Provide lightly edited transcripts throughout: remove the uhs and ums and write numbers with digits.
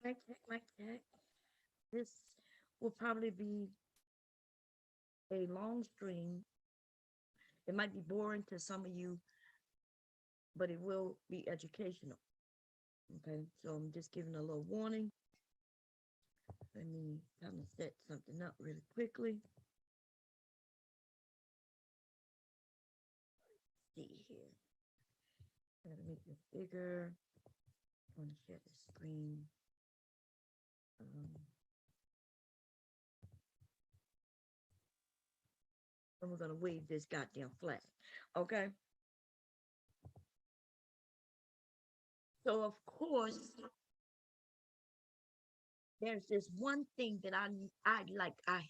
Mic check. This will probably be a long stream. It might be boring to some of you, but it will be educational. Okay, so I'm just giving a little warning. Let me kind of set something up really quickly. See here. I gotta make this bigger. I want to share the screen. Um, and we're gonna wave this goddamn flag. Okay. So of course, there's this one thing that I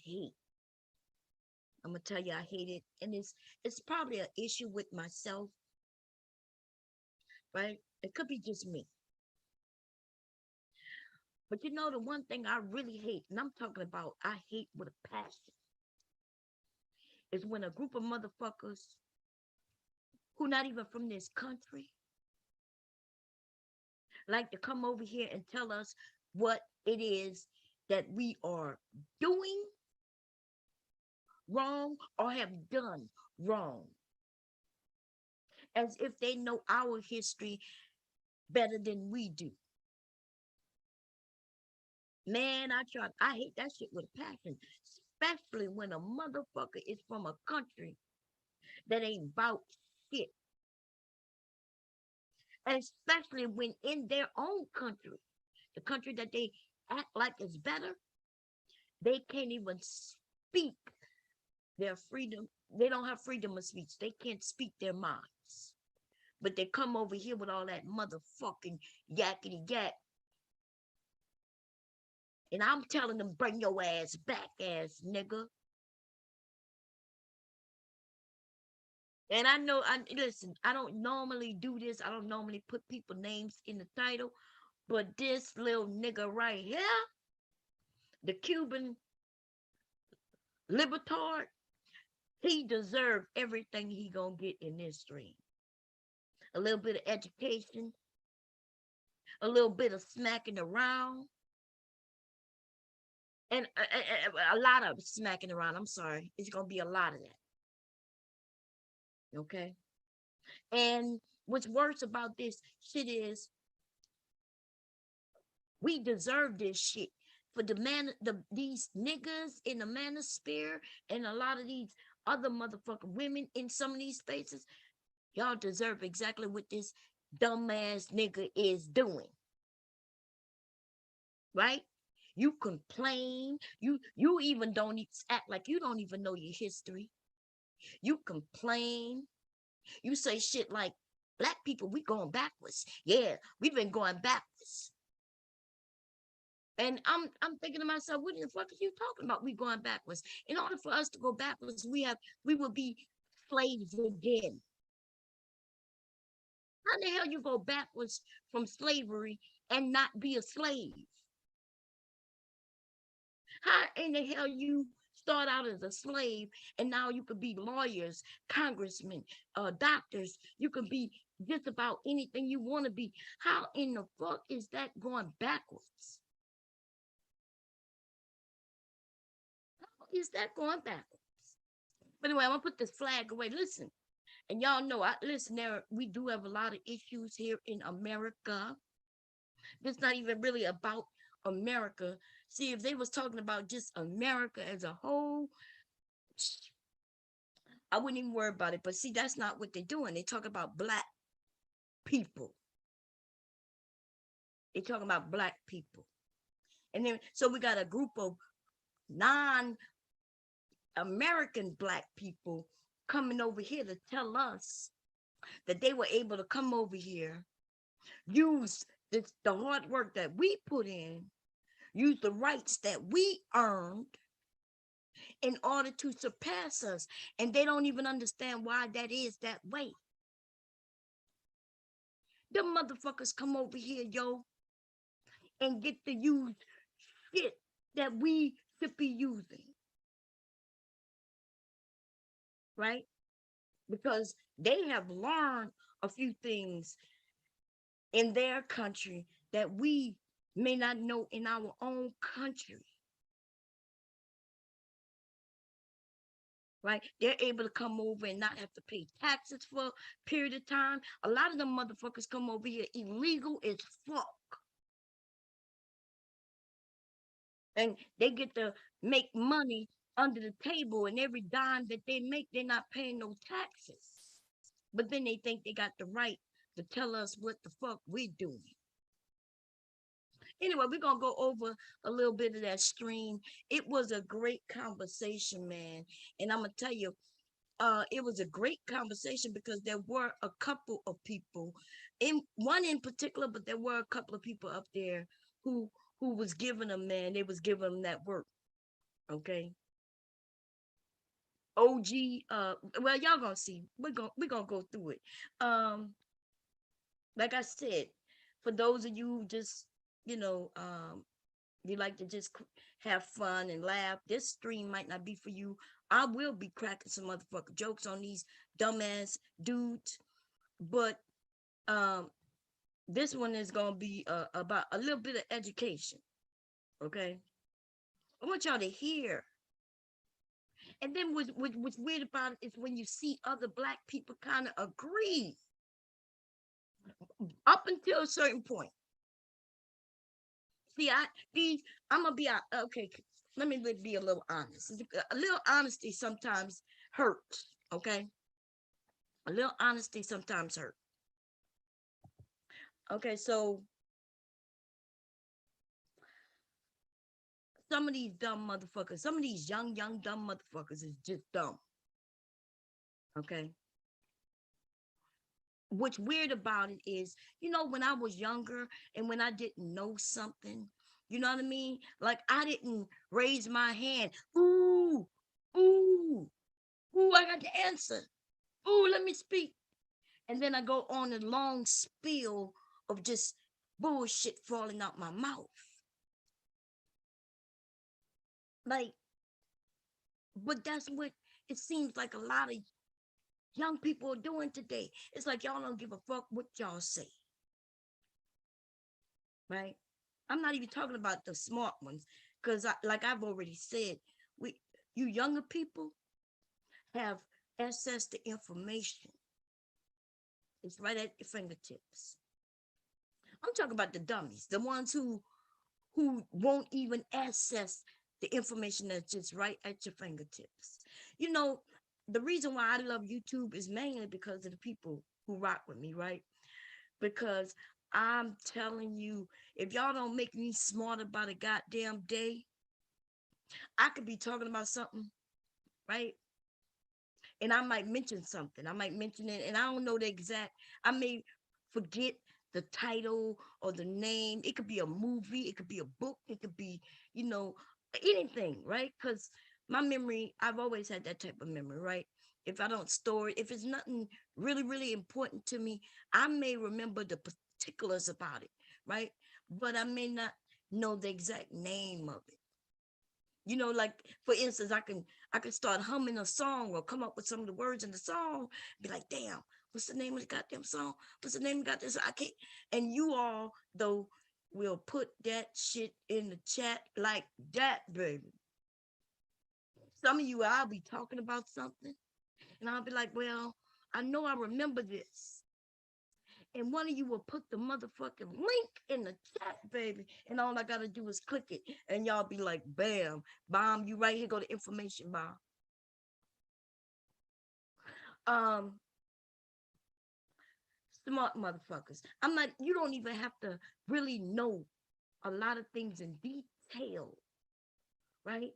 hate. I'm gonna tell you I hate it, and it's probably an issue with myself, right? It could be just me, but you know the one thing I really hate, and I'm talking about I hate with a passion, is when a group of motherfuckers who not even from this country like to come over here and tell us what it is that we are doing wrong or have done wrong, as if they know our history better than we do. Man, I hate that shit with a passion, especially when a motherfucker is from a country that ain't about shit, and especially when in their own country, the country that they act like is better, they can't even speak their freedom. They don't have freedom of speech. They can't speak their minds. But they come over here with all that motherfucking yakety yak. And I'm telling them, bring your ass back, ass nigga. And I know, listen, I don't normally do this. I don't normally put people names in the title. But this little nigga right here, the Cuban Libertarian, he deserved everything he gonna get in this stream. A little bit of education, a little bit of smacking around, and a lot of smacking around. I'm sorry, it's gonna be a lot of that. Okay. And what's worse about this shit is we deserve this shit. For these niggas in the manosphere and a lot of these other motherfucking women in some of these spaces, y'all deserve exactly what this dumbass nigga is doing. Right? You complain. You even don't act like you don't even know your history. You complain. You say shit like, black people, we going backwards. Yeah, we've been going backwards. And I'm thinking to myself, what the fuck are you talking about? We going backwards. In order for us to go backwards, we will be slaves again. How the hell you go backwards from slavery and not be a slave? How in the hell you start out as a slave and now you could be lawyers, congressmen, doctors, you could be just about anything you want to be. How in the fuck is that going backwards? How is that going backwards? But anyway, I'm gonna put this flag away. Listen, and y'all know, we do have a lot of issues here in America. It's not even really about America. See, if they was talking about just America as a whole, I wouldn't even worry about it. But see, that's not what they're doing. They talk about black people. They talking about black people. And then, so we got a group of non-American black people coming over here to tell us that they were able to come over here, use the hard work that we put in, use the rights that we earned in order to surpass us. And they don't even understand why that is that way. The motherfuckers come over here, yo, and get to use shit that we should be using. Right? Because they have learned a few things in their country that we may not know in our own country, right? They're able to come over and not have to pay taxes for a period of time. A lot of them motherfuckers come over here illegal as fuck. And they get to make money under the table, and every dime that they make, they're not paying no taxes. But then they think they got the right to tell us what the fuck we're doing. Anyway, we're gonna go over a little bit of that stream. It was a great conversation, man. And I'm gonna tell you, it was a great conversation because there were a couple of people, in one in particular, but there were a couple of people up there who was giving them, man, they was giving them that work. Okay. OG, well, y'all gonna see. We're gonna go through it. Um, like I said, for those of you who just, you know, you like to just have fun and laugh, this stream might not be for you. I will be cracking some motherfucking jokes on these dumbass dudes, but um, this one is gonna be about a little bit of education. Okay, I want y'all to hear. And then what's weird about it is when you see other black people kind of agree up until a certain point. See, I'm gonna be out. Okay, let me be a little honest. A little honesty sometimes hurts. Okay, a little honesty sometimes hurt. Okay, so some of these dumb motherfuckers, some of these young dumb motherfuckers is just dumb. Okay. What's weird about it is, when I was younger and when I didn't know something, you know what I mean? Like I didn't raise my hand. Ooh, ooh, ooh, I got the answer. Ooh, let me speak. And then I go on a long spiel of just bullshit falling out my mouth. Like, but that's what it seems like a lot of young people are doing today. It's like y'all don't give a fuck what y'all say. Right? I'm not even talking about the smart ones, because like I've already said, you younger people have access to information. It's right at your fingertips. I'm talking about the dummies, the ones who won't even access the information that's just right at your fingertips. You know, the reason why I love YouTube is mainly because of the people who rock with me, right? Because I'm telling you, if y'all don't make me smart about a goddamn day, I could be talking about something, right? And I might mention something. I might mention it, and I don't know the exact. I may forget the title or the name. It could be a movie. It could be a book. It could be, anything, right? Because my memory, I've always had that type of memory, right? If I don't store it, if it's nothing really, really important to me, I may remember the particulars about it, right? But I may not know the exact name of it. Like for instance, I can start humming a song or come up with some of the words in the song, be like, damn, what's the name of the goddamn song? What's the name of the goddamn song? I can't. And you all though will put that shit in the chat like that, baby. Some of you, I'll be talking about something and I'll be like, well, I know I remember this. And one of you will put the motherfucking link in the chat, baby. And all I gotta do is click it. And y'all be like, bam, bomb, you right here, go to information bomb. Um, Smart motherfuckers. You don't even have to really know a lot of things in detail, right?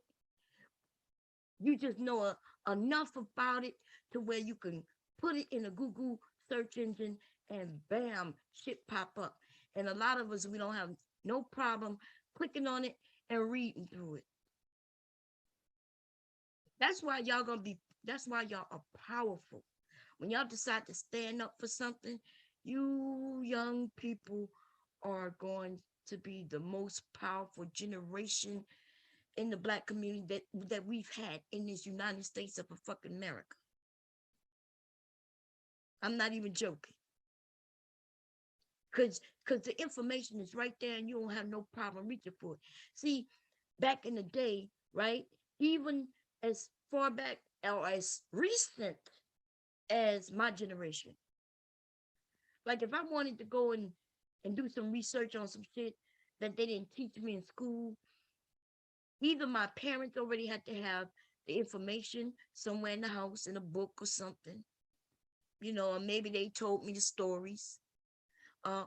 You just know enough about it to where you can put it in a Google search engine and bam, shit pop up. And a lot of us, we don't have no problem clicking on it and reading through it. That's why that's why y'all are powerful. When y'all decide to stand up for something, you young people are going to be the most powerful generation in the black community that we've had in this United States of fucking America. I'm not even joking. because the information is right there and you don't have no problem reaching for it. See, back in the day, right? Even as far back or as recent as my generation, like if I wanted to go and do some research on some shit that they didn't teach me in school, either my parents already had to have the information somewhere in the house in a book or something, or maybe they told me the stories, uh,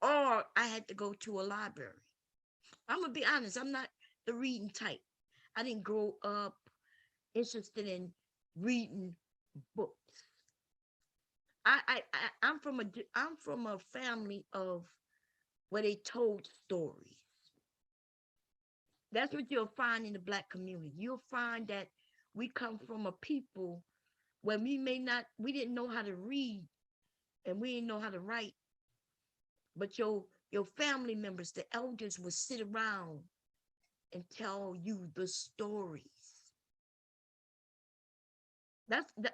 or I had to go to a library. I'm gonna be honest, I'm not the reading type. I didn't grow up interested in reading books. I'm from a family of where they told stories. That's what you'll find in the Black community. You'll find that we come from a people where we didn't know how to read and we didn't know how to write, but your family members, the elders, would sit around and tell you the stories.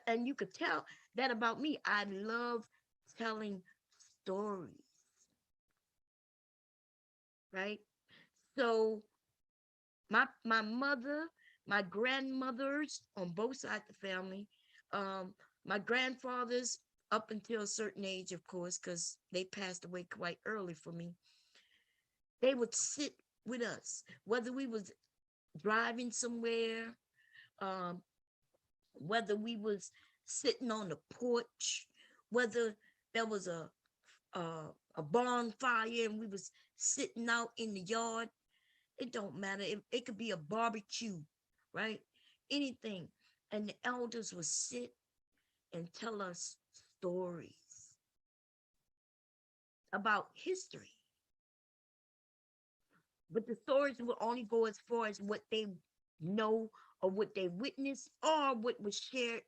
And you could tell that about me. I love telling stories, right? So my mother, my grandmothers on both sides of the family, my grandfathers up until a certain age, of course, because they passed away quite early for me. They would sit with us, whether we was driving somewhere, um, whether we was sitting on the porch, whether there was a bonfire and we was sitting out in the yard. It don't matter. It could be a barbecue, right? Anything. And the elders would sit and tell us stories about history. But the stories will only go as far as what they know or what they witnessed or what was shared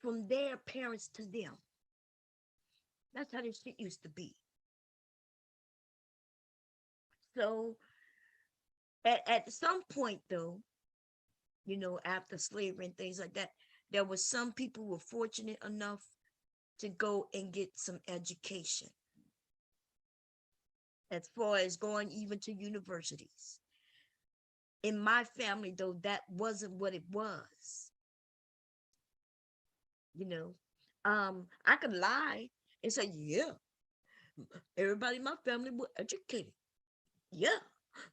from their parents to them. That's how this shit used to be. So at some point though, after slavery and things like that, there were some people who were fortunate enough to go and get some education. As far as going even to universities. In my family, though, that wasn't what it was. I could lie and say, yeah, everybody in my family was educated. Yeah,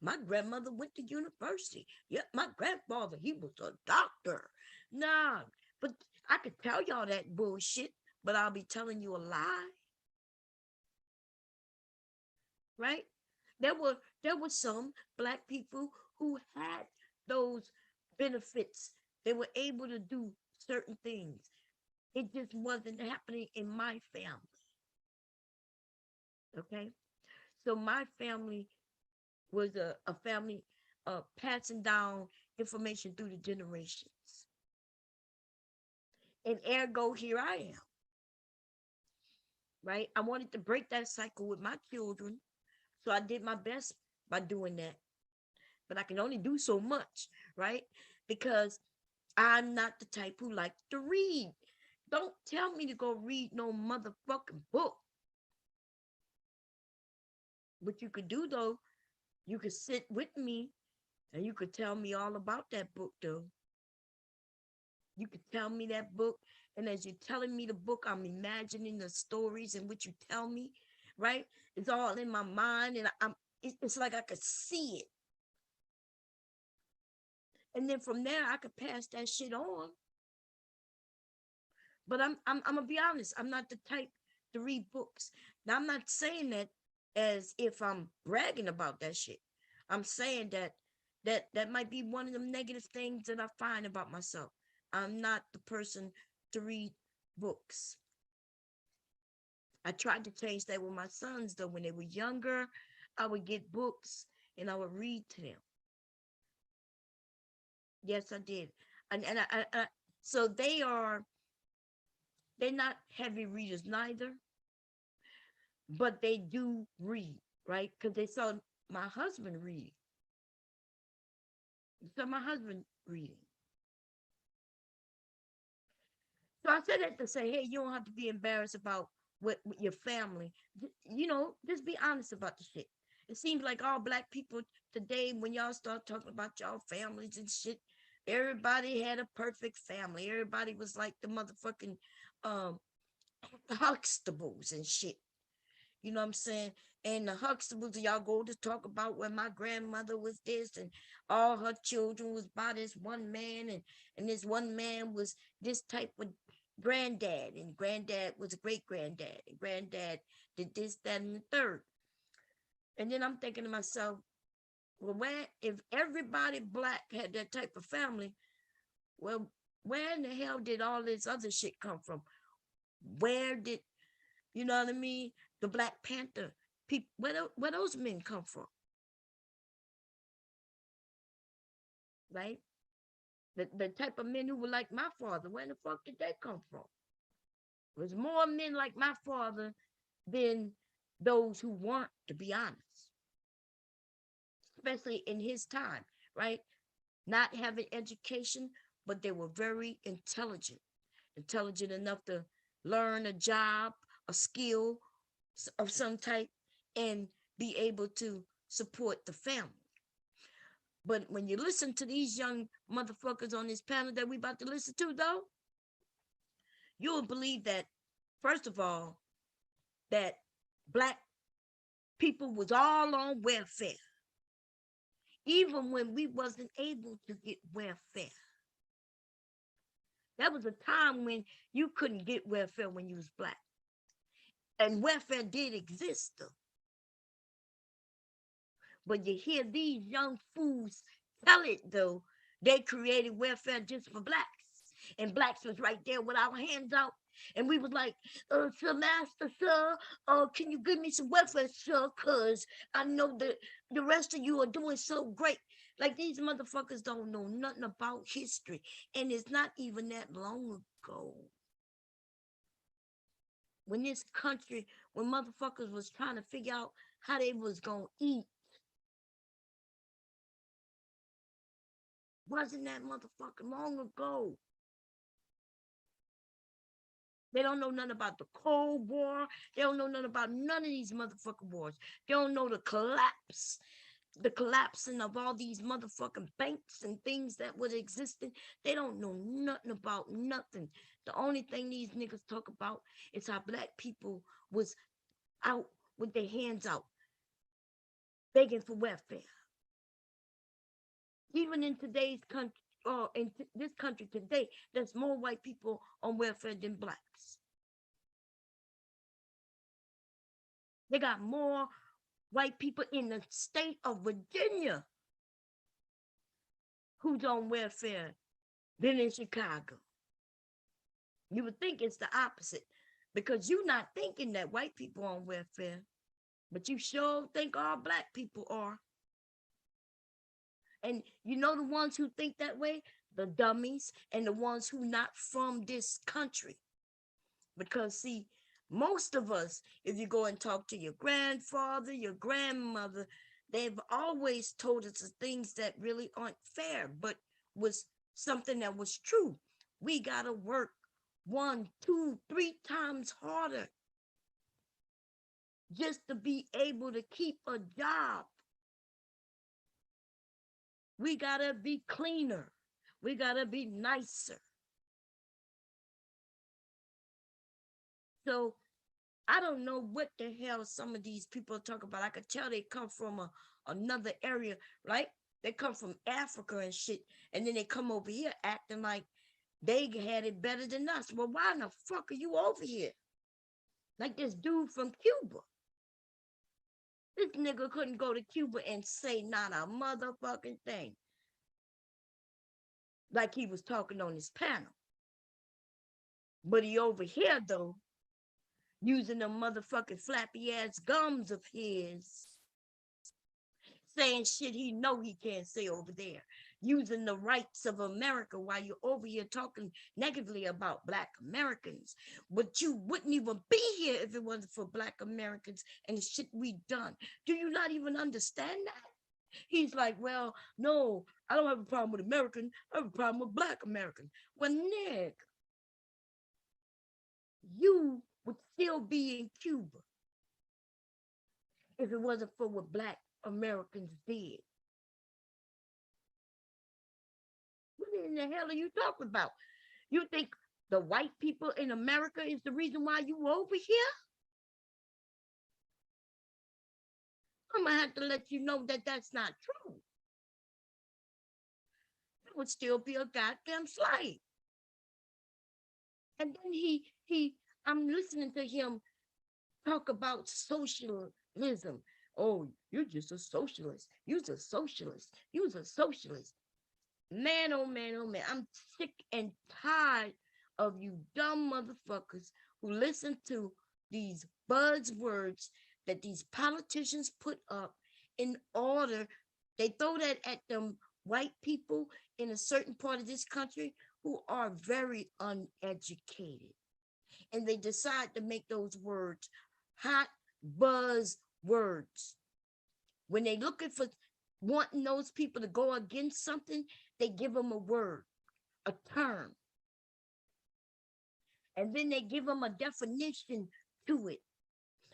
my grandmother went to university. Yeah, my grandfather, he was a doctor. Nah, but I could tell y'all that bullshit, but I'll be telling you a lie. Right? There were some Black people who had those benefits. They were able to do certain things. It just wasn't happening in my family. Okay. So my family was a family passing down information through the generations. And ergo, here I am. Right? I wanted to break that cycle with my children. So I did my best by doing that. But I can only do so much, right? Because I'm not the type who like to read. Don't tell me to go read no motherfucking book. What you could do though, you could sit with me and you could tell me all about that book though. You could tell me that book, and as you're telling me the book, I'm imagining the stories in which you tell me, right? It's all in my mind, and it's like I could see it. And then from there, I could pass that shit on. But I'm gonna be honest, I'm not the type to read books. Now I'm not saying that as if I'm bragging about that shit. I'm saying that might be one of the negative things that I find about myself. I'm not the person to read books. I tried to change that with my sons though. When they were younger, I would get books and I would read to them. Yes, I did. And so they're not heavy readers neither, but they do read, right? Because they saw my husband read. So my husband reading. So I said that to say, hey, you don't have to be embarrassed about with your family. You know, just be honest about the shit. It seems like all black people today, when y'all start talking about y'all families and shit, everybody had a perfect family. Everybody was like the motherfucking um Huxtables and shit. You know what I'm saying? And the Huxtables, y'all go to talk about when my grandmother was this and all her children was by this one man, and this one man was this type of granddad, and granddad was a great granddad, and granddad did this, that, and the third. And then I'm thinking to myself, well, where if everybody black had that type of family, well, where in the hell did all this other shit come from? Where did, you know what I mean? The Black Panther people, where those men come from, right? The type of men who were like my father, where the fuck did they come from? There's more men like my father than those who weren't, to be honest, especially in his time, right? Not having education, but they were very intelligent, intelligent enough to learn a job, a skill of some type, and be able to support the family. But when you listen to these young motherfuckers on this panel that we about to listen to, though, you'll believe that, first of all, that black people was all on welfare, even when we wasn't able to get welfare. That was a time when you couldn't get welfare when you was black. And welfare did exist, though. But you hear these young fools tell it, though, they created welfare just for blacks. And blacks was right there with our hands out. And we was like, sir, master, sir, can you give me some welfare, sir? Because I know that the rest of you are doing so great. Like, these motherfuckers don't know nothing about history. And it's not even that long ago. When this country, when motherfuckers was trying to figure out how they was going to eat, wasn't that motherfucking long ago? They don't know nothing about the Cold War. They don't know nothing about none of these motherfucking wars. They don't know the collapsing of all these motherfucking banks and things that was existing. They don't know nothing about nothing. The only thing these niggas talk about is how black people was out with their hands out, begging for welfare. Even in today's country, or in this country today, there's more white people on welfare than blacks. They got more white people in the state of Virginia who's on welfare than in Chicago. You would think it's the opposite, because you're not thinking that white people on welfare, but you sure think all black people are. And you know the ones who think that way? The dummies and the ones who not from this country. Because see, most of us, if you go and talk to your grandfather, your grandmother, they've always told us the things that really aren't fair, but was something that was true. We gotta work 1, 2, 3 times harder just to be able to keep a job. We gotta be cleaner. We gotta be nicer. So I don't know what the hell some of these people talk about. I could tell they come from another area, right? They come from Africa and shit, and then they come over here acting like they had it better than us. Well, why in the fuck are you over here? Like this dude from Cuba. This nigga couldn't go to Cuba and say not a motherfucking thing. Like he was talking on his panel. But he over here, though, using them motherfucking flappy ass gums of his, saying shit he know he can't say over there, using the rights of America while you're over here talking negatively about black Americans. But you wouldn't even be here if it wasn't for black Americans and the shit we done. Do you not even understand that? He's like, well, no, I don't have a problem with American. I have a problem with black American. Well, Nick, you would still be in Cuba if it wasn't for what Black Americans did. What in the hell are you talking about? You think the white people in America is the reason why you over here? I'm gonna have to let you know that that's not true. It would still be a goddamn slave. And then I'm listening to him talk about socialism. Oh, you're just a socialist. You're a socialist. You're a socialist. Man, oh man, oh man. I'm sick and tired of you dumb motherfuckers who listen to these buzzwords that these politicians put up in order. They throw that at them white people in a certain part of this country who are very uneducated. And they decide to make those words hot buzz words. When they looking for wanting those people to go against something, they give them a word, a term. And then they give them a definition to it.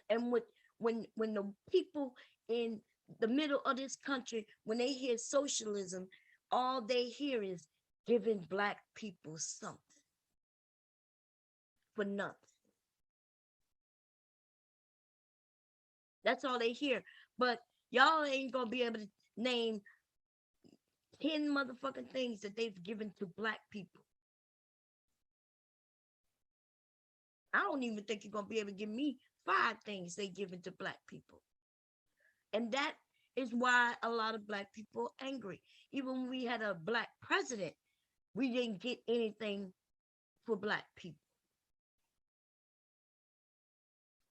And when the people in the middle of this country, when they hear socialism, all they hear is giving Black people something for nothing. That's all they hear. But y'all ain't gonna be able to name 10 motherfucking things that they've given to Black people. I don't even think you're gonna be able to give me 5 things they given to Black people. And that is why a lot of Black people are angry. Even when we had a Black president, we didn't get anything for Black people.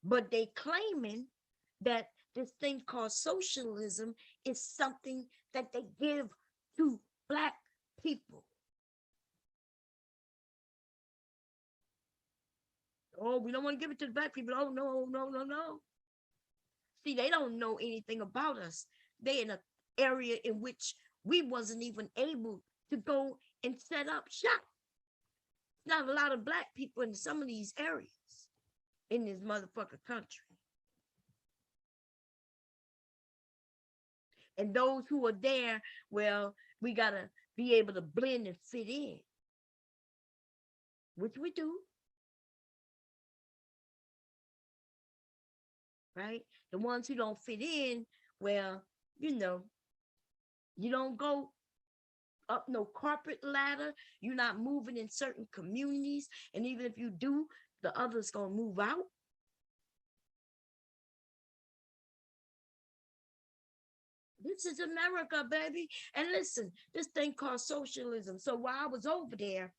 But they claiming that this thing called socialism is something that they give to Black people. Oh, we don't want to give it to the Black people. Oh, no, no, no, no. See, they don't know anything about us. They're in an area in which we wasn't even able to go and set up shop. Not a lot of Black people in some of these areas in this motherfucking country. And those who are there, well, we gotta be able to blend and fit in, which we do. Right? The ones who don't fit in, well, you know, you don't go up no corporate ladder. You're not moving in certain communities. And even if you do, the others gonna move out. This is America, baby. And listen, this thing called socialism. So while I was over there,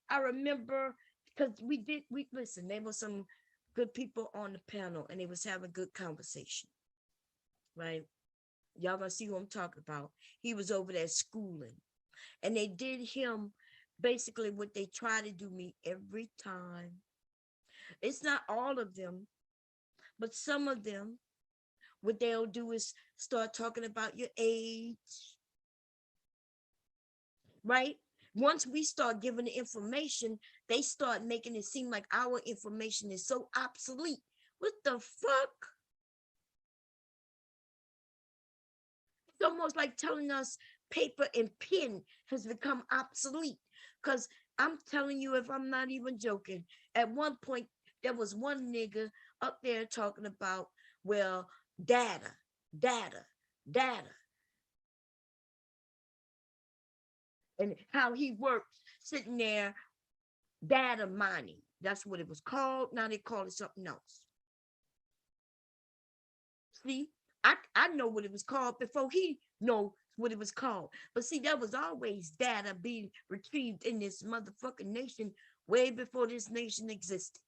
I remember because we listen, there were some good people on the panel and they was having good conversation. Right? Y'all gonna see who I'm talking about. He was over there schooling. And they did him basically what they try to do me every time. It's not all of them, but some of them, what they'll do is start talking about your age, right? Once we start giving the information, they start making it seem like our information is so obsolete. What the fuck? It's almost like telling us paper and pen has become obsolete. Because I'm telling you, if I'm not even joking, at one point, there was one nigga up there talking about, well, data. And how he worked sitting there, data mining. That's what it was called. Now they call it something else. See, I know what it was called before he know what it was called. But see, there was always data being retrieved in this motherfucking nation way before this nation existed.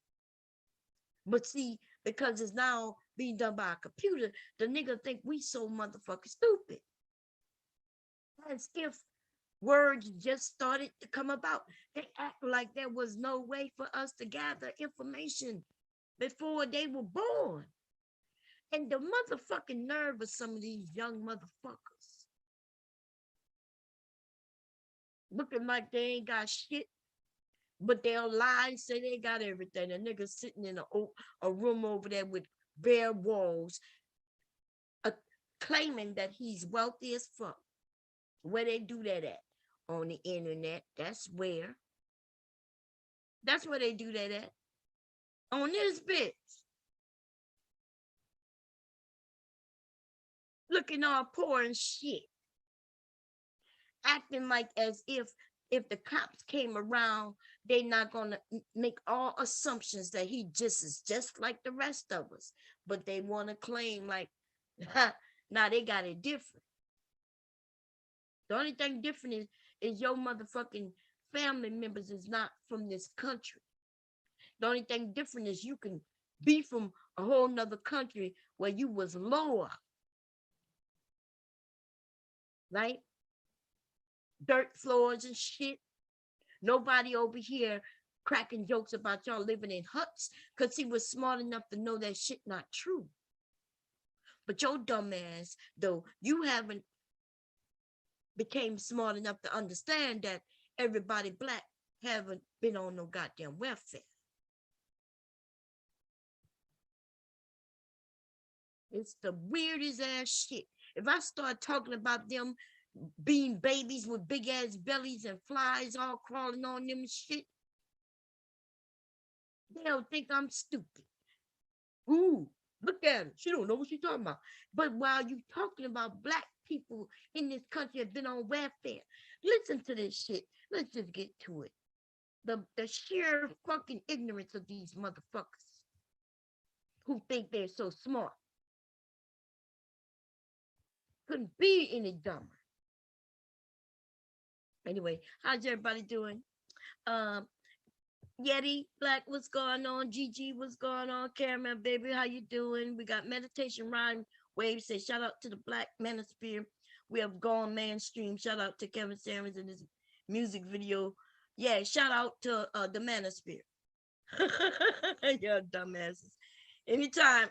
But see, because it's now being done by a computer, the nigga think we so motherfucking stupid. As if words just started to come about. They act like there was no way for us to gather information before they were born. And the motherfucking nerve of some of these young motherfuckers looking like they ain't got shit But they'll lie and say they got everything. A nigga sitting in a room over there with bare walls, uh, claiming that he's wealthy as fuck. Where they do that at? On the internet. That's where. That's where they do that at. On this bitch. Looking all poor and shit. Acting like as if the cops came around, they not gonna make all assumptions that he just is just like the rest of us. But they want to claim like, now they got it different. The only thing different is your motherfucking family members is not from this country. The only thing different is you can be from a whole nother country where you was lower, right? Dirt floors and shit. Nobody over here cracking jokes about y'all living in huts because he was smart enough to know that shit not true. But your dumb ass, though, you haven't became smart enough to understand that everybody black haven't been on no goddamn welfare. It's the weirdest ass shit. If I start talking about them being babies with big ass bellies and flies all crawling on them and shit, they'll think I'm stupid. Ooh, look at her. She don't know what she's talking about. But while you talking about black people in this country have been on welfare, listen to this shit. Let's just get to it. The sheer fucking ignorance of these motherfuckers who think they're so smart. Couldn't be any dumber. Anyway, how's everybody doing? Yeti Black, what's going on? Gigi, what's going on? Cameron, baby, how you doing? We got Meditation Rhyme Wave. Say shout out to the Black Manosphere. We have gone mainstream. Shout out to Kevin Samuels in his music video. Yeah, shout out to the Manosphere. Yeah, dumbasses. Anytime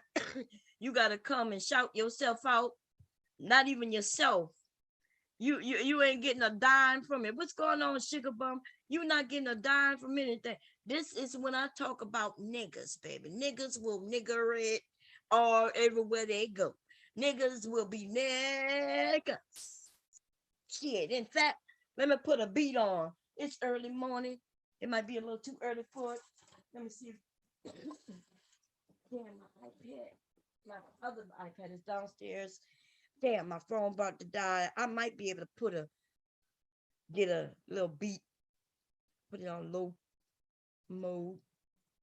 you gotta come and shout yourself out, not even yourself. You ain't getting a dime from it. What's going on, Sugar Bum? You not getting a dime from anything. This is when I talk about niggas, baby. Niggas will nigger it all everywhere they go. Niggas will be niggas. Shit. In fact, let me put a beat on. It's early morning. It might be a little too early for it. Let me see. Damn, my iPad. My other iPad is downstairs. Damn, my phone about to die. I might be able to get a little beat, put it on low mode,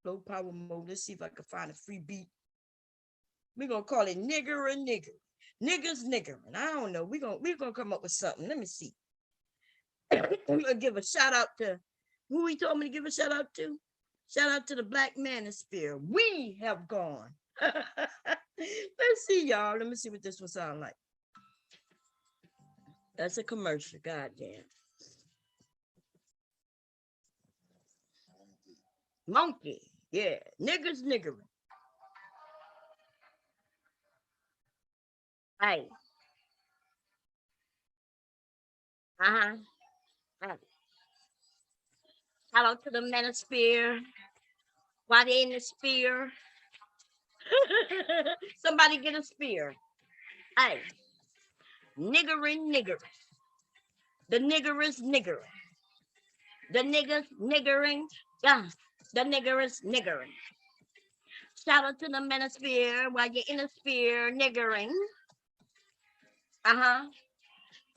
low power mode. Let's see if I can find a free beat. We're gonna call it nigger and nigger. Niggas niggering. I don't know. We're gonna come up with something. Let me see. I'm gonna give a shout out to who he told me to give a shout out to. Shout out to the Black Manosphere. We have gone. Let's see, y'all. Let me see what this will sound like. That's a commercial. Goddamn. Monkey. Yeah. Niggas niggering. Hey. Uh-huh. Shout out to the Manosphere. Why they in the sphere? Somebody get a spear. Hey. Niggering, niggering. The nigger is niggering. The niggas niggering. Yeah. The nigger is niggering. Shout out to the Manosphere while you're in the sphere niggering. Uh-huh.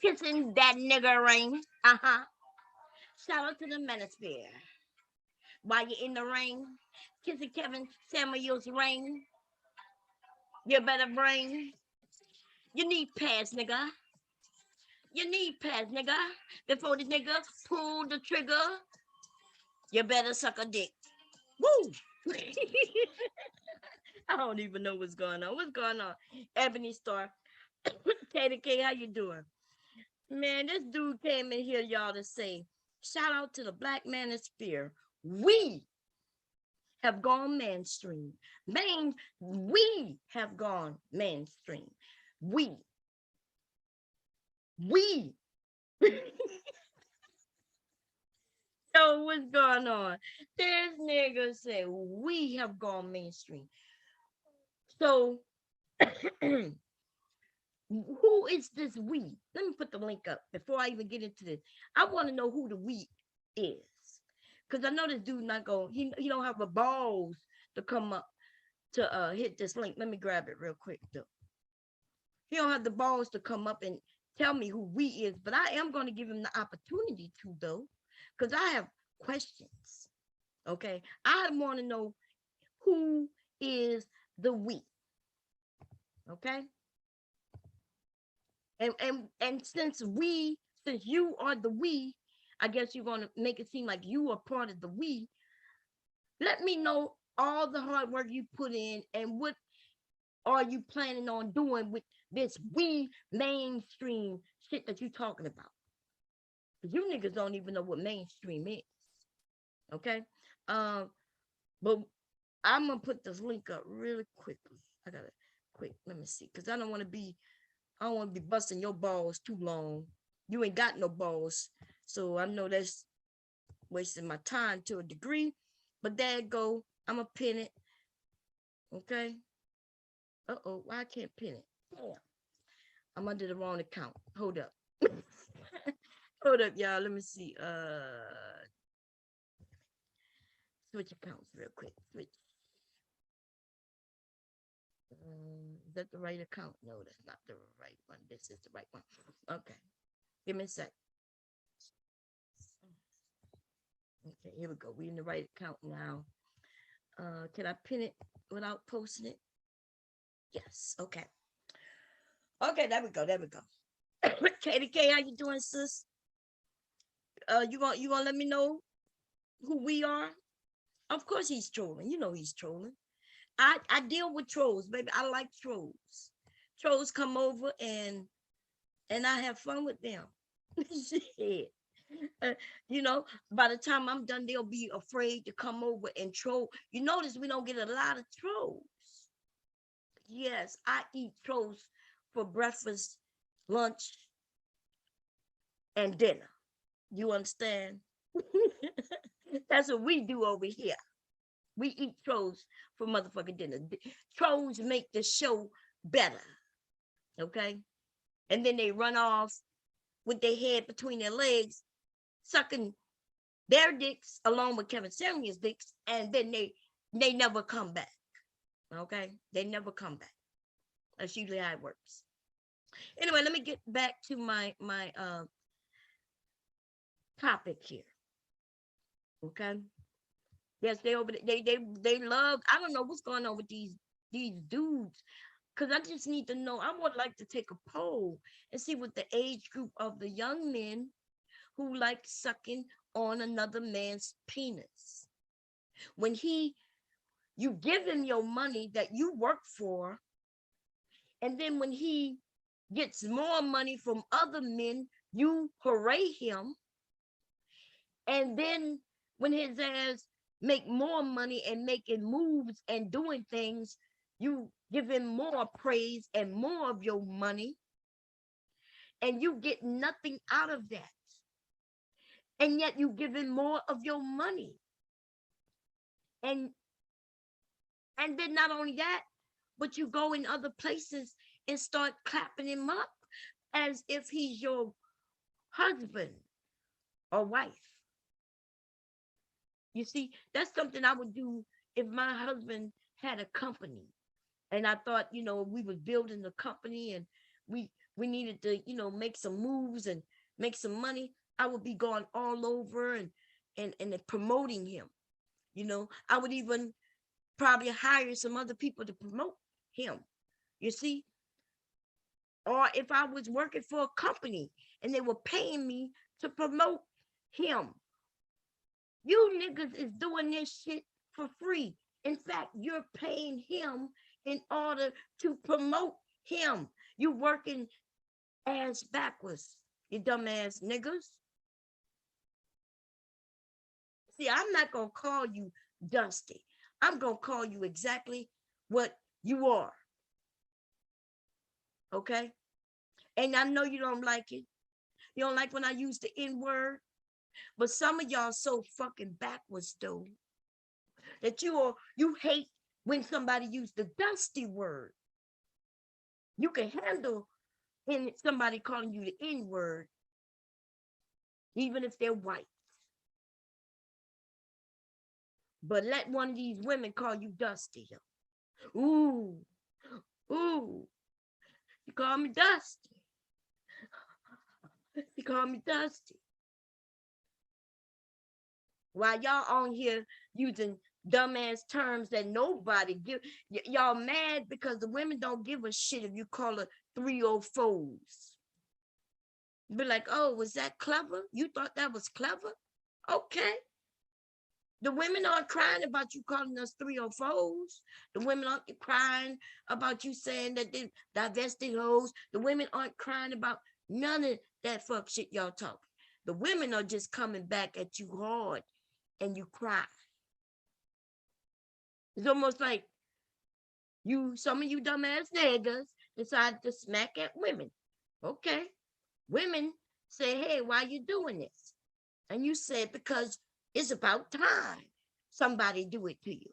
Kissing that niggering. Uh-huh. Shout out to the Manosphere. While you're in the ring, kissing Kevin Samuels ring. You better bring. You need pads, nigga. You need pads, nigga. Before the nigga pull the trigger, you better suck a dick. Woo! I don't even know what's going on. What's going on? Ebony Star. Katie K, how you doing? Man, this dude came in here, y'all, to say, shout out to the Black Manosphere. We have gone mainstream. We have gone mainstream. We. Yo, what's going on? This nigga said we have gone mainstream. So who is this we? Let me put the link up before I even get into this. I want to know who the we is. Because I know this dude not going, he don't have the balls to come up to hit this link. Let me grab it real quick though. He don't have the balls to come up and tell me who we is, but I am going to give him the opportunity to though, because I have questions. Okay. I want to know who is the we. Okay. And since you are the we, I guess you're gonna make it seem like you are part of the we. Let me know all the hard work you put in and what are you planning on doing with this we mainstream shit that you talking about. Because you niggas don't even know what mainstream is. Okay. But I'm gonna put this link up really quickly. I gotta quick, let me see, because I don't want to be busting your balls too long. You ain't got no balls. So I know that's wasting my time to a degree. But there it go. I'm gonna pin it. Okay. Uh-oh, why I can't pin it? Damn. I'm under the wrong account. Hold up. Hold up, y'all. Let me see. Switch accounts real quick. Switch. Is that the right account? No, that's not the right one. This is the right one. Okay. Give me a sec. Okay, here we go. We're in the right account now. Can I pin it without posting it? Yes. Okay. Okay, there we go. There we go. Katie K, how you doing, sis? You gonna let me know who we are? Of course he's trolling. You know he's trolling. I deal with trolls, baby. I like trolls. Trolls come over and I have fun with them. Shit. You know, by the time I'm done, they'll be afraid to come over and troll. You notice we don't get a lot of trolls. Yes, I eat trolls for breakfast, lunch, and dinner. You understand? That's what we do over here. We eat trolls for motherfucking dinner. Trolls make the show better. Okay? And then they run off with their head between their legs, sucking their dicks along with Kevin Samuel's dicks, and then they never come back. Okay? They never come back. That's usually how it works. Anyway, let me get back to my topic here. Okay? Yes, they love. I don't know what's going on with these dudes, because I just need to know. I would like to take a poll and see what the age group of the young men who like sucking on another man's penis. When you give him your money that you work for, and then when he gets more money from other men, you hooray him. And then when his ass make more money and making moves and doing things, you give him more praise and more of your money, and you get nothing out of that. And yet you give him more of your money. And then not only that, but you go in other places and start clapping him up as if he's your husband or wife. You see, that's something I would do if my husband had a company and I thought, we was building the company and we needed to, make some moves and make some money. I would be going all over and promoting him. I would even probably hire some other people to promote him. You see? Or if I was working for a company and they were paying me to promote him. You niggas is doing this shit for free. In fact, you're paying him in order to promote him. You working ass backwards, you dumbass niggas. See, I'm not going to call you Dusty. I'm going to call you exactly what you are. Okay? And I know you don't like it. You don't like when I use the N-word. But some of y'all so fucking backwards though that you hate when somebody use the dusty word. You can handle somebody calling you the N word, even if they're white. But let one of these women call you dusty. Ooh, ooh, you call me dusty. You call me dusty. While y'all on here using dumbass terms that nobody give, y'all mad because the women don't give a shit if you call her 304s. Be like, oh, was that clever? You thought that was clever? Okay. The women aren't crying about you calling us 304s. The women aren't crying about you saying that they divested hoes. The women aren't crying about none of that fuck shit y'all talking. The women are just coming back at you hard and you cry. It's almost like some of you dumbass niggas decide to smack at women. Okay. Women say, hey, why you doing this? And you said, because it's about time somebody do it to you.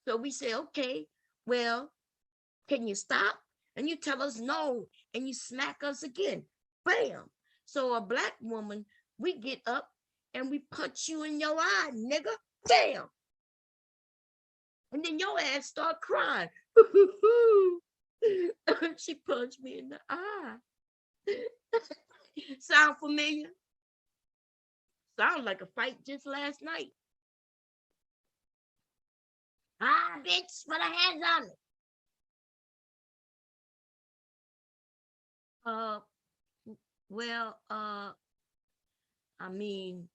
So we say, okay, well, can you stop? And you tell us no, and you smack us again. Bam. So a black woman, we get up and we punch you in your eye, nigga. Bam. And then your ass start crying. She punched me in the eye. Sound familiar? Sound like a fight just last night. Ah, bitch, put her hands on me. Well, I mean,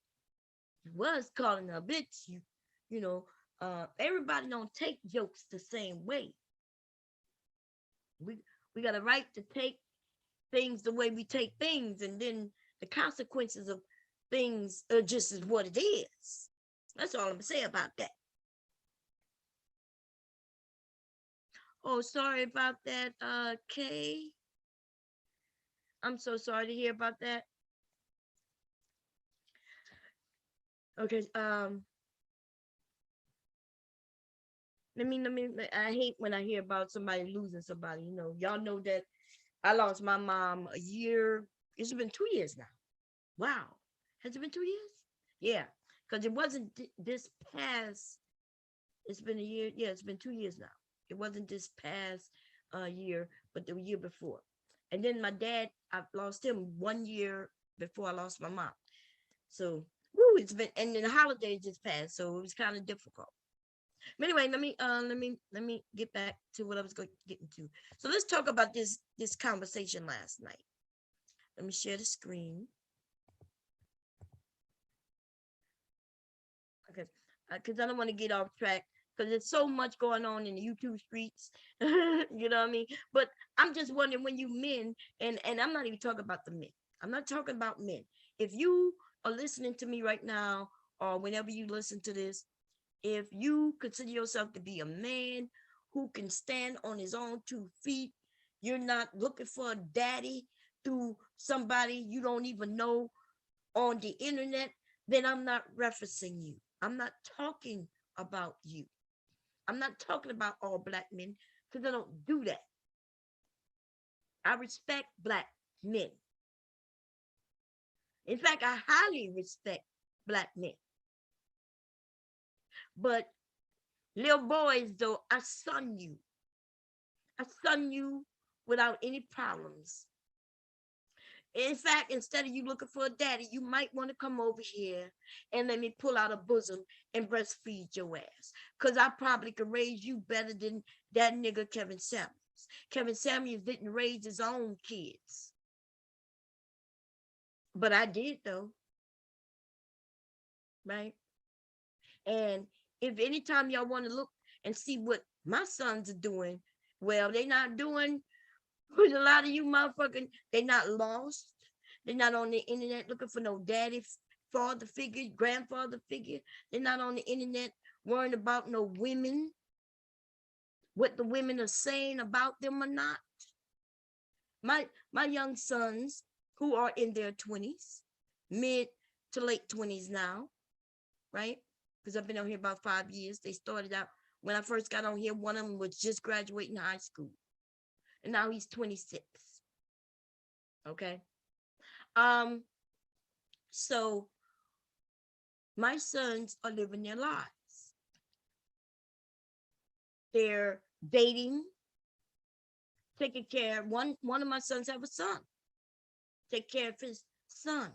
was calling her a bitch. You know, everybody don't take jokes the same way. We got a right to take things the way we take things, and then the consequences of things are just as what it is. That's all I'm gonna say about that. Oh, sorry about that, Kay. I'm so sorry to hear about that. Okay, I hate when I hear about somebody losing somebody. You know, y'all know that I lost my mom a year. It's been 2 years now. Wow. Has it been 2 years? Yeah, because it wasn't this past. It's been a year. Yeah, it's been 2 years now. It wasn't this past year, but the year before. And then my dad, I lost him 1 year before I lost my mom. So, it's been, and then the holidays just passed, so it was kind of difficult. But anyway, let me get back to what I was getting to. So let's talk about this conversation last night. Let me share the screen. Okay, because I don't want to get off track because there's so much going on in the YouTube streets. You know what I mean? But I'm just wondering, when you men, and I'm not even talking about the men. I'm not talking about men. If you are listening to me right now, or whenever you listen to this, if you consider yourself to be a man who can stand on his own 2 feet, you're not looking for a daddy through somebody you don't even know on the internet, then I'm not referencing you. I'm not talking about you. I'm not talking about all black men, because I don't do that. I respect black men. In fact, I highly respect black men. But little boys, though, I son you. I son you without any problems. In fact, instead of you looking for a daddy, you might want to come over here and let me pull out a bosom and breastfeed your ass. Because I probably could raise you better than that nigga Kevin Samuels. Kevin Samuels didn't raise his own kids. But I did, though. Right? And if anytime y'all want to look and see what my sons are doing, well, they're not doing with a lot of you motherfucking, they're not lost. They're not on the internet looking for no daddy, father figure, grandfather figure. They're not on the internet worrying about no women, what the women are saying about them or not. My young sons, who are in their 20s, mid to late 20s now, right? Because I've been on here about 5 years. They started out when I first got on here. One of them was just graduating high school, and now he's 26. Okay. So my sons are living their lives. They're dating, taking care. One of my sons have a son. Take care of his son.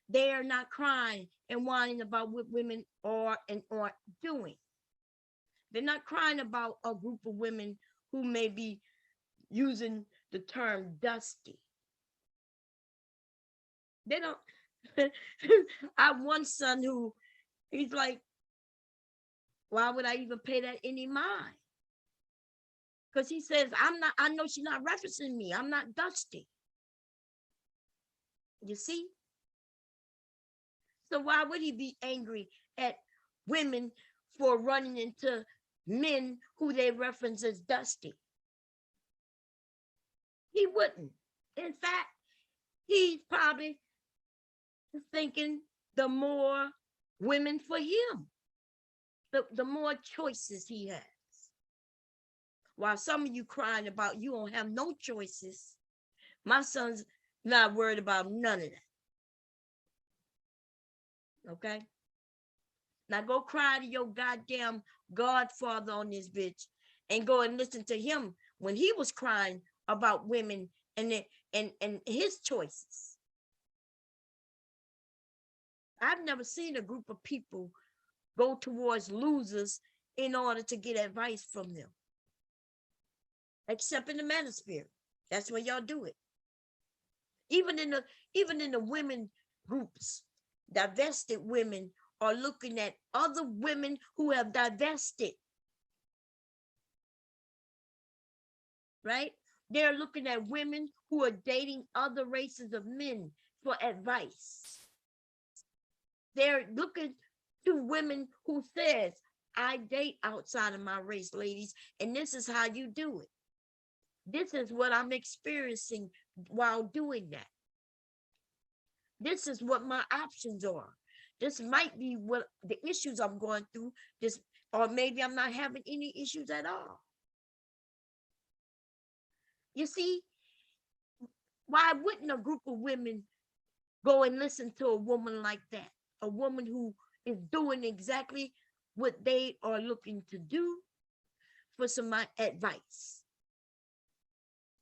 They are not crying and whining about what women are and aren't doing. They're not crying about a group of women who may be using the term dusty. They don't. I have one son who, he's like, why would I even pay that any mind? Because he says, I know she's not referencing me. I'm not dusty. You see? So why would he be angry at women for running into men who they reference as dusty? He wouldn't. In fact, he's probably thinking the more women for him, the more choices he has. While some of you crying about you don't have no choices, my son's not worried about none of that. Okay? Now go cry to your goddamn godfather on this bitch and go and listen to him when he was crying about women and his choices. I've never seen a group of people go towards losers in order to get advice from them. Except in the manosphere. That's where y'all do it. Even in the women groups, divested women are looking at other women who have divested. Right? They're looking at women who are dating other races of men for advice. They're looking to women who says, I date outside of my race, ladies, and this is how you do it. This is what I'm experiencing while doing that. This is what my options are. This might be what the issues I'm going through, this, or maybe I'm not having any issues at all. You see, why wouldn't a group of women go and listen to a woman like that? A woman who is doing exactly what they are looking to do for some advice.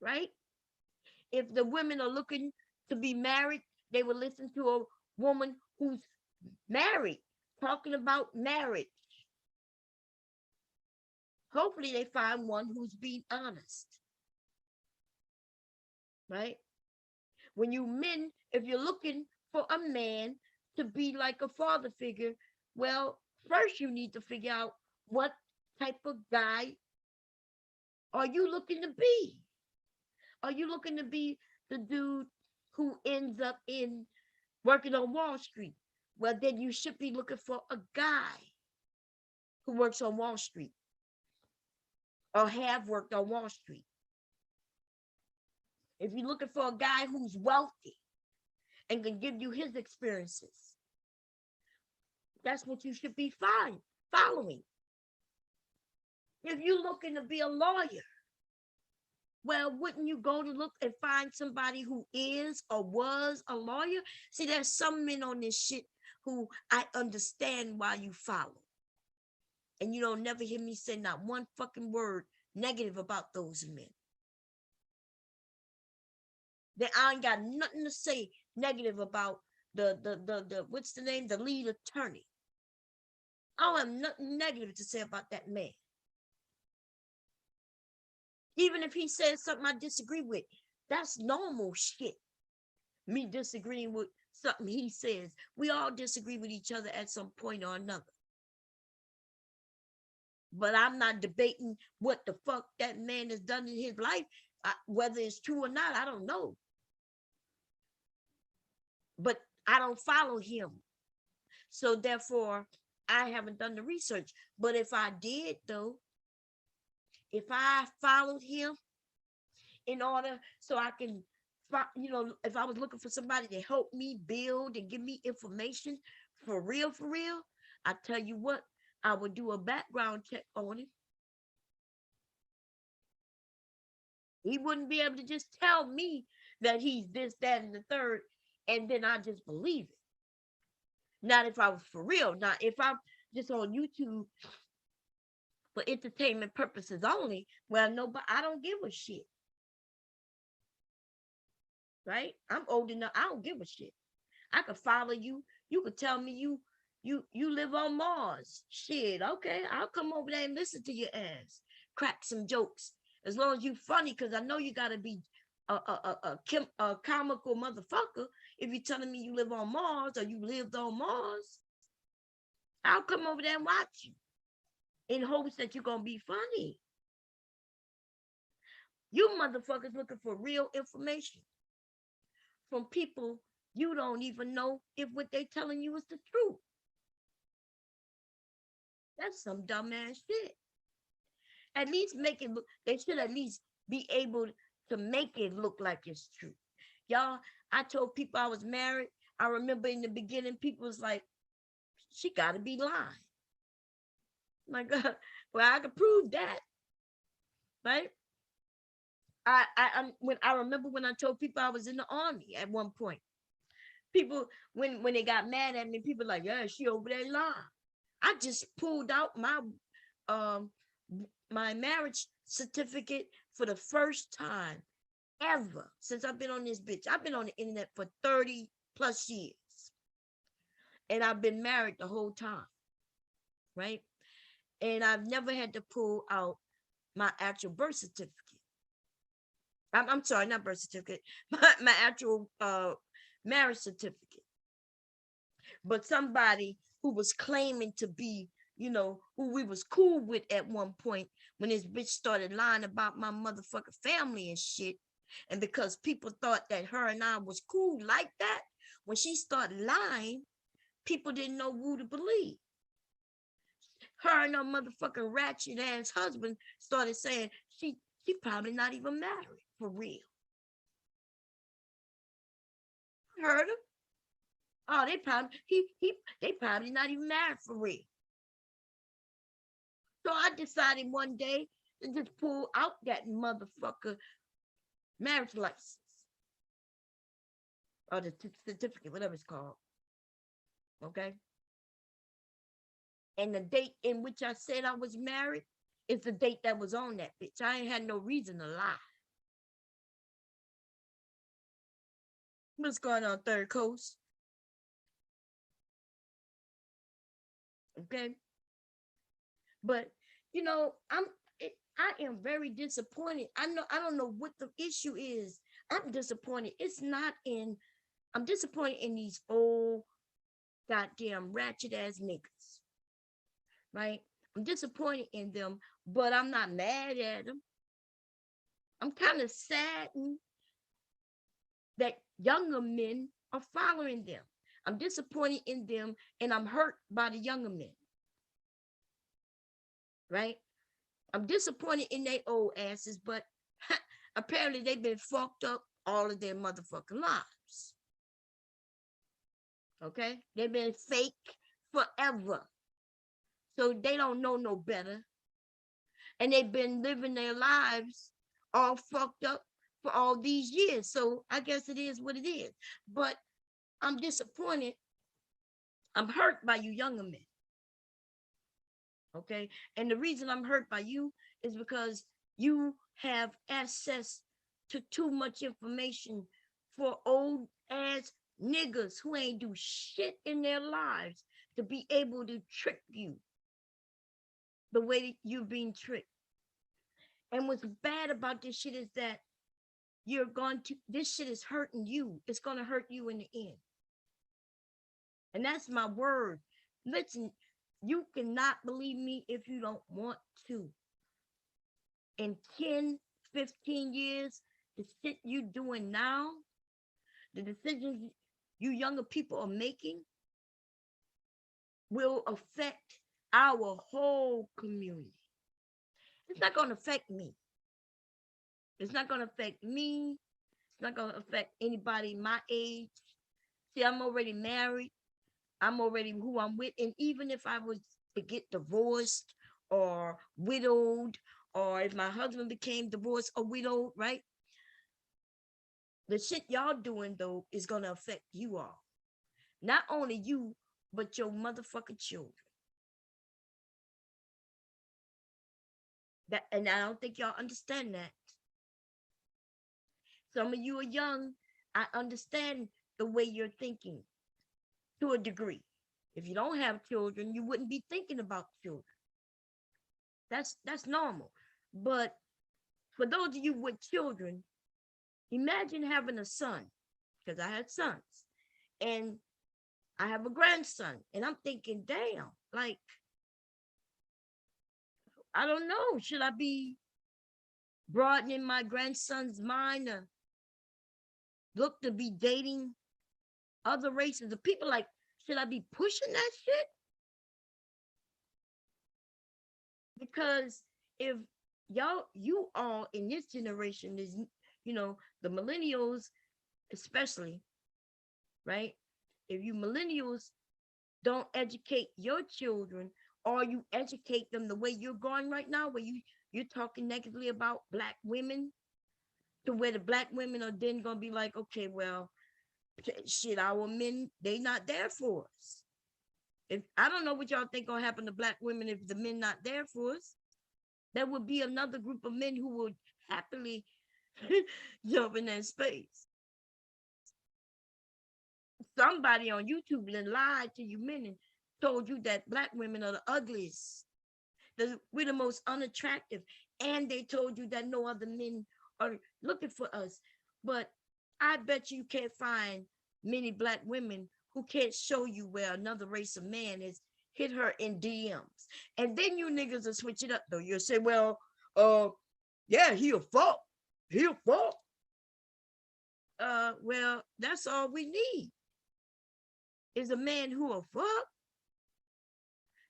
Right? If the women are looking to be married, they will listen to a woman who's married, talking about marriage. Hopefully they find one who's being honest. Right? When you men, if you're looking for a man to be like a father figure, well, first you need to figure out what type of guy are you looking to be? Are you looking to be the dude who ends up in working on Wall Street? Well, then you should be looking for a guy who works on Wall Street or have worked on Wall Street. If you're looking for a guy who's wealthy and can give you his experiences, that's what you should be following. If you're looking to be a lawyer, well, wouldn't you go to look and find somebody who is or was a lawyer? See, there's some men on this shit who I understand why you follow. And you don't never hear me say not one fucking word negative about those men. That I ain't got nothing to say negative about the what's the name? The lead attorney. I don't have nothing negative to say about that man. Even if he says something I disagree with, that's normal shit. Me disagreeing with something he says. We all disagree with each other at some point or another. But I'm not debating what the fuck that man has done in his life. Whether it's true or not, I don't know. But I don't follow him. So therefore, I haven't done the research. But if I did, though, if I followed him in order so I can if I was looking for somebody to help me build and give me information for real, I tell you what, I would do a background check on him. He wouldn't be able to just tell me that he's this, that, and the third, and then I just believe it. Not if I was for real. Not if I'm just on YouTube for entertainment purposes only. Well, no, but I don't give a shit. Right? I'm old enough. I don't give a shit. I could follow you. You could tell me you live on Mars. Shit, okay. I'll come over there and listen to your ass. Crack some jokes. As long as you funny, because I know you gotta be a comical motherfucker if you're telling me you live on Mars or you lived on Mars. I'll come over there and watch you in hopes that you're gonna be funny. You motherfuckers looking for real information from people you don't even know if what they telling you is the truth. That's some dumbass shit. At least make it look, they should at least be able to make it look like it's true. Y'all, I told people I was married. I remember in the beginning, people was like, she gotta be lying. My God, well, I could prove that. Right? I remember when I told people I was in the army at one point. People, when they got mad at me, people like, yeah, she over there lying. I just pulled out my marriage certificate for the first time ever since I've been on this bitch. I've been on the internet for 30 plus years. And I've been married the whole time. Right? And I've never had to pull out my actual birth certificate. I'm sorry, not birth certificate, my actual marriage certificate. But somebody who was claiming to be, who we was cool with at one point when this bitch started lying about my motherfucking family and shit. And because people thought that her and I was cool like that, when she started lying, people didn't know who to believe. Her and her motherfucking ratchet ass husband started saying she probably not even married for real. Heard him? Oh, they probably not even married for real. So I decided one day to just pull out that motherfucker marriage license or the certificate, whatever it's called. Okay. And the date in which I said I was married is the date that was on that bitch. I ain't had no reason to lie. What's going on, Third Coast? Okay. But I am very disappointed. I don't know what the issue is. I'm disappointed. I'm disappointed in these old goddamn ratchet ass niggas. Right? I'm disappointed in them, but I'm not mad at them. I'm kind of saddened that younger men are following them. I'm disappointed in them and I'm hurt by the younger men. Right? I'm disappointed in their old asses, but apparently they've been fucked up all of their motherfucking lives. Okay? They've been fake forever. So they don't know no better. And they've been living their lives all fucked up for all these years. So I guess it is what it is. But I'm disappointed. I'm hurt by you younger men. Okay? And the reason I'm hurt by you is because you have access to too much information for old ass niggas who ain't do shit in their lives to be able to trick you the way you're being tricked. And what's bad about this shit is that this shit is hurting you. It's going to hurt you in the end. And that's my word. Listen, you cannot believe me if you don't want to. In 10, 15 years, the shit you doing now, the decisions you younger people are making will affect our whole community. It's not going to affect me. It's not going to affect me. It's It's not gonna affect anybody my age. See, I'm already married. I'm already who I'm with. And even if I was to get divorced or widowed, or if my husband became divorced or widowed, right? The shit y'all doing though is gonna affect you all. Not only you, but your motherfucking children. That, and I don't think y'all understand that. Some of you are young. I understand the way you're thinking to a degree. If you don't have children, you wouldn't be thinking about children. That's normal. But for those of you with children, imagine having a son, because I had sons, and I have a grandson, and I'm thinking, damn, like, I don't know, should I be broadening my grandson's mind to look to be dating other races? The people, like, should I be pushing that shit? Because if you all in this generation is, the millennials especially, right? If you millennials don't educate your children, or you educate them the way you're going right now, where you're talking negatively about black women, to where the black women are then gonna be like, okay, well, shit, our men, they not there for us. If I don't know what y'all think gonna happen to black women if the men not there for us, there would be another group of men who would happily jump in that space. Somebody on YouTube then lied to you men and told you that black women are the ugliest. We're the most unattractive. And they told you that no other men are looking for us. But I bet you can't find many black women who can't show you where another race of man has hit her in DMs. And then you niggas will switch it up though. You'll say, well, yeah, he'll fuck. He'll fuck. Well, that's all we need is a man who'll fuck.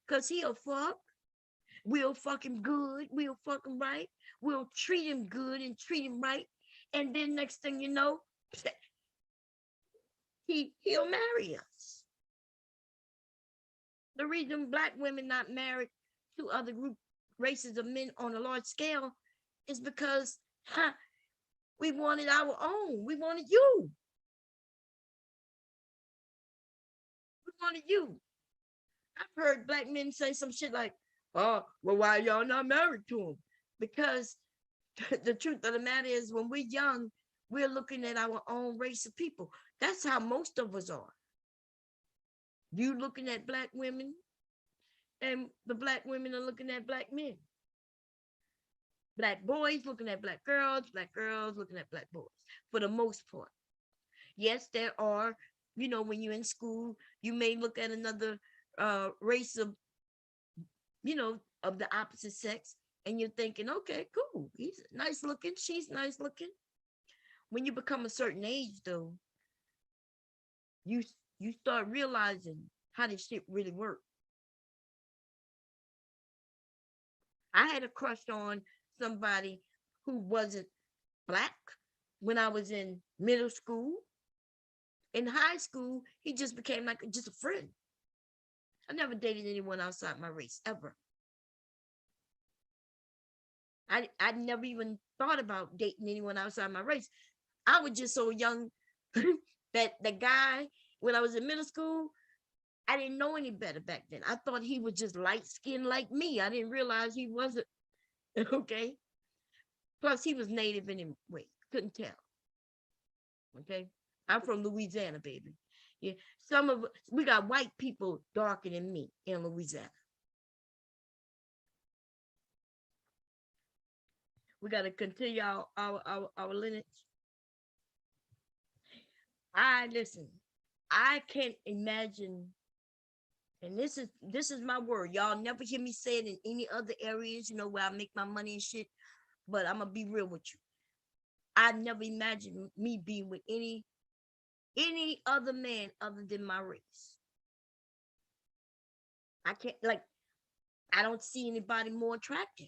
Cause he'll fuck. We'll fuck him good. We'll fuck him right. We'll treat him good and treat him right. And then next thing you know, he'll marry us. The reason black women not married to other races of men on a large scale is because we wanted our own. We wanted you. We wanted you. I've heard black men say some shit like, oh, well, why y'all not married to him? Because the truth of the matter is, when we're young, we're looking at our own race of people. That's how most of us are. You looking at black women, and the black women are looking at black men. Black boys looking at black girls looking at black boys, for the most part. Yes, there are, when you're in school, you may look at another race of, of the opposite sex, and you're thinking, okay, cool, he's nice looking, she's nice looking. When you become a certain age, though, you start realizing how this shit really works. I had a crush on somebody who wasn't black when I was in middle school. In high school, he just became like just a friend. I never dated anyone outside my race, ever. I never even thought about dating anyone outside my race. I was just so young that the guy, when I was in middle school, I didn't know any better back then. I thought he was just light skinned like me. I didn't realize he wasn't. Okay. Plus, he was native anyway. Couldn't tell. Okay. I'm from Louisiana, baby. Yeah. We got white people darker than me in Louisiana. We got to continue our lineage. Listen. I can't imagine, and this is my word. Y'all never hear me say it in any other areas, where I make my money and shit. But I'm gonna be real with you. I never imagined me being with any other man other than my race. I can't, I don't see anybody more attractive.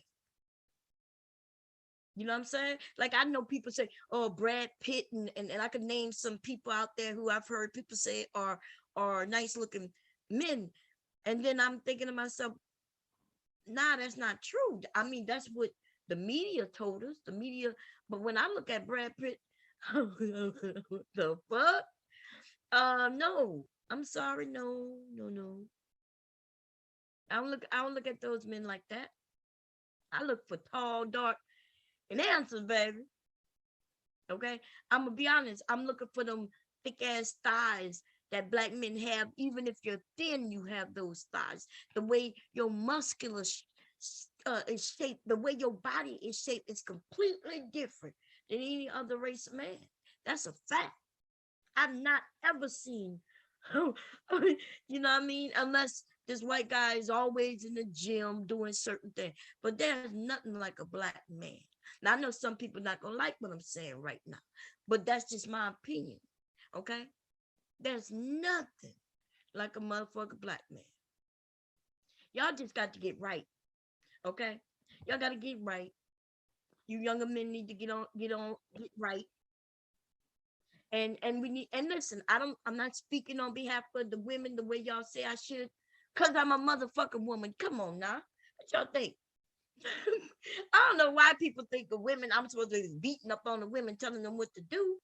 You know what I'm saying? Like I know people say, oh, Brad Pitt, and I could name some people out there who I've heard people say are nice looking men. And then I'm thinking to myself, nah, that's not true. I mean, that's what the media told us. The media, but when I look at Brad Pitt, what the fuck? No. I'm sorry, no, no, no. I don't look at those men like that. I look for tall, dark, and handsome, baby. Okay, I'm gonna be honest. I'm looking for them thick ass thighs that black men have. Even if you're thin, you have those thighs. The way your muscular is shaped, the way your body is shaped, is completely different than any other race of man. That's a fact. I've not ever seen, you know what I mean? Unless this white guy is always in the gym doing certain things, but there's nothing like a black man. Now I know some people not gonna like what I'm saying right now, but that's just my opinion. Okay, there's nothing like a motherfucking black man. Y'all just got to get right. Okay, y'all got to get right. You younger men need to get right. And we need, and listen, I'm not speaking on behalf of the women the way y'all say I should, because I'm a motherfucking woman. Come on now. What y'all think? I don't know why people think the women, I'm supposed to be beating up on the women, telling them what to do.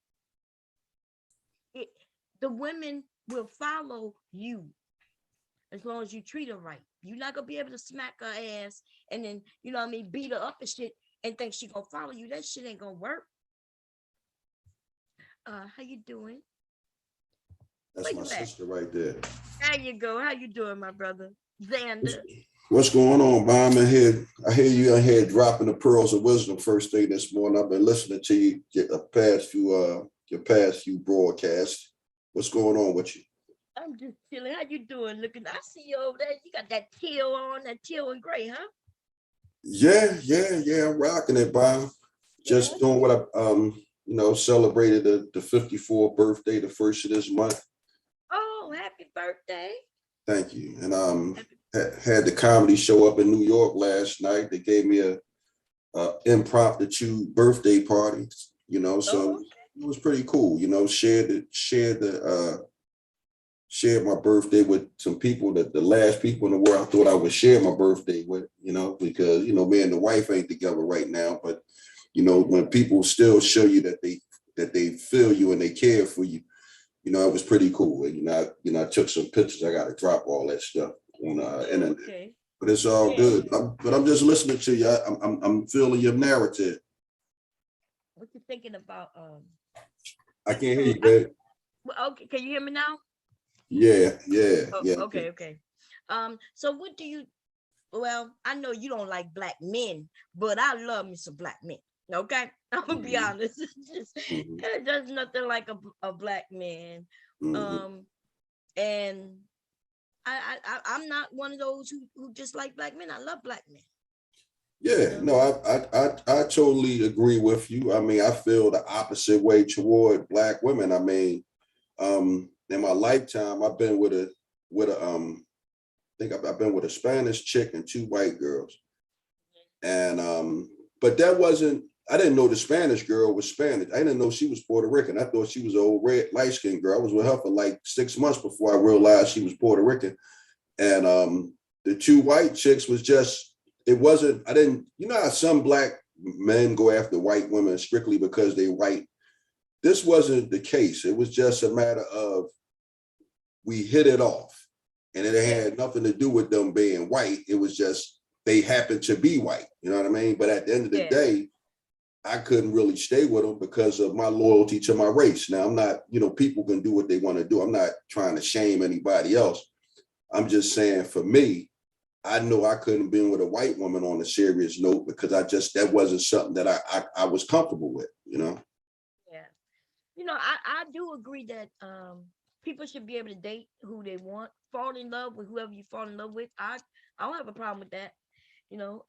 It, the women will follow you as long as you treat her right. You're not gonna be able to smack her ass and then, you know what I mean, beat her up and shit and think she gonna follow you. That shit ain't gonna work. How you doing? That's Where my you at? sister right there. There you go. How you doing, my brother? What's, Xander. what's going on, Bomb? In here, I hear you in here dropping the pearls of wisdom first thing this morning. I've been listening to you your past few broadcasts. What's going on with you? I'm just chilling. How you doing? Looking, I see you over there. You got that teal on, that teal and gray, huh? Yeah. I'm rocking it, Bomb. Yeah, Just I doing see. what celebrated the 54th birthday the first of this month. Oh, happy birthday. Thank you. And Happy- had the comedy show up in New York last night. They gave me a impromptu birthday party, so Oh, it was pretty cool. Shared my birthday with some people that the last people in the world I thought I would share my birthday with, because me and the wife ain't together right now, but when people still show you that they feel you and they care for you, it was pretty cool. And I took some pictures. I got to drop all that stuff on oh, internet, okay. but it's all Yeah. good. But I'm just listening to you. I'm feeling your narrative. What you thinking about? I What you can't hear gonna? you, babe. Well, okay, can you hear me now? Oh, Yeah. okay. So what do you? Well, I know you don't like black men, but I love me some black men. Okay, I'm gonna be Mm-hmm, honest. mm-hmm, There's nothing like a black man. mm-hmm. Um, and I'm not one of those who just like black men. I love black men. You Yeah, know. no, I totally agree with you. I mean, I feel the opposite way toward black women. I mean, in my lifetime, I've been I think I've been with a Spanish chick and two white girls, and but that wasn't. I didn't know the Spanish girl was Spanish. I didn't know she was Puerto Rican. I thought she was an old red light skinned girl. I was with her for like 6 months before I realized she was Puerto Rican. And the two white chicks was just, it wasn't, I didn't, how some black men go after white women strictly because they white. This wasn't the case. It was just a matter of we hit it off. And it Yeah. had nothing to do with them being white. It was just they happened to be white. You know what I mean? But at the end of the Yeah. day, I couldn't really stay with them because of my loyalty to my race. Now, I'm not, people can do what they want to do. I'm not trying to shame anybody else. I'm just saying for me, I know I couldn't be with a white woman on a serious note because that wasn't something that I was comfortable with. Yeah. I do agree that people should be able to date who they want, fall in love with whoever you fall in love with. I don't have a problem with that, you know.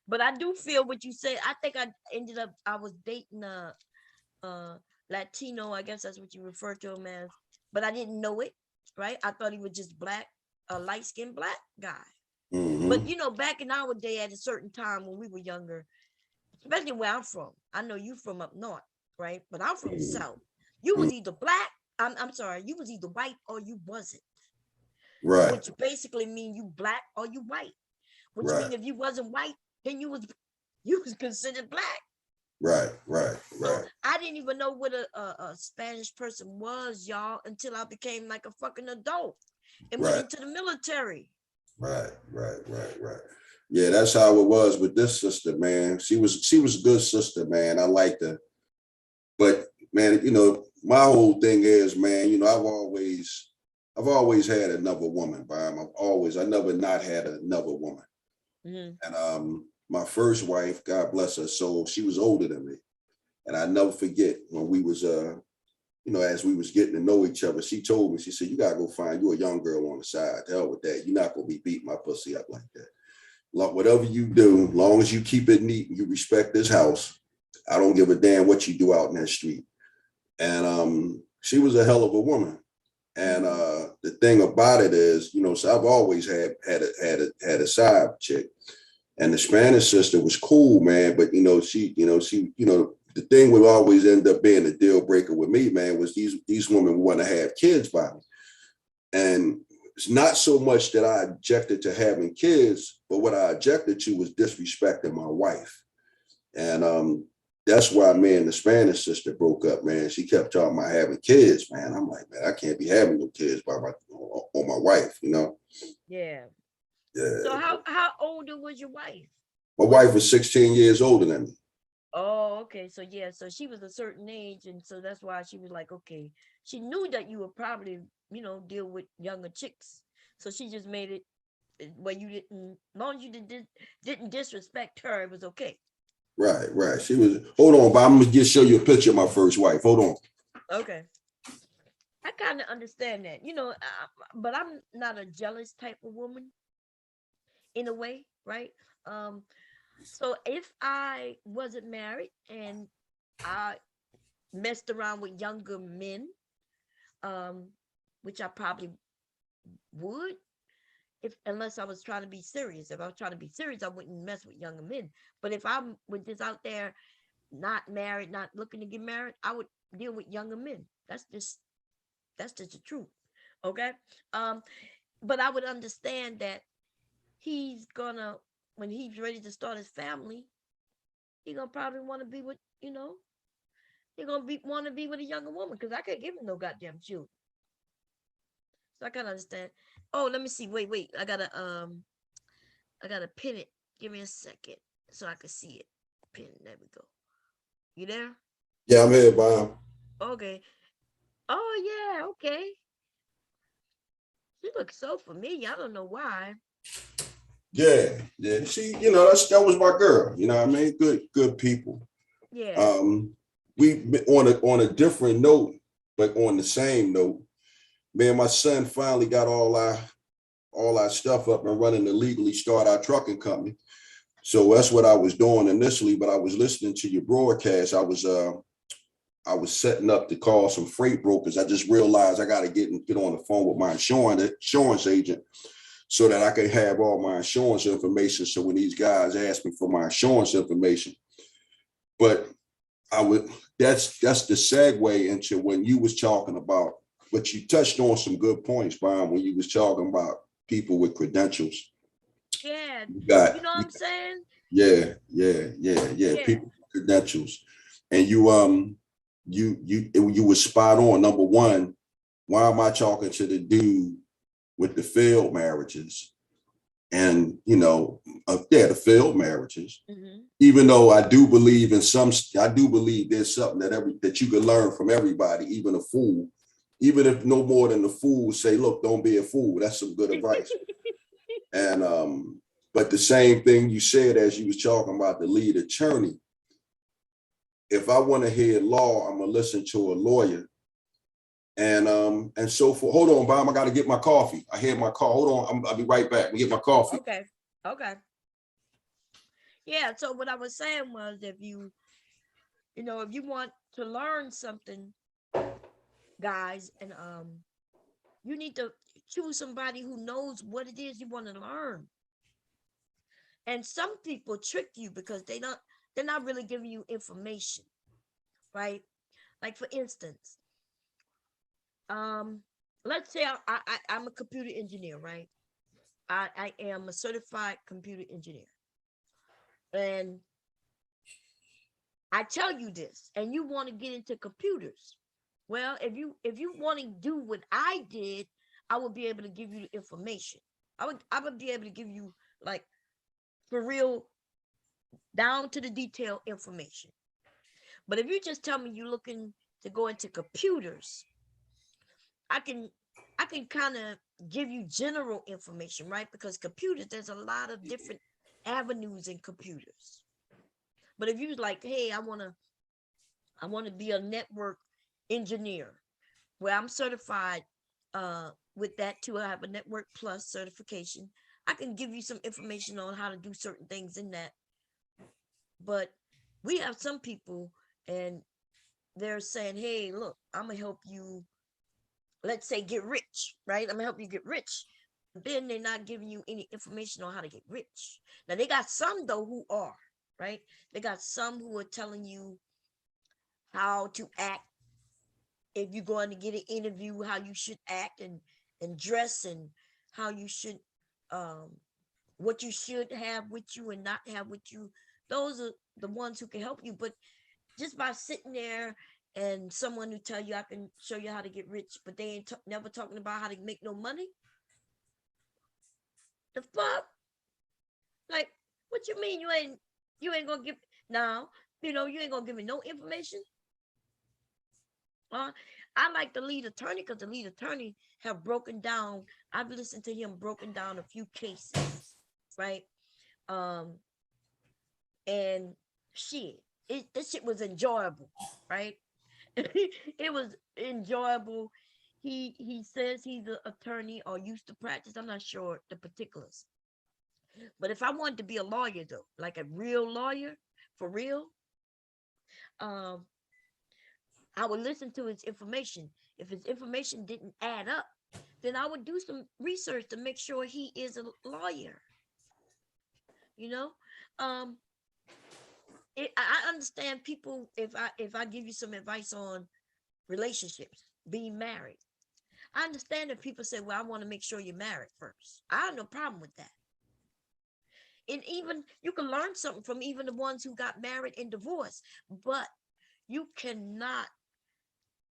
But I do feel what you said. I think I was dating a Latino, I guess that's what you refer to him as, but I didn't know it, right? I thought he was just black, a light-skinned black guy. But Mm-hmm. back in our day at a certain time when we were younger, especially where I'm from. I know you from up north, right? But I'm from the Mhm. south. You Mhm. was either black. I'm sorry. You was either white or you wasn't, Right, which basically mean you black or you white. Which right, mean if you wasn't white, then you was considered black. right, right, So right, I didn't even know what a Spanish person was, y'all, until I became like a fucking adult and went right, into the military. right. Yeah, that's how it was with this sister, man. She was a good sister, man. I liked her. But man, my whole thing is, man, I've always had another woman, Brian. I never not had another woman. Mm-hmm. And my first wife, God bless her soul, she was older than me. And I never forget when we was as we was getting to know each other, she told me, she said, you gotta go find you a young girl on the side. Hell with that. You're not gonna be beating my pussy up like that. Whatever you do, long as you keep it neat and you respect this house, I don't give a damn what you do out in that street. And she was a hell of a woman. And Mm-hmm. the thing about it is, so I've always had a side chick. And the Spanish sister was cool, man. But the thing would always end up being a deal breaker with me, man, was these women want to have kids by me. And it's not so much that I objected to having kids, but what I objected to was disrespecting my wife. And that's why me and the Spanish sister broke up, man. She kept talking about having kids, man. I'm like, man, I can't be having no kids by on my wife. Yeah. So Yeah. how older was your wife? My Was wife was 16 years older than me. Oh, okay. So yeah, so she was a certain age, and so that's why she was like, okay. She knew that you would probably, deal with younger chicks. So she just made it where you didn't, as long as you didn't disrespect her, it was okay. Right. She was, hold on, but I'm gonna just show you a picture of my first wife. Hold on. Okay. I kind of understand that, but I'm not a jealous type of woman in a way, right? Um, so if I wasn't married and I messed around with younger men, um, which I probably would, if unless I was trying to be serious. If I was trying to be serious, I wouldn't mess with younger men. But if I'm with this out there, not married, not looking to get married, I would deal with younger men. That's just the truth. Okay. Um, but I would understand that he's gonna when he's ready to start his family, he gonna probably want to be with, he gonna be want to be with a younger woman because I can't give him no goddamn children. So I can understand. Oh, let me see. Wait. I gotta pin it. Give me a second so I can see it. Pin. There we go. You there? Yeah, I'm here, Bob. Okay. Oh yeah. Okay. She looks so familiar. I don't know why. Yeah. That was my girl. You know what I mean? Good people. Yeah. Um, we on a different note, but on the same note, me and my son finally got all our stuff up and running to legally start our trucking company. So that's what I was doing initially, but I was listening to your broadcast. I was setting up to call some freight brokers. I just realized I got to get on the phone with my insurance agent so that I can have all my insurance information. So when these guys ask me for my insurance information, but I would that's the segue into when you was talking about, but you touched on some good points, Brian, when you was talking about people with credentials. Yeah. You You got know what I'm saying? yeah, Yeah. people with credentials. And you was spot on. Number one, why am I talking to the dude with the failed marriages? And the failed marriages. Hmm. Even though I do believe there's something that you can learn from everybody, even a fool. Even if no more than the fool say, look, don't be a fool. That's some good advice. And but the same thing you said as you was talking about the lead attorney. If I want to hear law, I'm gonna listen to a lawyer. And so for hold on, Bob, I gotta get my coffee. I hear my call. Hold on, I'll be right back. We get my coffee. Okay. Okay. Yeah. So what I was saying was, if you want to learn something, guys, and you need to choose somebody who knows what it is you want to learn. And some people trick you because they don't. they're not really giving you information, right? Like for instance, let's say I'm a computer engineer, right? I am a certified computer engineer. And I tell you this, and you want to get into computers. Well, if you want to do what I did, I would be able to give you the information. I would be able to give you like for real down to the detail information. But if you just tell me you're looking to go into computers, I can kind of give you general information, right? Because computers, there's a lot of different avenues in computers. But if you like, hey, I want to be a network engineer, where I'm certified with that too. I have a Network Plus certification. I can give you some information on how to do certain things in that. But we have some people and they're saying, hey, look, I'm gonna help you, let's say, get rich, right? I'm gonna help you get rich. Then they're not giving you any information on how to get rich. Now they got some though who are, right? They got some who are telling you how to act if you're going to get an interview, how you should act and dress, and how you should what you should have with you and not have with you. Those are the ones who can help you. But just by sitting there and someone who tell you I can show you how to get rich, but they ain't never talking about how to make no money. The fuck? Like, what you mean you ain't gonna give now? You ain't gonna give me no information. I like the lead attorney because the lead attorney have broken down. I've listened to him broken down a few cases, right? And shit, this shit was enjoyable, right? It was enjoyable. He says he's an attorney or used to practice. I'm not sure the particulars. But if I wanted to be a lawyer though, like a real lawyer, for real, um, I would listen to his information. If his information didn't add up, then I would do some research to make sure he is a lawyer. You know, um, I understand people. If I give you some advice on relationships, being married, I understand that people say, "Well, I want to make sure you're married first." I have no problem with that. And even you can learn something from even the ones who got married and divorced, but you cannot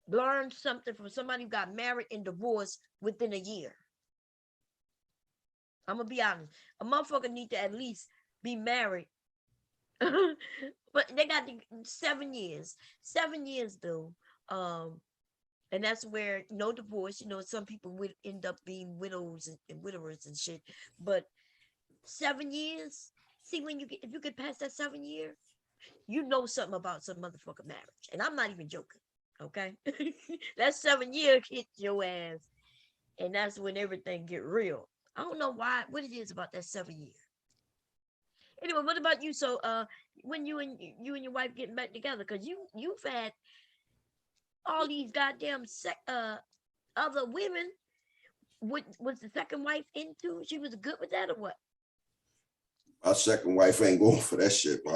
learn something from somebody who got married and divorced within a year. I'm gonna be honest. A motherfucker need to at least be married. But they got 7 years. 7 years though. And that's where no divorce. Some people would end up being widows and widowers and shit. But 7 years. See, if you get past that 7 year, you know something about some motherfucking marriage. And I'm not even joking. Okay. That 7 year hit your ass. And that's when everything get real. I don't know what it is about that 7 year. Anyway, what about you? So when you and your wife getting back together, because you've had all these goddamn other women. What was the second wife into? She was good with that or what? My second wife ain't going for that shit, bro.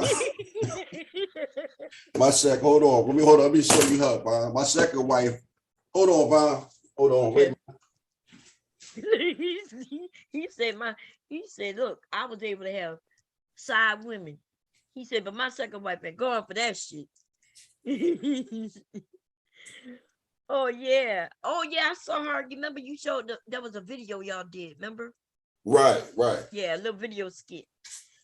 Hold on. Let me show you her, bro. My second wife, hold on, bro. Hold on, wait. he said, look, I was able to have side women. He said, but my second wife ain't going for that shit. Oh yeah, I saw her. You remember you showed there was a video y'all did, remember? Right. Yeah, a little video skit.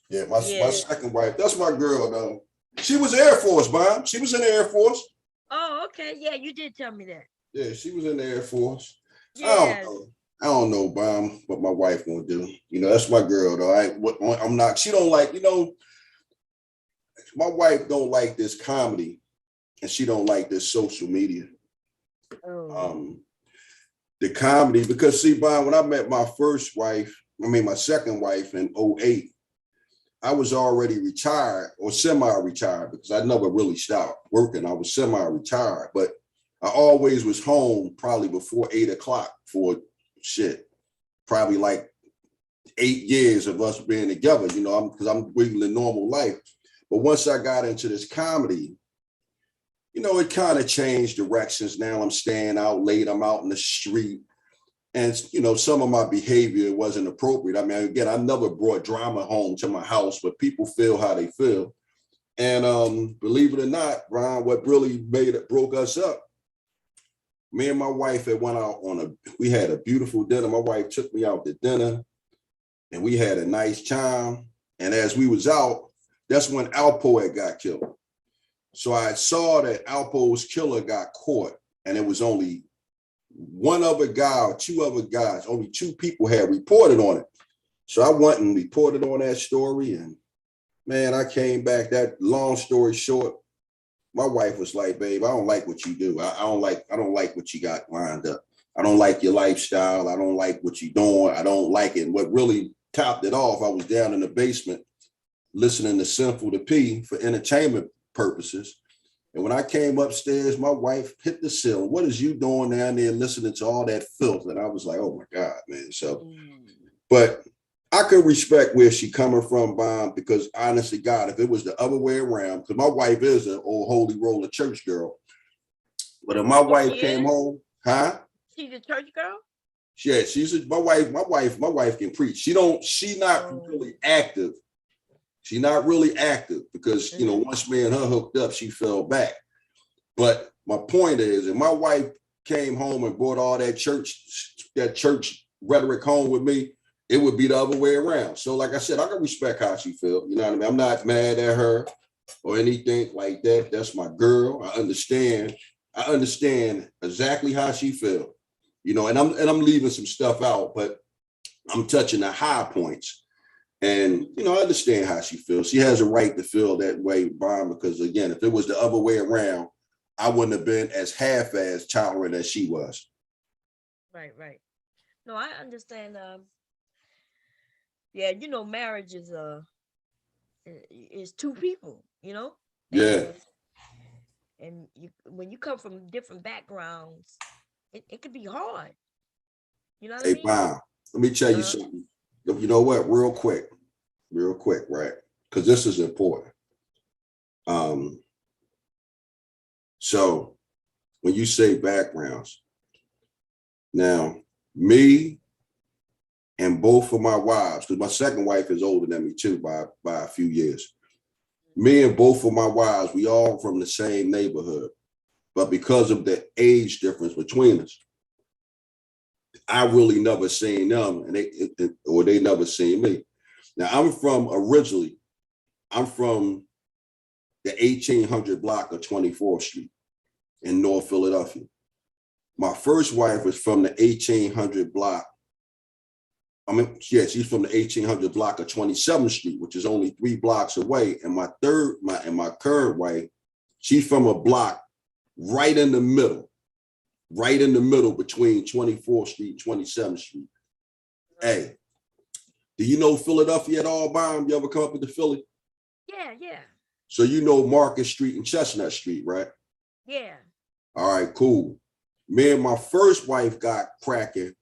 Yeah, my second wife, that's my girl though. She was Air Force, Bob. She was in the Air Force. Oh, okay. Yeah, you did tell me that. Yeah, she was in the Air Force. Yeah. I don't know, Bob, what my wife gonna do. That's my girl though. I'm not. She don't like. My wife don't like this comedy, and she don't like this social media. Oh. The comedy, because see, Bob, when I met my second wife in 2008, I was already retired or semi-retired because I never really stopped working. I was semi-retired, but I always was home probably before 8:00 for probably like 8 years of us being together, because I'm regular normal life. But once I got into this comedy, it kind of changed directions. Now I'm staying out late. I'm out in the street. And, some of my behavior wasn't appropriate. I mean, again, I never brought drama home to my house, but people feel how they feel. And believe it or not, Brian, what really broke us up, me and my wife had went out we had a beautiful dinner. My wife took me out to dinner and we had a nice time. And as we was out, that's when Alpo had got killed. So I saw that Alpo's killer got caught, and it was only one other guy or two other guys, only two people had reported on it. So I went and reported on that story, and man, I came back. That long story short, my wife was like, babe, I don't like what you do. I don't like what you got lined up. I don't like your lifestyle. I don't like what you're doing. I don't like it. And what really topped it off, I was down in the basement listening to Sinful to P for entertainment purposes. And when I came upstairs, my wife hit the sill. What is you doing down there listening to all that filth? And I was like, oh my God, man. So, but I could respect where she coming from, Bob, because honestly, God, if it was the other way around, because my wife is an old holy roller church girl. But if my wife came home, She's a church girl? Yeah, my wife can preach. She not really active. She's not really active because, once me and her hooked up, she fell back. But my point is, if my wife came home and brought all that church rhetoric home with me, it would be the other way around. So like I said, I can respect how she feels. You know what I mean? I'm not mad at her or anything like that. That's my girl. I understand exactly how she feels. And I'm leaving some stuff out, but I'm touching the high points. And, I understand how she feels. She has a right to feel that way, Brian, because again, if it was the other way around, I wouldn't have been as half-as tolerant as she was. Right. No, I understand. Yeah, marriage is two people, Yeah. And when you come from different backgrounds, it could be hard. You know what I mean? Hey, Brian, let me tell you something. You know what? Real quick, right? Because this is important. So when you say backgrounds, now me and both of my wives, because my second wife is older than me too by a few years. Me and both of my wives, we all from the same neighborhood, but because of the age difference between us, I really never seen them, and they never seen me. Now I'm from the 1800 block of 24th Street in North Philadelphia. My first wife was from the 1800 block. She's from the 1800 block of 27th Street, which is only 3 blocks away. And my current wife, she's from a block right in the middle between 24th Street and 27th Street. Hey, do you know Philadelphia at all, Bob? You ever come up into Philly? Yeah. So you know Market Street and Chestnut Street, right? Yeah. All right, cool. Me and my first wife got cracking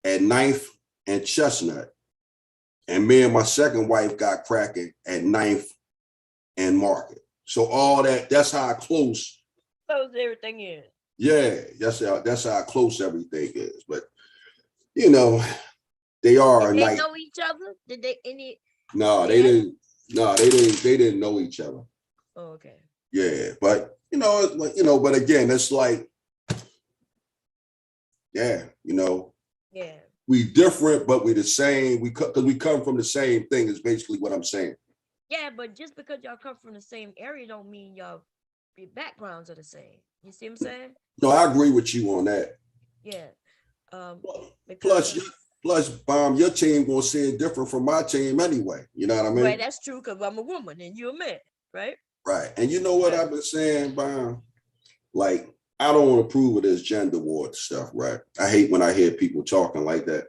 at 9th and Chestnut. And me and my second wife got cracking at 9th and Market. So all that's how close everything is. Yeah, that's how close everything is. But they are. Did they know each other? Did they any? No, they didn't. No, they didn't. They didn't know each other. Oh, okay. Yeah, but but again, it's like, yeah. We different, but we the same. Because we come from the same thing is basically what I'm saying. Yeah, but just because y'all come from the same area don't mean your backgrounds are the same. You see what I'm saying? No, I agree with you on that. Yeah. Plus, Bomb, your team gonna see it different from my team anyway. You know what I mean? Right, that's true, because I'm a woman and you're a man, right? Right. And you know what I've been saying, Bomb? Like, I don't want to approve of this gender war stuff, right? I hate when I hear people talking like that.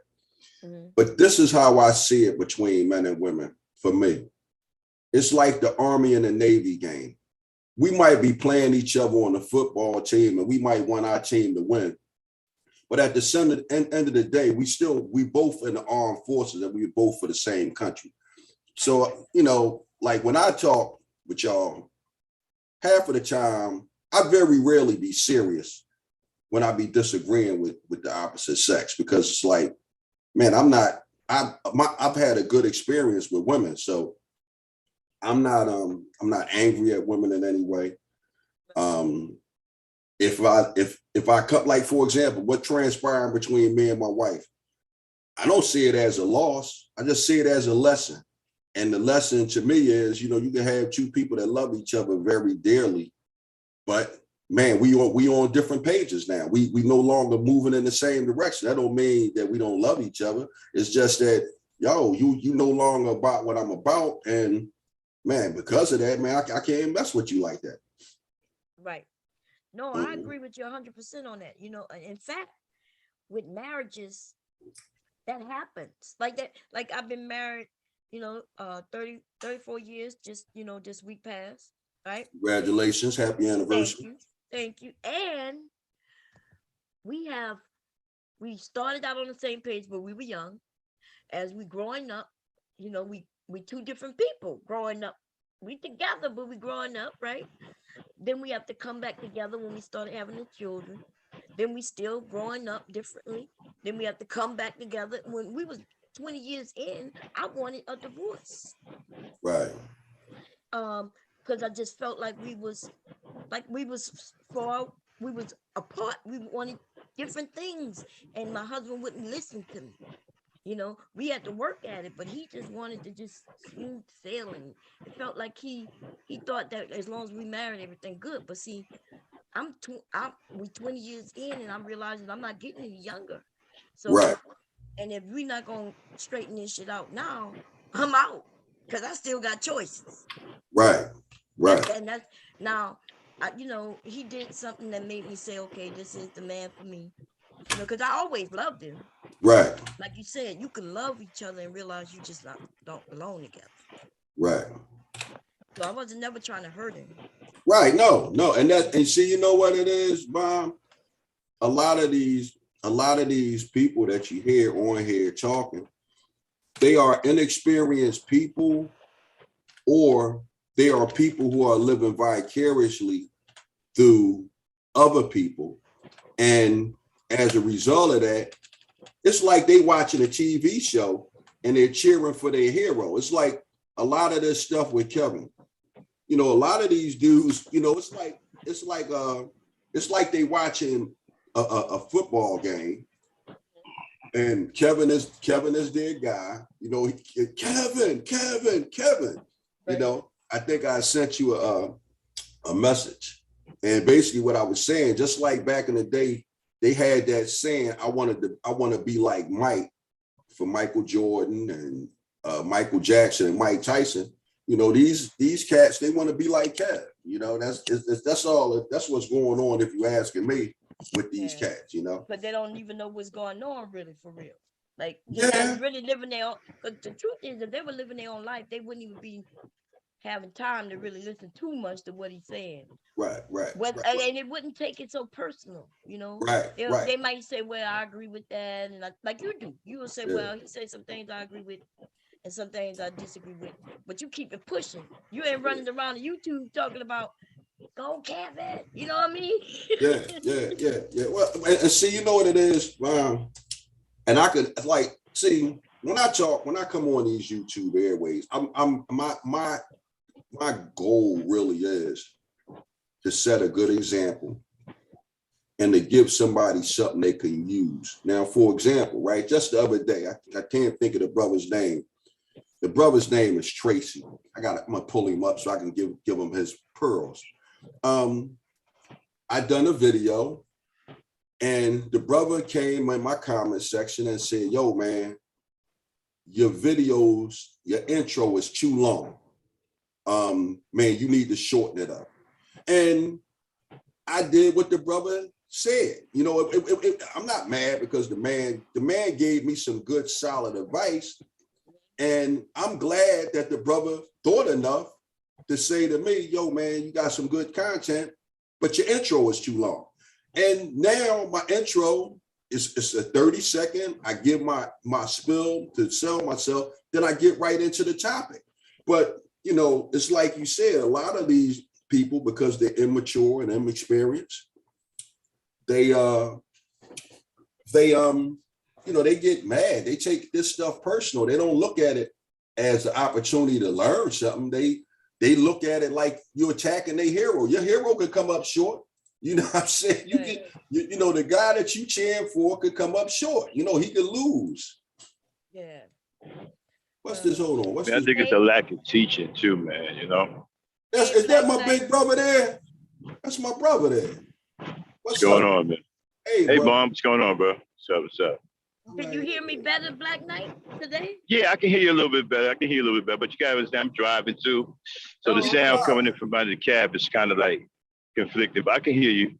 Mm-hmm. But this is how I see it between men and women for me. It's like the Army and the Navy game. We might be playing each other on the football team and we might want our team to win. But at the end of the day, we both in the armed forces and we both for the same country. So, like when I talk, with y'all, half of the time, I very rarely be serious when I be disagreeing with the opposite sex, because it's like, man, I've had a good experience with women, so I'm not angry at women in any way. If I cut, like, for example, what transpired between me and my wife, I don't see it as a loss. I just see it as a lesson. And the lesson to me is, you know, you can have two people that love each other very dearly, but man, we on different pages now. We no longer moving in the same direction. That don't mean that we don't love each other. It's just that, yo, you no longer about what I'm about. And man, because of that, man, I can't mess with you like that. Right. No, I agree with you 100% on that. You know, in fact, with marriages, that happens. Like that, like I've been married, 34 years, just, this week passed, right? Congratulations. Happy Thank anniversary. you. Thank you. And we started out on the same page, but we were young. As we growing up, we two different people growing up. We together, but we growing up, right? Then we have to come back together when we started having the children. Then we still growing up differently. Then we have to come back together. When we was 20 years in, I wanted a divorce. Right. Because I just felt like we was far, we was apart. We wanted different things, and my husband wouldn't listen to me. We had to work at it, but he just wanted to just smooth sailing. It felt like he thought that as long as we married, everything good. But see, we 20 years in, and I'm realizing I'm not getting any younger. So, right. And if we're not gonna straighten this shit out now, I'm out, because I still got choices. Right. Right. And that's now, he did something that made me say, okay, this is the man for me. Because I always loved him. Right. Like you said, you can love each other and realize you just don't belong together. Right. So I wasn't never trying to hurt him. Right. No. And see, you know what it is, Mom? A lot of these people that you hear on here talking, they are inexperienced people, or they are people who are living vicariously through other people. And as a result of that, it's like they watching a TV show and they're cheering for their hero. It's like a lot of this stuff with Kevin. A lot of these dudes, it's like they watching a football game, and Kevin is their guy. Kevin. Right. I think I sent you a message, and basically what I was saying, just like back in the day, they had that saying, I want to be like Mike, for Michael Jordan and Michael Jackson and Mike Tyson. These cats, they want to be like Kev. That's all. That's what's going on, if you asking me, with these cats. But they don't even know what's going on, really, for real. Like, they're really living their own. Because the truth is, if they were living their own life, they wouldn't even be having time to really listen too much to what he's saying. Right. And it wouldn't take it so personal, Right. They might say, well, I agree with that, and like you do. You will say, well, he said some things I agree with, and some things I disagree with. But you keep it pushing. You ain't running around YouTube talking about, go Kevin. You know what I mean? Yeah. Well, and see, you know what it is, and I could see when I come on these YouTube airways, my goal really is to set a good example and to give somebody something they can use. Now, for example, right, just the other day, I can't think of the brother's name. The brother's name is Tracy. I'm gonna pull him up so I can give him his pearls. I done a video, and the brother came in my comment section and said, yo, man, your intro is too long. Man, you need to shorten it up. And I did what the brother said. I'm not mad, because the man gave me some good, solid advice. And I'm glad that the brother thought enough to say to me, yo, man, you got some good content, but your intro is too long. And now my intro is a 30-second. I give my spill to sell myself, then I get right into the topic. But you know, it's like you said, a lot of these people, because they're immature and inexperienced, they you know, they get mad. They take this stuff personal. They don't look at it as an opportunity to learn something. They look at it like you're attacking their hero. Your hero could come up short. You know what I'm saying? You know, the guy that you cheering for could come up short. You know, he could lose. Yeah. What's this? Hold on. What's Man, I this? think it's a lack of teaching too, man. You know. Is that my big brother there? That's my brother there. What's going on, man? Hey, Mom, what's going on, bro? What's up? Can you hear me better, Black Knight, today? Yeah, I can hear you a little bit better. But you gotta understand, I'm driving too. So the sound coming in from under the cab is kind of like conflicted, but I can hear you.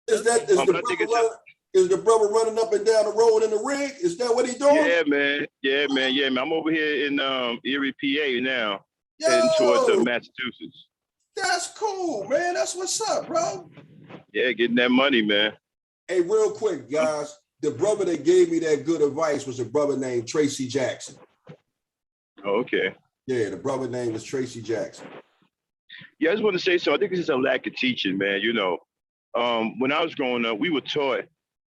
Is the brother running up and down the road in the rig? Is that what he's doing? Yeah, man. I'm over here in Erie, PA now, heading towards Massachusetts. That's cool, man. That's what's up, bro. Yeah, getting that money, man. Hey, real quick, guys. The brother that gave me that good advice was a brother named Tracy Jackson. Oh, okay. Yeah, the brother name was Tracy Jackson. Yeah, I just want to say so. I think it's just a lack of teaching, man. You know, when I was growing up, we were taught,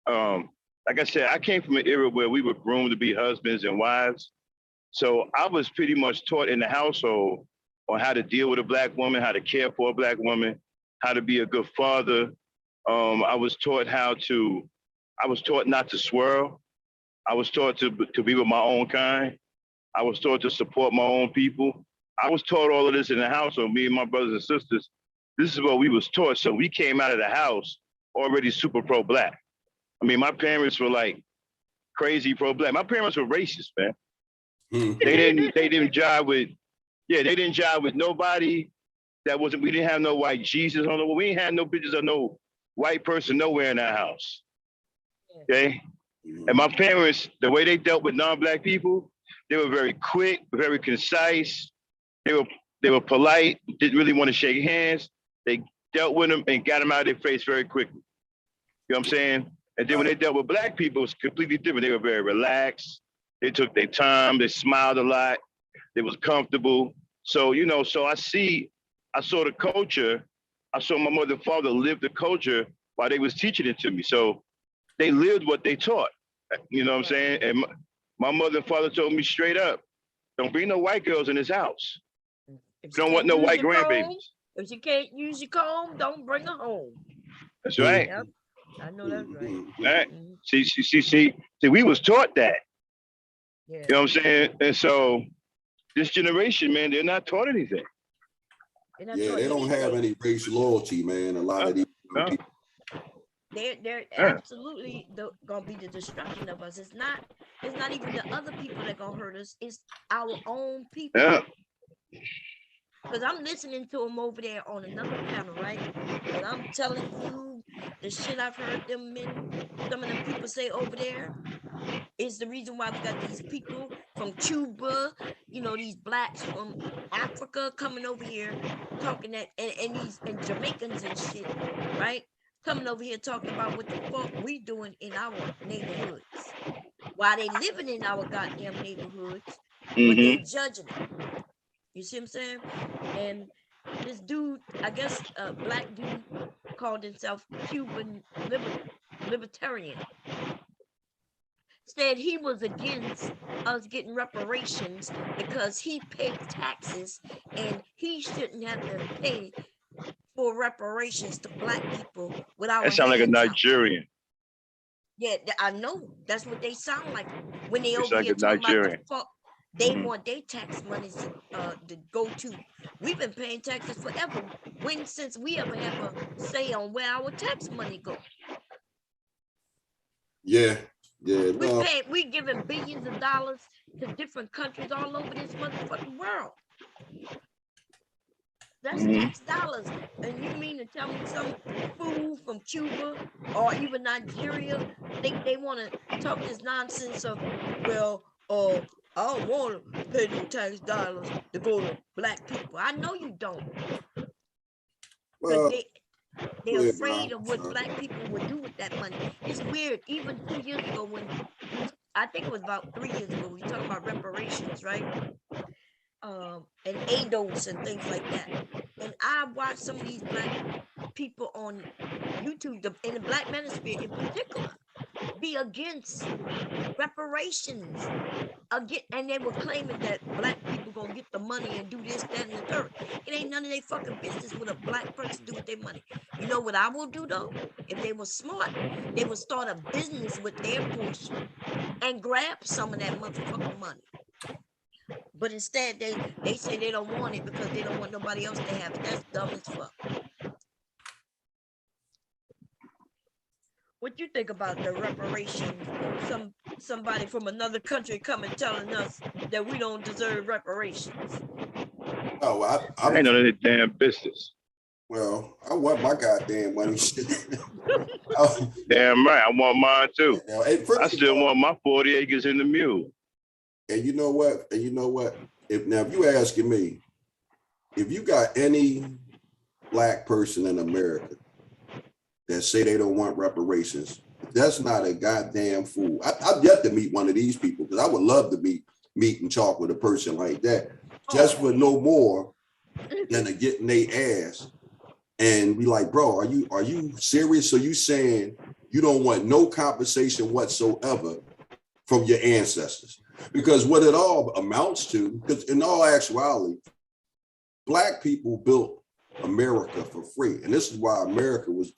like I said, I came from an era where we were groomed to be husbands and wives. So I was pretty much taught in the household on how to deal with a Black woman, how to care for a Black woman, how to be a good father. I was taught not to swirl. I was taught to be with my own kind. I was taught to support my own people. I was taught all of this in the household, me and my brothers and sisters. This is what we was taught. So we came out of the house already super pro-Black. I mean, my parents were like crazy pro-Black. My parents were racist, man. They didn't jive with nobody that wasn't, we didn't have no white Jesus on the wall. We didn't have no pictures of no white person nowhere in our house. Okay? And my parents, the way they dealt with non-Black people, they were very quick, very concise. They were polite, didn't really want to shake hands. They dealt with them and got them out of their face very quickly. You know what I'm saying? And then when they dealt with Black people, it was completely different. They were very relaxed. They took their time. They smiled a lot. They was comfortable. So, you know, I saw the culture. I saw my mother and father live the culture while they was teaching it to me. So they lived what they taught. You know what I'm saying? And my mother and father told me straight up, don't bring no white girls in this house. You don't want no white grandbabies. If you can't use your comb, don't bring her home. That's right. Yep. I know that's right. All right. See, we was taught that. Yeah. You know what I'm saying? And so this generation, man, they're not taught anything. Yeah, they don't have any race loyalty, man. A lot of these people. They're absolutely gonna be the destruction of us. It's not even the other people that gonna hurt us. It's our own people. Yeah. Because I'm listening to them over there on another panel, right? And I'm telling you the shit I've heard some of them people say over there is the reason why we got these people from Cuba, you know, these Blacks from Africa coming over here talking that, and Jamaicans and shit, right? Coming over here talking about what the fuck we doing in our neighborhoods. While they living in our goddamn neighborhoods, but they judging it. You see what I'm saying? And this dude, I guess a Black dude called himself Cuban Libertarian, said he was against us getting reparations because he paid taxes and he shouldn't have to pay for reparations to Black people without. That sounds like a Nigerian. Yeah, I know. That's what they sound like when they over like here talking Nigerian. about the fuck. They want their tax money to go to. We've been paying taxes forever. Since we ever have a say on where our tax money goes. Yeah. We giving billions of dollars to different countries all over this motherfucking world. That's tax dollars. And you mean to tell me some fool from Cuba or even Nigeria, they want to talk this nonsense of, well, I don't want to pay no tax dollars to go to Black people. I know you don't. Well, they're afraid of what Black people would do with that money. It's weird. Even 2 years ago I think it was about 3 years ago, we talked about reparations, right? and ADOS and things like that. And I watched some of these black people on YouTube, in the Black Manosphere in particular, be against reparations. Again, and they were claiming that black people gonna get the money and do this, that, and the third. It ain't none of their fucking business what a black person do with their money. You know what I will do though? If they were smart, they would start a business with their portion and grab some of that motherfucking money. But instead, they say they don't want it because they don't want nobody else to have it. That's dumb as fuck. What you think about the reparations? Somebody from another country coming telling us that we don't deserve reparations. Oh, I ain't none of that damn business. well, I want my goddamn money. Damn right, I want mine too. Hey, I still want my 40 acres in the mule. And you know what? If you asking me, if you got any black person in America that say they don't want reparations, that's not a goddamn fool. I've yet to meet one of these people because I would love to meet and talk with a person like that, just for no more than to get in their ass and be like, bro, are you serious? So you saying you don't want no compensation whatsoever from your ancestors? Because what it all amounts to, because in all actuality, black people built America for free. And this is why America was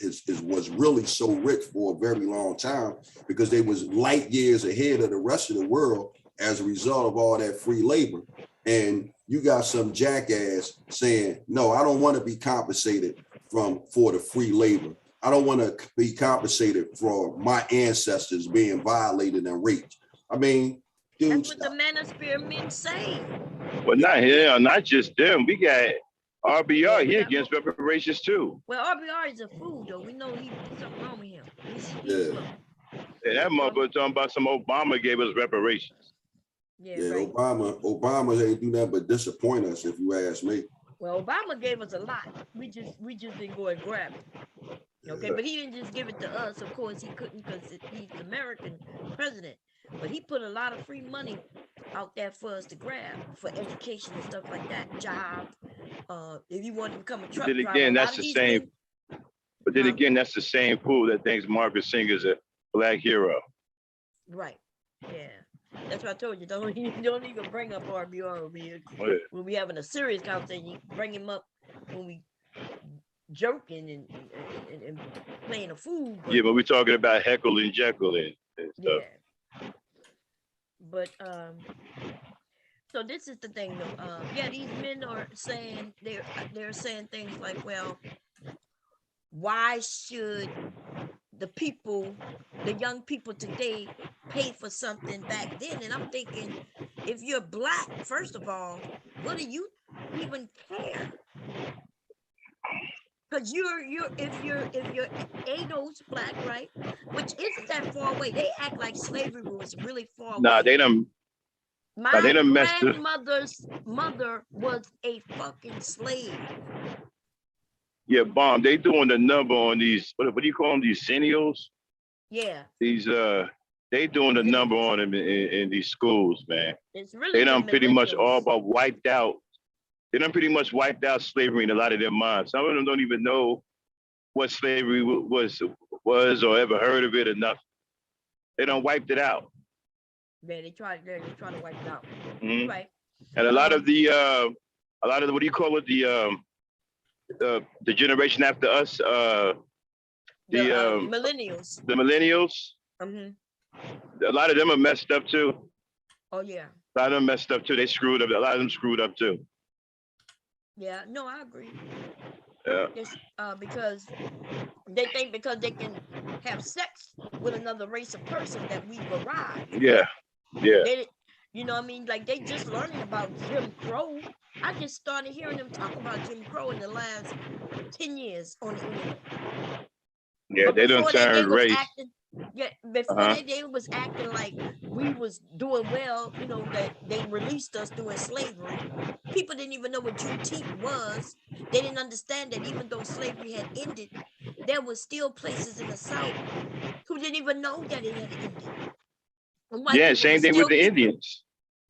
really so rich for a very long time, because they was light years ahead of the rest of the world as a result of all that free labor. And you got some jackass saying, no, I don't want to be compensated for the free labor. I don't want to be compensated for my ancestors being violated and raped. I mean, dude, that's what the Manosphere men say. Well, not just them. We got RBR here against reparations too. Well, RBR is a fool though. We know he's something wrong with him. And that motherfucker talking about some Obama gave us reparations. Yeah, right. Obama ain't do nothing but disappoint us, if you ask me. Well, Obama gave us a lot. We just didn't go and grab it. Okay, but he didn't just give it to us. Of course, he couldn't because he's the American president. But he put a lot of free money out there for us to grab for education and stuff like that. Jobs. If you want to become a truck driver. But then again, that's the same. But then again, that's the same fool that thinks Marcus Singer's a black hero. Right. Yeah. That's what I told you. Don't even bring up RBR over here. When we having a serious conversation, you bring him up when we joking and playing a fool. Yeah, but we're talking about Heckle and Jekyll and stuff. Yeah. But so this is the thing though. Yeah, these men are saying they're saying things like, well, why should the young people today pay for something back then? And I'm thinking, if you're black, first of all, what do you even care? Because if you're ADOS black, right? Which isn't that far away. They act like slavery was really far away. Nah, they done. My grandmother's mother was a fucking slave. Yeah, Bomb. They doing the number on these. What do you call them? These seniors? Yeah. These they doing the number on them in these schools, man. It's really they done pretty much all but wiped out. They done pretty much wiped out slavery in a lot of their minds. Some of them don't even know what slavery was or ever heard of it or nothing. They done wiped it out. Yeah, they try to wipe it out. Mm-hmm. Right. And a lot of the what do you call it? The generation after us, the millennials. The millennials. Mm-hmm. A lot of them are messed up too. Oh yeah. A lot of them messed up too. They screwed up. A lot of them screwed up too. Yeah. No, I agree. Yeah. It's, because they think because they can have sex with another race of person that we've arrived. Yeah. Yeah. You know what I mean? Like they just learning about Jim Crow. I just started hearing them talk about Jim Crow in the last 10 years on the internet. Yeah, but they don't turn race. Before that, they was acting like we was doing well, you know, that they released us during slavery. People didn't even know what Juneteenth was. They didn't understand that even though slavery had ended, there was still places in the South who didn't even know that it had ended. Yeah, same thing with the Indians.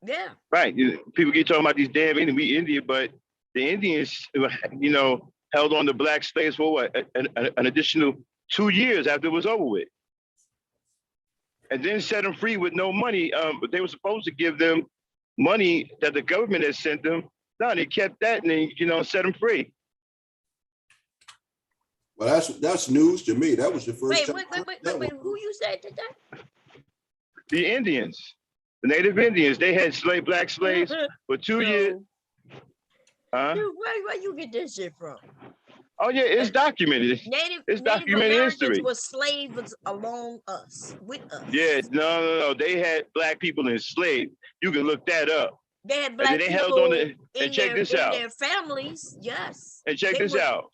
Yeah. Right. People keep talking about these damn Indians. We Indian, but the Indians, held on to black slaves for what? An additional 2 years after it was over with. And then set them free with no money. But they were supposed to give them money that the government had sent them. No, they kept that and then, set them free. Well, that's news to me. That was the first Wait, time. wait. Who you said did that? The Indians, the Native Indians, they had black slaves for 2 years. Huh? Dude, where you get this shit from? Oh yeah, it's documented. Native documented Americans history. were slaves along us, with us. Yeah, no. They had black people enslaved. You can look that up. They had black and then they people held on to, and check in this out. their families, yes. And check this out.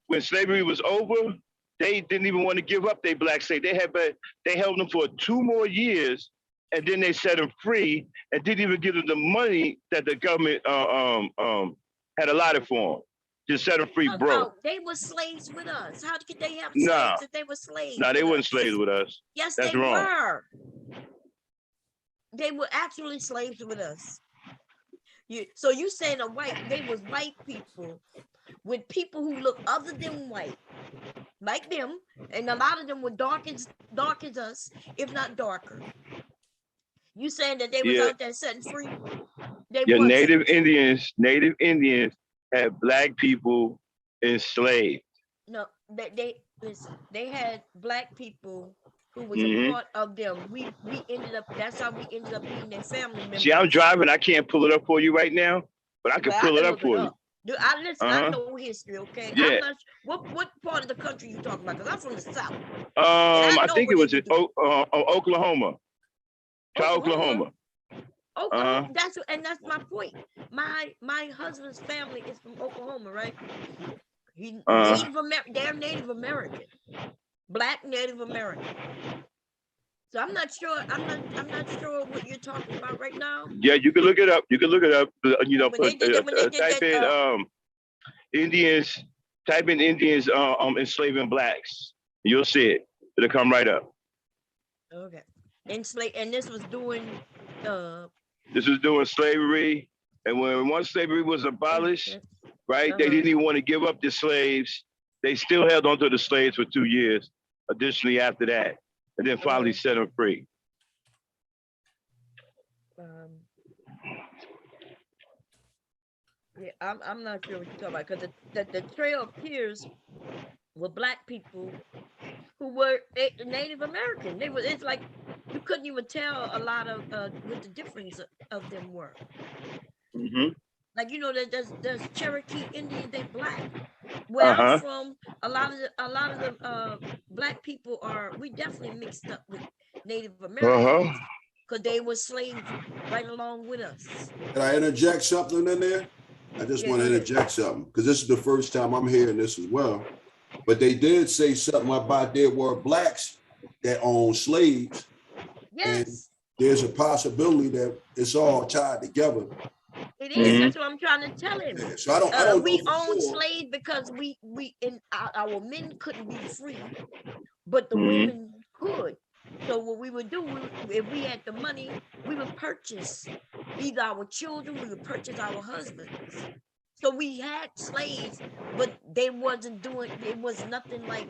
When slavery was over, they didn't even want to give up their black slave. They held them for 2 more years, and then they set them free, and didn't even give them the money that the government had allotted for them. Just set them free, bro. No, they were slaves with us. How could they have slaves if they were slaves? No, they weren't slaves with us. Yes, that's they wrong. were. They were actually slaves with us. So you saying they was white people with people who look other than white, like them, and a lot of them were dark as us, if not darker. You saying that they was out there setting free? Native Indians had black people enslaved. No, they listen. They had black people who was a part of them. We ended up. That's how we ended up being their family members. See, I'm driving. I can't pull it up for you right now, but I can pull it up for you. Dude, I know history, okay? Yeah. I'm not, what part of the country you talking about? Because I'm from the South. I think it was in Oklahoma. Oklahoma. Oklahoma. That's my point. My husband's family is from Oklahoma, right? They're Native American, Black Native American. So I'm not sure. I'm not sure what you're talking about right now. Yeah, you can look it up. Type in Indians. Type in Indians enslaving blacks. You'll see it. It'll come right up. Okay. And this was doing. This was doing slavery, and once slavery was abolished, right? They didn't even want to give up the slaves. They still held onto the slaves for 2 years. Additionally, after that. And then finally set them free. I'm not sure what you're talking about because the trail appears with black people who were Native American. It's like you couldn't even tell a lot of what the difference of them were. Like there's Cherokee Indians, they black. Where I'm from, a lot of the black people we definitely mixed up with Native Americans because they were slaves right along with us. Can I interject something in there? I just want to interject something because this is the first time I'm hearing this as well. But they did say something about there were blacks that own slaves. Yes. And there's a possibility that it's all tied together. It is. That's what I'm trying to tell him. Yeah, so I don't we own slaves because our men couldn't be free, but the women could. So what we would do, if we had the money, we would purchase either our children, we would purchase our husbands. So we had slaves, but it was nothing like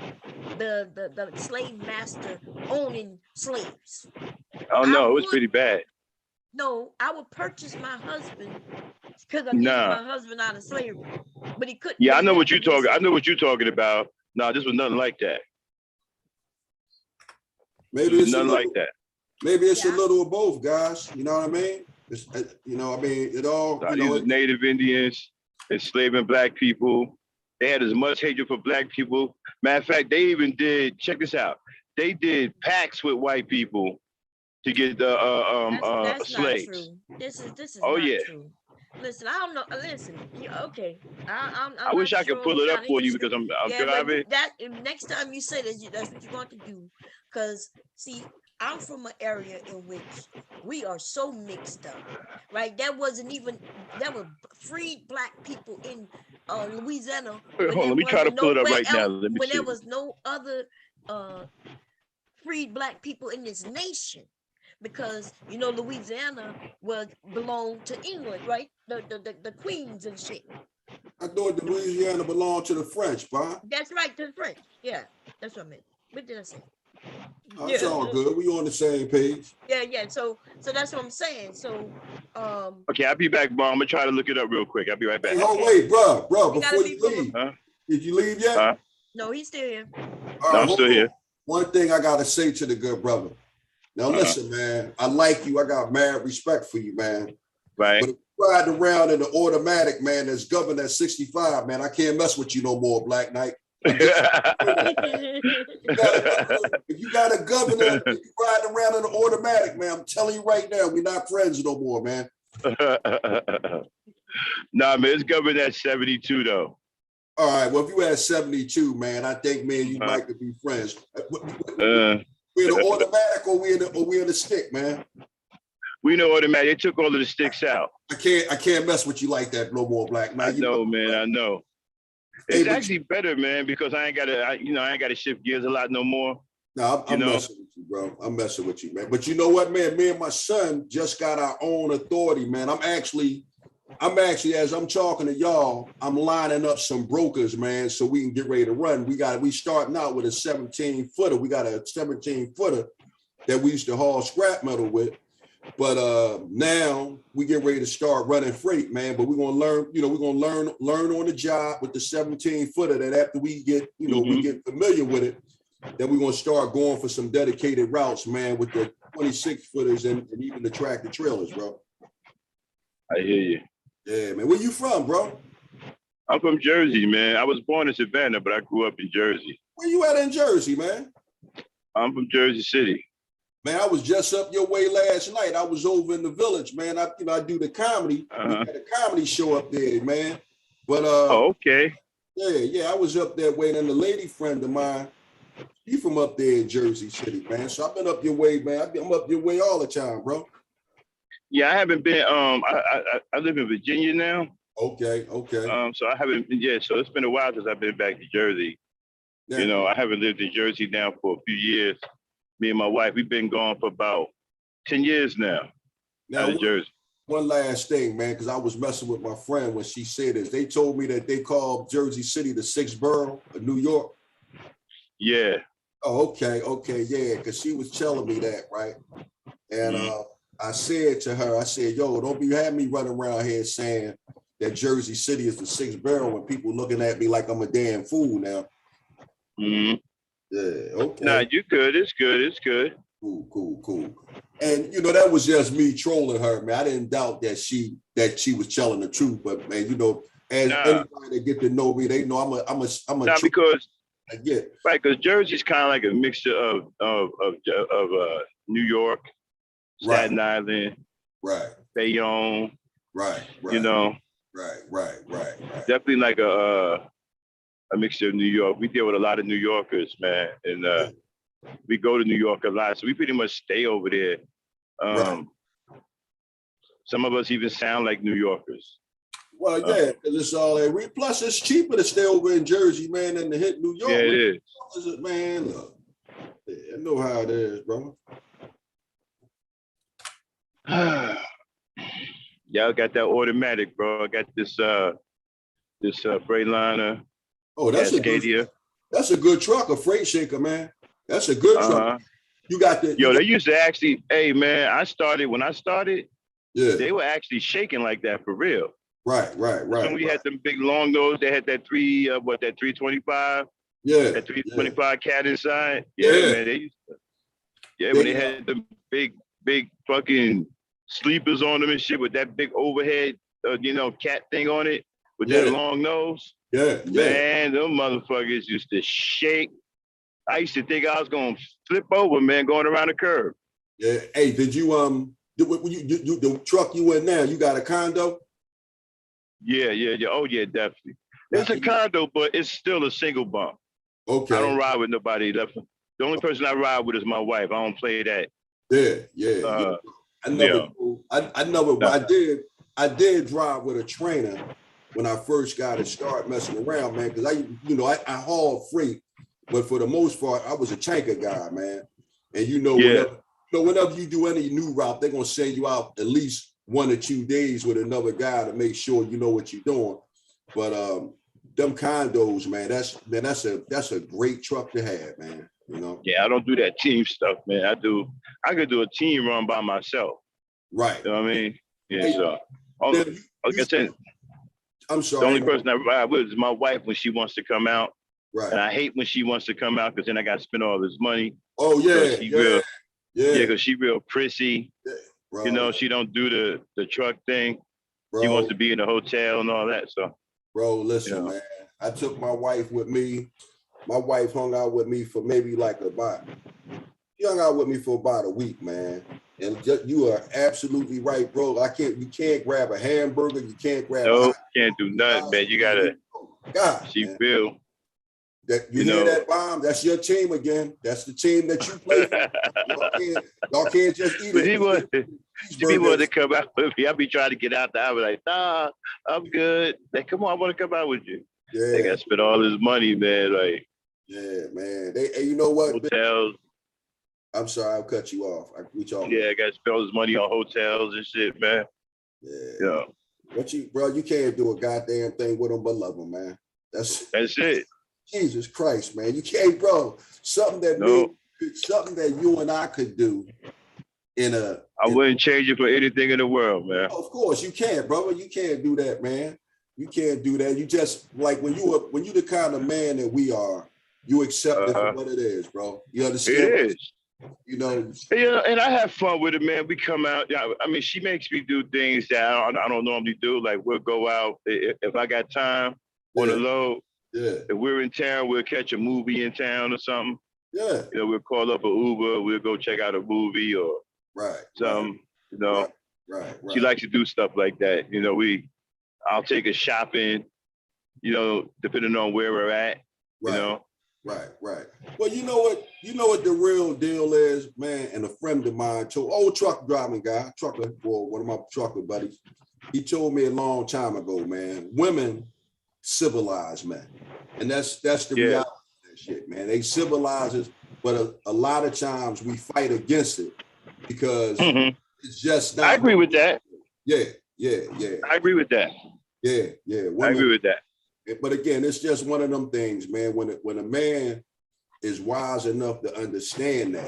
the slave master owning slaves. Oh no, it was pretty bad. No, I would purchase my husband because I needed my husband out of slavery, but he couldn't. Yeah, I know what you're talking. I know what you're talking about. No, this was nothing like that. Maybe it's nothing like that. Maybe it's a little of both, guys. You know what I mean? It's, it all. These Native Indians enslaving black people. They had as much hatred for black people. Matter of fact, they even did. Check this out. They did pacts with white people to get the that's slaves. Not true. This is not true. Listen, I don't know. Listen, okay. I wish I could pull it up for you because I'm driving. Next time you say that, that's what you're going to do. Because see, I'm from an area in which we are so mixed up, right? There were freed black people in Louisiana. Hold on, let me try to pull it up right now. Let me see. There was no other freed black people in this nation. because you know Louisiana belonged to England, right? The Queens and shit. I thought the Louisiana belonged to the French, Bob. That's right, to the French. Yeah, that's what I meant. What did I say? Oh, it's all good. We on the same page. Yeah. So that's what I'm saying. So Okay, I'll be back, Mom. I'm gonna try to look it up real quick. I'll be right back. Hey, oh wait, bro, before you leave, Huh? did you leave yet? No, he's still here. All No, right, I'm still here. One thing I gotta say to the good brother. Now listen, man, I like you. I got mad respect for you, man. Right. But if you ride around in the automatic, man, that's governed at 65, man, I can't mess with you no more, Black Knight. If you got a governor, if you riding around in the automatic, man, I'm telling you right now, we're not friends no more, man. Nah, man, it's governed at 72 though. All right, well, if you had 72, man, I think, man, you might could be friends. We're in the automatic or we in the stick, man. We know automatic. They took all of the sticks out. I can't mess with you like that no more, Black Knight. I know, man. I know. It's actually better, man, because I ain't gotta shift gears a lot no more. No, I'm messing with you, bro. I'm messing with you, man. But you know what, man? Me and my son just got our own authority, man. I'm actually, as I'm talking to y'all, I'm lining up some brokers, man, so we can get ready to run. We starting out with a 17-footer. We got a 17-footer that we used to haul scrap metal with. But now we get ready to start running freight, man. But we're gonna learn, we're gonna learn on the job with the 17-footer. That after we get, we get familiar with it, then we're gonna start going for some dedicated routes, man, with the 26-footers and even the tractor trailers, bro. I hear you. Yeah, man. Where you from, bro? I'm from Jersey, man. I was born in Savannah, but I grew up in Jersey. Where you at in Jersey, man? I'm from Jersey City. Man, I was just up your way last night. I was over in the village, man. I do the comedy. We had a comedy show up there, man. But okay. Yeah, I was up that way. And then the lady friend of mine, she from up there in Jersey City, man. So I've been up your way, man. I'm up your way all the time, bro. Yeah, I haven't been. I live in Virginia now. Okay. So I haven't. Yeah, so it's been a while since I've been back to Jersey. Yeah. I haven't lived in Jersey now for a few years. Me and my wife, we've been gone for about 10 years now. Out of Jersey. One last thing, man, because I was messing with my friend when she said this. They told me that they called Jersey City the sixth borough of New York. Yeah. Oh, okay, yeah, because she was telling me that, right? And I said to her, yo, don't be having me running around here saying that Jersey City is the sixth borough when people looking at me like I'm a damn fool now. Mm-hmm. Yeah, okay. Nah, you good. It's good. Cool. And that was just me trolling her, man. I didn't doubt that she was telling the truth, but man, as anybody that get to know me, they know I'm a nah, because I get right, because Jersey's kind of like a mixture of New York, Staten Island, right, Bayonne, right. Right. Definitely like a mixture of New York. We deal with a lot of New Yorkers, man, and we go to New York a lot, so we pretty much stay over there. Some of us even sound like New Yorkers. Well, yeah, because it's all that. Plus, it's cheaper to stay over in Jersey, man, than to hit New York. Yeah, it is. Man, look, I know how it is, bro. Y'all got that automatic, bro. I got this Freightliner. Oh, that's a good truck, a freight shaker, man. That's a good truck. You got the they used to actually, hey man, when I started, yeah, they were actually shaking like that for real. Right. When we had them big long nose, they had that 325. Yeah. That 325 cat inside. Yeah. Man, they used to, when they had the big fucking sleepers on them and shit with that big overhead cat thing on it with that long nose. Yeah. Man, them motherfuckers used to shake. I used to think I was gonna flip over, man, going around the curve. Yeah. Hey, did you the truck you in now? You got a condo? Yeah. Oh yeah, definitely. It's a condo, but it's still a single bump. Okay. I don't ride with nobody. The only person I ride with is my wife. I don't play that. Yeah. I did drive with a trainer when I first got to start messing around, man, because I hauled freight, but for the most part, I was a tanker guy, man. And So whenever you do any new route, they're gonna send you out at least 1 or 2 days with another guy to make sure you know what you're doing. But them condos, man, that's a great truck to have, man. You know. Yeah, I don't do that team stuff, man. I could do a team run by myself. Right. You know what I mean? Yeah. Hey, So, like I said, I'm sorry. the only person I ride with is my wife when she wants to come out. Right. And I hate when she wants to come out because then I got to spend all this money. Oh yeah, yeah, because she real prissy. Yeah, bro. You know, she don't do the truck thing. Bro, She wants to be in the hotel and all that. So, bro, listen, man. I took my wife with me. My wife hung out with me for maybe she hung out with me for about a week, man. And you are absolutely right, bro. You can't grab a hamburger. You can't grab. No, can't do nothing, man. You gotta. God, she man. feel. That you hear that bomb? That's your team again. That's the team that you play for. Y'all can't just eat it. She wanted to come out with me. I be trying to get out there. I be like, nah, I'm good. Like, come on, I want to come out with you. Yeah. They got to spend all this money, man. Like, yeah, man. Hey, you know what? Hotels. I'm sorry, I'll cut you off. Yeah, I got to spend all this money on hotels and shit, man. Yeah. Bro, you can't do a goddamn thing with them but love them, man. That's it. Jesus Christ, man. You can't, bro. Something that you and I could do I wouldn't change it for anything in the world, man. Of course, you can't, brother. You can't do that, man. You can't do that. You just like when you the kind of man that we are, you accept it for what it is, bro. You understand? It is. You know. Yeah, and I have fun with it, man. We come out. I mean, she makes me do things that I don't normally do. Like we'll go out if I got time on the load. Yeah. If we're in town, we'll catch a movie in town or something. Yeah. You know, we'll call up an Uber. We'll go check out a movie or something. You know. Right. She likes to do stuff like that. You know, I'll take her shopping. You know, depending on where we're at. Right. You know. Right. Well, you know what the real deal is, man. And a friend of mine old truck driving guy, one of my trucker buddies, he told me a long time ago, man, women civilize men. And that's the reality of that shit, man. They civilize us, but a lot of times we fight against it because it's just not. I agree with that. Yeah. I agree with that. Yeah. I agree with that. But again, it's just one of them things, man. When a man is wise enough to understand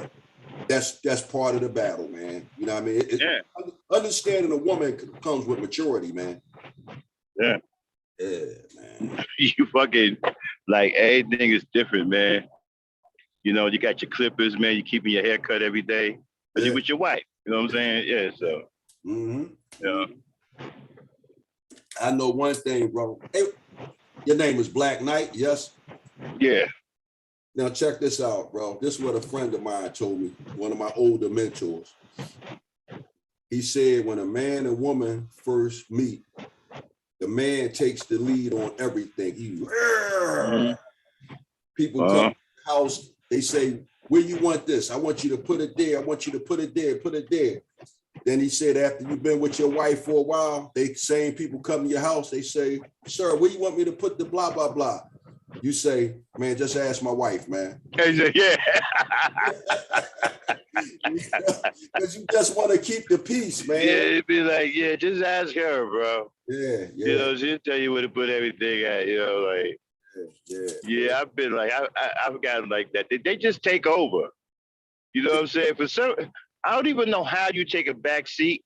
that's part of the battle, man. You know what I mean? Understanding a woman comes with maturity, man. Yeah. Yeah, man. You fucking like everything is different, man. You know, you got your clippers, man. You keeping your hair cut every day. But you're with your wife. You know what I'm saying? Yeah. So. Yeah. I know one thing, bro. Hey, your name is Black Knight, yes? Yeah. Now check this out, bro. This is what a friend of mine told me, one of my older mentors. He said when a man and woman first meet, the man takes the lead on everything. People come to the house, they say, where you want this? I want you to put it there. I want you to put it there, put it there. Then he said, after you've been with your wife for a while, same people come to your house, they say, sir, where you want me to put the blah, blah, blah? You say, man, just ask my wife, man. Yeah. Because you just want to keep the peace, man. Yeah, it'd be like, just ask her, bro. Yeah. You know, she'll tell you where to put everything at, you know, like. Yeah, I've been like, I've gotten like that. They just take over. You know what I'm saying? I don't even know how you take a back seat,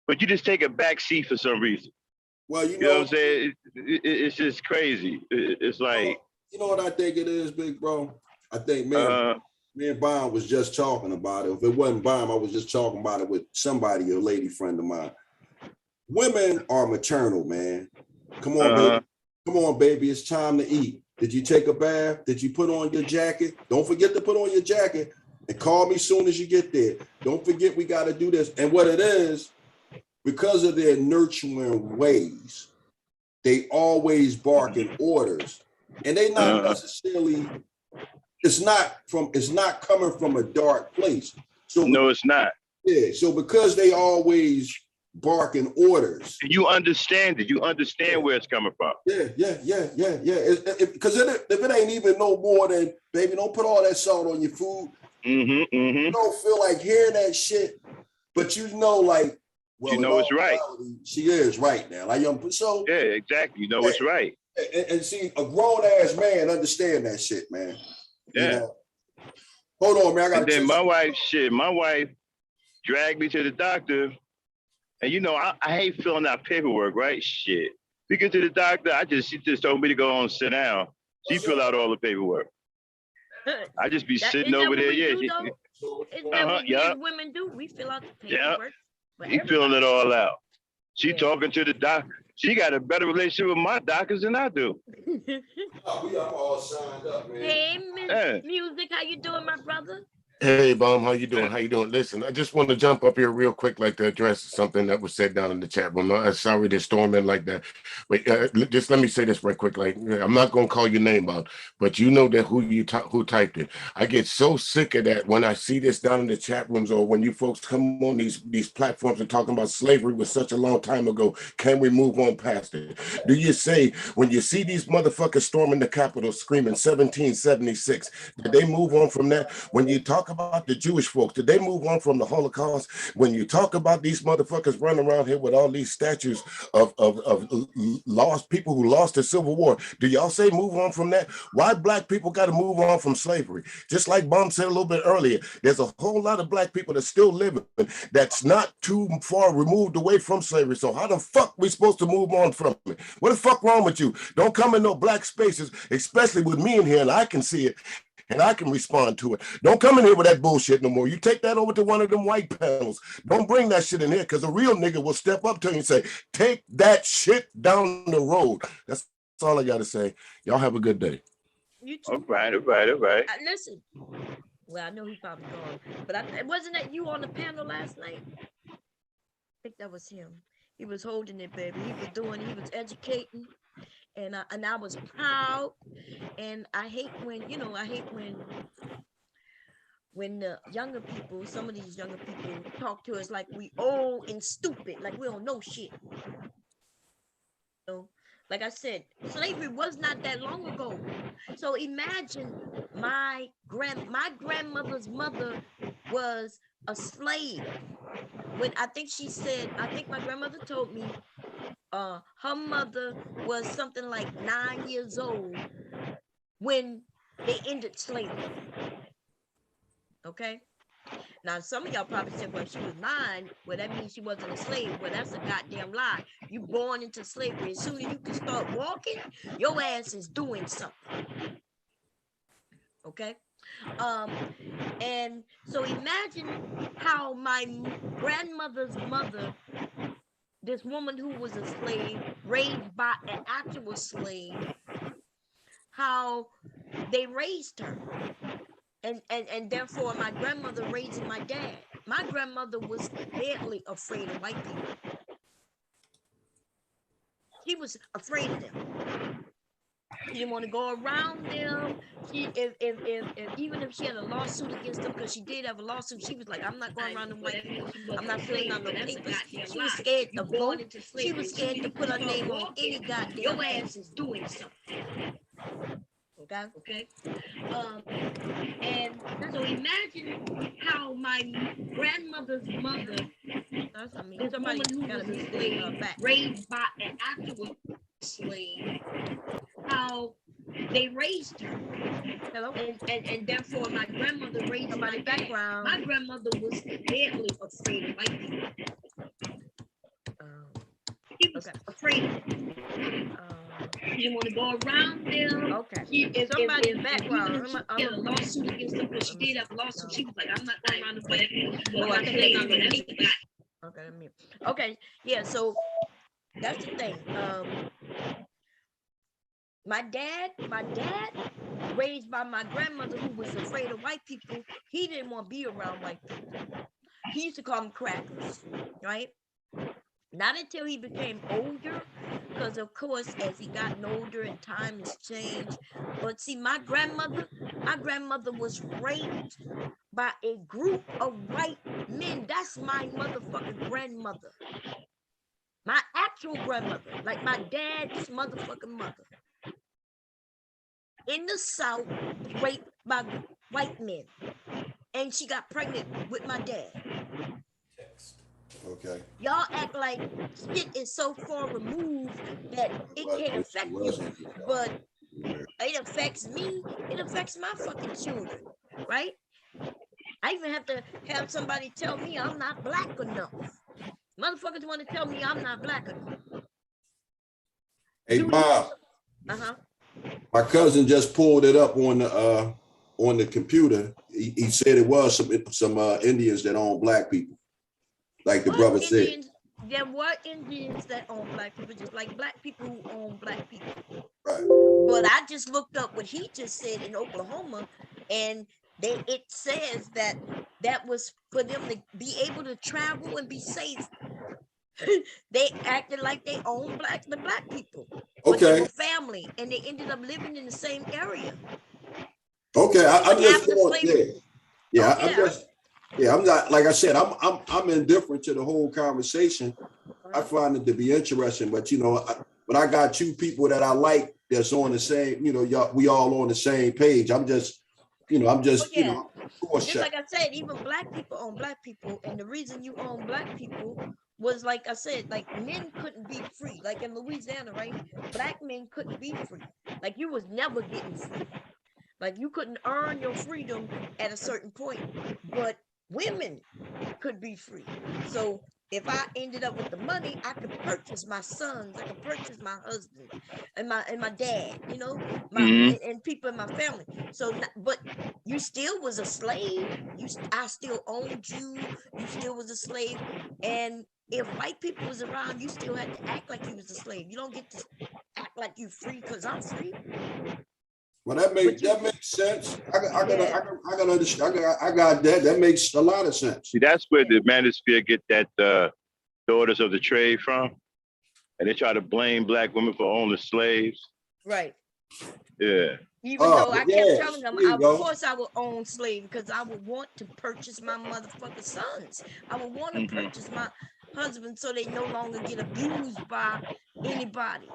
but you just take a back seat for some reason. Well, you know what I'm saying? It's just crazy. It's like. You know what I think it is, big bro? I think, man, me and Bob was just talking about it. If it wasn't Bob, I was just talking about it with somebody, a lady friend of mine. Women are maternal, man. Come on, baby. Come on, baby. It's time to eat. Did you take a bath? Did you put on your jacket? Don't forget to put on your jacket and call me soon as you get there. Don't forget we got to do this. And what it is, because of their nurturing ways, they always bark in orders. And they not necessarily, it's not coming from a dark place. So no, it's not. Yeah. So because they always bark in orders. You understand it. You understand where it's coming from. Yeah. Because if it ain't even no more than, baby, don't put all that salt on your food. You don't feel like hearing that shit, but you know, like, well, You know it's right. reality, she is right now. Like, so yeah, exactly. You know it's right. And see, a grown ass man understand that shit, man. Yeah. You know? Hold on, man. I got. And then my wife dragged me to the doctor, and you know I hate filling out paperwork, right? Shit. We get to the doctor, she just told me to go on and sit down. She fill out all the paperwork. I just be sitting over there. Yeah. Isn't that what we women do? We fill out the paperwork. He filling it all out. She talking to the doctor. She got a better relationship with my doctors than I do. We are all signed up, man. Hey, Miss Music, how you doing, my brother? Hey, Bum, how you doing? How you doing? Listen, I just want to jump up here real quick, like to address something that was said down in the chat room. I'm sorry to storm in like that, but just let me say this right quick. Like, I'm not gonna call your name out, but you know that who typed it. I get so sick of that when I see this down in the chat rooms, or when you folks come on these platforms and talking about slavery was such a long time ago. Can we move on past it? Do you say when you see these motherfuckers storming the Capitol screaming 1776, did they move on from that? When you talk about the Jewish folks, did they move on from the Holocaust? When you talk about these motherfuckers running around here with all these statues of lost people who lost the Civil War, do y'all say move on from that? Why black people got to move on from slavery? Just like Bum said a little bit earlier, there's a whole lot of black people that's still living that's not too far removed away from slavery. So how the fuck we supposed to move on from it? What the fuck wrong with you? Don't come in no black spaces, especially with me in here, and I can see it. And I can respond to it. Don't come in here with that bullshit no more. You take that over to one of them white panels. Don't bring that shit in here, because a real nigga will step up to you and say, take that shit down the road. That's all I got to say. Y'all have a good day. You too. All right. Listen, well, I know he's probably gone, but wasn't that you on the panel last night? I think that was him. He was holding it, baby. He was educating. And I was proud, and I hate when the younger people, some of these younger people talk to us like we old and stupid, like we don't know shit. So, like I said, slavery was not that long ago. So imagine my grandmother's mother was a slave. When I think my grandmother told me her mother was something like 9 years old when they ended slavery. Okay. Now some of y'all probably said, well, she was 9, well, that means she wasn't a slave. Well, that's a goddamn lie. You born into slavery. As soon as you can start walking, your ass is doing something. Okay. And so imagine how my grandmother's mother, this woman who was a slave, raised by an actual slave, how they raised her. And therefore my grandmother raising my dad. My grandmother was deadly afraid of white people. She was afraid of them. She didn't want to go around them. If even if she had a lawsuit against them, because she did have a lawsuit, she was like, I'm not going around them white people. I'm not filling out no papers. She was scared to vote. She was scared to put her name on any goddamn. Your ass is doing something. Okay. And so imagine how my grandmother's mother, somebody got a raised by an actual slave, how they raised her. Hello? And therefore my grandmother raised my background. My grandmother was deadly afraid of white people. She was afraid of them. She didn't want to go around them. Okay. If somebody's background, she had a lawsuit against them, because she did have a lawsuit. She was like, I'm not going around the way. Okay. Yeah. So that's the thing. My dad, raised by my grandmother, who was afraid of white people, he didn't want to be around white people. He used to call them crackers, right? Not until he became older, because of course, as he gotten older and time has changed. But see, my grandmother was raised by a group of white men. That's my motherfucking grandmother. My actual grandmother, like my dad's motherfucking mother. In the South, raped by white men. and she got pregnant with my dad. Okay. Y'all act like shit is so far removed that it can't affect you, but it affects me. It affects my fucking children, right? I even have to have somebody tell me I'm not black enough. Motherfuckers want to tell me I'm not black enough. Hey, Bob. Uh-huh. My cousin just pulled it up on the computer. He said it was some Indians that own black people, like the brother said. There were Indians that own black people, just like black people who own black people. Right. But I just looked up what he just said in Oklahoma, and it says that was for them to be able to travel and be safe. They acted like they owned the black people. But they were family, and they ended up living in the same area. Okay, I'm just I'm not, like I said, I'm indifferent to the whole conversation. I find it to be interesting, but but I got two people that I like that's on the same, we all on the same page. Just like I said, even black people own black people, and the reason you own black people was, like I said, like men couldn't be free. Like in Louisiana, right? Black men couldn't be free. Like you was never getting free. Like you couldn't earn your freedom at a certain point, but women could be free. So if I ended up with the money, I could purchase my sons, I could purchase my husband and my dad, and people in my family. So, but you still was a slave. I still owned you. You still was a slave. And if white people was around, you still had to act like you was a slave. You don't get to act like you free because I'm free. Well, that makes sense. I gotta understand. I got that. That makes a lot of sense. See, that's where the manosphere get that daughters of the trade from, and they try to blame black women for owning slaves. Right. Yeah. Even though I kept telling them, of course I would own slaves because I would want to purchase my motherfucking sons. I would want to purchase my husband so they no longer get abused by anybody.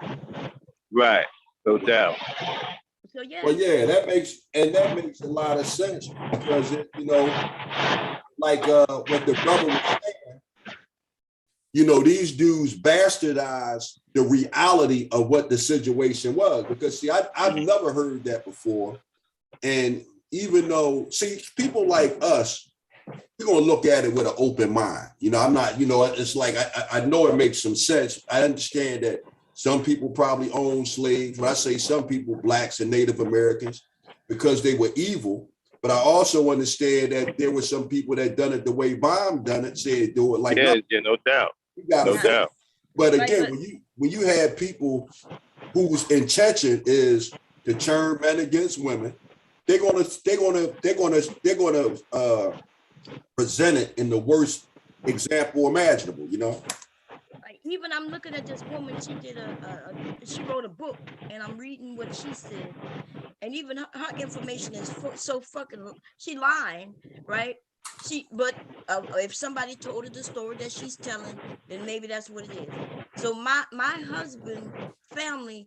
Right. No doubt. So yeah. Well, yeah, that makes a lot of sense because like what the brother was saying, these dudes bastardize the reality of what the situation was. Because see, I've never heard that before. And even though, see, people like us, we're gonna look at it with an open mind. I'm not, it's like I know it makes some sense. I understand that some people probably own slaves. When I say some people, blacks and Native Americans, because they were evil. But I also understand that there were some people that done it the way Baum done it, said do it like no doubt. No doubt. But again, when you have people whose intention is to turn men against women, they're gonna present it in the worst example imaginable. Even I'm looking at this woman. She did she wrote a book, and I'm reading what she said. And even her information is so fucking. She lying, right? But if somebody told her the story that she's telling, then maybe that's what it is. So my husband family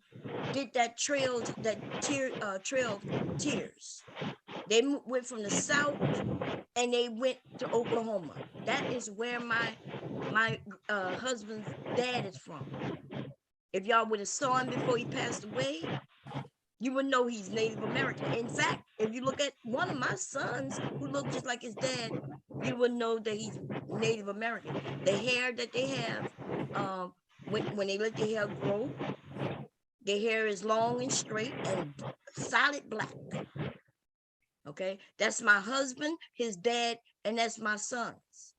did that trail of tears. They went from the South and they went to Oklahoma. That is where my husband's dad is from. If y'all would have saw him before he passed away, you would know he's Native American. In fact, if you look at one of my sons who look just like his dad, you would know that he's Native American. The hair that they have, when they let their hair grow, their hair is long and straight and solid black. Okay, that's my husband, his dad, and that's my sons.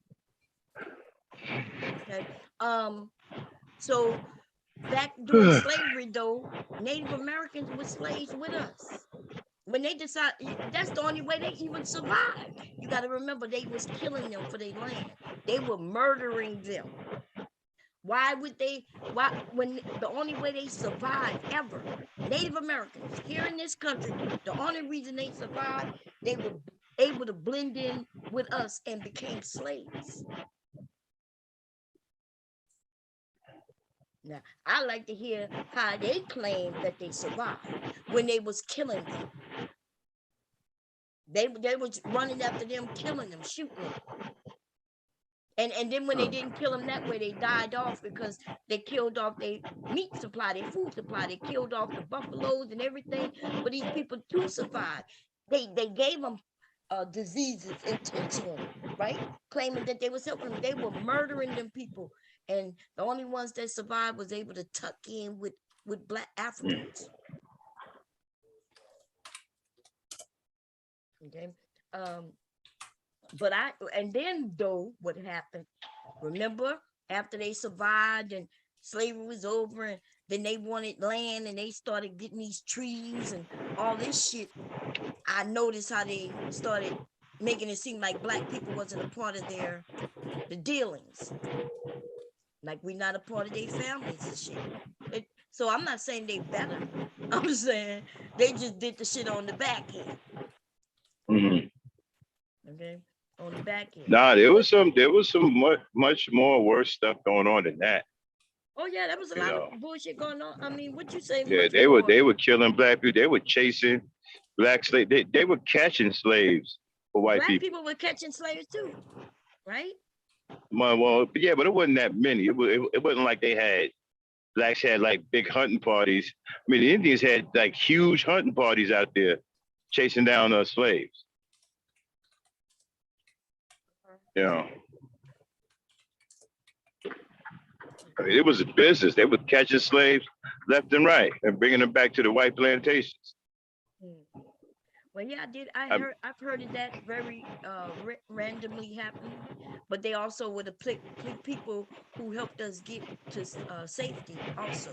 Okay, so back during slavery, though, Native Americans were slaves with us. When they decide, that's the only way they even survived. You got to remember, they was killing them for their land. They were murdering them. Why when the only way they survived ever, Native Americans here in this country, the only reason they survived, they were able to blend in with us and became slaves. Now, I like to hear how they claim that they survived when they was killing them. They was running after them, killing them, shooting them. And then when they didn't kill them that way, they died off because they killed off their meat supply, their food supply. They killed off the buffaloes and everything for these people to survive. They gave them diseases intentionally, right? Claiming that they was helping them. They were murdering them people. And the only ones that survived was able to tuck in with Black Africans. Okay. But and then though, what happened? Remember, after they survived and slavery was over, and then they wanted land and they started getting these trees and all this shit. I noticed how they started making it seem like Black people wasn't a part of the dealings. Like we're not a part of their families and shit. So I'm not saying they better. I'm saying they just did the shit on the back end. Mm-hmm. Okay. On the back end. Nah, there was some much more worse stuff going on than that. Oh yeah, there was a lot of bullshit going on. I mean, what you say? Yeah, they were killing Black people. They were chasing Black slaves. They were catching slaves for white Black people. people were catching slaves too, right? Well, yeah, but it wasn't that many. It wasn't like Blacks had like big hunting parties. I mean, the Indians had like huge hunting parties out there chasing down slaves. You know, I mean, it was a business. They were catching slaves left and right and bringing them back to the white plantations. Well, yeah, I've heard of that very randomly happening, but they also were the people who helped us get to safety. Also,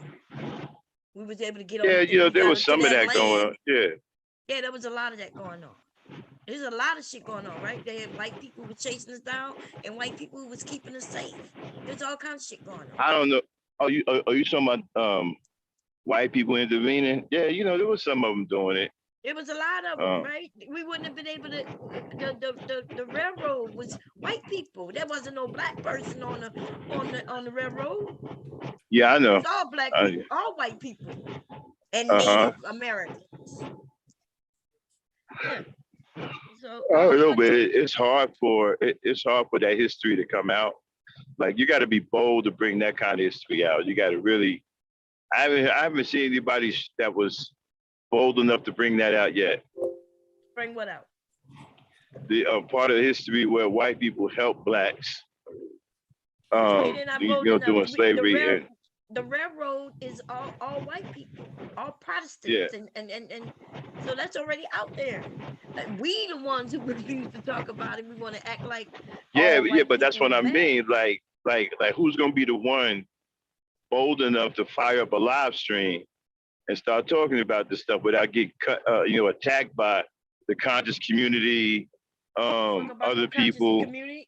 we was able to get on. Yeah, there was some of that going on. Yeah, there was a lot of that going on. There's a lot of shit going on, right? They had white people who were chasing us down and white people who was keeping us safe. There's all kinds of shit going on. I don't know. Are you talking about white people intervening? Yeah, there was some of them doing it. There was a lot of them, right? We wouldn't have been able to. The railroad was white people. There wasn't no Black person on the railroad. Yeah, I know. It's all Black people, all white people, and Native Americans. Yeah. So I don't know, but it's hard for that history to come out. Like you got to be bold to bring that kind of history out. You got to really. I haven't seen anybody that was bold enough to bring that out yet. Bring what out? The part of history where white people help Blacks, doing slavery. The railroad is all white people, all Protestants, and so that's already out there. We the ones who refuse to talk about it. We want to act like but that's what I mean. Like who's gonna be the one bold enough to fire up a live stream and start talking about this stuff without getting cut, attacked by the conscious community, other people. Community,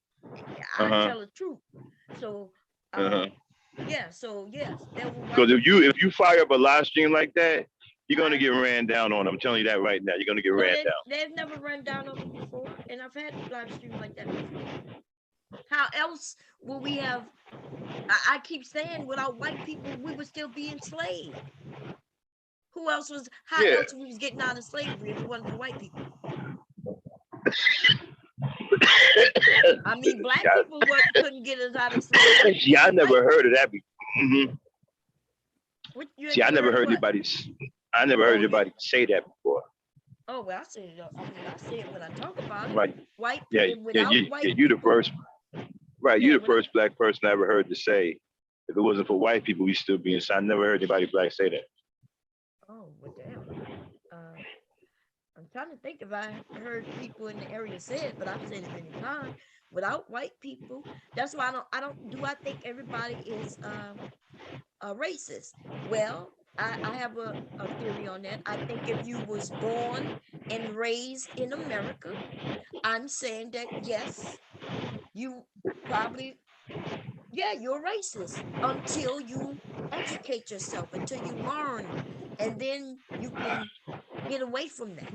I tell the truth. So. Yeah, so yes. Because if you fire up a live stream like that, you're gonna get ran down on. I'm telling you that right now. You're gonna get ran down. They've never run down on me before, and I've had live streams like that before. How else will we have? I keep saying, without white people, we would still be enslaved. Who else was? How else we was getting out of slavery if it wasn't for white people? I mean, Black people couldn't get us out of slavery. See, I never heard of that before. See, I never heard anybody say that before. Oh well, I say it. I say it when I talk about it. Right. White. You the first. Right, you're the first Black person I ever heard to say, if it wasn't for white people, we'd still be inside. I never heard anybody Black say that. Oh, well, damn. I'm trying to think if I heard people in the area say it, but I've said it many times. Without white people, that's why I think everybody is a racist. Well, I have a theory on that. I think if you was born and raised in America, I'm saying that yes, you probably, you're racist until you educate yourself, until you learn, and then you can get away from that,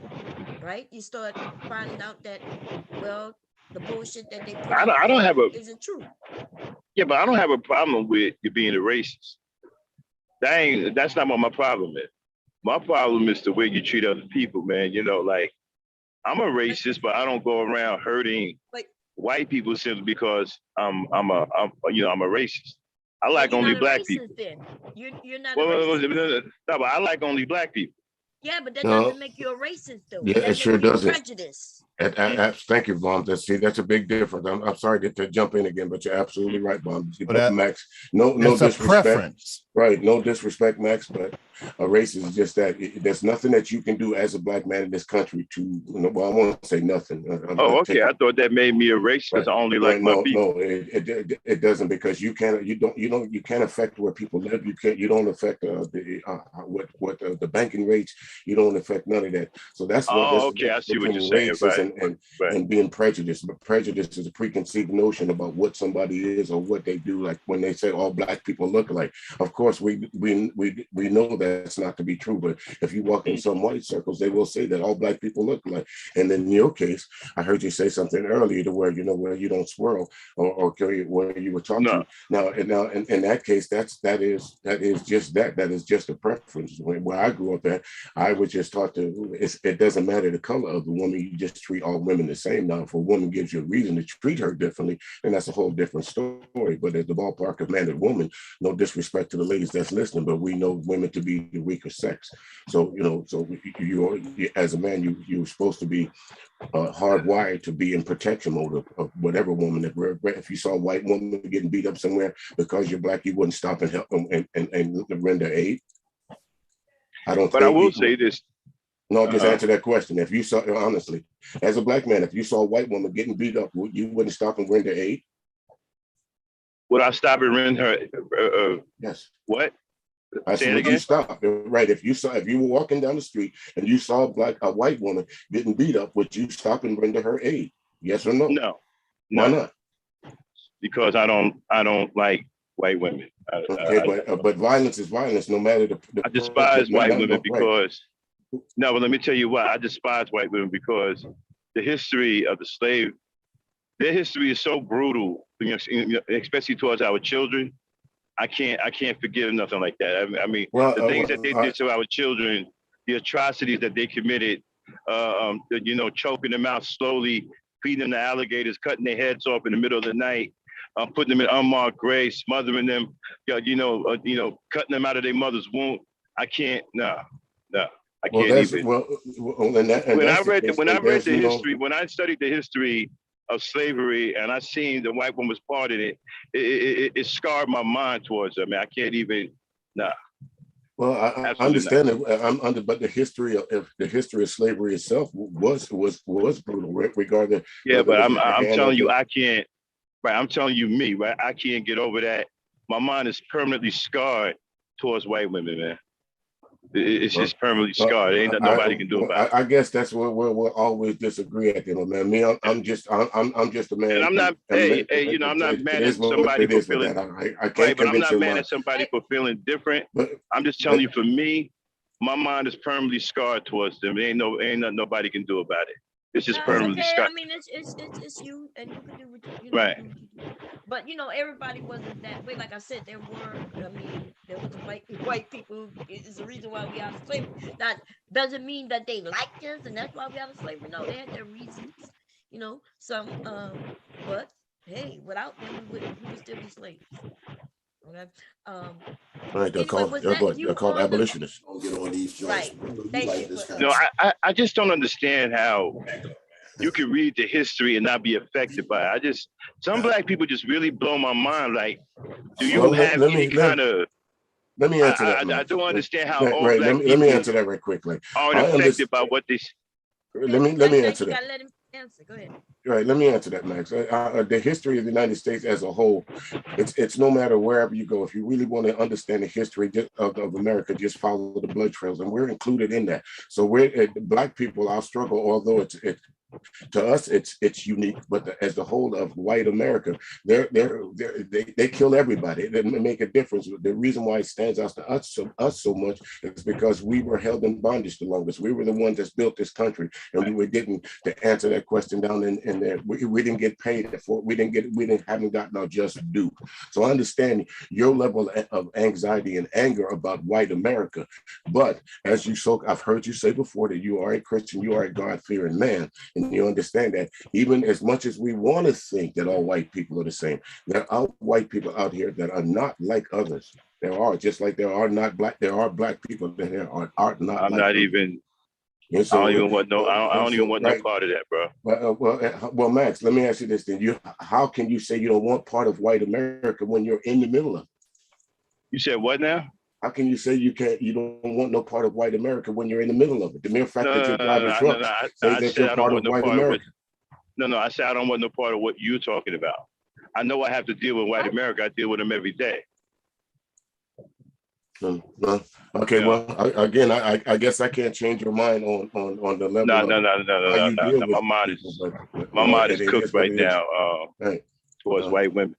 right? You start finding out that, well, the bullshit that they put I don't have isn't true. Yeah, but I don't have a problem with you being a racist. That's not what my problem is. My problem is the way you treat other people, man. I'm a racist, but I don't go around hurting But white people simply because I'm a racist. I well, like you're only not a black people. racist then. You're not a Well, racist. no, but I like only black people. Yeah, but that No, doesn't make you a racist though. yeah, it That sure makes you doesn't. prejudiced. Thank you, Bomb. That's a big difference. I'm sorry to jump in again, but you're absolutely right, Bomb. But Max, no that's a disrespect. preference. Right, no disrespect, Max, but a race is just that. There's nothing that you can do as a black man in this country to, well, I won't say nothing. Oh, okay. I thought that made me a racist because I only like my people. No, it doesn't, because you can't affect where people live. You don't affect the banking rates. You don't affect none of that. So that's Okay. I see what you're saying. Right. And being prejudiced. But prejudice is a preconceived notion about what somebody is or what they do. Like when they say all black people look alike. Of course, we know that's not to be true. But if you walk in some white circles, they will say that all black people look alike. And in your case, I heard you say something earlier to where you don't swirl or where you were talking. No. Now in that case, that is just a preference. Where I grew up at, I was just taught it doesn't matter the color of the woman, you just treat all women the same. Now, if a woman gives you a reason to treat her differently, then that's a whole different story. But at the ballpark of man and woman, no disrespect to the ladies that's listening, but we know women to be the weaker sex. So you as a man, you're supposed to be hardwired to be in protection mode of whatever woman. If you saw a white woman getting beat up somewhere because you're black, you wouldn't stop and help them and render aid. I don't. But I will say this. No, just answer that question. If you saw, honestly, as a black man, if you saw a white woman getting beat up, you wouldn't stop and render aid? Would I stop and render her? Yes. What? I said, would you stop? Right. If you were walking down the street and you saw a white woman getting beat up, would you stop and render her aid? Yes or no? No. Why not? Because I don't like white women. But violence is violence, no matter the I despise white women because. No, but let me tell you why. I despise white women because the history of the slave, their history is so brutal, especially towards our children. I can't forgive nothing like that. I mean, the things that they did to our children, the atrocities that they committed, choking them out slowly, feeding them to alligators, cutting their heads off in the middle of the night, putting them in unmarked graves, smothering them, cutting them out of their mother's womb. I can't. No. I can't even. When I read the history, when I studied the history of slavery, and I seen the white woman was part of it, it scarred my mind towards them. I mean, I can't even. Nah. Well, I understand it. But the history of slavery itself was brutal, regardless. Yeah, but I'm telling you, I can't. Right, I'm telling you, me, right. I can't get over that. My mind is permanently scarred towards white women, man. It's just permanently scarred. Ain't nothing nobody can do about it. I guess that's where we'll always disagree at the end, man. Me, I'm just a man. And I'm not. I'm not mad at somebody for feeling. I can't. But I'm not mad at somebody for feeling different. I'm just telling you, for me, my mind is permanently scarred towards them. Ain't nothing nobody can do about it. It's just permanently scarred. I mean, it's you, and you can do what you right. But everybody wasn't that way. Like I said, there was white people. It's the reason why we out of slavery. That doesn't mean that they liked us, and that's why we out of slavery. No, they had their reasons. Some. But hey, without them, we would still be slaves. Okay. Right, they're called abolitionists. Right. No, I just don't understand how you can read the history and not be affected by it. Some black people just really blow my mind. Like, do you have any kind of? Let me answer that. I don't understand how all black people. Let me answer that right quickly. Are affected by what they. Let me answer that. Let him answer. Go ahead. Right, let me answer that, Max. The history of the United States as a whole, it's no matter wherever you go. If you really want to understand the history of America, just follow the blood trails, and we're included in that. So we're black people. Our struggle, although To us, it's unique, but as the whole of white America, they kill everybody. It doesn't make a difference. The reason why it stands out to us so much is because we were held in bondage the longest. We were the ones that built this country, and we were getting to answer that question down in there. We didn't get paid for it. We haven't gotten our just due. So I understand your level of anxiety and anger about white America, but as I've heard you say before that you are a Christian, you are a God-fearing man. And you understand that even as much as we want to think that all white people are the same, there are white people out here that are not like others. There are, just like there are black people that are not. I'm like not others. even. And so, I don't even want no. I don't even want no right. part of that, bro. Well, Max, let me ask you this: then how can you say you don't want part of white America when you're in the middle of it? You said what now? How can you say you don't want no part of white America when you're in the middle of it? The mere fact that you're driving trucks says that you're part of white America. No, I said I don't want no part of what you're talking about. I know I have to deal with white America. I deal with them every day. Okay, yeah. Well, I guess I can't change your mind on the level. No. My mind is cooked right now towards white women.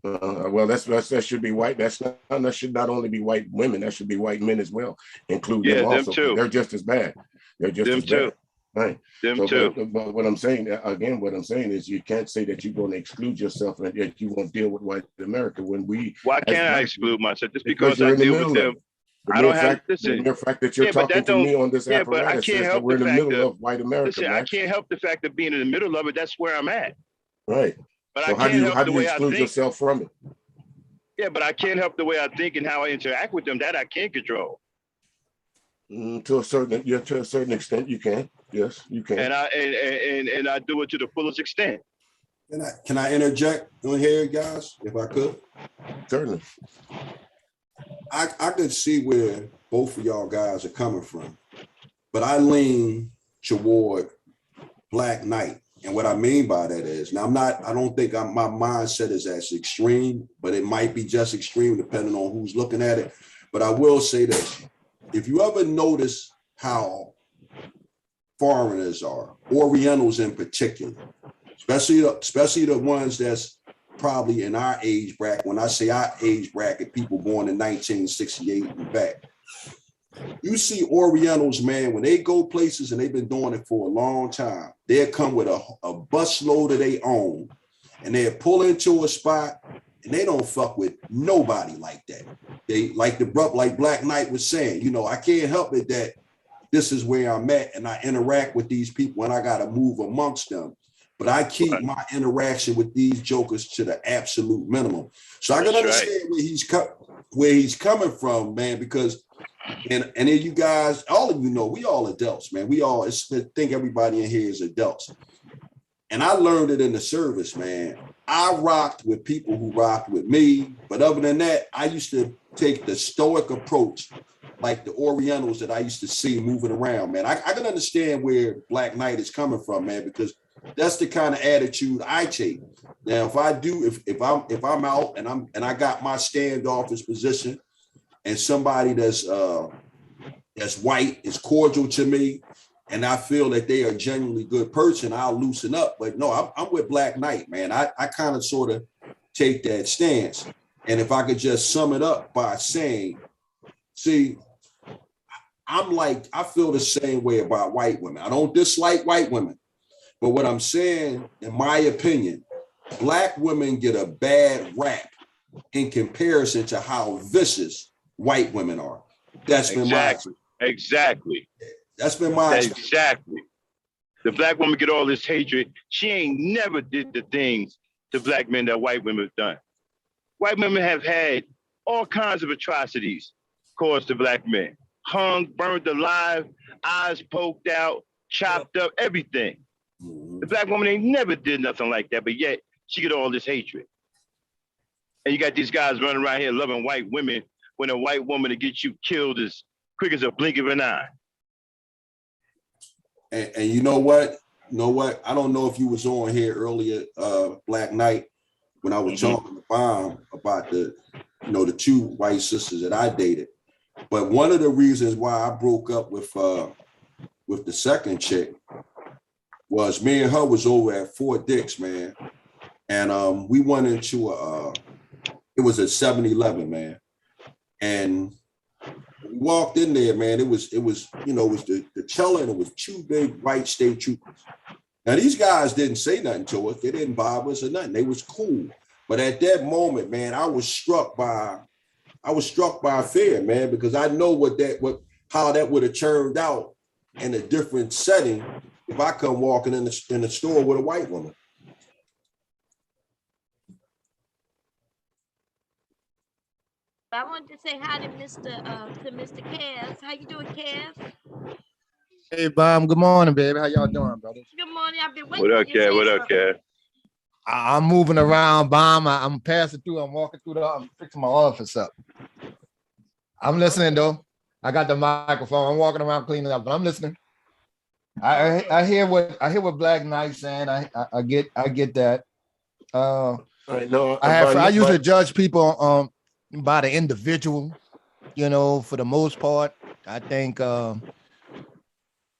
Well, that should be white. That should not only be white women. That should be white men as well, include them also. Too. They're just as bad. They're just them as too. Bad. Right. Them too. But what I'm saying is you can't say that you're going to exclude yourself and that you won't deal with white America when we. Why can't I exclude myself? Just because I deal with them. I don't have the mere fact that you're talking to me on this apparatus but I can't help we're in the middle of white America. Listen, I can't help the fact of being in the middle of it. That's where I'm at. Right. But so how do you exclude yourself from it? Yeah, but I can't help the way I think and how I interact with them. That I can't control. To a certain extent, you can. Yes, you can. And I do it to the fullest extent. Can I interject on here, guys, if I could? Certainly. I could see where both of y'all guys are coming from, but I lean toward Black Knight. And what I mean by that is, now I don't think my mindset is as extreme, but it might be just extreme depending on who's looking at it. But I will say this, if you ever notice how foreigners are, Orientals in particular, especially the ones that's probably in our age bracket. When I say our age bracket, people born in 1968 and back. You see Orientals, man, when they go places and they've been doing it for a long time, they'll come with a busload of their own and they'll pull into a spot and they don't fuck with nobody like that. They like Black Knight was saying, I can't help it that this is where I'm at and I interact with these people and I got to move amongst them. But I keep my interaction with these jokers to the absolute minimum. So I can understand where he's coming from, man, because and then you guys, all of you know, we all adults, man. I think everybody in here is adults. And I learned it in the service, man. I rocked with people who rocked with me. But other than that, I used to take the stoic approach like the Orientals that I used to see moving around, man. I can understand where Black Knight is coming from, man, because that's the kind of attitude I take. Now, if I'm out and I got my standoffish position, and somebody that's white is cordial to me, and I feel that they are a genuinely good person, I'll loosen up. But no, I'm with Black Knight, man. I kind of sort of take that stance. And if I could just sum it up by saying, see, I feel the same way about white women. I don't dislike white women. But what I'm saying, in my opinion, Black women get a bad rap in comparison to how vicious white women are. That's been exactly. That's been my exactly. The Black woman get all this hatred. She ain't never did the things to Black men that white women have done. White women have had all kinds of atrocities caused to Black men. Hung, burned alive, eyes poked out, chopped up, everything. The Black woman ain't never did nothing like that, but yet she get all this hatred. And you got these guys running around here loving white women when a white woman to get you killed as quick as a blink of an eye. And you know what? I don't know if you was on here earlier, Black Knight, when I was talking to Bomb about the two white sisters that I dated. But one of the reasons why I broke up with the second chick was me and her was over at Fort Dix, man. And we went into it was a 7-Eleven, man. And we walked in there, man. It was the teller, and it was 2 big white state troopers. Now, these guys didn't say nothing to us. They didn't bother us or nothing. They was cool. But at that moment, man, I was struck by fear, man, because I know how that would have turned out in a different setting if I come walking in the store with a white woman. I wanted to say hi to Mr. Kev. How you doing, Kev? Hey, Bam. Good morning, baby. How y'all doing, brother? Good morning. I've been waiting. What up, Kev? What up, Kev? I'm moving around, Bam. I'm passing through. I'm walking through I'm fixing my office up. I'm listening, though. I got the microphone. I'm walking around cleaning up, but I'm listening. I hear what Black Knight's saying. I get that. I usually judge people by the individual, for the most part. I think I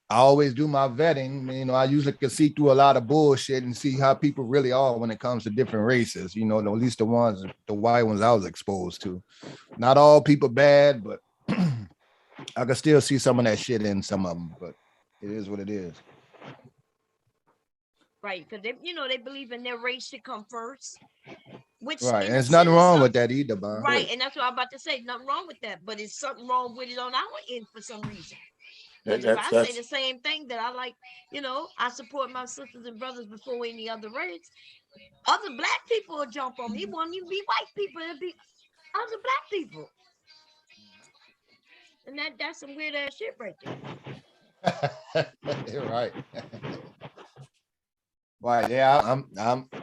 always do my vetting. I usually can see through a lot of bullshit and see how people really are when it comes to different races, at least the white ones I was exposed to. Not all people bad, but I can still see some of that shit in some of them, but it is what it is. Right, because they believe in their race should come first. Which right, and there's nothing wrong with that either, Bob. Right, and that's what I'm about to say. Nothing wrong with that, but it's something wrong with it on our end for some reason. Because if I say the same thing that I like, I support my sisters and brothers before any other race, other Black people will jump on me. It won't even be white people, it'll be other Black people. And that's some weird ass shit right there. You're right. Right, yeah,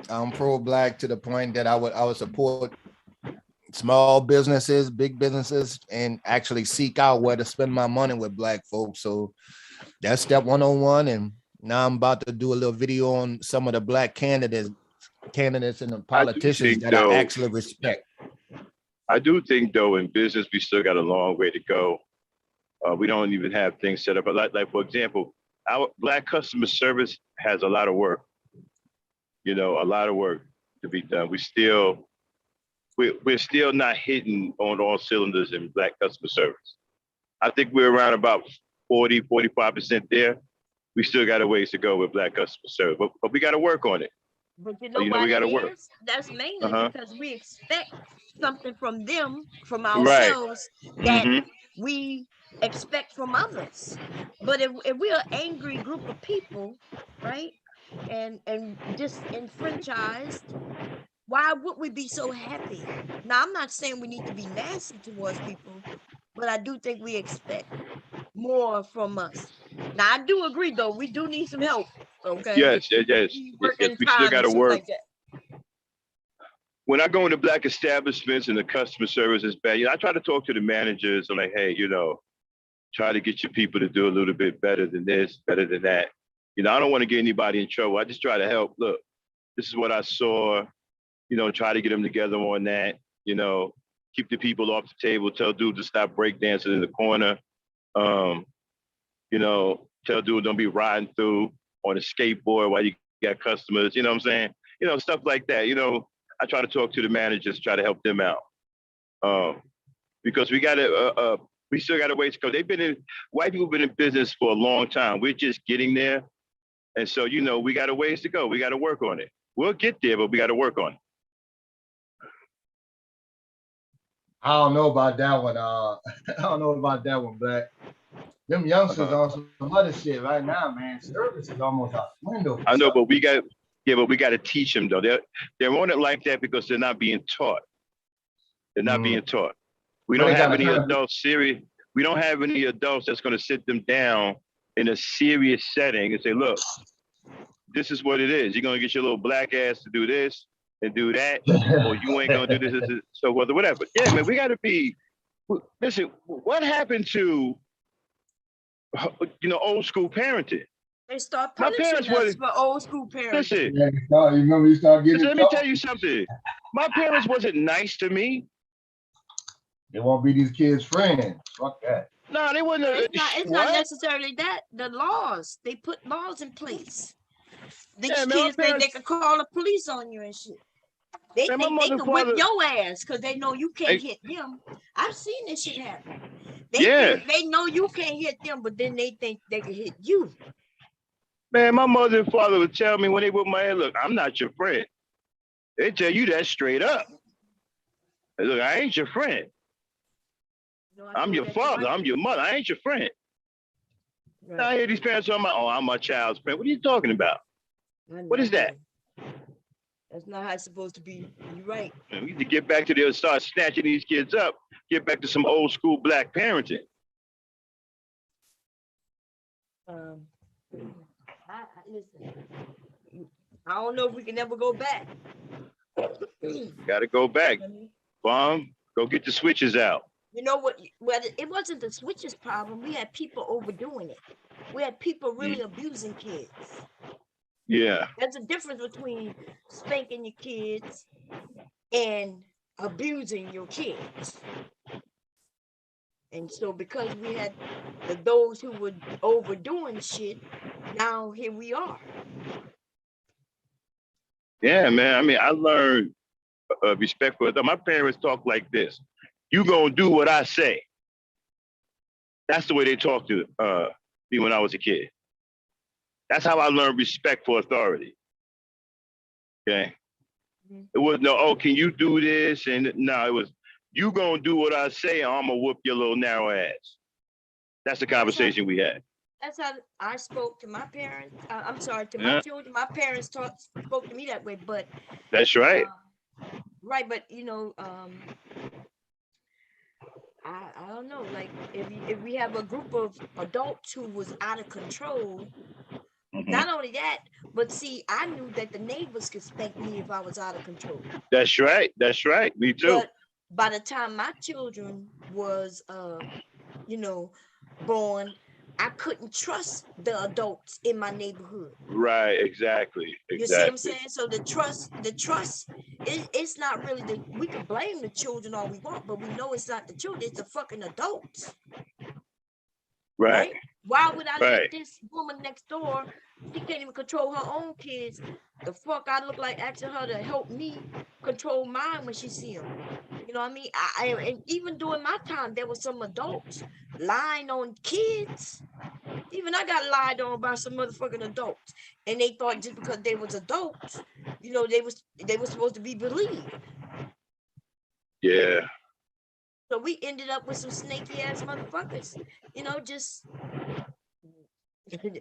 I'm pro-Black to the point that I would support small businesses, big businesses, and actually seek out where to spend my money with Black folks. So that's step 101. And now I'm about to do a little video on some of the Black candidates and the politicians that I actually respect. I do think, though, in business, we still got a long way to go. We don't even have things set up. Like for example, our Black customer service has a lot of work. A lot of work to be done. We're still not hitting on all cylinders in Black customer service. I think we're around about 40-45% there. We still got a ways to go with Black customer service, but we got to work on it. But we got to work. That's mainly because we expect something from them, from ourselves, that we expect from others. But if we're an angry group of people, right, and disenfranchised, why would we be so happy? Now, I'm not saying we need to be nasty towards people, but I do think we expect more from us. Now, I do agree, though. We do need some help, okay? Yes. We still got to work. Like when I go into Black establishments and the customer service is bad, I try to talk to the managers. I'm like, hey, try to get your people to do a little bit better than this, better than that. I don't want to get anybody in trouble. I just try to help. Look, this is what I saw. Try to get them together on that. Keep the people off the table. Tell dude to stop breakdancing in the corner. Tell dude don't be riding through on a skateboard while you got customers. You know what I'm saying? Stuff like that. I try to talk to the managers, try to help them out. Because we still got a ways to go. White people have been in business for a long time. We're just getting there. And so, we got a ways to go. We got to work on it. We'll get there, but we got to work on it. I don't know about that one. I don't know about that one, Black. Them youngsters on some other shit right now, man. Service is almost out the window. I know, but we got to teach them, though. They're on it like that because they're not being taught. They're not being taught. We don't have any adults serious. We don't have any adults that's going to sit them down in a serious setting and say, look, this is what it is. You're going to get your little Black ass to do this and do that, or you ain't going to do this, so whatever. Yeah, man, we got to be, listen, what happened to, old school parenting? They start punishing us for old school parents. Listen, let me tell you something. My parents wasn't nice to me. They won't be these kids' friends. Fuck that. No, they wasn't. It's not necessarily that. The laws, they put laws in place. These Yeah, man, my kids think they parents- can call the police on you and shit. They Man, my think they mother, can whip father- your ass because they know you can't Hey. hit them. I've seen this shit happen. They Yeah. think they know you can't hit them, but then they think they can hit you. Man, my mother and father would tell me when they whip my head, look, I'm not your friend. They tell you that straight up. Hey, look, I ain't your friend. You know, I I'm told your that to my father. I'm your mother. I ain't your friend. Right. Now I hear these parents talking about, oh, I'm my child's friend. What are you talking about? What is that? That's not how it's supposed to be. You're right. Man, we need to get back to the start snatching these kids up. Get back to some old school black parenting. Listen, I don't know if we can ever go back. Got to go back. Bomb, go get the switches out. You know what? Well, it wasn't the switches problem. We had people overdoing it. We had people really abusing kids. Yeah. There's a difference between spanking your kids and abusing your kids. And so because we had those who were overdoing shit, now here we are. Yeah, man. I mean, I learned respect for them. My parents talk like this. You gonna do what I say. That's the way they talked to me when I was a kid. That's how I learned respect for authority. Okay. It wasn't no, oh, can you do this? And no, it was, you gonna do what I say, or I'm gonna whoop your little narrow ass. That's the conversation we had. That's how I spoke to my parents. I'm sorry, to my children. My parents spoke to me that way, but that's right. Right, but you know, I don't know. Like if we have a group of adults who was out of control, not only that, but see, I knew that the neighbors could spank me if I was out of control. That's right. That's right. Me too. But by the time my children was, you know, born, I couldn't trust the adults in my neighborhood. Right. Exactly. You see what I'm saying? So the trust, it's not really we can blame the children all we want, but we know it's not the children, it's the fucking adults. Right. Why would I let this woman next door, she can't even control her own kids, the fuck I look like asking her to help me control mine when she see them? You know what I mean? And even during my time, there were some adults lying on kids. Even I got lied on by some motherfucking adults, and they thought just because they was adults, you know, they were supposed to be believed. Yeah. So we ended up with some snaky ass motherfuckers, you know, just.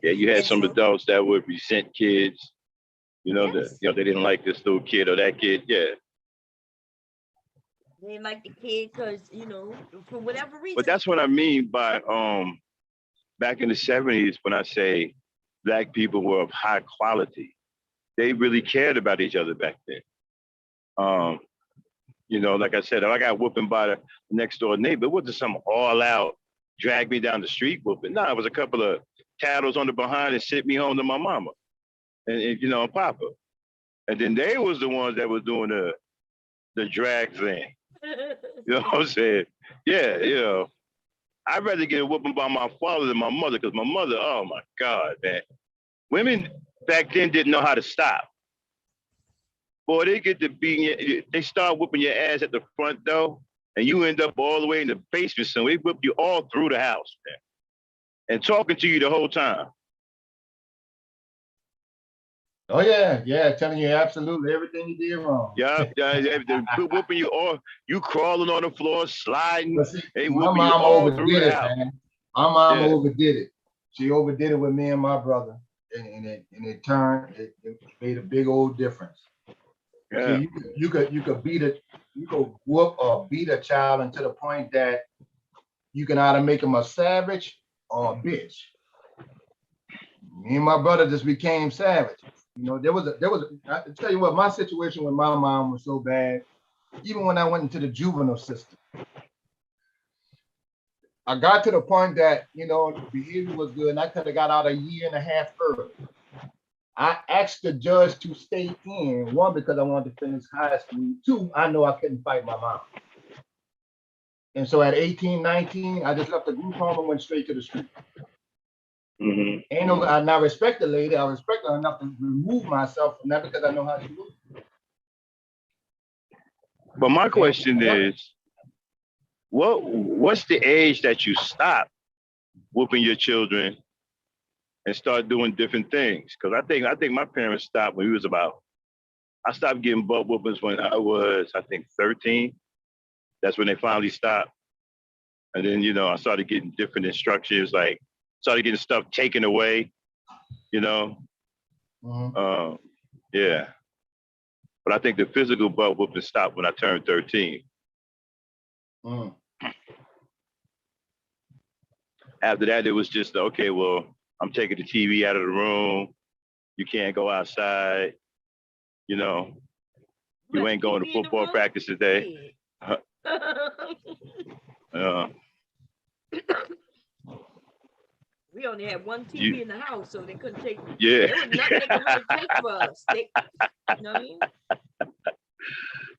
Yeah, you had some adults that would resent kids, you know, that they didn't like this little kid or that kid. Yeah. They didn't like the kid because, you know, for whatever reason. But that's what I mean by back in the 70s, when I say black people were of high quality, they really cared about each other back then. You know, like I said, if I got whooping by the next door neighbor, it wasn't some all out drag me down the street whooping. No, it was a couple of tattles on the behind and sent me home to my mama and you know, and papa. And then they was the ones that was doing the drag thing. You know what I'm saying? Yeah, you know. I'd rather get a whooping by my father than my mother, because my mother, oh my God, man. Women back then didn't know how to stop. Boy, they get to be, they start whooping your ass at the front door, and you end up all the way in the basement. So they whip you all through the house, man, and talking to you the whole time. Oh yeah, telling you absolutely everything you did wrong. Yeah, they're whooping you all. You crawling on the floor, sliding. See, my mom overdid it, man. My mom overdid it. She overdid it with me and my brother, and it made a big old difference. Yeah. See, you could whoop or beat a child until the point that you can either make him a savage or a bitch. Me and my brother just became savage. You know, I tell you what, my situation with my mom was so bad. Even when I went into the juvenile system, I got to the point that, you know, the behavior was good and I could have got out a year and a half early. I asked the judge to stay in, one, because I wanted to finish high school. Two, I know I couldn't fight my mom. And so at 18, 19, I just left the group home and went straight to the street. Mm-hmm. Ain't no, I not respect the lady. I respect her enough to remove myself from that because I know how she looks. But my question is, what's the age that you stop whooping your children and start doing different things? Because I think my parents stopped when we was about. I stopped getting butt whoopings when I was, I think, 13. That's when they finally stopped. And then, you know, I started getting different instructions, like started getting stuff taken away, you know. Yeah. But I think the physical butt whooping stopped when I turned 13. After that, it was just, okay, well, I'm taking the TV out of the room. You can't go outside. You know, you ain't going to football practice today. We only had one TV in the house, so they couldn't take. Yeah. There was nothing they could really take for us. You know what I mean?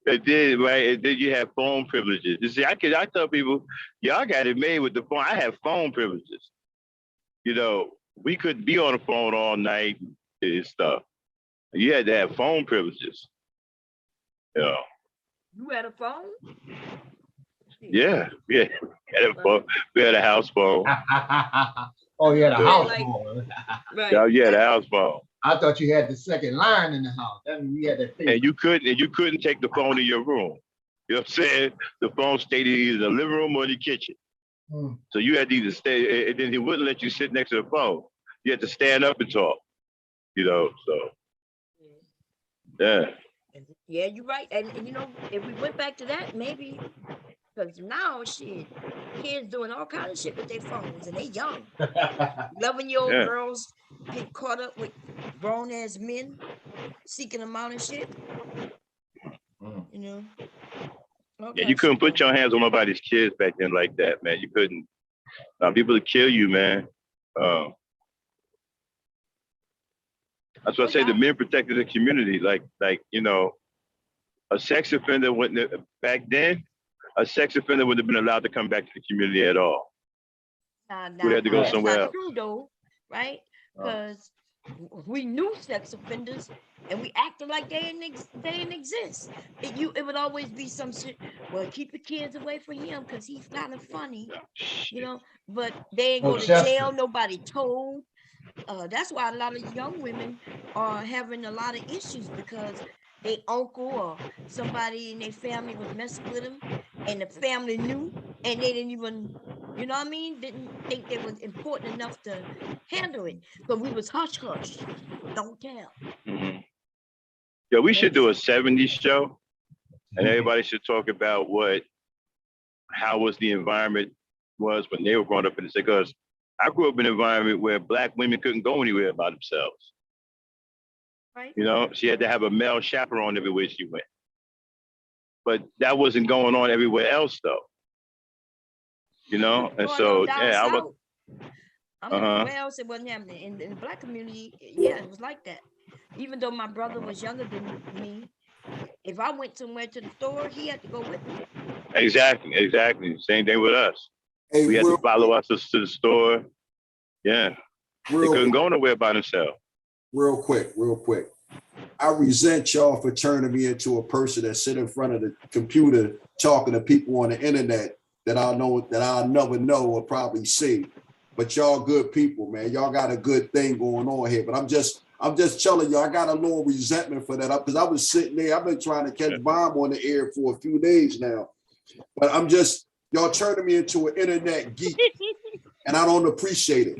It did, right? And then you have phone privileges. You see, I tell people, y'all got it made with the phone. I have phone privileges. You know, we could be on the phone all night and stuff. You had to have phone privileges. You know. You had a phone? Yeah. We had a phone. We had a house phone. Oh, you had a house like, phone. Right. Yeah, you had a house phone. I thought you had the second line in the house. That means you had that. And you couldn't take the phone in your room. You know what I'm saying? The phone stayed in either the living room or the kitchen. So you had to either stay, and then he wouldn't let you sit next to the phone. You had to stand up and talk. You know, so yeah. Yeah, you're right. And you know, if we went back to that, maybe because now shit, kids doing all kinds of shit with their phones and they young. 11-year-old girls get caught up with grown ass men seeking them out and shit. You know. Yeah, you couldn't put your hands on nobody's kids back then like that, man. You couldn't. People would kill you, man. That's what I say. The men protected the community. Like you know, a sex offender wouldn't back then. A sex offender wouldn't have been allowed to come back to the community at all. We had to go somewhere else. True though, right? Because we knew sex offenders and we acted like they didn't exist. It would always be some shit. Well, keep the kids away from him because he's kind of funny, you know. But they ain't go to jail. Nobody told. That's why a lot of young women are having a lot of issues because their uncle or somebody in their family was messing with them, and the family knew, and they didn't even, you know what I mean? Didn't think it was important enough to handle it. But we was hush hush, don't tell. Yeah, we should do a 70s show, and everybody should talk about how was the environment was when they were growing up in the city. Because I grew up in an environment where Black women couldn't go anywhere by themselves. Right. You know, she had to have a male chaperone everywhere she went. But that wasn't going on everywhere else, though. You know, and so yeah, where else it wasn't happening in the Black community. Yeah, it was like that. Even though my brother was younger than me, if I went somewhere to the store, he had to go with me. Exactly. Same thing with us. Hey, we had to follow us to the store. Yeah, they couldn't go nowhere by themselves. Real quick. I resent y'all for turning me into a person that sit in front of the computer talking to people on the internet that I'll never know or probably see. But y'all good people, man. Y'all got a good thing going on here. But I'm just telling you, I got a little resentment for that because I was sitting there. I've been trying to catch Bomb on the air for a few days now. But y'all turning me into an internet geek. And I don't appreciate it.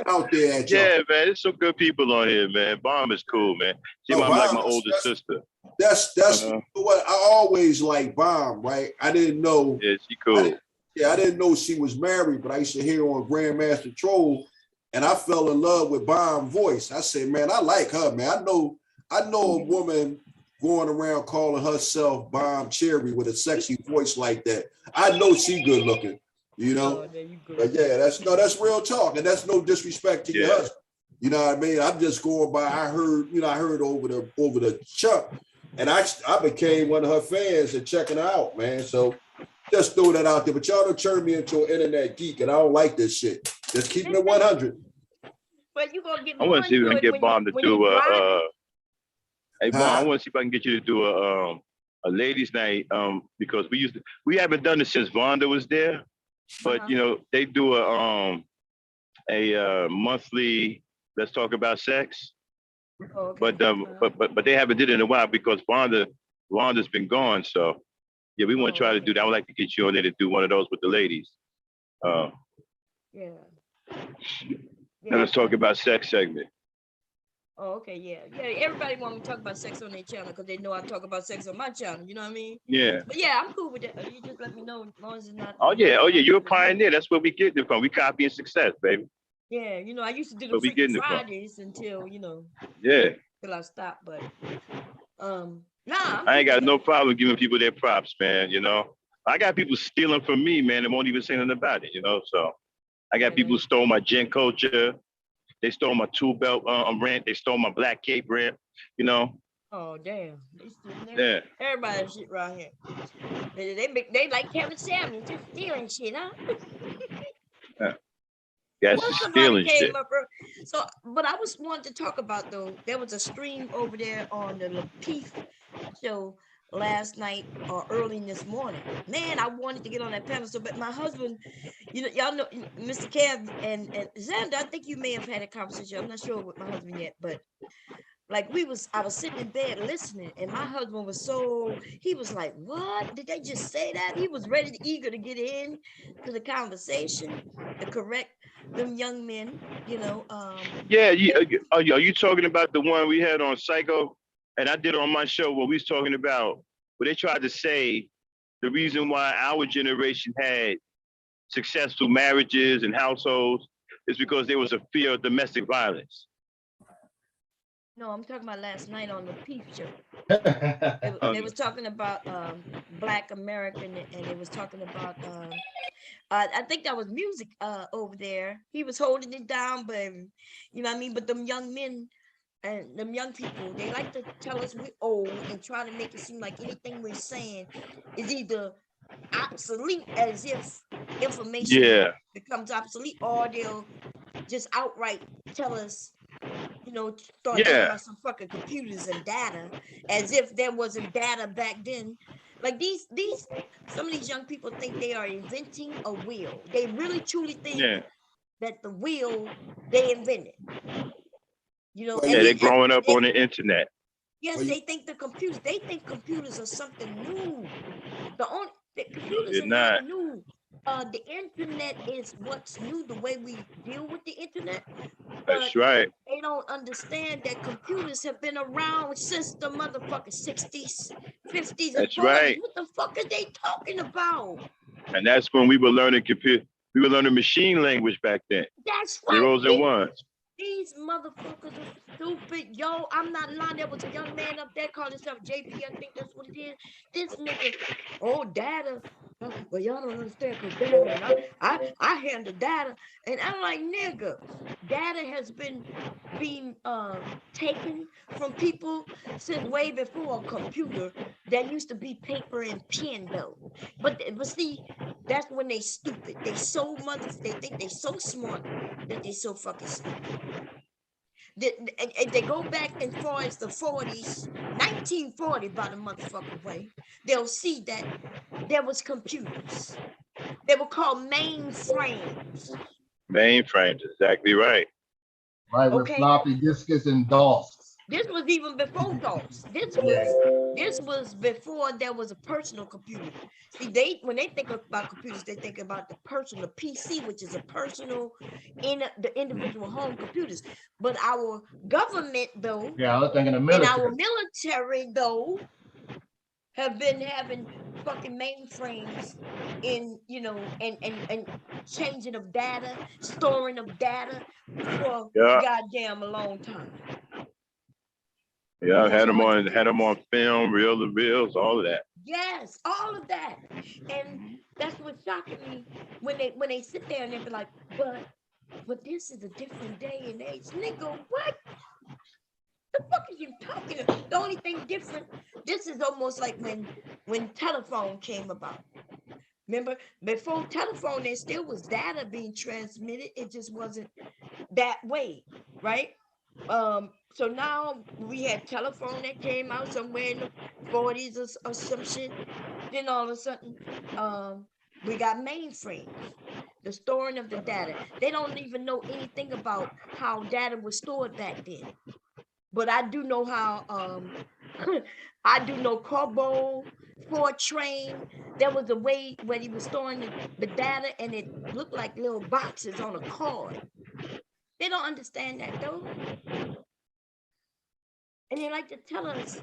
Out there at y'all. Yeah, man, there's some good people on here, man. Bomb is cool, man. She's like my older sister. That's what I always like. Bomb, right? I didn't know. Yeah, she cool. I didn't know she was married, but I used to hear on Grandmaster Troll, and I fell in love with Bomb's voice. I said, man, I like her, man. I know a woman going around calling herself Bomb Cherry with a sexy voice like that. I know she good looking. You know, but yeah, that's real talk, and that's no disrespect to your husband. You know what I mean? I'm just going by. I heard over the chunk, and I became one of her fans and checking her out, man. So just throw that out there. But y'all don't turn me into an internet geek, and I don't like this shit. Just keeping it 100. But you gonna get I want to see if I can get Bomb to do hey Bomb, I want to see if I can get you to do a ladies' night because we haven't done it since Vonda was there, but you know they do a monthly let's talk about sex. Okay. But they haven't did it in a while because Vonda's been gone. So yeah, we want to try to do that. I would like to get you on there to do one of those with the ladies. Yeah. And let's talk about sex segment. Oh, okay, yeah. Everybody want me to talk about sex on their channel because they know I talk about sex on my channel. You know what I mean? Yeah. But yeah, I'm cool with that. You just let me know as long as it's not. Oh yeah, you're a pioneer. That's where we get it from. We copying success, baby. Yeah, I used to do the Where we freaking getting it from? Fridays until Yeah. till I stopped. But nah, I ain't got no problem giving people their props, man. I got people stealing from me, man, and won't even say nothing about it. So I got people who stole my gen culture. They stole my tool belt rent. They stole my black cape rent. Oh damn! Yeah. Everybody shit around here. They like Kevin Samuel, just stealing shit, huh? That's Well, just somebody stealing came shit. up, so but I was wanting to talk about though. There was a stream over there on the Lapeef show last night or early this morning. Man, I wanted to get on that panel, but my husband, y'all know Mr. Kev and Xander. I think you may have had a conversation. I'm not sure with my husband yet, but like I was sitting in bed listening, and my husband he was like, "What? Did they just say that?" He was eager to get in to the conversation, to correct them young men, Yeah, are you talking about the one we had on Psycho? And I did on my show where we was talking about where they tried to say the reason why our generation had successful marriages and households is because there was a fear of domestic violence. No, I'm talking about last night on the Peep show. They was talking about Black American, and they was talking about I think that was music over there. He was holding it down, but you know what I mean. But them young men and them young people, they like to tell us we're old and try to make it seem like anything we're saying is either obsolete, as if information becomes obsolete, or they'll just outright tell us. Start talking about some fucking computers and data, as if there wasn't data back then. Like some of these young people think they are inventing a wheel. They really truly think that the wheel they invented. They're growing up on the internet. Yes, they think they think computers are something new. The computers are not new. The internet is what's new, the way we deal with the internet. That's right. They don't understand that computers have been around since the motherfucking 60s, 50s, and 40s. Right. What the fuck are they talking about? And that's when we were learning we were learning machine language back then. That's right. Zeros and ones. These motherfuckers are stupid. Yo, I'm not lying. There was a young man up there calling himself JP. I think that's what it is. This nigga, data. Well, y'all don't understand because data. And I handle data. And I'm like, nigga, data has been being taken from people since way before a computer. That used to be paper and pen though. But see, that's when they stupid. They think they so smart that they so fucking stupid. If they go back as far as the 40s, 1940 by the motherfucking way, they'll see that there was computers. They were called mainframes. Mainframes, exactly right. Right, with floppy disks and DOS. This was even before DOS. This was before there was a personal computer. See, when they think about computers, they think about the personal PC, which is a personal the individual home computers. But our government, though, I was thinking the military. And our military, though, have been having fucking mainframes in, and changing of data, storing of data for goddamn a long time. Yeah, I had them on film, reel to reels, all of that. Yes, all of that. And that's what's shocking me when they sit there and they be like, but this is a different day and age. Nigga, what? The fuck are you talking about? The only thing different, this is almost like when telephone came about. Remember, before telephone, there still was data being transmitted. It just wasn't that way, right? So now we had telephone that came out somewhere in the 40s or some shit. Then all of a sudden, we got mainframes, the storing of the data. They don't even know anything about how data was stored back then. But I do know how I do know Corbo, Fortran. There was a way when he was storing the data and it looked like little boxes on a card. They don't understand that though. And they like to tell us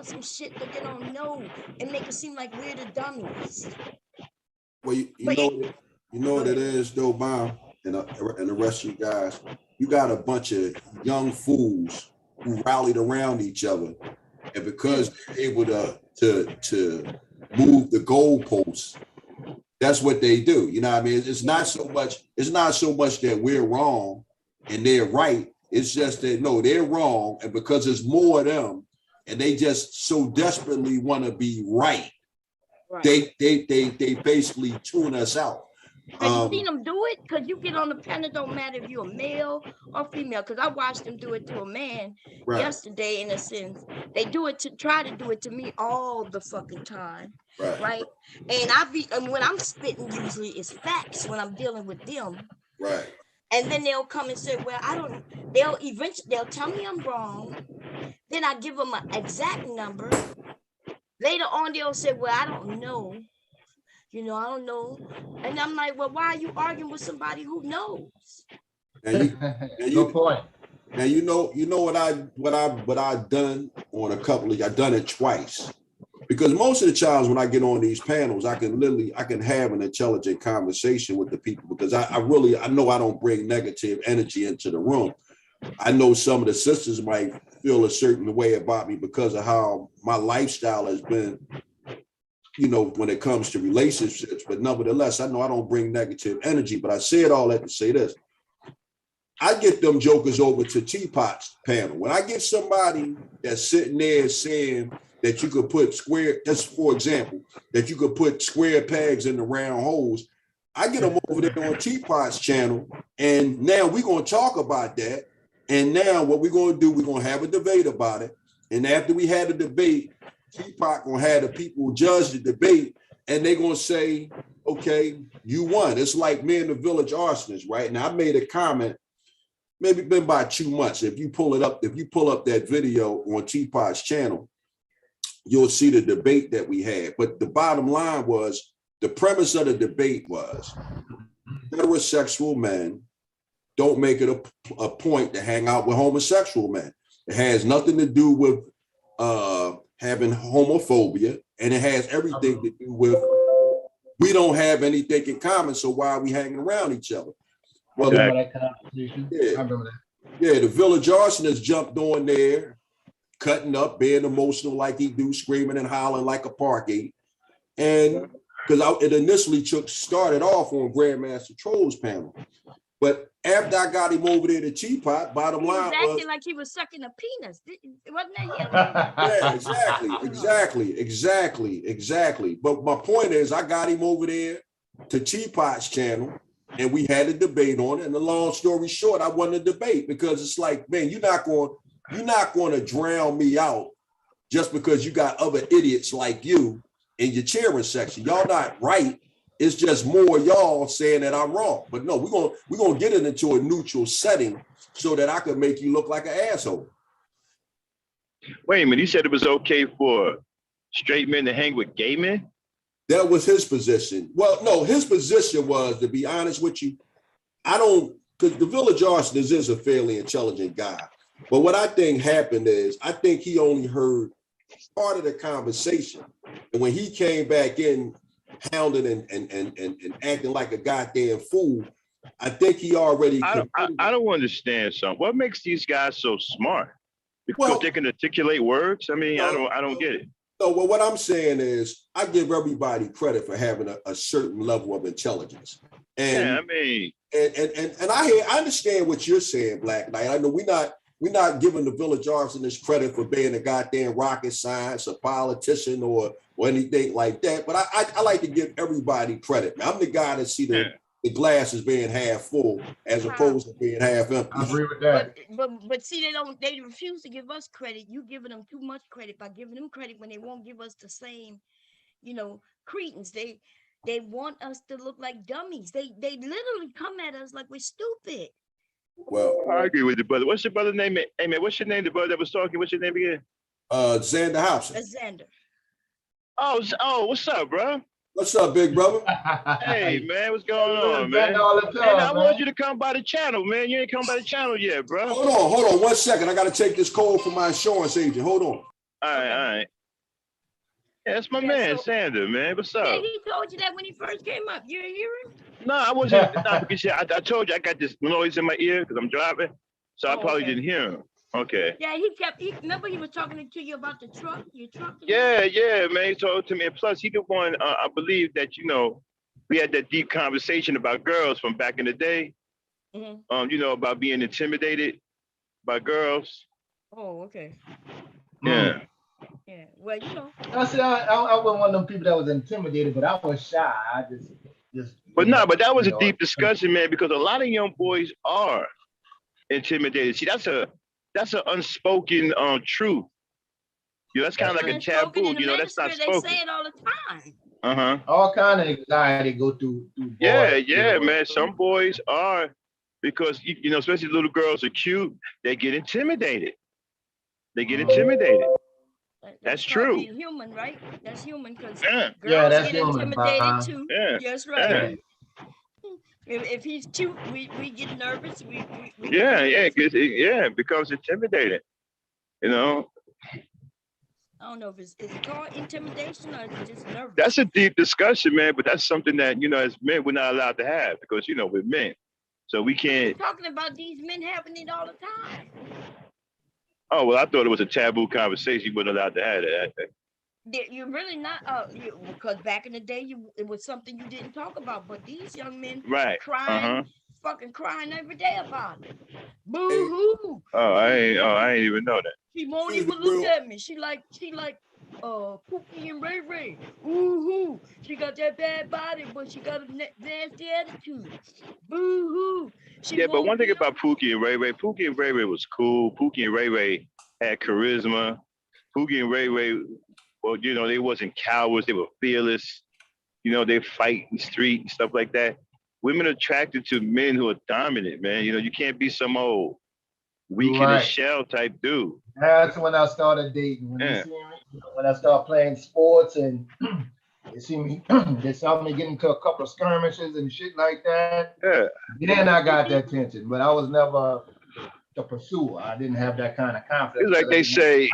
some shit that they don't know and make it seem like we're the dummies. Well, you know what it is though, Bob, and the rest of you guys. You got a bunch of young fools who rallied around each other, and because they're able to move the goalposts, that's what they do. You know what I mean? It's not so much that we're wrong and they're right. It's just that no, they're wrong, and because there's more of them, and they just so desperately want to be right, they basically tune us out. Have you seen them do it? Because you get on the panel, don't matter if you're a male or female. Because I watched them do it to a man yesterday. In a sense, they try to do it to me all the fucking time, right? And when I'm spitting, usually it's facts when I'm dealing with them, right? And then they'll come and say, well, they'll tell me I'm wrong. Then I give them an exact number. Later on, they'll say, well, I don't know. I don't know. And I'm like, well, why are you arguing with somebody who knows? Good point. Now you know what I've done on a couple of, I've done it twice. Because most of the times when I get on these panels, I can have an intelligent conversation with the people because I know I don't bring negative energy into the room. I know some of the sisters might feel a certain way about me because of how my lifestyle has been, when it comes to relationships. But nevertheless, I know I don't bring negative energy. But I said all that to say this. I get them jokers over to Teapot's panel. When I get somebody that's sitting there saying that you could put for example, that you could put square pegs in the round holes, I get them over there on Teapot's channel. And now we're going to talk about that. And now what we're going to do, we're going to have a debate about it. And after we had a debate, Teapot going to have the people judge the debate. And they're going to say, okay, you won. It's like me and the village arsonists, right? Now I made a comment, maybe been about 2 months. If you pull up that video on Teapot's channel, you'll see the debate that we had. But the bottom line was, the premise of the debate was heterosexual men don't make it a point to hang out with homosexual men. It has nothing to do with having homophobia, and it has everything to do with we don't have anything in common, so why are we hanging around each other? Well, the village arsonist jumped on there, cutting up, being emotional like he do, screaming and hollering like a park gate. And because it initially started off on Grandmaster Troll's panel. But after I got him over there to Teapot, bottom line was acting like he was sucking a penis. Wasn't that him? Yeah, exactly. But my point is, I got him over there to Teapot's channel, and we had a debate on it. And the long story short, I won the debate because it's like, man, you're not going to drown me out just because you got other idiots like you in your cheering section. Y'all not right. It's just more y'all saying that I'm wrong. But no, we're gonna get it into a neutral setting so that I could make you look like an asshole. Wait a minute, you said it was okay for straight men to hang with gay men? That was his position. Well, no, his position was, to be honest with you, because the village arsonist is a fairly intelligent guy. But what I think happened is, I think he only heard part of the conversation. And when he came back in, hounding and acting like a goddamn fool, I think he already. I don't understand something. What makes these guys so smart? Because they can articulate words. I mean, I don't get it. No, well, what I'm saying is, I give everybody credit for having a certain level of intelligence. And yeah, I mean, and I understand what you're saying, Black Knight. I know we're not we're not giving the village arsonist credit for being a goddamn rocket science, a politician, or anything like that. But I like to give everybody credit. I'm the guy that see the glass as being half full as opposed to being half empty. I agree with that. But see, they refuse to give us credit. You giving them too much credit by giving them credit when they won't give us the same, credence. They want us to look like dummies. They literally come at us like we're stupid. Well, I agree with you, brother. What's your brother's name? Hey man, what's your name? The brother that was talking. What's your name again? Xander Hobson. Xander. Oh, what's up, bro? What's up, big brother? Hey man, what's going on, man? All the time, And I want you to come by the channel, man. You ain't come by the channel yet, bro. Hold on 1 second. I got to take this call from my insurance agent. Hold on. All right. Yeah, that's my man, Sander, man. What's up? Yeah, he told you that when he first came up. You didn't hear him? No, I wasn't. Because I told you I got this noise in my ear because I'm driving, so I probably didn't hear him. Okay. Yeah, remember he was talking to you about your truck? Yeah, man. He talked to me, and plus he the one. I believe that we had that deep conversation about girls from back in the day. Mm-hmm. About being intimidated by girls. Oh, okay. Yeah. Yeah. Well, I said I wasn't one of them people that was intimidated, but I was shy. I just. But that was a deep discussion, man, because a lot of young boys are intimidated. See, that's an unspoken truth. That's kind of like a taboo. That's not spoken. They say it all the time. All kind of anxiety go through boys. Yeah, man. Some boys are, because especially little girls are cute. They get intimidated. That's true. Being human, right? That's human, because Yeah, girls that's get human, intimidated too. Yeah. Yes, right. Yeah. If he's cute, we get nervous. Yeah, it becomes intimidating. I don't know if is it called intimidation or is it just nervous? That's a deep discussion, man. But that's something that as men we're not allowed to have, because we're men, so we can't. We're talking about these men having it all the time. Oh well, I thought it was a taboo conversation. You weren't allowed to have that. You're really not, because back in the day, it was something you didn't talk about. But these young men, crying, fucking crying every day about it. Boo hoo! Oh, I ain't even know that. She won't even look at me. She like, Pookie and Ray Ray. Ooh hoo! She got that bad body, but she got a nasty attitude. Boo hoo! Yeah, but one thing about Pookie and Ray Ray was cool. Pookie and Ray Ray had charisma. Pookie and Ray Ray, well, they wasn't cowards. They were fearless. They fight in the street and stuff like that. Women are attracted to men who are dominant, man. You can't be some old weak in the shell type dude. That's when I started dating. When they see me, when I started playing sports and they saw me getting into a couple of skirmishes and shit like that. Yeah. Then I got that attention, but I was never the pursuer. I didn't have that kind of confidence. It's like they say,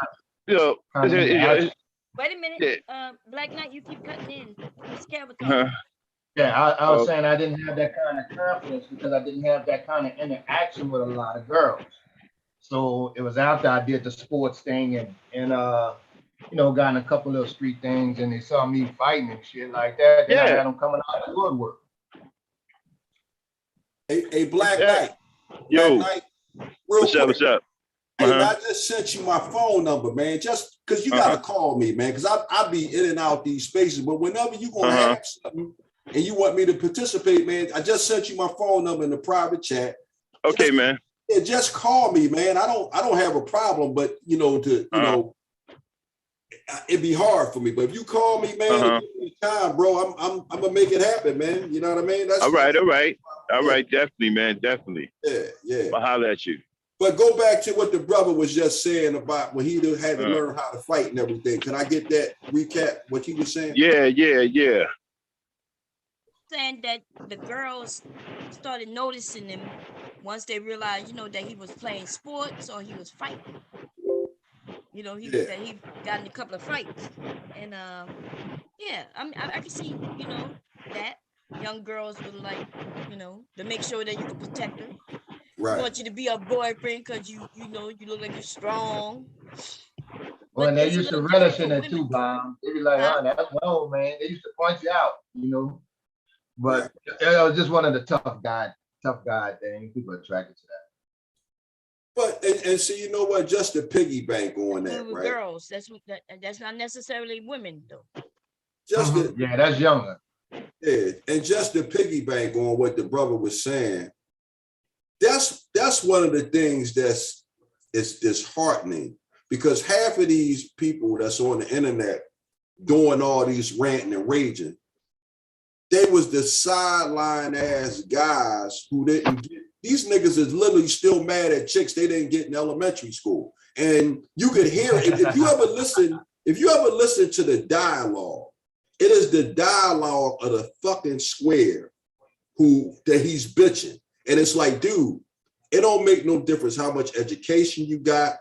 Wait a minute, Black Knight, you keep cutting in. Yeah, I was saying I didn't have that kind of confidence because I didn't have that kind of interaction with a lot of girls. So it was after I did the sports thing and got in a couple of street things, and they saw me fighting and shit like that. Then I had them coming out of the woodwork. Hey, Black Knight. Yo, Black Knight, what's up? Hey, I just sent you my phone number, man, just because you got to call me, man, because I be in and out these spaces. But whenever you going to have something and you want me to participate, man, I just sent you my phone number in the private chat. Okay, man. Yeah, just call me, man. I don't have a problem, but it'd be hard for me. But if you call me, man, give me time, bro, I'm gonna make it happen, man. You know what I mean? That's all right, definitely, man, definitely. Yeah. I'll holler at you. But go back to what the brother was just saying about when he had to learn how to fight and everything. Can I get that recap? What he was saying? Yeah. Saying that the girls started noticing him once they realized, that he was playing sports or he was fighting. That he got in a couple of fights, and I can see, that young girls would like, to make sure that you can protect her. Right. Want you to be a boyfriend because you look like you're strong. Well, they used to relish in it too, Bob. They be like, that's well, man. They used to point you out, But it was just one of the tough guy things. People are attracted to that. But and see, you know what? Just to piggyback on that, With right? girls, that's not necessarily women though. Just to, Yeah, that's younger. yeah, and just to piggyback on what the brother was saying, that's one of the things that's is disheartening, because half of these people that's on the internet doing all these ranting and raging, they was the sideline ass guys who didn't get, these niggas is literally still mad at chicks they didn't get in elementary school. And you could hear it. If you ever listen to the dialogue, it is the dialogue of the fucking square that he's bitching. And it's like, dude, it don't make no difference how much education you got,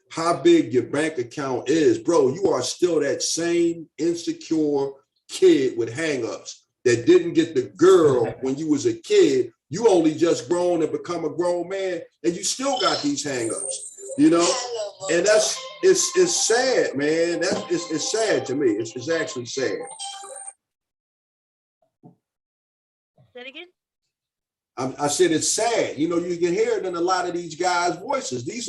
how big your bank account is, bro. You are still that same insecure kid with hangups that didn't get the girl when you was a kid. You only just grown and become a grown man, and you still got these hangups, you know? And it's sad, man. It's sad to me. It's actually sad. Say it again. I said it's sad. You know, you can hear it in a lot of these guys' voices. These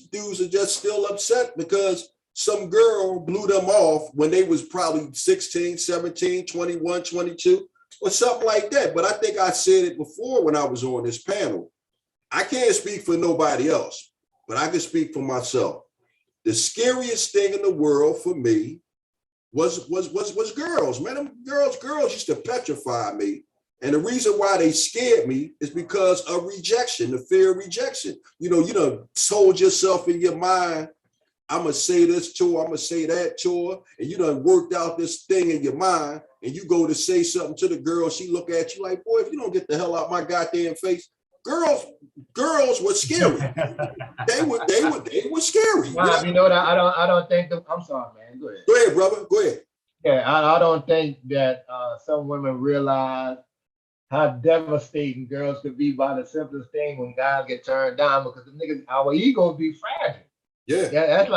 dudes are just still upset because some girl blew them off when they was probably 16, 17, 21, 22, or something like that. But I think I said it before when I was on this panel. I can't speak for nobody else, but I can speak for myself. The scariest thing in the world for me was girls, man. Them girls used to petrify me. And the reason why they scared me is because of rejection, the fear of rejection. You done told yourself in your mind, I'm going to say this to her, I'm going to say that to her, and you done worked out this thing in your mind, and you go to say something to the girl, she look at you like, boy, if you don't get the hell out my goddamn face. Girls were scary. They were scary. Nah, you know that I don't think I'm sorry, man. Go ahead. Go ahead, brother. Go ahead. Yeah, I don't think that some women realize how devastating girls could be by the simplest thing when guys get turned down, because the niggas, our egos be fragile. Yeah. That's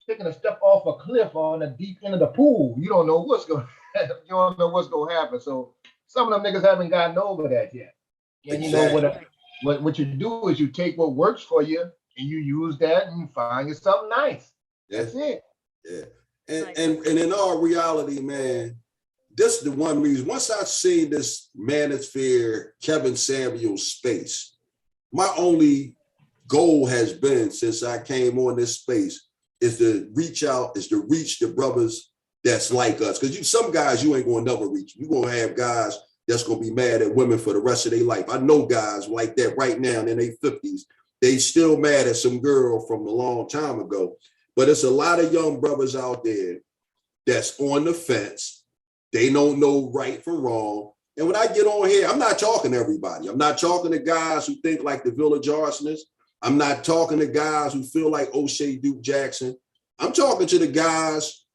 taking a step off a cliff on the deep end of the pool. You don't know what's going to happen. So some of them niggas haven't gotten over that yet. And exactly. You know what you do is you take what works for you and you use that and you find you something nice. Yeah. That's it. Yeah. And in all reality, man, this is the one reason. Once I seen this Manosphere Kevin Samuels space, my only goal has been, since I came on this space, is to reach the brothers that's like us. Because some guys you ain't gonna never reach. You're gonna have guys that's gonna be mad at women for the rest of their life. I know guys like that right now in their 50s. They still mad at some girl from a long time ago. But it's a lot of young brothers out there that's on the fence. They don't know right from wrong. And when I get on here, I'm not talking to everybody. I'm not talking to guys who think like the Village Arsonists. I'm not talking to guys who feel like O'Shea Duke Jackson. I'm talking to the guys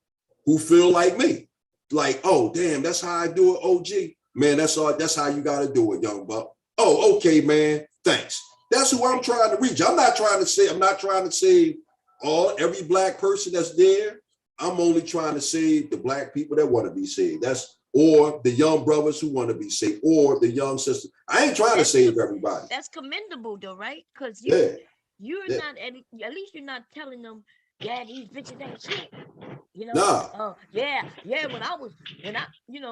who feel like me. Like, oh, damn, that's how I do it, OG. Man, that's how you got to do it, young buck. Oh, okay, man, thanks. That's who I'm trying to reach. I'm not trying to save every black person that's there. I'm only trying to save the black people that want to be saved. Or the young brothers who want to be saved, or the young sisters. I ain't trying to save everybody. That's commendable though, right? Because you're not, at least you're not telling them, yeah, these bitches ain't shit. You know, nah.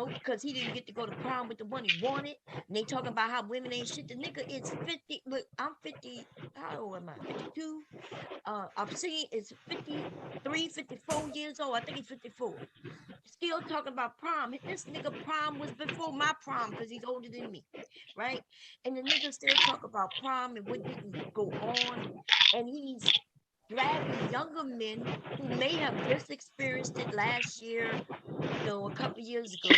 Because he didn't get to go to prom with the one he wanted. And they talking about how women ain't shit. The nigga is 50. Look, I'm 50. How old am I? 52. I'm seeing it's 53, 54 years old. I think he's 54. Still talking about prom. This nigga prom was before my prom because he's older than me, right? And the nigga still talk about prom and what didn't go on. And he's dragging younger men who may have just experienced it last year, a couple of years ago.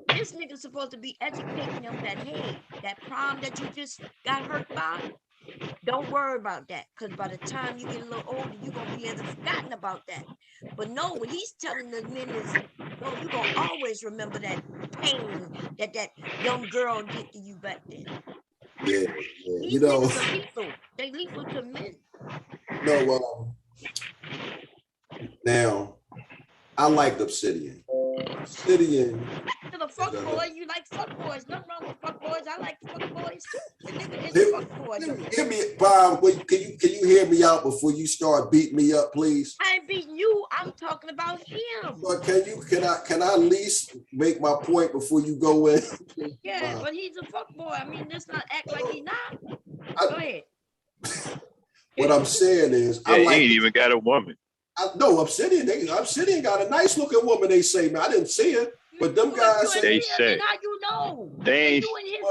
This nigga's supposed to be educating them that, hey, that prom that you just got hurt by, don't worry about that, because by the time you get a little older, you're going to be ever forgotten about that. But no, what he's telling the men is, no, you're going to always remember that pain that young girl did to you back then. Yeah. These niggas are lethal. They lethal to men. No, now, I like Obsidian. To the fuck boy, you like fuck boys. Nothing wrong with fuck boys. I nice too. The nigga is a fuck boy though. Hear me, Bob. Can you hear me out before you start beating me up, please? I ain't beating you. I'm talking about him. But can I at least make my point before you go in? Yeah, but he's a fuck boy. I mean, let's not act like he's not. Go ahead. What I'm saying is, Yeah, he ain't even got a woman. No, Obsidian got a nice looking woman. They say, man, I didn't see her, but them guys say, They say. How you know? They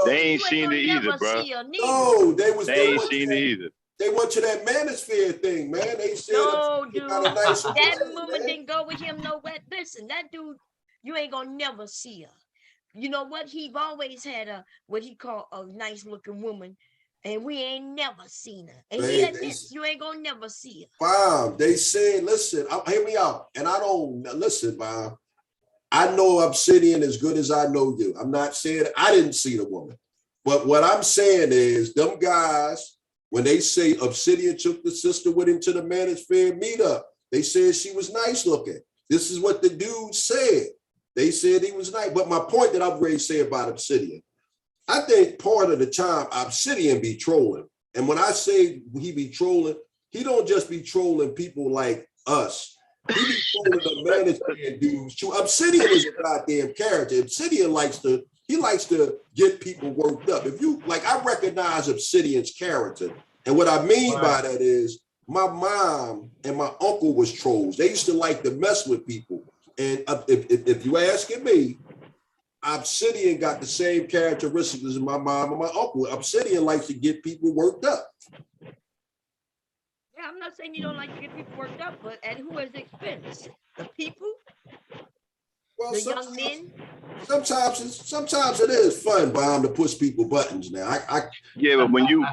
ain't seen it either, bro. No, they ain't seen it either. They went to that manosphere thing, man. They said, no, dude, got a nice that woman, woman man. didn't go with him nowhere. Listen, that dude, you ain't gonna never see her. You know what? He's always had a what he call a nice looking woman, and we ain't never seen her. And he admits you ain't gonna never see her. Bob, they said, listen, hear me out. And I don't listen, Bob. I know Obsidian as good as I know you. I'm not saying I didn't see the woman. But what I'm saying is them guys, when they say Obsidian took the sister with him to the Manosphere meetup, they said she was nice looking. This is what the dude said. They said he was nice. But my point that I've already said about Obsidian, I think part of the time Obsidian be trolling. And when I say he be trolling, he don't just be trolling people like us. He be trolling the Manosphere dudes too. Obsidian is a goddamn character. Obsidian likes to get people worked up. If you like, I recognize Obsidian's character. And what I mean by that is my mom and my uncle was trolls. They used to like to mess with people. And if you asking me, Obsidian got the same characteristics as my mom and my uncle. Obsidian likes to get people worked up. Yeah, I'm not saying you don't like to get people worked up, but at who has expense? The people? Well, the young men? Sometimes it is fun, Bob, to push people buttons now. But when you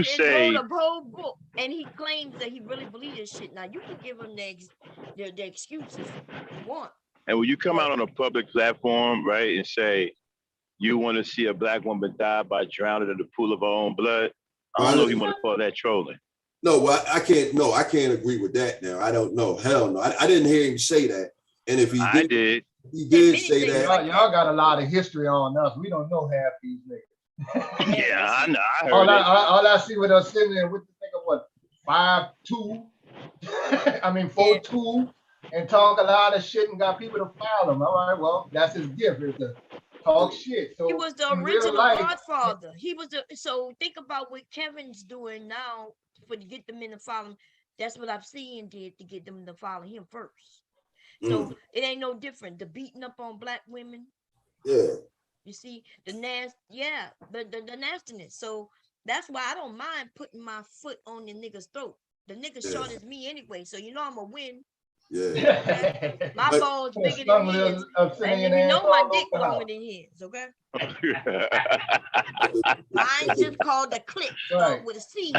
say wrote a whole book and he claims that he really believes this shit. Now you can give him the excuses you want. And when you come out on a public platform, right, and say you want to see a black woman die by drowning in the pool of her own blood, I don't know if you want to call that trolling. No, well, I can't. No, I can't agree with that. Now I don't know. Hell no, I didn't hear him say that. And if he did, he did say that. Y'all got a lot of history on us. We don't know half these niggas. Yeah, I know. I heard all I see with us sitting there with the thing of what 5'2", I mean 4'2", and talk a lot of shit and got people to follow him. All right, well, that's his gift, is to talk shit. So he was the original Godfather. He was so think about what Kevin's doing now to get the men to follow him. That's what Obsidian did to get them to follow him first. So it ain't no different. The beating up on black women. Yeah. You see the the nastiness. So that's why I don't mind putting my foot on the nigga's throat. The nigga short as me anyway, so you know I'm gonna win. Yeah. My balls bigger than his. And you know my dick longer than his, okay? Mine's just called the clip with a C. You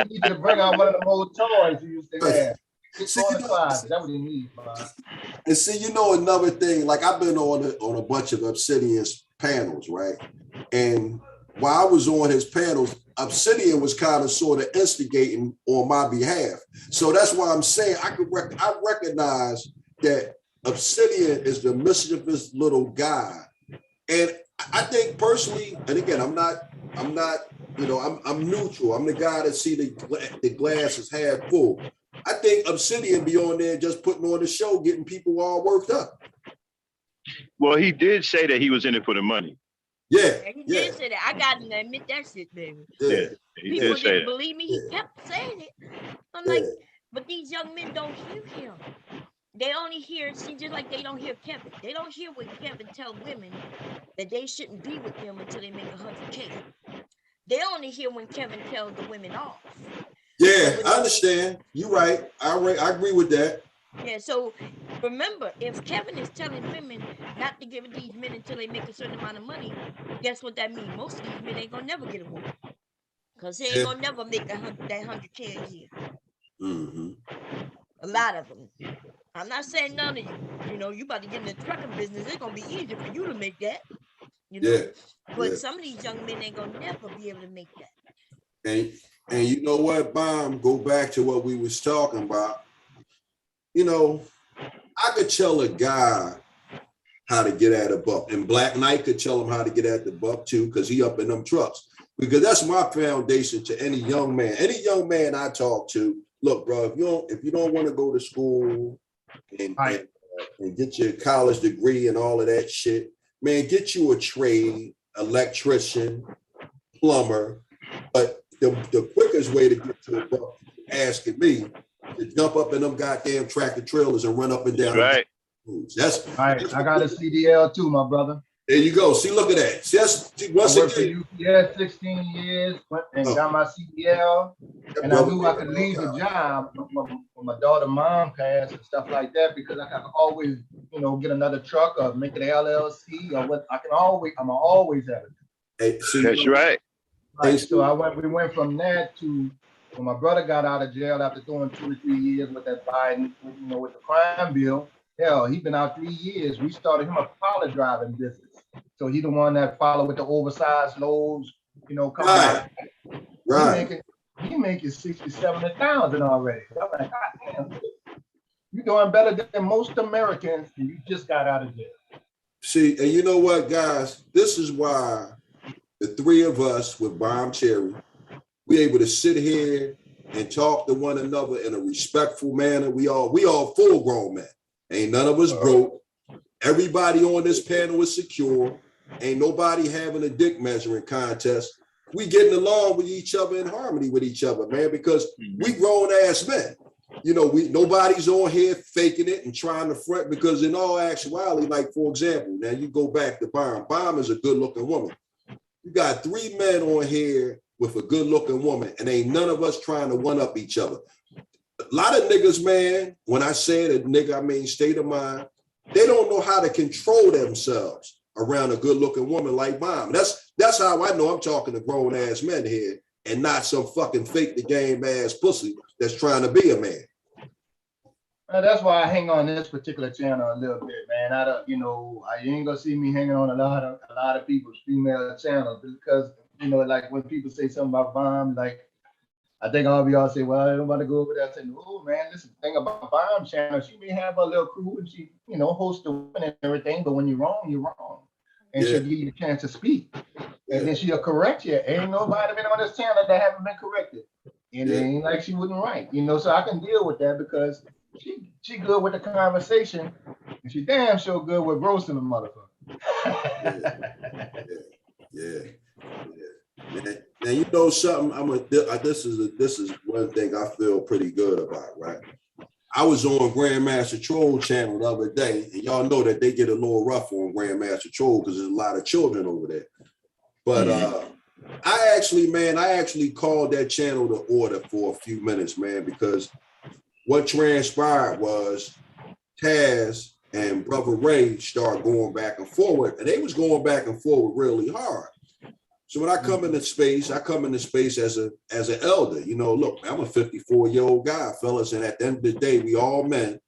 need to bring out one of the old toys you used to have. That's what he needs, man. And see, you know, another thing, like I've been on a bunch of Obsidian's panels, right? And while I was on his panels, Obsidian was kind of sort of instigating on my behalf. So that's why I'm saying I recognize that Obsidian is the mischievous little guy. And I think personally, and again, I'm not, you know, I'm neutral. I'm the guy that see the glass is half full. I think Obsidian be on there just putting on the show, getting people all worked up. Well, he did say that he was in it for the money. Yeah, he did say that. I got to admit that shit, baby. Yeah, he People did say didn't that. believe me. He kept saying it. I'm like, but these young men don't hear him. They only hear, just like they don't hear Kevin. They don't hear what Kevin tell women that they shouldn't be with them until they make 100K. They only hear when Kevin tells the women off. Yeah, I understand. You're right. I agree with that. Yeah, so remember, if Kevin is telling women not to give these men until they make a certain amount of money, guess what that means? Most of these men ain't gonna never get a woman. Because they ain't gonna never make that 100K a year. Mm-hmm. A lot of them. I'm not saying none of you. You know, you about to get in the trucking business. It's gonna be easy for you to make that. You know, but some of these young men ain't gonna never be able to make that. And you know what, Bomb? Go back to what we was talking about. You know, I could tell a guy how to get at a buck. And Black Knight could tell him how to get at the buck too, because he up in them trucks. Because that's my foundation to any young man. Any young man I talk to, look, bro, if you don't want to go to school and get your college degree and all of that shit, man, get you a trade, electrician, plumber. But the quickest way to get to a buck, asking me, to jump up in them goddamn tractor trailers and run up and down. Right. That's right. I got a CDL too, my brother. There you go. See, look at that. Once I worked again, for UPS 16 years and got my CDL. And I knew I could leave the job when my daughter's mom passed and stuff like that, because I can always, get another truck or make an LLC or what. I'm always have it. Hey, see, That's right. Right. So we went from that to when my brother got out of jail after doing 2 or 3 years with that Biden, with the crime bill. Hell, he's been out 3 years. We started him a pilot driving business. So he the one that followed with the oversized loads, coming right. out. Right. He making 60, 70,000 already. I'm like, God damn, you're doing better than most Americans, and you just got out of jail. See, and you know what, guys? This is why the three of us with Bomb Cherry, we able to sit here and talk to one another in a respectful manner. We all full grown men. Ain't none of us broke. Everybody on this panel is secure. Ain't nobody having a dick measuring contest. We getting along with each other, in harmony with each other, man, because we grown ass men. Nobody's on here faking it and trying to front, because in all actuality, like for example, now you go back to Bomb. Bomb is a good looking woman. You got 3 men on here with a good looking woman, and ain't none of us trying to one up each other. A lot of niggas, man, when I say that nigga, I mean state of mind, they don't know how to control themselves around a good looking woman like Bomb. That's how I know I'm talking to grown ass men here, and not some fucking fake the game ass pussy that's trying to be a man. That's why I hang on this particular channel a little bit, man. I don't, you ain't gonna see me hanging on a lot of people's female channels, because like when people say something about Bomb, like I think all of y'all say, well, I don't want to go over there. I say, no, man, this is the thing about Bomb channel. She may have a little crew and she, host the women and everything, but when you're wrong, you're wrong. And she'll give you a chance to speak. And then she'll correct you. Ain't nobody been on this channel that haven't been corrected. And it ain't like she wasn't right. So I can deal with that, because she good with the conversation, and she damn sure good with roasting the motherfucker. Yeah. Now you know something. This is one thing I feel pretty good about, right? I was on Grandmaster Troll channel the other day, and y'all know that they get a little rough on Grandmaster Troll because there's a lot of children over there. But I actually called that channel to order for a few minutes, man, because what transpired was Taz and Brother Ray started going back and forward, and they was going back and forward really hard. So when I come into space, as an elder. Look, I'm a 54-year-old guy, fellas, and at the end of the day, we all men.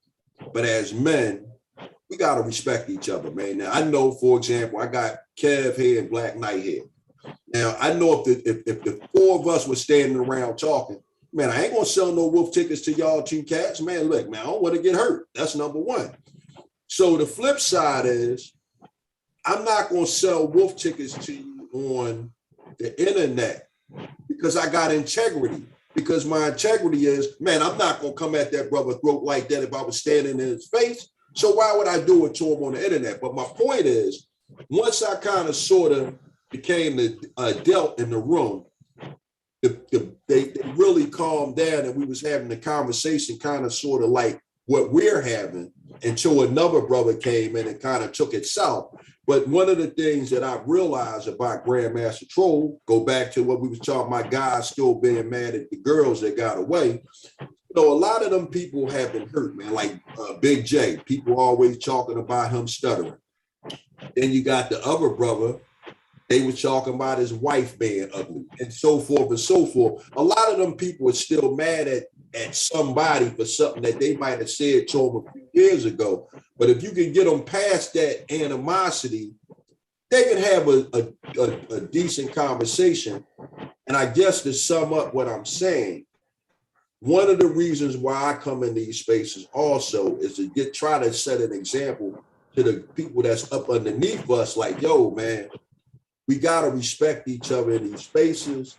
But as men, we gotta respect each other, man. Now I know, for example, I got Kev here and Black Knight here. Now I know if the 4 of us were standing around talking, man, I ain't gonna sell no wolf tickets to y'all 2 cats, man. Look, man, I don't want to get hurt. That's number 1. So the flip side is, I'm not gonna sell wolf tickets to you on the internet, because I got integrity. Because my integrity is, man, I'm not gonna come at that brother throat like that if I was standing in his face. So why would I do it to him on the internet? But my point is, once I kind of sort of became the adult in the room, they really calmed down, and we was having the conversation kind of sort of like what we're having, until another brother came in and kind of took it south. But one of the things that I realized about Grandmaster Troll, go back to what we was talking about, guys still being mad at the girls that got away. A lot of them people have been hurt, man, like Big J. People always talking about him stuttering. Then you got the other brother, they was talking about his wife being ugly, and so forth and so forth. A lot of them people are still mad at somebody for something that they might have said to them a few years ago. But if you can get them past that animosity, they can have a decent conversation. And I guess to sum up what I'm saying, one of the reasons why I come in these spaces also is to try to set an example to the people that's up underneath us, like, yo, man, we gotta respect each other in these spaces,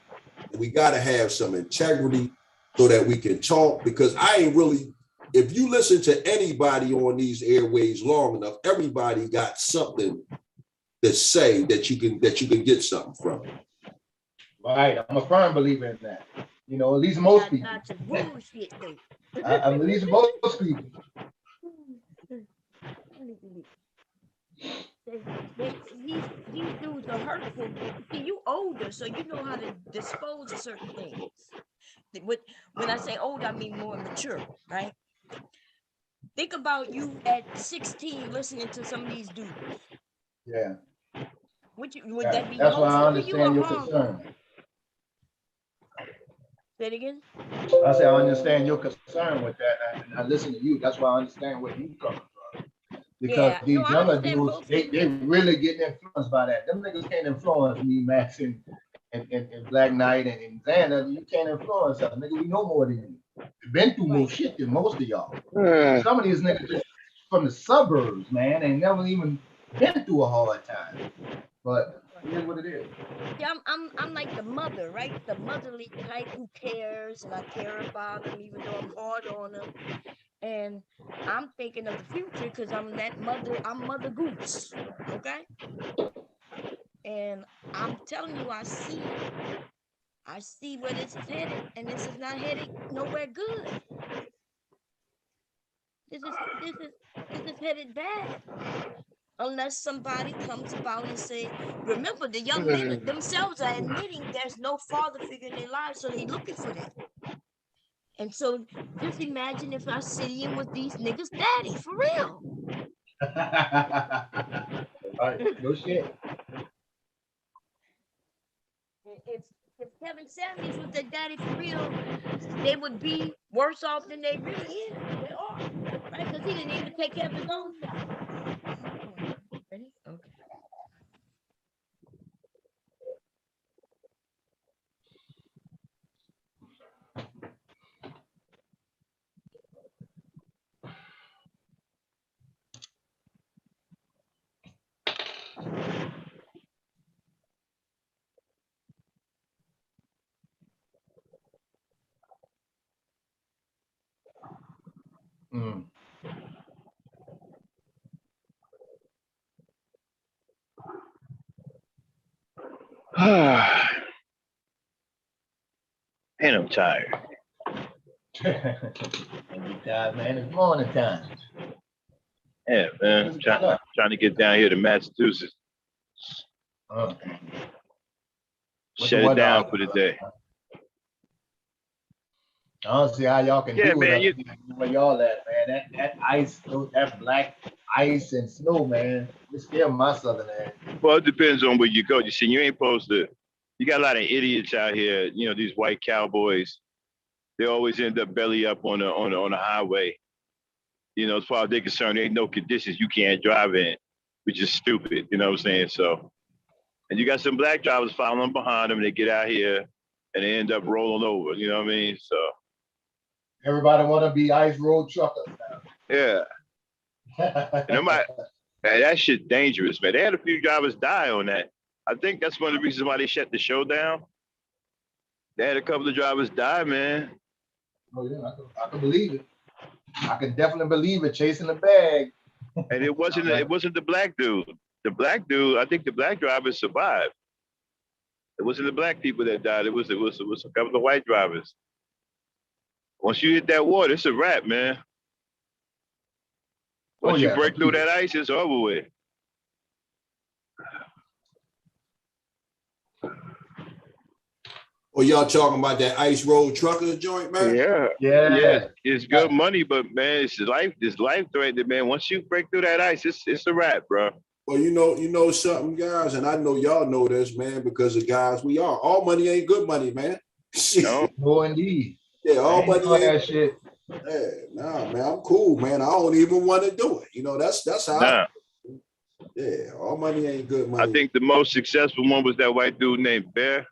and we gotta have some integrity so that we can talk. Because I ain't really, if you listen to anybody on these airways long enough, everybody got something to say that you can get something from. Right, I'm a firm believer in that. You know, at least most people. Not to bullshit though. At least most people. These dudes are hurtful. See, you older, so you know how to dispose of certain things. When I say old, I mean more mature, right? Think about you at 16 listening to some of these dudes. Yeah. Would that be That's why I hurtful for you or understand your harmful? concern. Say it again. I say I understand your concern with that, and I listen to you. That's why I understand where you come from. Because Yeah, these no, I younger understand dudes, both. they really getting influenced by that. Them niggas can't influence me, Max, and Black Knight and Xander. You can't influence us, nigga. We know more than you. We've been through more shit than most of y'all. Some of these niggas just from the suburbs, man, ain't never even been through a hard time. But it is what it is. Yeah, I'm like the mother, right? The motherly type who cares, and I care about them even though I'm hard on them. And I'm thinking of the future because I'm that mother. I'm Mother Goose, okay? And I'm telling you, I see where this is headed, and this is not headed nowhere good. This is headed bad. Unless somebody comes about and say, remember, the young men themselves are admitting there's no father figure in their lives, so they're looking for that. And so just imagine if our city was these niggas' daddy, for real. Right, no shit. If Kevin Samuels was their daddy for real, they would be worse off than they really is. They are, right? Because he didn't even take care of his own child. Ready? Okay. Mm. And I'm tired. God, man, it's morning time. Yeah, man. I'm trying to get down here to Massachusetts. Shut it down for the day. I don't see how y'all can do man, it where y'all at, man. That ice, that black ice and snow, man. It scared my southern ass. Well, it depends on where you go. You see, you ain't supposed to. You got a lot of idiots out here. You know, these white cowboys. They always end up belly up on the highway. You know, as far as they're concerned, there ain't no conditions you can't drive in, which is stupid. You know what I'm saying? So, and you got some black drivers following behind them. They get out here and they end up rolling over. You know what I mean? So. Everybody want to be ice road truckers now. Yeah. That shit dangerous, man. They had a few drivers die on that. I think that's one of the reasons why they shut the show down. They had a couple of drivers die, man. Oh yeah, I can believe it. I can definitely believe it. Chasing the bag. And it wasn't the black dude. The black dude, I think the black drivers survived. It wasn't the black people that died. It was a couple of white drivers. Once you hit that water, it's a wrap, man. Once you break through that ice, it's over with. Well, y'all talking about that ice road trucker joint, man? Yeah. It's good money, but man, it's life threatening, man. Once you break through that ice, it's a wrap, bro. Well, you know something, guys, and I know y'all know this, man, because of guys we are. All money ain't good money, man. No, indeed. Yeah, all money ain't that shit. Yeah, nah, man, I'm cool, man. I don't even want to do it. You know, that's how. Yeah, all money ain't good money. I think the most successful one was that white dude named Bear.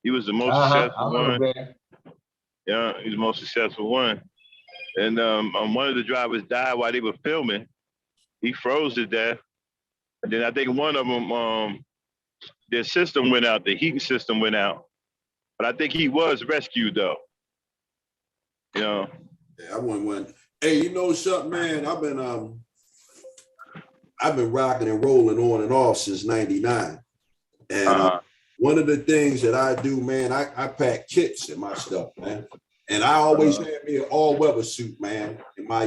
He was the most successful one. Yeah, he's the most successful one. And one of the drivers died while they were filming. He froze to death. And then I think one of them, their system went out, the heating system went out. But I think he was rescued though. You know. Yeah, I wouldn't want. Hey, you know something, man? I've been rocking and rolling on and off since '99, and one of the things that I do, man, I pack kits in my stuff, man, and I always have me an all-weather suit, man, in my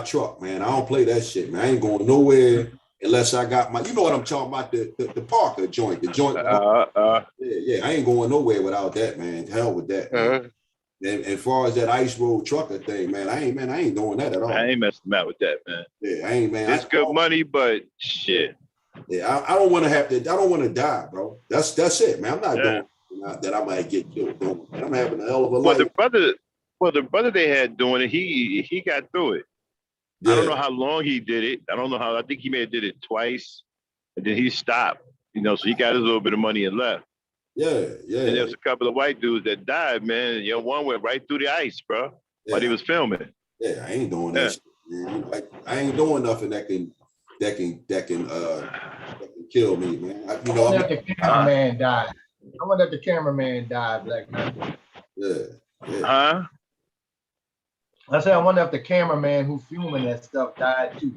truck, man. I don't play that shit, man. I ain't going nowhere unless I got my, you know what I'm talking about, the Parker joint, the joint. Yeah, I ain't going nowhere without that, man. Hell with that, man. And as far as that ice road trucker thing, man, I ain't doing that at all. I ain't messing about with that, man. Yeah, I ain't, man. It's good money, but shit. Yeah, I don't want to have to. I don't want to die, bro. That's it, man. I'm not doing that. I might get killed doing. I'm having a hell of a life. The brother they had doing it, he got through it. Yeah. I don't know how long he did it. I don't know how. I think he may have did it twice, and then he stopped. You know, so he got his little bit of money and left. Yeah. And there's a couple of white dudes that died, man. You know, one went right through the ice, bro, while he was filming. Yeah, I ain't doing that shit, man. Like, I ain't doing nothing that can kill me, man. I wonder if the cameraman died. I wonder if the cameraman died, Black man. Yeah. Huh? I said, I wonder if the cameraman who's filming that stuff died too.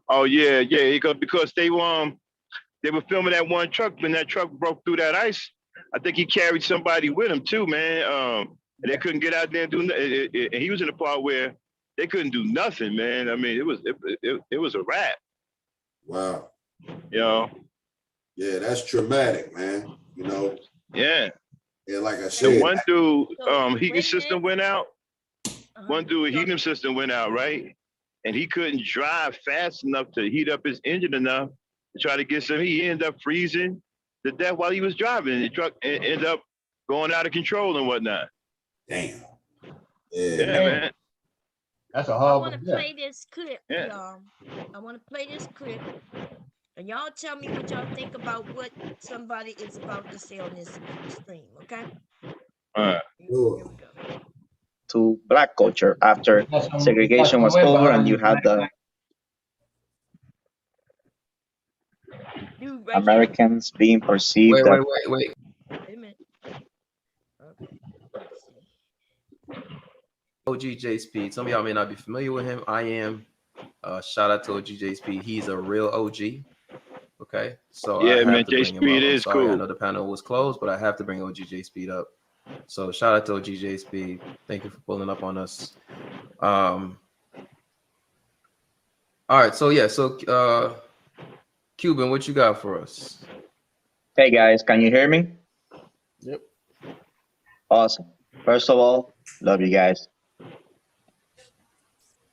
Oh yeah, because they were filming that one truck, when that truck broke through that ice. I think he carried somebody with him too, man. And they couldn't get out there and do nothing. And he was in the part where they couldn't do nothing, man. I mean, it was a wrap. Wow. You know. Yeah, that's traumatic, man. You know. Yeah. Yeah, like I said. And one dude, heating system went out. One dude, heating system went out, right? And he couldn't drive fast enough to heat up his engine enough to try to get some heat. He ended up freezing to death while he was driving. The truck ended up going out of control and whatnot. Damn. Yeah, man. That's a horrible. I want to play this clip, y'all. I want to play this clip. And y'all tell me what y'all think about what somebody is about to say on this stream, okay? All right. Here we go. To black culture after segregation was over and you had the Americans being perceived. Wait. Wait a minute. Okay. Let's see. OGJ Speed. Some of y'all may not be familiar with him. I am. Shout out to OGJ Speed. He's a real OG. Okay. So yeah, man, J Speed is cool. I know the panel was closed, but I have to bring OGJ Speed up. So shout out to OGJ Speed. Thank you for pulling up on us. All right. So Cuban, what you got for us? Hey guys, can you hear me? Yep. Awesome. First of all, love you guys.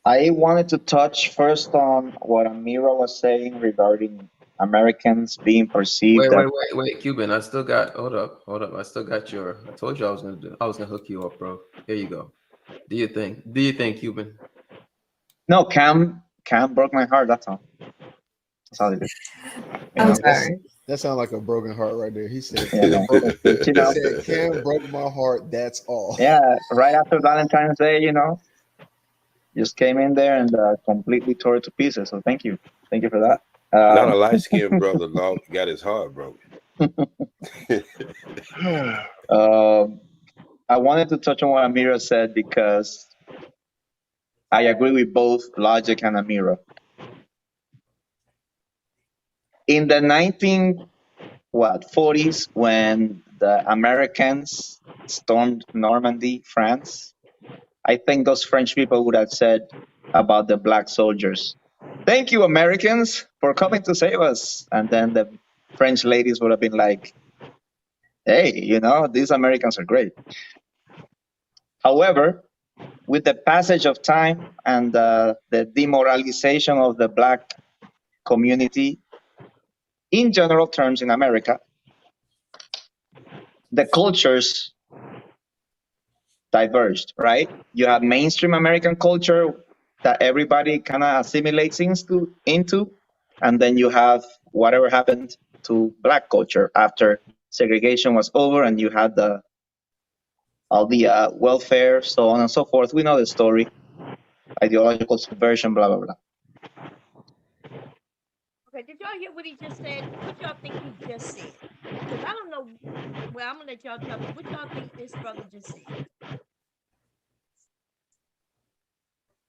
I wanted to touch first on what Amira was saying regarding Americans being perceived. Wait, Cuban. I still got. Hold up. I still got your. I told you I was gonna hook you up, bro. Here you go. Do you think, Cuban? No, Cam broke my heart. That's all. That's all it is. I'm sorry. That sounds like a broken heart right there. He said, Cam broke my heart. That's all. Yeah, right after Valentine's Day, just came in there and completely tore it to pieces. So thank you for that. Not a light-skinned brother got his heart broken. I wanted to touch on what Amira said because I agree with both Logic and Amira. In the 1940s, when the Americans stormed Normandy, France, I think those French people would have said about the black soldiers, "Thank you, Americans, for coming to save us." And then the French ladies would have been like, "Hey, these Americans are great." However, with the passage of time and the demoralization of the black community, in general terms in America, the cultures diverged, right? You have mainstream American culture that everybody kind of assimilates into, and then you have whatever happened to black culture after segregation was over, and you had all the welfare, so on and so forth. We know the story, ideological subversion, blah, blah, blah. Okay, did y'all hear what he just said? What y'all think he just said? Because I don't know. Well, I'm gonna let y'all tell me what y'all think this brother just said.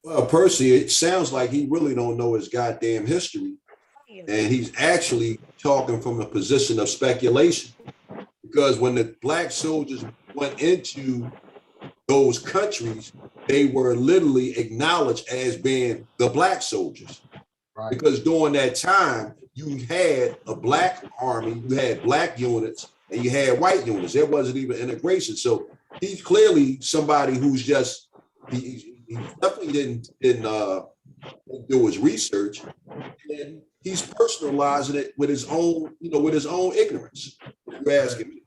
Well, Percy, it sounds like he really don't know his goddamn history, and he's actually talking from a position of speculation. Because when the black soldiers went into those countries, they were literally acknowledged as being the black soldiers. Right. Because during that time, you had a black army, you had black units, and you had white units. There wasn't even integration. So he's clearly somebody who's just he definitely didn't do his research, and he's personalizing it with his own, with his own ignorance. You're asking me.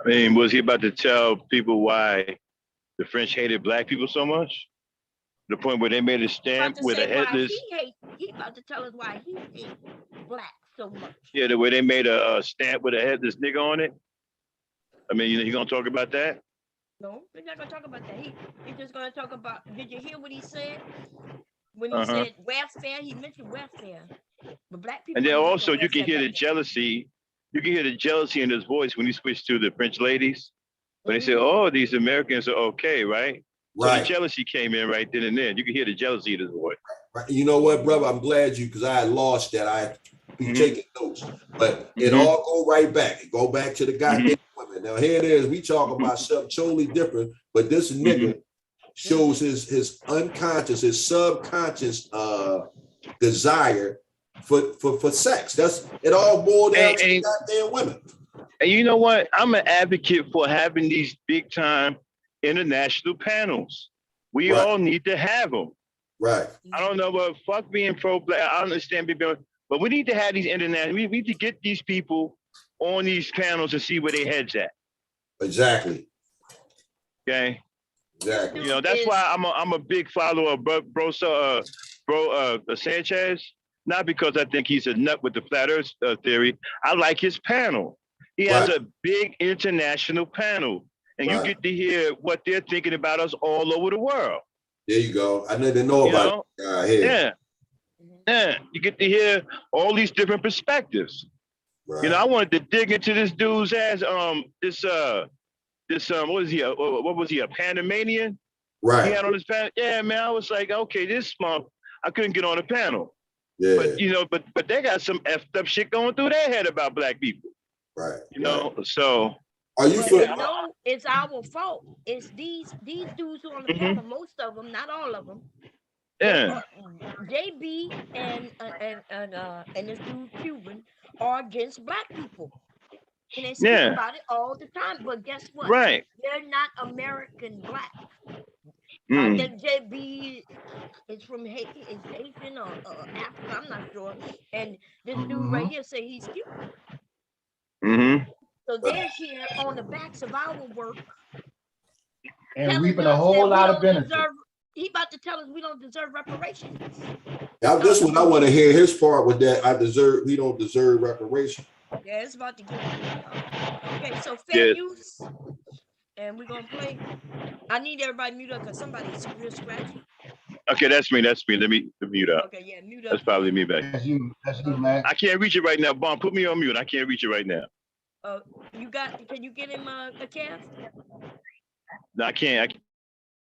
I mean, was he about to tell people why the French hated black people so much? The point where they made a stamp with a headless. He about to tell us why he hates black so much. Yeah, the way they made a stamp with a headless nigga on it. I mean, you gonna talk about that? No, we're not gonna talk about that. He's just gonna talk about. Did you hear what he said? When he said welfare, he mentioned welfare. But black people. And then also you can hear the jealousy. You can hear the jealousy in his voice when he switched to the French ladies. When they say, "Oh, these Americans are okay," right? So the jealousy came in right then and there. You can hear the jealousy in his voice. Right. You know what, brother? I'm glad because I had lost that. I be taking notes, but it all go right back. It go back to the goddamn women. Now here it is. We talk about something totally different, but this nigga shows his unconscious, his subconscious desire for sex. That's it. All boiled down to the goddamn women. And you know what? I'm an advocate for having these big time international panels. We all need to have them. Right. I don't know, but fuck being pro-black. I understand people, but we need to have these international. We need to get these people on these panels and see where their heads at. Exactly. Okay. Exactly. You know, that's why I'm a big follower of bro Sanchez. Not because I think he's a nut with the flat Earth theory. I like his panel. He has a big international panel, and you get to hear what they're thinking about us all over the world. There you go. I didn't know about it. Yeah. You get to hear all these different perspectives. Right. You know, I wanted to dig into this dude's ass. What was he? What was he? A Panamanian? Right. He had on his panel. Yeah, man. I was like, okay, this month I couldn't get on the panel. Yeah. But you know, but they got some effed up shit going through their head about black people. Right. You know, so. Are you? No, it's our fault. It's these dudes who are on the panel. Most of them, not all of them. Yeah. JB and this dude Cuban are against black people. And they speak about it all the time. But guess what? Right. They're not American black. I think JB is from Haiti, is Haitian or Africa, I'm not sure. And this dude right here say he's Cuban. So they're here on the backs of our work. And reaping a whole lot of benefits. He about to tell us we don't deserve reparations. Now, this one I want to hear his part with that. We don't deserve reparations. Yeah, it's about to get. Okay, so fair use. And we're gonna play. I need everybody mute up because somebody's real scratchy. Okay, that's me. Let me mute up. Okay, yeah, mute up. That's probably me back. That's you, man. I can't reach it right now. Bomb, put me on mute. I can't reach it right now. Can you get him a Kev? No, I can't.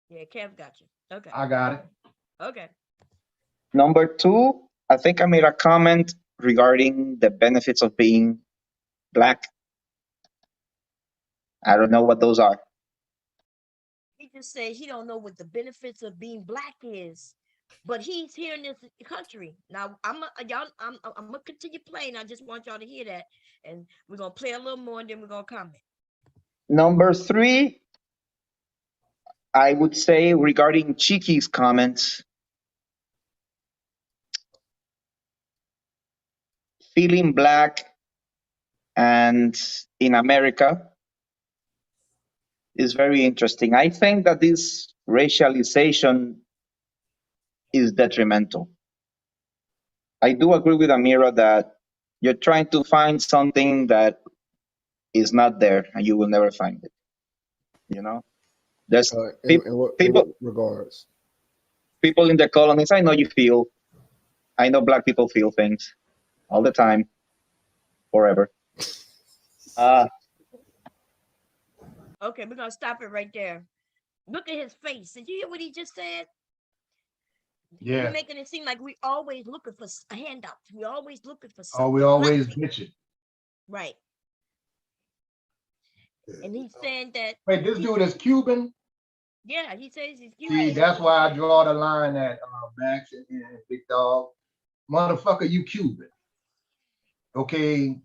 Yeah, Kev got you. Okay. I got it. Okay. Number 2, I think I made a comment regarding the benefits of being black. I don't know what those are. He just said he don't know what the benefits of being black is, but he's here in this country. Now I'm gonna continue playing. I just want y'all to hear that, and we're gonna play a little more, and then we're gonna comment. Number 3, I would say regarding Chiqui's comments, feeling black and in America is very interesting. I think that this racialization is detrimental. I do agree with Amira that you're trying to find something that is not there and you will never find it. You know? There's in what regards? People in the colonies, I know you feel I know black people feel things all the time, forever. Okay, we're gonna stop it right there. Look at his face. Did you hear what he just said? Yeah. You're making it seem like we always looking for handouts. We always looking for Oh, something. we always bitching. Right. And he's saying that. Wait, this dude is Cuban? Yeah, he says he's See, Cuban. that's why I draw the line at Max and Big Dog. Motherfucker, you Cuban. Okay.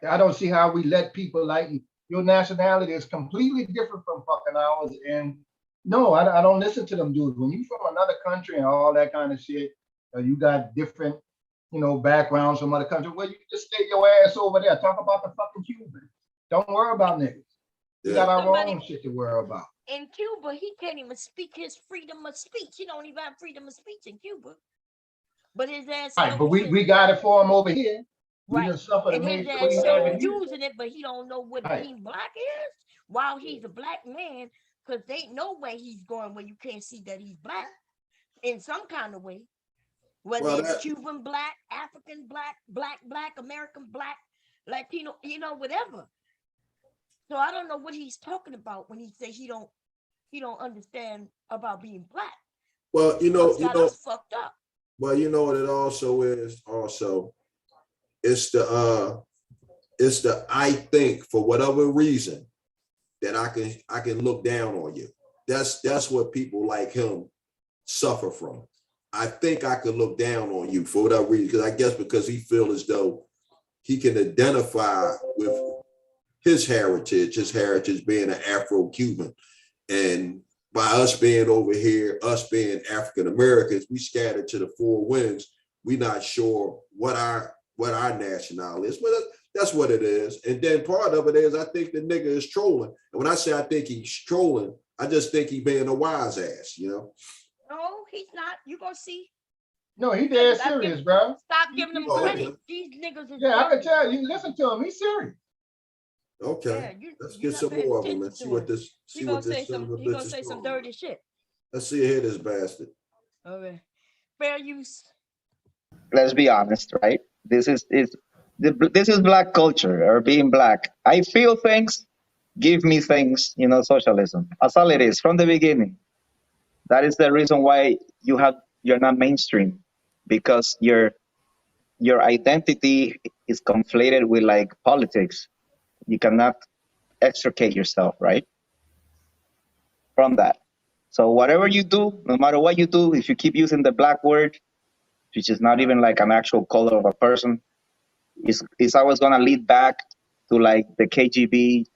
I don't see how we let people like your nationality is completely different from fucking ours. And no, I don't listen to them dudes. When you from another country and all that kind of shit, you got different, backgrounds from other countries. Well, you just stay your ass over there. Talk about the fucking Cuban. Don't worry about niggas. We got our own shit to worry about. In Cuba, he can't even speak his freedom of speech. He don't even have freedom of speech in Cuba. But his ass. Right, but we got it for him over here. Right. And his ass still using it, but he don't know what right. being black is. While he's a black man, because there ain't no way he's going where you can't see that he's black in some kind of way. Whether it's Cuban black, African black, American black, Latino, whatever. So I don't know what he's talking about when he says he don't understand about being black. Well, us fucked up. Well, you know what it also is. Also, it's the I think for whatever reason that I can look down on you. That's what people like him suffer from. I think I could look down on you for whatever reason, because I guess because he feels as though he can identify with his heritage being an Afro-Cuban. And by us being over here, us being African Americans, we scattered to the four winds. We're not sure what our nationality is, but that's what it is. And then part of it is I think the nigga is trolling. And when I say I think he's trolling, I just think he being a wise ass, No, he's not. You gonna see. No, he dead serious, bro. Stop giving him credit. Okay. These niggas is I can tell you. Listen to him. He's serious. Okay, let's get some more of them and see what this. He gonna say some dirty shit. Let's see here, this bastard. Okay, fair use. Let's be honest, right? This is black culture or being black. I feel things, give me things. Socialism. That's all it is from the beginning. That is the reason why you're not mainstream, because your identity is conflated with like politics. You cannot extricate yourself, right, from that. So whatever you do, no matter what you do, if you keep using the black word, which is not even like an actual color of a person, it's always gonna lead back to like the KGB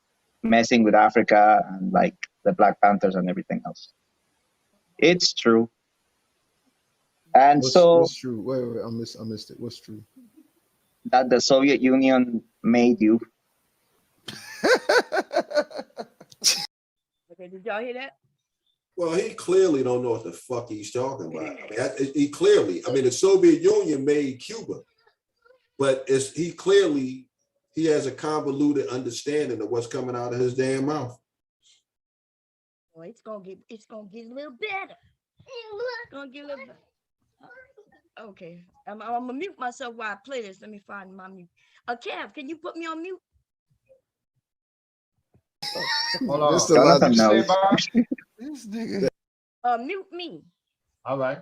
messing with Africa and like the Black Panthers and everything else. It's true. And what's true? Wait, I missed it. What's true? That the Soviet Union made you. Okay, did y'all hear that? Well, he clearly don't know what the fuck he's talking about. I mean, the Soviet Union made Cuba, but he has a convoluted understanding of what's coming out of his damn mouth. Well, it's gonna get a little better. It's gonna get a little better. Okay, I'm gonna mute myself while I play this. Let me find my mute. Kev, can you put me on mute? Hold on. This nigga. Mute me. All right.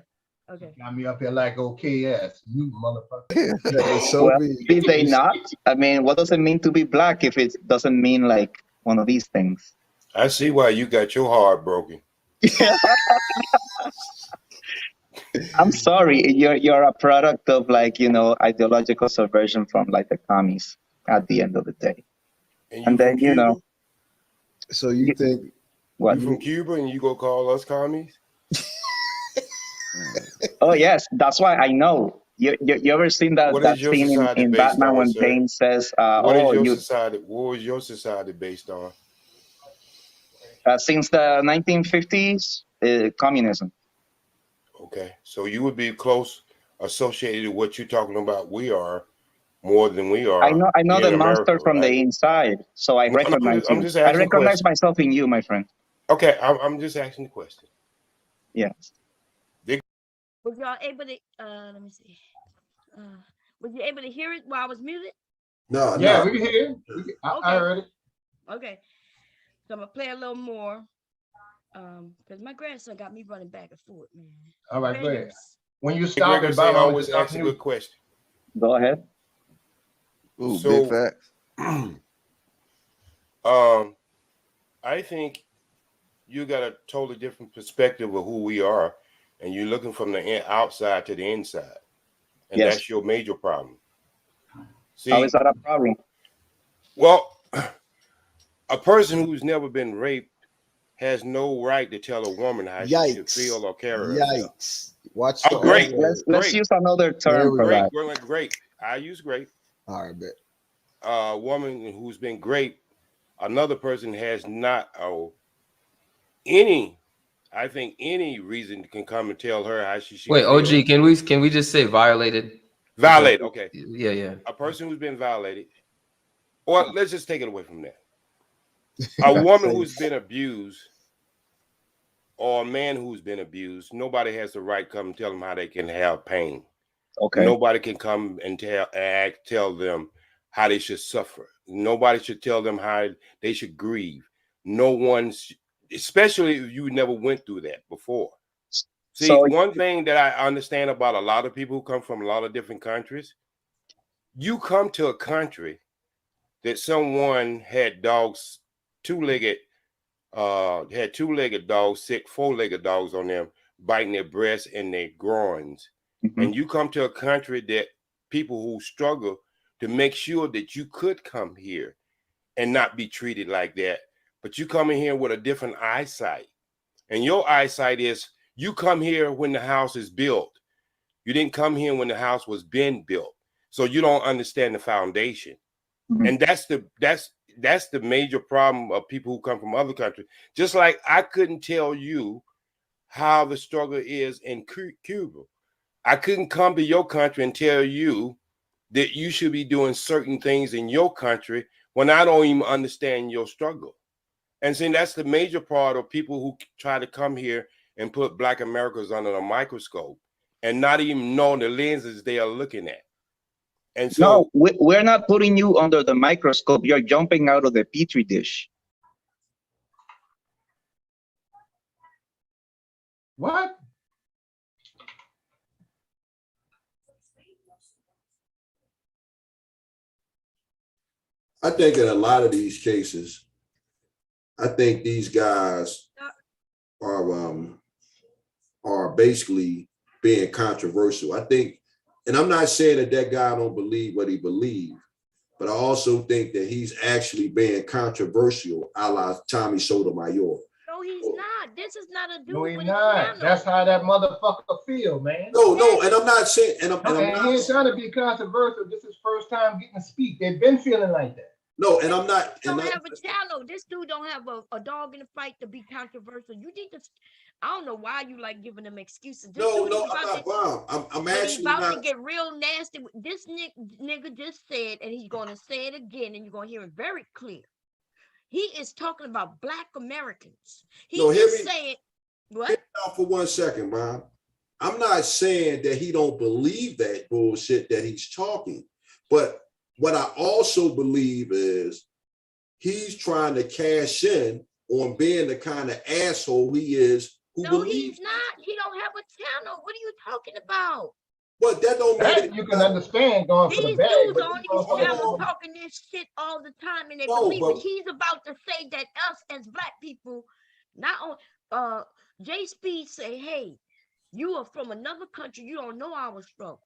Okay. Got me up here like OKS. You motherfucker. Well, did they not? I mean, what does it mean to be black if it doesn't mean like one of these things? I see why you got your heart broken. I'm sorry, you're a product of like, ideological subversion from like the commies at the end of the day. And then, So you think what? You from Cuba and you go call us commies? Oh yes, that's why I know. You ever seen that scene in Batman when Bane says, what was your society based on? Since the 1950s, communism. Okay, so you would be close associated with what you're talking about. We are more than we are. I know the monster America, from the inside, so I recognize you. I recognize myself in you, my friend. Okay, I'm just asking the question. Yes. Was y'all able to? Let me see. Was you able to hear it while I was muted? No, Yeah, no. we can hear it. I heard it. Okay. So I'm gonna play a little more. Because my grandson got me running back and forth, man. All right, go ahead. Rangers. When you Hey, stop Gregor it, say Bob, I'm always just ask a good question. Go ahead. Ooh, So- big facts. I think you got a totally different perspective of who we are, and you're looking from the outside to the inside, and Yes. that's your major problem. See, How is that a problem? well, a person who's never been raped has no right to tell a woman how she should Yikes. feel or carry herself. Yikes. Watch Oh, the great. R word. Let's use another term for Great, that. great. I use great. All right, bet. A woman who's been raped, another person has not I think any reason can come and tell her how she should Wait, feel. OG, can we just say violated? Violated, okay. Yeah. A person who's been violated, or let's just take it away from that. A woman who's been abused, or a man who's been abused, nobody has the right to come and tell them how they can have pain. Okay. Nobody can come and tell them how they should suffer. Nobody should tell them how they should grieve. No one's, especially if you never went through that before. See, So- one thing that I understand about a lot of people who come from a lot of different countries, you come to a country that someone had dogs, two-legged dogs, sick, four-legged dogs on them, biting their breasts and their groins. Mhm. And you come to a country that people who struggle to make sure that you could come here and not be treated like that. But you come in here with a different eyesight. And your eyesight is you come here when the house is built. You didn't come here when the house was being built. So you don't understand the foundation. Mhm. And that's the major problem of people who come from other countries. Just like I couldn't tell you how the struggle is in Cuba. I couldn't come to your country and tell you that you should be doing certain things in your country when I don't even understand your struggle. And see, that's the major part of people who try to come here and put Black Americans under a microscope and not even know the lenses they are looking at. And so, No, we're not putting you under the microscope. You're jumping out of the petri dish. What? I think in a lot of these cases, I think these guys are basically being controversial. I think, and I'm not saying that guy don't believe what he believes, but I also think that he's actually being controversial, a la Tommy Sotomayor. No, he's not. This is not a dude. No, he's with not. a piano. That's how that motherfucker feel, man. No, and I'm not saying, and I'm And he not, ain't trying to be controversial. This is first time getting to speak. They've been feeling like that. no, and I'm not. Don't And have a channel. This dude don't have a dog in the fight to be controversial. You need to. I don't know why you like giving them excuses. This no, dude no, is I'm about not to- Bob. I'm but he's actually about to not. get real nasty. This nigga just said, and he's going to say it again, and you're going to hear it very clear. He is talking about Black Americans. He's No, hear just me- saying, what? Hear me out for 1 second, Bob. I'm not saying that he don't believe that bullshit that he's talking, but what I also believe is he's trying to cash in on being the kind of asshole he is. Who No, believes? he's not. He don't have a channel. What are you talking about? But that don't mean That you can understand going for the These bag. dudes but on you these gonna channels fucking- talking this shit all the time, and they No, believe but- it. He's about to say that us as Black people, not on Jay Speed say, hey, you are from another country, you don't know our struggle,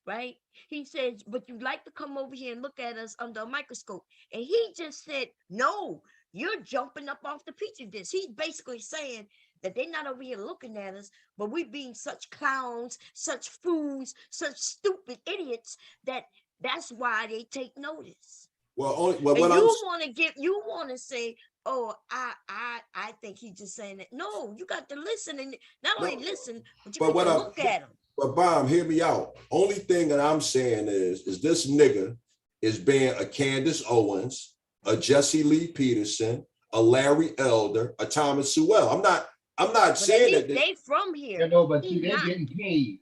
right? He says, but you like to come over here and look at us under a microscope. And he just said, no, you're jumping up off the petri dish. He's basically saying that they're not over here looking at us, but we being such clowns, such fools, such stupid idiots that's why they take notice. Well, only well, And what you want to say, oh, I think he's just saying that. No, you got to listen, and not only No, listen, but you but got what to I'm- look at him. But Bob, hear me out. Only thing that I'm saying is this nigga is being a Candace Owens, a Jesse Lee Peterson, a Larry Elder, a Thomas Sewell. I'm not I'm not But saying at that least they from here. You know, but He see, they not. getting paid.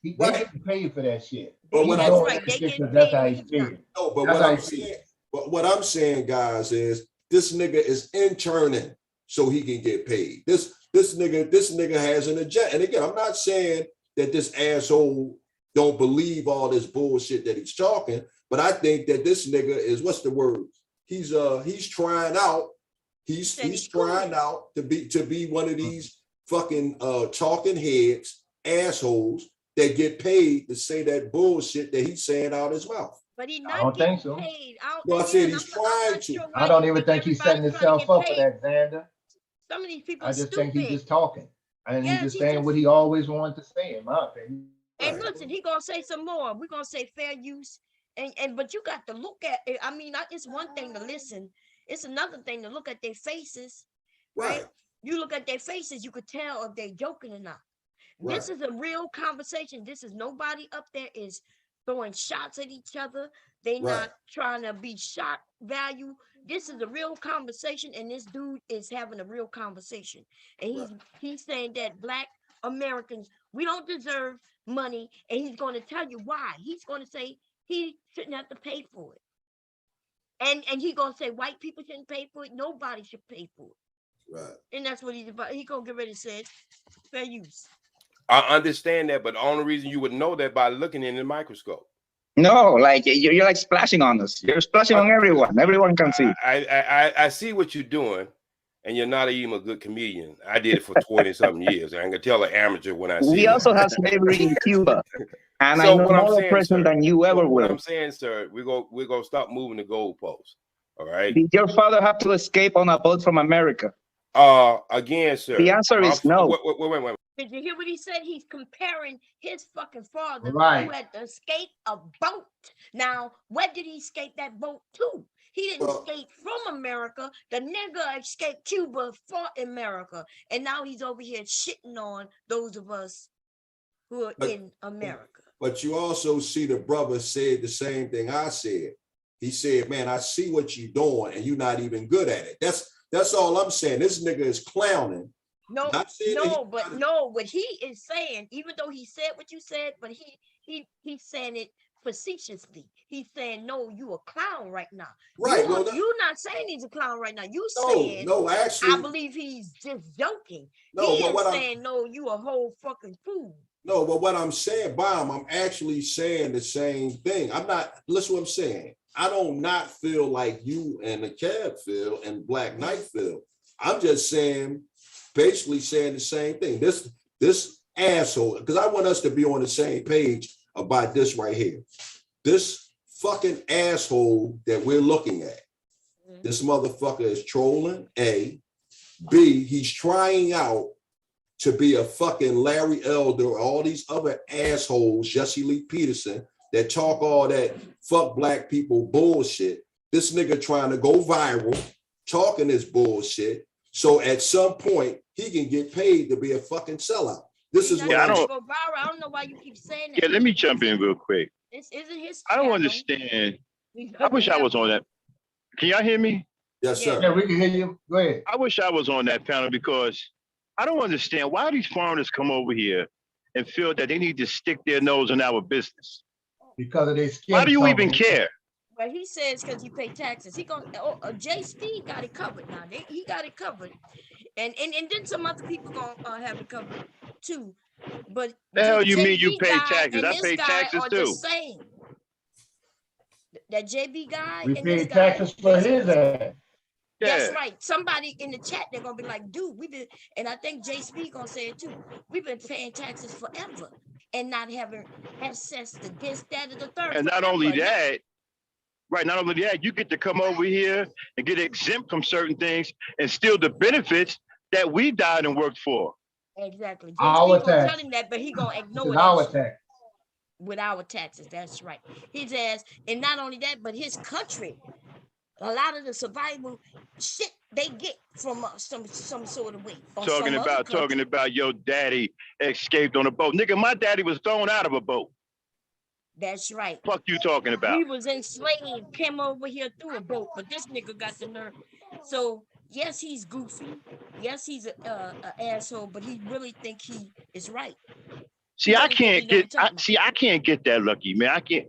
They Right. getting paid for that shit. But He's what That's I'm doing right. that They shit getting 'cause that's paid how and he's he's not. paid. no, but That's what how I'm he's paid. saying, what I'm saying, guys, is this nigga is interning so he can get paid. This nigga has an agenda. And again, I'm not saying that this asshole don't believe all this bullshit that he's talking, but I think that this nigga is, what's the word? He's trying out. He's trying out to be one of these fucking talking heads, assholes that get paid to say that bullshit that he's saying out his mouth. But he's I not don't getting think so. paid. Well, I said he's trying to. Sure I don't you even think he's setting everybody's trying to himself get up for paid. that, Xander. Some of these people I are just think he's stupid. just talking. And he's Yes, just he saying just. what he always wanted to say, in my opinion. And listen, he gonna say some more. We're gonna say fair use, but you got to look at it. I mean, it's one thing to listen. It's another thing to look at their faces, right? You look at their faces, you could tell if they're joking or not. This is a real conversation. This is nobody up there is throwing shots at each other. They not trying to be shot value. This is a real conversation, and this dude is having a real conversation. And he's saying that Black Americans, we don't deserve money, and he's going to tell you why. He's going to say he shouldn't have to pay for it. And he's going to say white people shouldn't pay for it. Nobody should pay for it. Right. And that's what he's about. He's going to get ready to say it. Fair use. I understand that, but the only reason you would know that by looking in the microscope. No, like you're like splashing on us. You're splashing on everyone. Everyone can see. I see what you're doing, and you're not even a good comedian. I did it for 20-something years. I can tell an amateur when I see We one. also have slavery in Cuba, and So I know what I'm more saying, oppression sir, than you ever what will. I'm saying, sir, we're gonna stop moving the goalposts. All right. Did your father have to escape on a boat from America? Again, sir. The answer is no. Wait. Did you hear what he said? He's comparing his fucking father who Right. had to escape a boat. Now, where did he escape that boat to? He didn't escape from America. The nigga escaped Cuba for America. And now he's over here shitting on those of us who are in America. But you also see the brother said the same thing I said. He said, man, I see what you're doing and you're not even good at it. That's all I'm saying. This nigga is clowning. No, what he is saying, even though he said what you said, but he's saying it facetiously. He's saying, no, you a clown right now. Right. You're not saying he's a clown right now. You saying, actually, I believe he's just joking. No, he but is what saying, no, you a whole fucking fool. No, but what I'm saying, Bomb, I'm actually saying the same thing. Listen what I'm saying. I don't not feel like you and the cab feel and Black Knight feel. I'm just saying, basically saying the same thing. This asshole, because I want us to be on the same page about this right here. This fucking asshole that we're looking at. This motherfucker is trolling, A. B, he's trying out to be a fucking Larry Elder, all these other assholes, Jesse Lee Peterson, that talk all that fuck Black people bullshit. This nigga trying to go viral, talking this bullshit. So at some point, he can get paid to be a fucking sellout. This is what I don't know why you keep saying that. Yeah, let me jump in real quick. This isn't his I don't channel. understand. I wish I was on that. Can y'all hear me? Yes, sir. Yeah, we can hear you. Go ahead. I wish I was on that panel because I don't understand why these foreigners come over here and feel that they need to stick their nose in our business. Because of their skin. Why do you even care? Well, he says because he pay taxes. He gonna Jay Speed got it covered now. He got it covered, and then some other people gonna have it covered too. But the hell you JB mean you pay taxes? I this pay guy taxes are too. The same. That JB guy. We and pay this taxes guy, for his ass. That's right. Somebody in the chat, they're gonna be like, dude, we've been, and I think Jay Speed gonna say it too. We've been paying taxes forever and not having access to this, that, and the third. And not only that, right? Not only that, you get to come over here and get exempt from certain things and steal the benefits that we died and worked for. Exactly. Jay Our Speed gonna tax. tell him that, but he gonna ignore It's that our shit. tax. With our taxes, that's right. His ass, and not only that, but his country. A lot of the survival shit they get from some sort of way. Talking about your daddy escaped on a boat. Nigga, my daddy was thrown out of a boat. That's right. Fuck you talking about? We was enslaved, came over here through a boat, but this nigga got the nerve. So Yes, he's goofy. Yes, he's a asshole, but he really think he is right. See, I can't get. I can't get that lucky, man. I can't,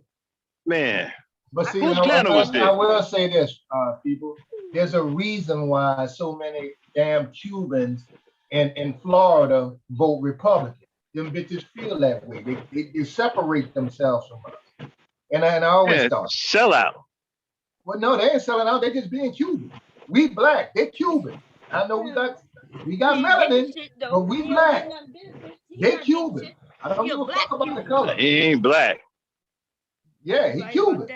man. But see, Whose piano was I this? will say this, people. There's a reason why so many damn Cubans in Florida vote Republican. Them bitches feel that way. They separate themselves from us. And I always thought, sell out. well, no, they ain't selling out. They just being Cuban. We black. They Cuban. I know we got melanin, but we black. They Cuban. I don't give a fuck about the color. He ain't black. Yeah, he Cuban.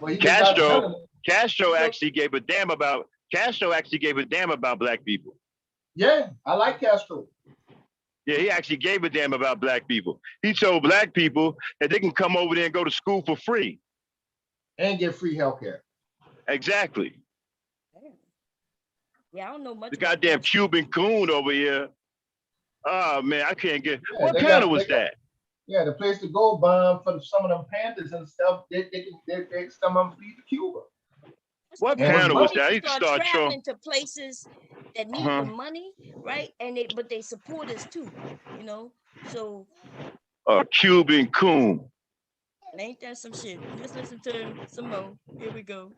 Well, Castro actually gave a damn about black people. Yeah, I like Castro. Yeah, he actually gave a damn about black people. He told black people that they can come over there and go to school for free. And get free healthcare. Exactly. Yeah, I don't know much. The goddamn Cuban coon over here. Oh man, I can't get. What panel was that? Yeah, the place to go bomb for some of them Panthers and stuff. They some of them feed to Cuba. What panel was that? I need to start traveling to places that need the money, right? And but they support us too, you know. So. Cuban coon. Ain't that some shit? Let's listen to some more. Here we go.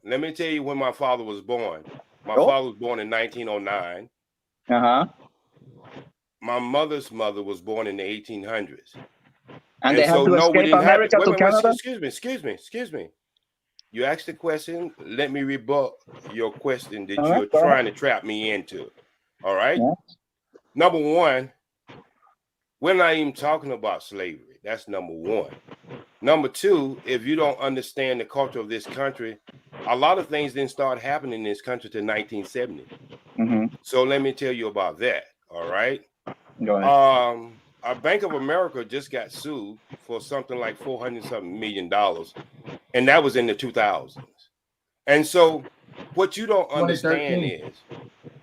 Let me tell you when my father was born. My father was born in 1909. My mother's mother was born in the 1800s. And they had to escape America to Canada? Excuse me. You asked the question. Let me rebut your question that you're trying to trap me into. All right? Yeah. Number one, we're not even talking about slavery. That's number one. Number two, if you don't understand the culture of this country, a lot of things didn't start happening in this country till 1970. So let me tell you about that. All right. Go ahead. Our Bank of America just got sued for something like $400-something million, and that was in the 2000s. And so, what you don't understand is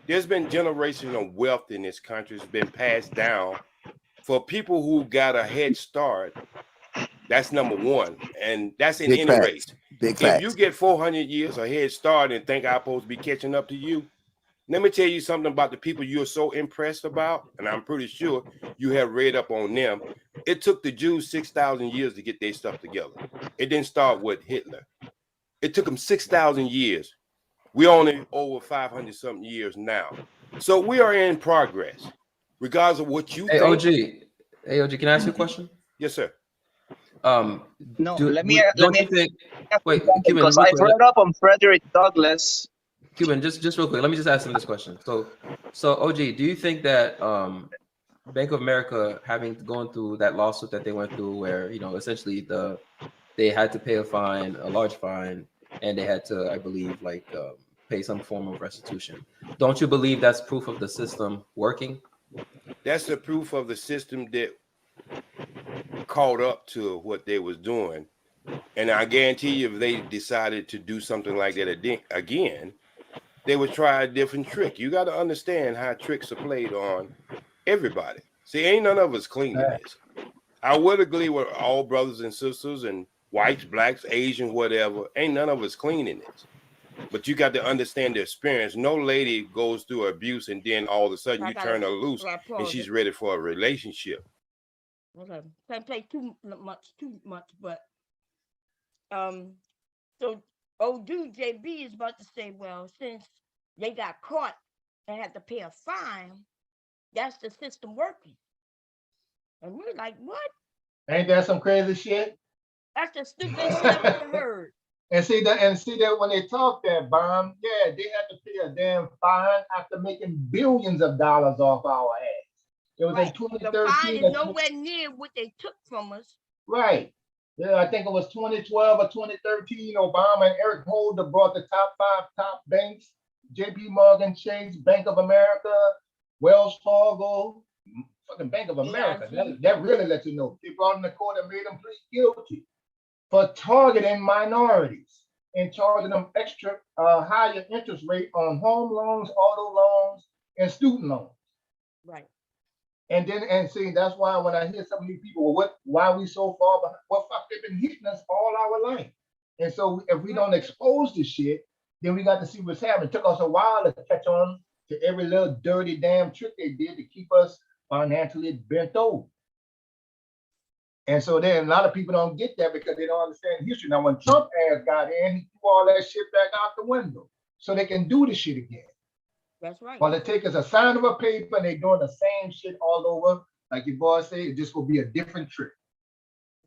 there's been generational wealth in this country that's been passed down for people who got a head start. That's number one, and that's in any race. If you get 400 years a head start and think I'm supposed to be catching up to you, let me tell you something about the people you're so impressed about, and I'm pretty sure you have read up on them. It took the Jews 6,000 years to get their stuff together. It didn't start with Hitler. It took them 6,000 years. We're only over 500-something years now. So we are in progress, regardless of what you think. OG, can I ask you a question? Yes, sir. No, let me wait, because I've read up on Frederick Douglass. Cuban, just real quick, let me just ask him this question. So OG, do you think that Bank of America going through that lawsuit that they went through, where essentially they had to pay a large fine, and they had to, I believe, pay some form of restitution? Don't you believe that's proof of the system working? That's the proof of the system that caught up to what they was doing, and I guarantee you, if they decided to do something like that again, they would try a different trick. You got to understand how tricks are played on everybody. See, ain't none of us clean to this. I would agree with all brothers and sisters and whites, blacks, Asian, whatever. Ain't none of us clean in this. But you got to understand the experience. No lady goes through abuse and then all of a sudden you turn her loose and she's ready for a relationship. Okay, can't play too much, but so old dude JB is about to say, well, since they got caught and had to pay a fine, that's the system working. And we're like, what? Ain't that some crazy shit? That's the stupidest shit I've ever heard. And see that when they talk that bomb, yeah, they had to pay a damn fine after making billions of dollars off our ass. It was in 2013. The fine is nowhere near what they took from us. Right. Yeah, I think it was 2012 or 2013. Obama and Eric Holder brought the top 5 top banks: J.P. Morgan Chase, Bank of America, Wells Fargo, fucking Bank of America. That really lets you know. They brought them to court and made them plead guilty for targeting minorities and charging them extra higher interest rate on home loans, auto loans, and student loans. Right. And see, that's why when I hear some of these people, why we so far behind? Well, fuck, they've been hitting us all our life. And so if we don't expose this shit, then we got to see what's happening. It took us a while to catch on to every little dirty damn trick they did to keep us financially bent over. And so then a lot of people don't get that because they don't understand history. Now, when Trump ass got in, he threw all that shit back out the window so they can do the shit again. That's right. All it takes is a sign of a paper and they're doing the same shit all over. Like your boy said, it just will be a different trick.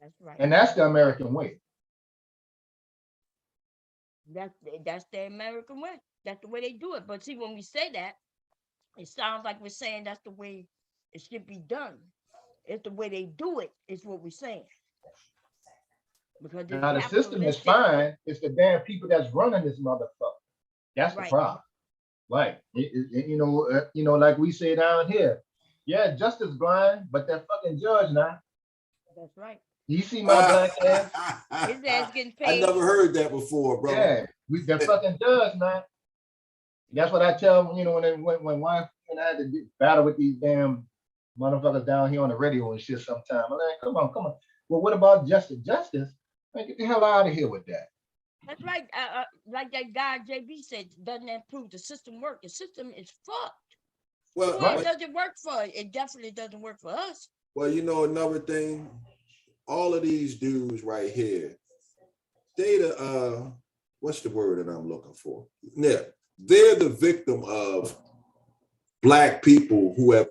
That's right. And that's the American way. That's the American way. That's the way they do it. But see, when we say that, it sounds like we're saying that's the way it should be done. It's the way they do it, is what we're saying. Because now the system is fine. It's the damn people that's running this motherfucker. That's the problem. Right. You know, like we say down here. Yeah, justice blind, but that fucking judge now. That's right. You see my black ass? His ass getting paid. I never heard that before, bro. Yeah, that fucking judge now. That's what I tell you know when wife and I had to battle with these damn motherfuckers down here on the radio and shit sometimes. I'm like, come on. Well, what about justice? Justice? Man, get the hell out of here with that. That's right. Like that guy JB said, doesn't that prove the system works? The system is fucked. Well, it doesn't work for it. It definitely doesn't work for us. Well, you know another thing, all of these dudes right here, they the what's the word that I'm looking for? Yeah, they're the victim of black people who have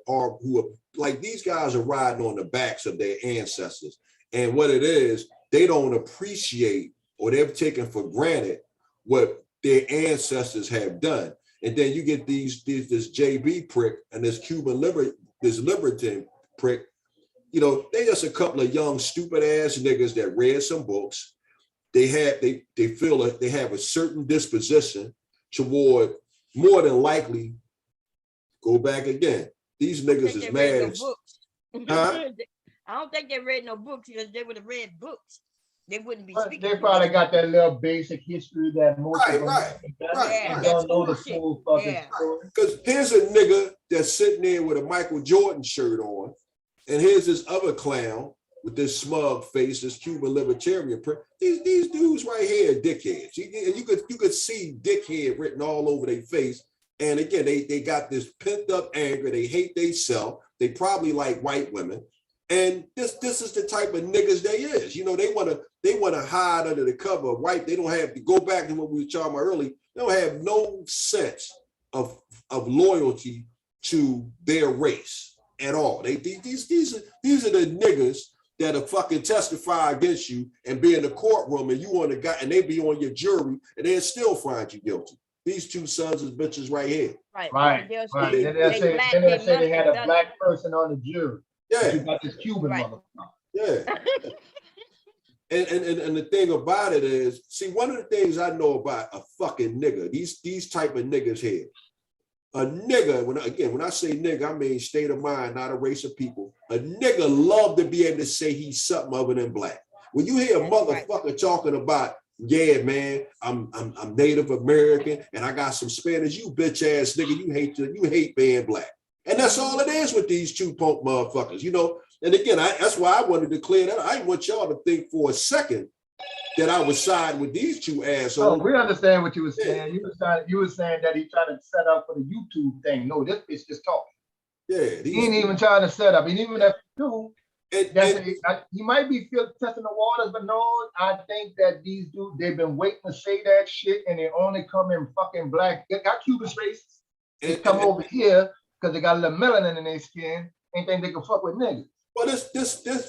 like these guys are riding on the backs of their ancestors, and what it is, they don't appreciate or they've taken for granted what their ancestors have done. And then you get this JB prick and this Cuban Libertarian prick, you know, they just a couple of young stupid ass niggas that read some books. They feel like they have a certain disposition toward, more than likely, go back again. These niggas is mad. I don't think they read no books because they would have read books. They wouldn't be speaking. They probably got that little basic history that most of them don't know the full fucking story. Because here's a nigga that's sitting there with a Michael Jordan shirt on, and here's this other clown with this smug face, this Cuban Libertarian. These dudes right here are dickheads. And you could see dickhead written all over their face. And again, they got this pent up anger. They hate themselves. They probably like white women. And this is the type of niggas they is. You know, they wanna hide under the cover of white. They don't have to go back to what we were talking about earlier. They don't have no sense of loyalty to their race at all. These are the niggas that'll fucking testify against you and be in the courtroom and you on the guy and they be on your jury and they'll still find you guilty. These two sons of bitches right here. Right. Then they say they had a black person on the jury. Yeah. You got this Cuban motherfucker. Yeah. and the thing about it is, see, one of the things I know about a fucking nigga, these type of niggas here. A nigga, when I say nigga, I mean state of mind, not a race of people. A nigga love to be able to say he's something other than black. When you hear a motherfucker talking about, yeah, man, I'm Native American and I got some Spanish, you bitch ass nigga, you hate being black. And that's all it is with these two punk motherfuckers, you know. And again, that's why I wanted to clear that. I didn't want y'all to think for a second that I was siding with these two assholes. Oh, we understand what you were saying. You were saying that he tried to set up for the YouTube thing. No, this bitch just talking. Yeah, he ain't even trying to set up. And even if he do, he might be testing the waters, but no, I think that these dudes, they've been waiting to say that shit, and they only come in fucking black. They got Cuban faces. They come over here because they got a little melanin in their skin, and think they can fuck with niggas. Well, this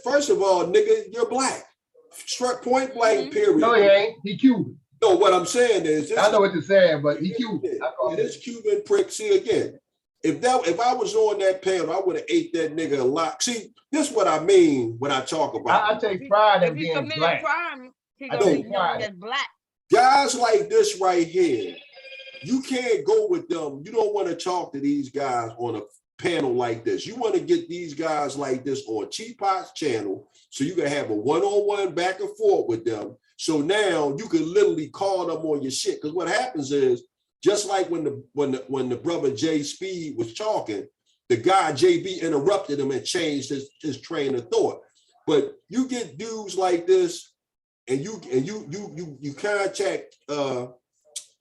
first of all, nigga, you're black. Struck point blank, period. No, he ain't. He Cuban. No, what I'm saying is, I know what you're saying, but he Cuban. This Cuban prick. See again, if I was on that panel, I would have ate that nigga a lot. See, this is what I mean when I talk about. I take pride in being black. I take pride in black. Guys like this right here, you can't go with them. You don't want to talk to these guys on a panel like this. You want to get these guys like this on Teapot's channel so you can have a one-on-one back and forth with them. So now you can literally call them on your shit. Because what happens is, just like when the brother Jay Speed was talking, the guy JB interrupted him and changed his train of thought. But you get dudes like this, and you contact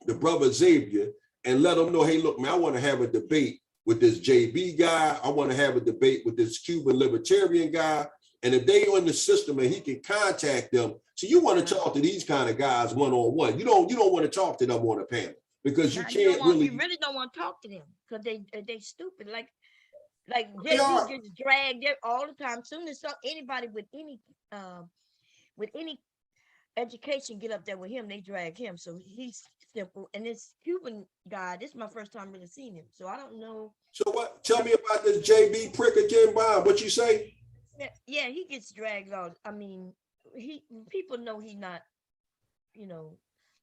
the brother Xavier, and let him know, hey, look, man, I want to have a debate with this JB guy. I want to have a debate with this Cuban Libertarian guy. And if they on the system and he can contact them, so you want to talk to these kind of guys one-on-one. You don't want to talk to them on a panel because you can't really. You really don't want to talk to them because they stupid. Like JB gets dragged there all the time. Soon as anybody with any education get up there with him, they drag him. So he's simple. And this Cuban guy, this is my first time really seeing him. So I don't know. So what? Tell me about this JB prick again, Bob. What you say? Yeah, he gets dragged out. I mean, people know he not,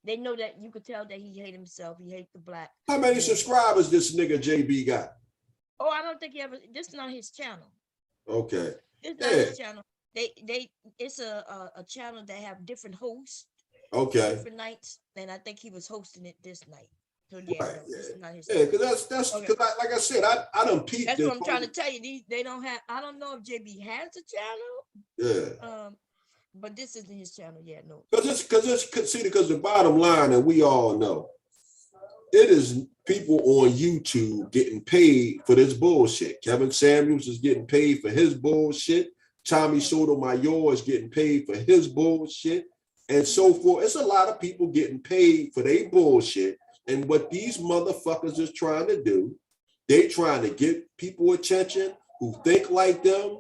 they know that you could tell that he hate himself. He hate the black. How many subscribers this nigga JB got? Oh, I don't think he ever. This is not his channel. Okay. It's not his channel. It's a channel that have different hosts. Okay. Different nights, and I think he was hosting it this night. So yeah, right. This is not his because that's because like I said, I done peeped. That's what I'm trying to tell you. They don't have. I don't know if JB has a channel. Yeah. But this isn't his channel yet. No. Because the bottom line, and we all know, it is people on YouTube getting paid for this bullshit. Kevin Samuels is getting paid for his bullshit. Tommy Sotomayor is getting paid for his bullshit, and so forth. It's a lot of people getting paid for their bullshit. And what these motherfuckers is trying to do, they trying to get people attention who think like them.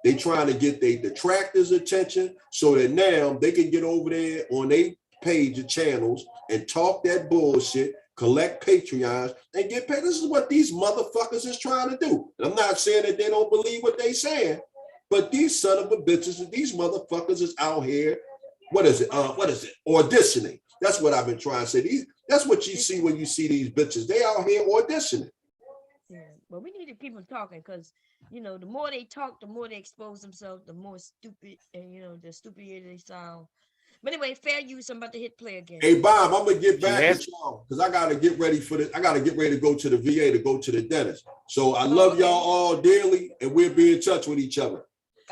They trying to get their detractors attention so that now they can get over there on their page of channels and talk that bullshit, collect Patreons, and get paid. This is what these motherfuckers is trying to do. And I'm not saying that they don't believe what they saying, but these son of a bitches, these motherfuckers is out here. What is it? Auditioning. That's what I've been trying to say. That's what you see when you see these bitches. They out here auditioning. Yeah, but we need to keep them talking because, the more they talk, the more they expose themselves, the more stupid and, the stupider they sound. But anyway, fair use. I'm about to hit play again. Hey, Bob, I'm going to get back with y'all because I got to get ready for this. I got to get ready to go to the VA to go to the dentist. So I love y'all all dearly, and we'll be in touch with each other.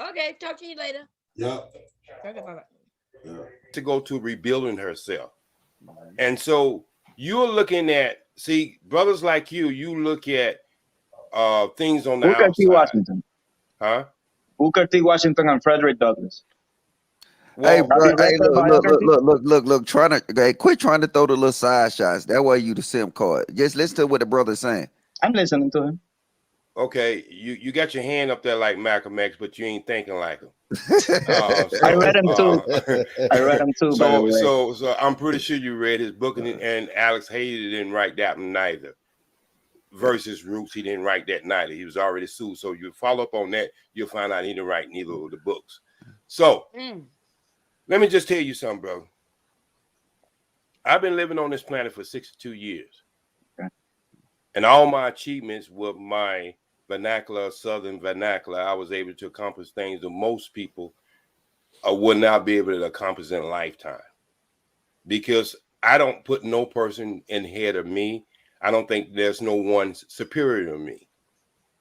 Okay, talk to you later. Yeah. Okay, bye-bye. Yeah. To go to rebuilding herself. And so you're looking at, brothers like you look at things on the Booker outside. T. Washington. Huh? Booker T. Washington and Frederick Douglass. Well, hey, bro, look, quit trying to throw the little side shots. That way you the sim card. Just listen to what the brother's saying. I'm listening to him. Okay, you got your hand up there like Malcolm X, but you ain't thinking like him. I read him too. I read him too. So I'm pretty sure you read his book, and Alex Haley didn't write that one neither. Versus Roots, he didn't write that neither. He was already sued. So you follow up on that, you'll find out he didn't write neither of the books. So let me just tell you something, bro. I've been living on this planet for 62 years. Okay. And all my achievements with my vernacular, Southern vernacular, I was able to accomplish things that most people would not be able to accomplish in a lifetime. Because I don't put no person in ahead of me. I don't think there's no one superior to me.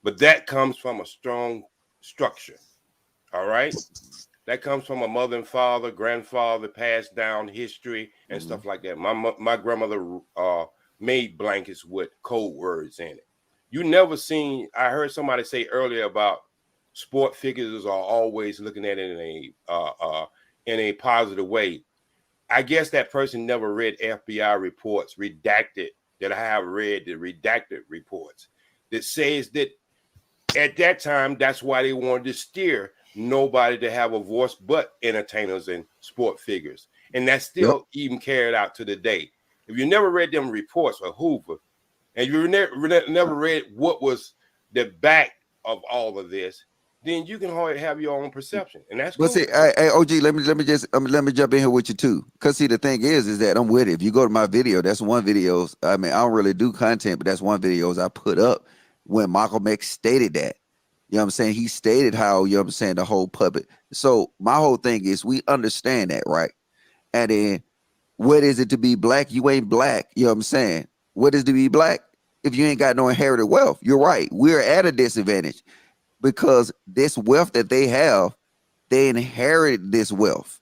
But that comes from a strong structure. All right? That comes from a mother and father, grandfather, passed down history and stuff like that. My grandmother made blankets with code words in it. You never seen, I heard somebody say earlier about sport figures are always looking at it in a positive way. I guess that person never read FBI reports, redacted, that I have read the redacted reports that says that at that time, that's why they wanted to steer nobody to have a voice but entertainers and sport figures. And that's still even carried out to the day. If you never read them reports of Hoover, and you never read what was the back of all of this, then you can hardly have your own perception, and that's cool. But see, hey, OG, let me jump in here with you too. Cause see, the thing is that I'm with it. If you go to my video, that's one video. I mean, I don't really do content, but that's one videos I put up when Malcolm X stated that. You know what I'm saying? He stated how, you know what I'm saying, the whole puppet. So my whole thing is we understand that, right? And then what is it to be black? You ain't black. You know what I'm saying? What is to be black? If you ain't got no inherited wealth, you're right. We're at a disadvantage because this wealth that they have, they inherited this wealth.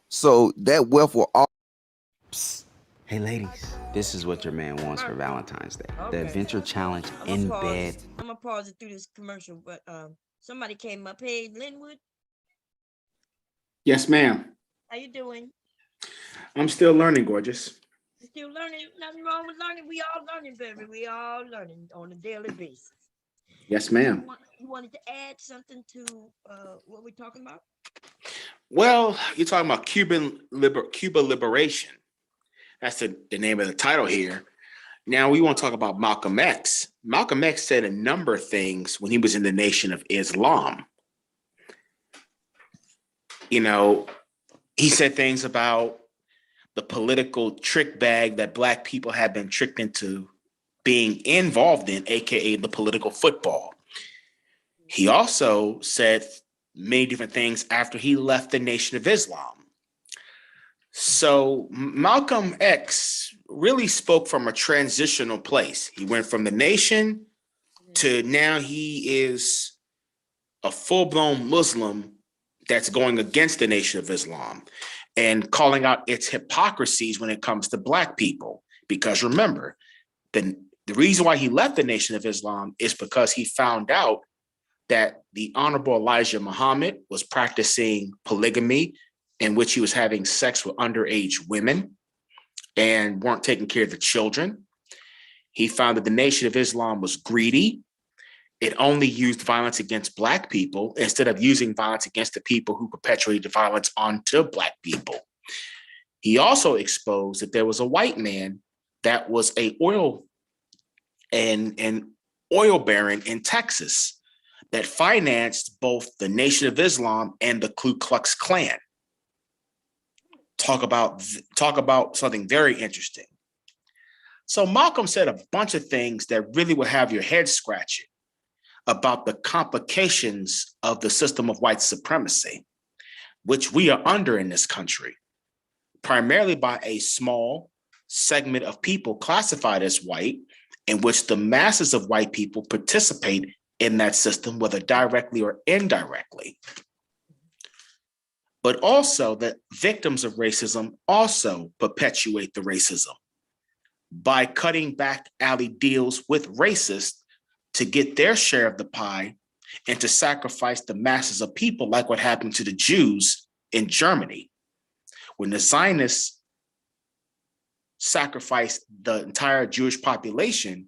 So that wealth will always Hey ladies, this is what your man wants for Valentine's Day. The Okay. adventure challenge I'm in gonna bed. pause. I'm gonna pause it through this commercial, but somebody came up. Hey, Linwood, Yes, ma'am. how you doing? I'm still learning, gorgeous. You still learning? Nothing wrong with learning. We all learning, baby. We all learning on a daily basis. Yes, ma'am. You wanted to add something to what we're talking about? Well, you're talking about Cuba liberation. That's the name of the title here. Now we want to talk about Malcolm X. Malcolm X said a number of things when he was in the Nation of Islam. You know, he said things about the political trick bag that Black people have been tricked into being involved in, aka the political football. He also said many different things after he left the Nation of Islam. So Malcolm X really spoke from a transitional place. He went from the nation to now he is a full-blown Muslim that's going against the Nation of Islam and calling out its hypocrisies when it comes to Black people. Because remember, the reason why he left the Nation of Islam is because he found out that the Honorable Elijah Muhammad was practicing polygamy, in which he was having sex with underage women and weren't taking care of the children. He found that the Nation of Islam was greedy. It only used violence against Black people instead of using violence against the people who perpetuated the violence onto Black people. He also exposed that there was a white man that was an oil baron in Texas that financed both the Nation of Islam and the Ku Klux Klan. Talk about something very interesting. So Malcolm said a bunch of things that really will have your head scratching about the complications of the system of white supremacy, which we are under in this country, primarily by a small segment of people classified as white, in which the masses of white people participate in that system, whether directly or indirectly. But also that victims of racism also perpetuate the racism by cutting back alley deals with racists to get their share of the pie and to sacrifice the masses of people, like what happened to the Jews in Germany, when the Zionists sacrificed the entire Jewish population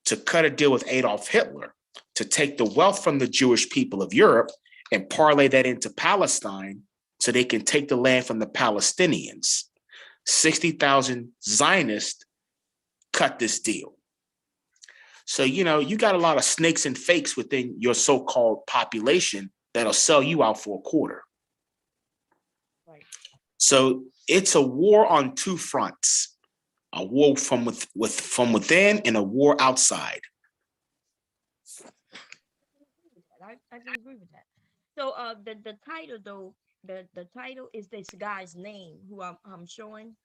to cut a deal with Adolf Hitler, to take the wealth from the Jewish people of Europe and parlay that into Palestine so they can take the land from the Palestinians. 60,000 Zionists cut this deal. So, you know, you got a lot of snakes and fakes within your so-called population that'll sell you out for a quarter. Right. So it's a war on two fronts, a war from within and a war outside. I can agree with that. So the title though, the title is this guy's name who I'm showing.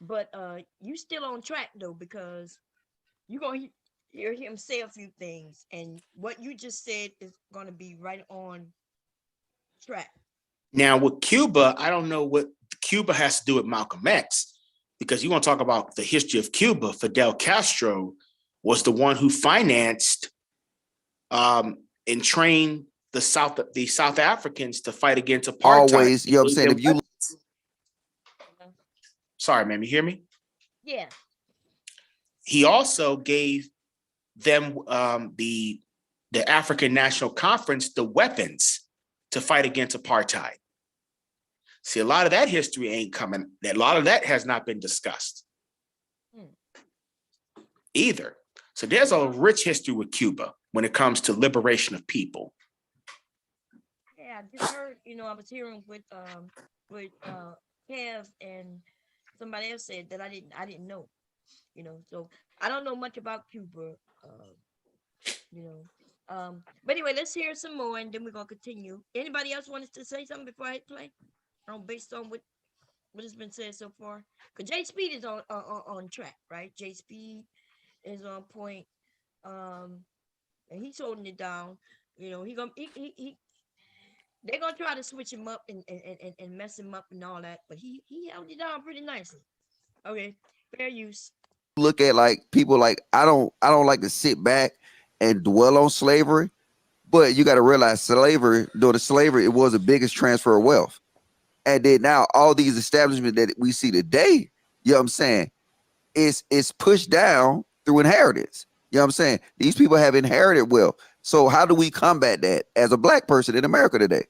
But you still on track though, because you're gonna hear him say a few things, and what you just said is gonna be right on track. Now with Cuba, I don't know what Cuba has to do with Malcolm X, because you want to talk about the history of Cuba. Fidel Castro was the one who financed and trained the South Africans to fight against apartheid. Always, you know what I'm saying? If you sorry, ma'am, you hear me? Yeah. He also gave them the African National Conference the weapons to fight against apartheid. See, a lot of that history ain't coming. A lot of that has not been discussed either. So there's a rich history with Cuba when it comes to liberation of people. Yeah, I just heard, I was hearing with Kev, and somebody else said that I didn't know, so I don't know much about Cuba, but anyway, let's hear some more and then we're gonna continue. Anybody else wanted to say something before I hit play? Based on what has been said so far, because J Speed is on track, right? J Speed is on point, and he's holding it down. They're gonna try to switch him up and mess him up and all that, but he held it down pretty nicely. Okay, fair use. Look at like people like I don't like to sit back and dwell on slavery, but you got to realize slavery, during the slavery, it was the biggest transfer of wealth. And then now all these establishments that we see today, you know what I'm saying, it's pushed down through inheritance. You know what I'm saying? These people have inherited wealth. So how do we combat that as a black person in America today?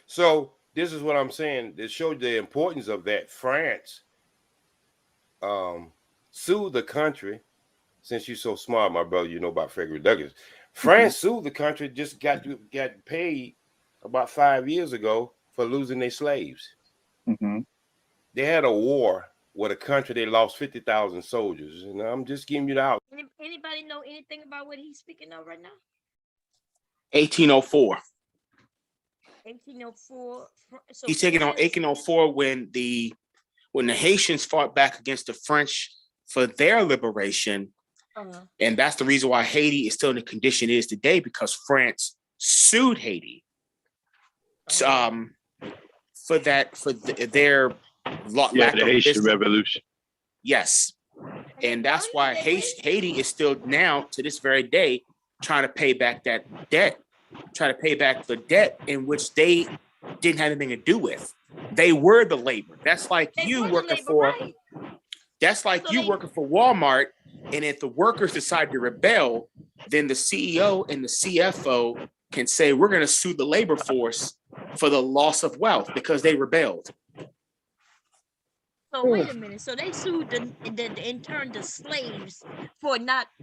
So this is what I'm saying. It showed the importance of that. France sued the country. Since you're so smart, my brother, you know about Frederick Douglass. France sued the country, just got paid about 5 years ago for losing their slaves. They had a war with a country, they lost 50,000 soldiers. And I'm just giving you the out. Anybody know anything about what he's speaking of right now? 1804. 1804. So He's taking on 1804 when the Haitians fought back against the French for their liberation. And that's the reason why Haiti is still in the condition it is today, because France sued Haiti for their lack the of Haitian business. Revolution. Yes. And that's why Haiti is still now to this very day trying to pay back that debt, trying to pay back the debt in which they didn't have anything to do with. They were the labor. That's like you working for working for Walmart, and if the workers decide to rebel, then the CEO and the CFO can say, we're going to sue the labor force for the loss of wealth because they rebelled. So wait a minute. So they sued in turn the slaves for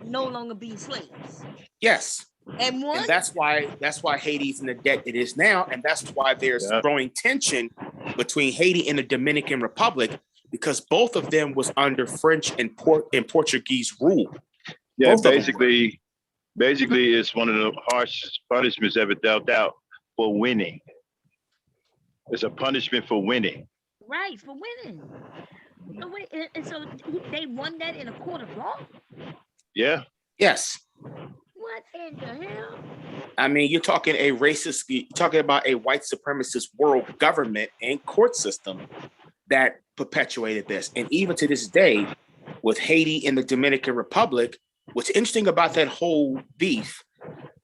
no longer being slaves. Yes. And that's why Haiti's in the debt it is now, and that's why there's growing tension between Haiti and the Dominican Republic, because both of them was under French and Portuguese rule. Yeah, basically, it's one of the harshest punishments ever dealt out for winning. It's a punishment for winning. Right, for winning. So wait, and so they won that in a court of law? Yeah. Yes. What in the hell? I mean, you're talking about a white supremacist world government and court system that perpetuated this. And even to this day, with Haiti and the Dominican Republic, what's interesting about that whole beef,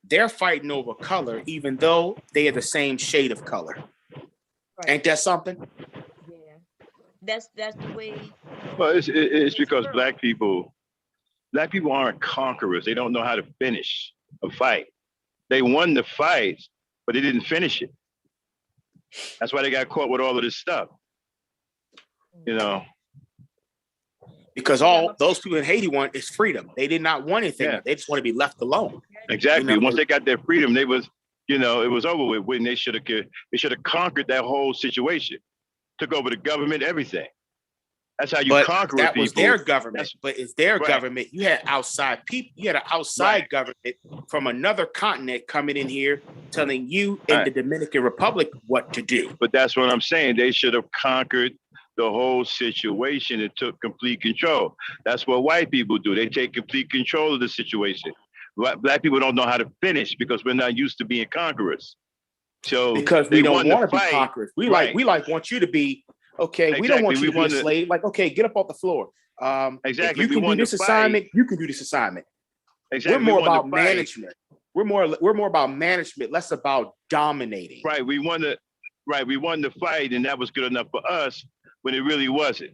they're fighting over color, even though they are the same shade of color. Right. Ain't that something? Yeah, that's the way. Well, it's because black people aren't conquerors. They don't know how to finish a fight. They won the fight, but they didn't finish it. That's why they got caught with all of this stuff. You know, because all those people in Haiti want is freedom. They did not want anything. Yeah. They just want to be left alone. Exactly. You know? Once they got their freedom, it was over with. When they should have conquered that whole situation, took over the government, everything. That's how you conquer that people. Was their government, but it's their government. You had outside people. You had an outside government from another continent coming in here telling you in the Dominican Republic what to do. But that's what I'm saying. They should have conquered the whole situation and took complete control. That's what white people do. They take complete control of the situation. Black people don't know how to finish because we're not used to being conquerors. So because we don't want to be conquerors. We want you to be okay. Exactly. We don't want you to be a slave. Like, okay, get up off the floor. Exactly. If you can do this assignment, you can do this assignment. Exactly. We're more about management. We're more about management, less about dominating. Right. We won the fight, and that was good enough for us when it really wasn't.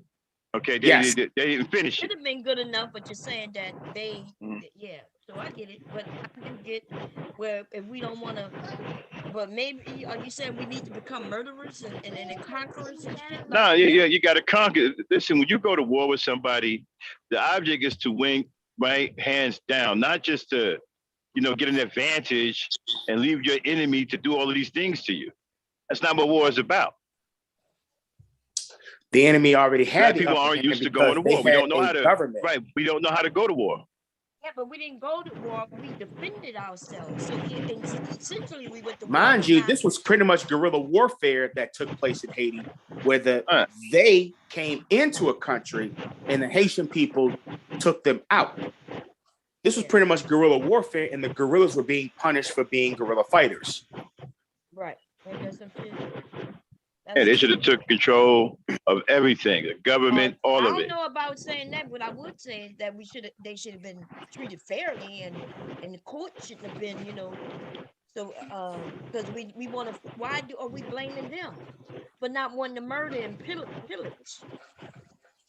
Okay. They didn't finish it. Should have been good enough, but you're saying that they, yeah. So I get it, but I do get where if we don't want to, but maybe are you saying we need to become murderers and conquerors and shit? No, yeah, you got to conquer. Listen, when you go to war with somebody, the object is to win, right, hands down, not just to, get an advantage and leave your enemy to do all of these things to you. That's not what war is about. The enemy already had. People aren't used to going to war. We don't know how to. Right, we don't know how to go to war. Yeah, but we didn't go to war. We defended ourselves. So essentially, we went to war. Mind you, this was pretty much guerrilla warfare that took place in Haiti, where they came into a country and the Haitian people took them out. This was pretty much guerrilla warfare, and the guerrillas were being punished for being guerrilla fighters. Right. And they should have took control of everything, the government, all of I it. don't know about saying that. What I would say is that they should have been treated fairly, and the court shouldn't have been, So, because we want to, are we blaming them for not wanting to murder and pillage?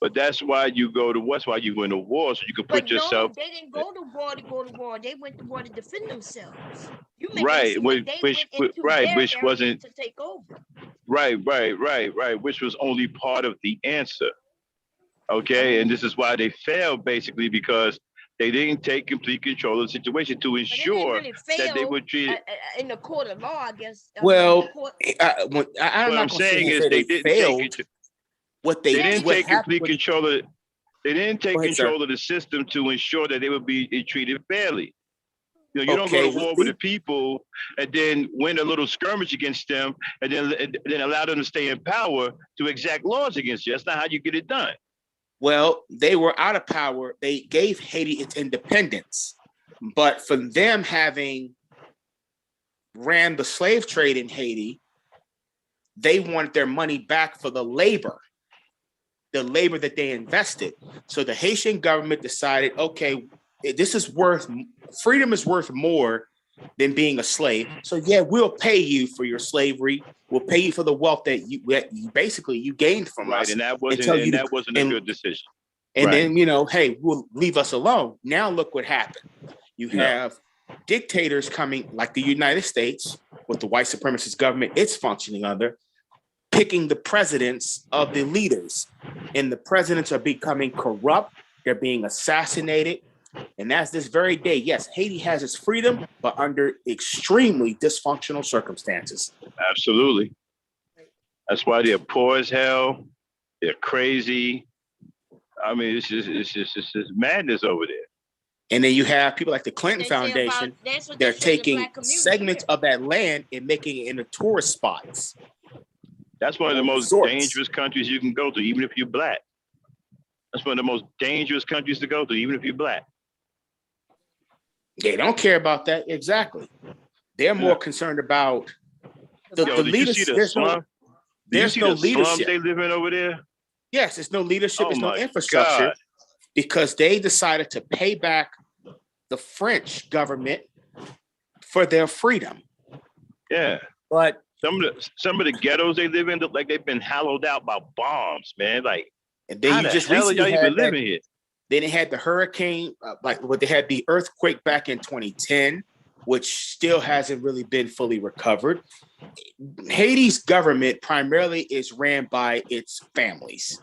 But that's why you why you went to war, so you could put yourself. No, they didn't go to war to go to war. They went to war to defend themselves. You Right, which wasn't to take over. Right, which was only part of the answer. Okay, and this is why they failed basically because they didn't take complete control of the situation to ensure that they would treat it. In the court of law, I guess. Well, what I'm saying is they didn't take it. They didn't take complete control of. They didn't take control of the system to ensure that they would be treated fairly. You don't go to war with the people and then win a little skirmish against them and then allow them to stay in power to exact laws against you. That's not how you get it done. Well, they were out of power. They gave Haiti its independence, but for them having ran the slave trade in Haiti, they wanted their money back for the labor that they invested. So the Haitian government decided, okay, freedom is worth more than being a slave. So yeah, we'll pay you for your slavery. We'll pay you for the wealth that you gained from us. And that wasn't a good decision. And then, hey, we'll leave us alone. Now look what happened. You have dictators coming like the United States with the white supremacist government it's functioning under, picking the presidents of the leaders. And the presidents are becoming corrupt. They're being assassinated. And that's this very day. Yes, Haiti has its freedom, but under extremely dysfunctional circumstances. Absolutely. That's why they're poor as hell. They're crazy. I mean, it's just madness over there. And then you have people like the Clinton Foundation. They're taking segments of that land and making it into tourist spots. That's one of the most dangerous countries you can go to, even if you're black. That's one of the most dangerous countries to go to, even if you're black. They don't care about that. Exactly. They're more concerned about the leadership. There's no leadership. They live in over there? Yes, there's no leadership. There's no infrastructure because they decided to pay back the French government for their freedom. Yeah. But some of the ghettos they live in look like they've been hollowed out by bombs, man. Like, and then you just recently had living here. Then they had the hurricane, they had the earthquake back in 2010, which still hasn't really been fully recovered. Haiti's government primarily is ran by its families.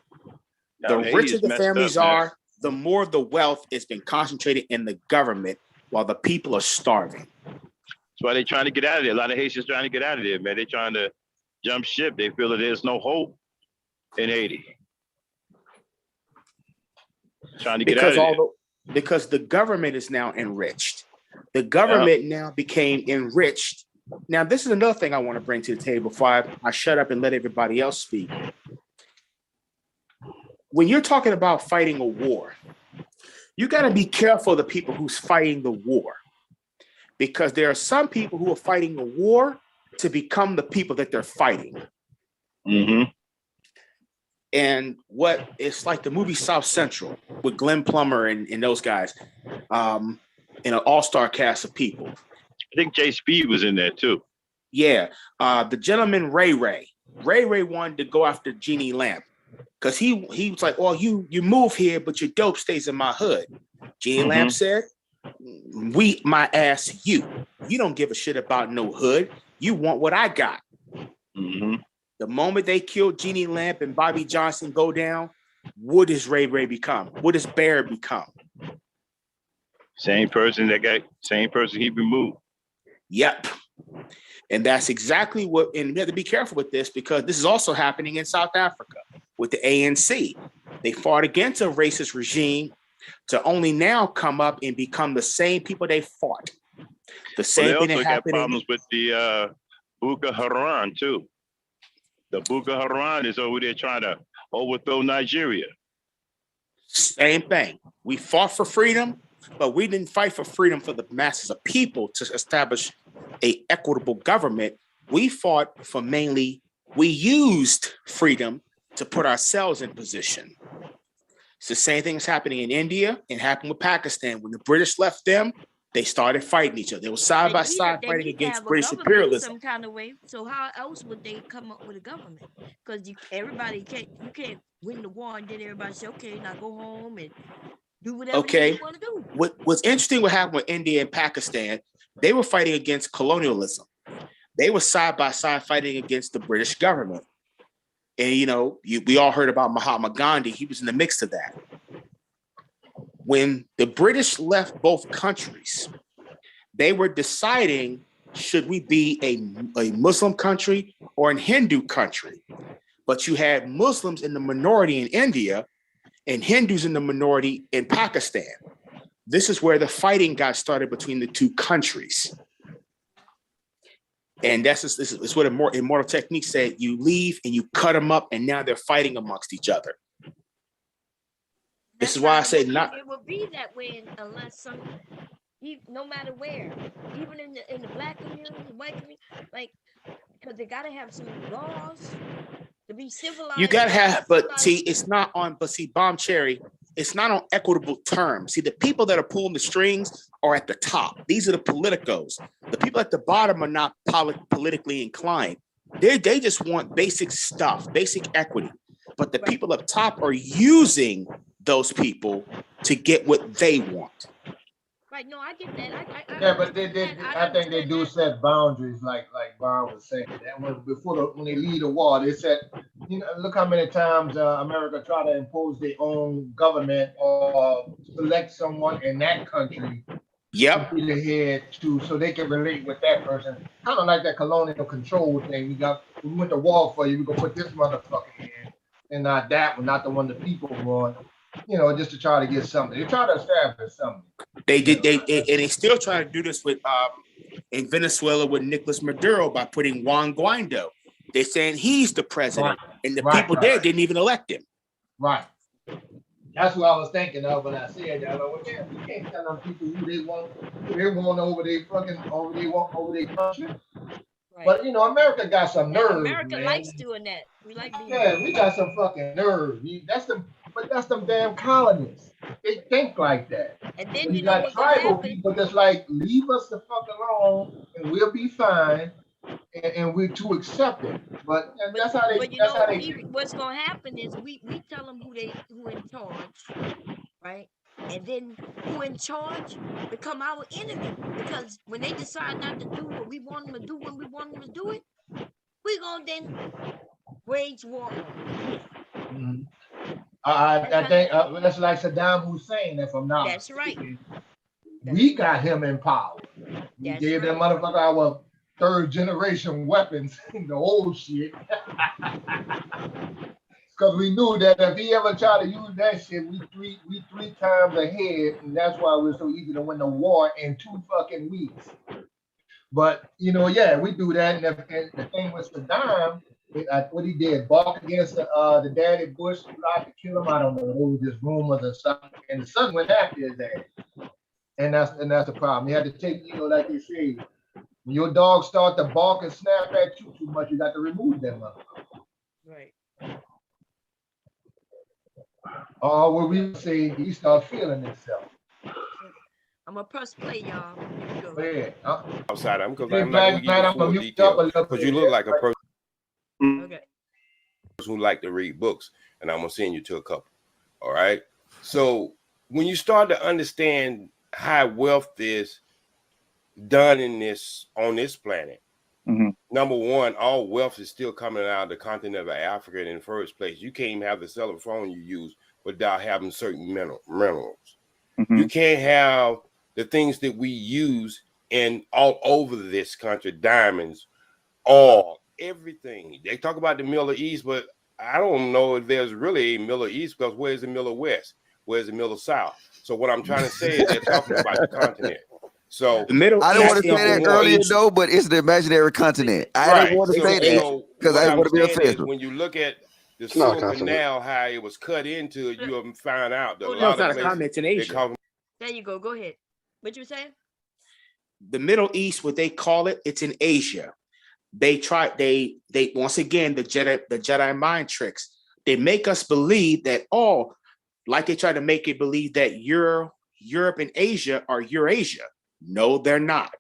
The richer the families are, the more the wealth has been concentrated in the government while the people are starving. That's why they're trying to get out of there. A lot of Haitians trying to get out of there, man. They're trying to jump ship. They feel that there's no hope in Haiti. Trying to get out of there. Because the government is now enriched. The government now became enriched. Now, this is another thing I want to bring to the table before I shut up and let everybody else speak. When you're talking about fighting a war, you got to be careful of the people who's fighting the war. Because there are some people who are fighting the war to become the people that they're fighting. Mm-hmm. And it's like the movie South Central with Glenn Plummer and those guys, in an all-star cast of people. I think Jay Speed was in there too. Yeah. The gentleman Ray wanted to go after Jeannie Lamp because he was like, "Oh, you move here, but your dope stays in my hood." Jeannie Lamp said, my ass you. You don't give a shit about no hood. You want what I got." Mm-hmm. The moment they killed Jeannie Lamp and Bobby Johnson go down, what does Ray become? What does Bear become? Same person he removed. Yep. And that's exactly what, and we have to be careful with this because this is also happening in South Africa with the ANC. They fought against a racist regime to only now come up and become the same people they fought. The same thing that happened. They also got problems with the Boko Haram too. The Boko Haram is over there trying to overthrow Nigeria. Same thing. We fought for freedom, but we didn't fight for freedom for the masses of people to establish an equitable government. We fought for mainly We used freedom to put ourselves in position. It's the same thing that's happening in India and happened with Pakistan. When the British left them, they started fighting each other. They were side by side fighting against British imperialism. Some kind of way. So how else would they come up with a government? Because you can't win the war and then everybody say, okay, now go home and do whatever you want to do. What's interesting what happened with India and Pakistan, they were fighting against colonialism. They were side by side fighting against the British government. And, you know, we all heard about Mahatma Gandhi. He was in the mix of that. When the British left both countries, they were deciding, should we be a Muslim country or a Hindu country? But you had Muslims in the minority in India and Hindus in the minority in Pakistan. This is where the fighting got started between the two countries. And this is what Immortal Technique said. You leave and you cut them up, and now they're fighting amongst each other. This is why I say not. It will be that way unless no matter where, even in the black community, the white community, like, because they gotta have some laws to be civilized. You gotta have, but see, it's not on. But see, Bomb Cherry, it's not on equitable terms. See, the people that are pulling the strings are at the top. These are the politicos. The people at the bottom are not politically inclined. They just want basic stuff, basic equity. But the people up top are using those people to get what they want. Right? No, I get that. I think they do set boundaries, like Brian was saying. That when they lead a war, they said, you know, look how many times America tried to impose their own government or select someone in that country. Yep. To be the head so they can relate with that person. Kind of like that colonial control thing. We went to war for you. We gonna put this motherfucker in, and not that one, not the one the people want. You know, just to try to get something. They try to establish something. They did. They still try to do this with in Venezuela with Nicolas Maduro by putting Juan Guaido. They're saying he's the president, and the people there didn't even elect him. Right. That's what I was thinking of when I said that. Like, well, we can't tell them people who they want over their country. Right. But you know, America got some nerve. America likes doing that. We like being. Yeah, we got some fucking nerve. That's them damn colonists. They think like that. And then you got tribal people that's like, leave us the fuck alone, and we'll be fine. And we're to accept it, but that's how they. But you know, what's gonna happen is we tell them who in charge, right? And then who in charge become our enemy, because when they decide not to do what we want them to do when we want them to do it, we gonna then wage war. Mm-hmm. I think that's like Saddam Hussein, if I'm not. That's right. We got him in power. We gave that motherfucker our third generation weapons, the old shit. Because we knew that if he ever tried to use that shit, we three times ahead, and that's why we're so easy to win the war in 2 fucking weeks. But you know, yeah, we do that. And the thing with Saddam, what he did, balk against the daddy Bush, tried to kill him. I don't know. It was just rumors or something, and the son went after his ass. And that's the problem. He had to take, you know, like they say, when your dog start to bark and snap at you too much, you got to remove them. Right. Or what we say, he start feeling himself. I'm gonna press play, y'all. Go ahead. Outside, I'm not gonna give you full detail because you look like a person who like to read books, and I'm gonna send you to a couple. All right. So when you start to understand how wealth is done on this planet, number one, all wealth is still coming out of the continent of Africa in the first place. You can't even have the cellular phone you use without having certain minerals. You can't have the things that we use in all over this country, diamonds, oil, everything. They talk about the Middle East, but I don't know if there's really a Middle East, because where's the Middle West? Where's the Middle South? So what I'm trying to say is they're talking about the continent. So I didn't want to say that earlier though, but it's the imaginary continent. I didn't want to say that because I didn't want to be offensive. When you look at the Suez Canal, how it was cut into, you have found out that a lot of places in Asia. There you go. Go ahead. What you saying? The Middle East, what they call it, it's in Asia. they once again, the Jedi mind tricks. They make us believe that like they try to make it believe that Europe and Asia are Eurasia. No, they're not.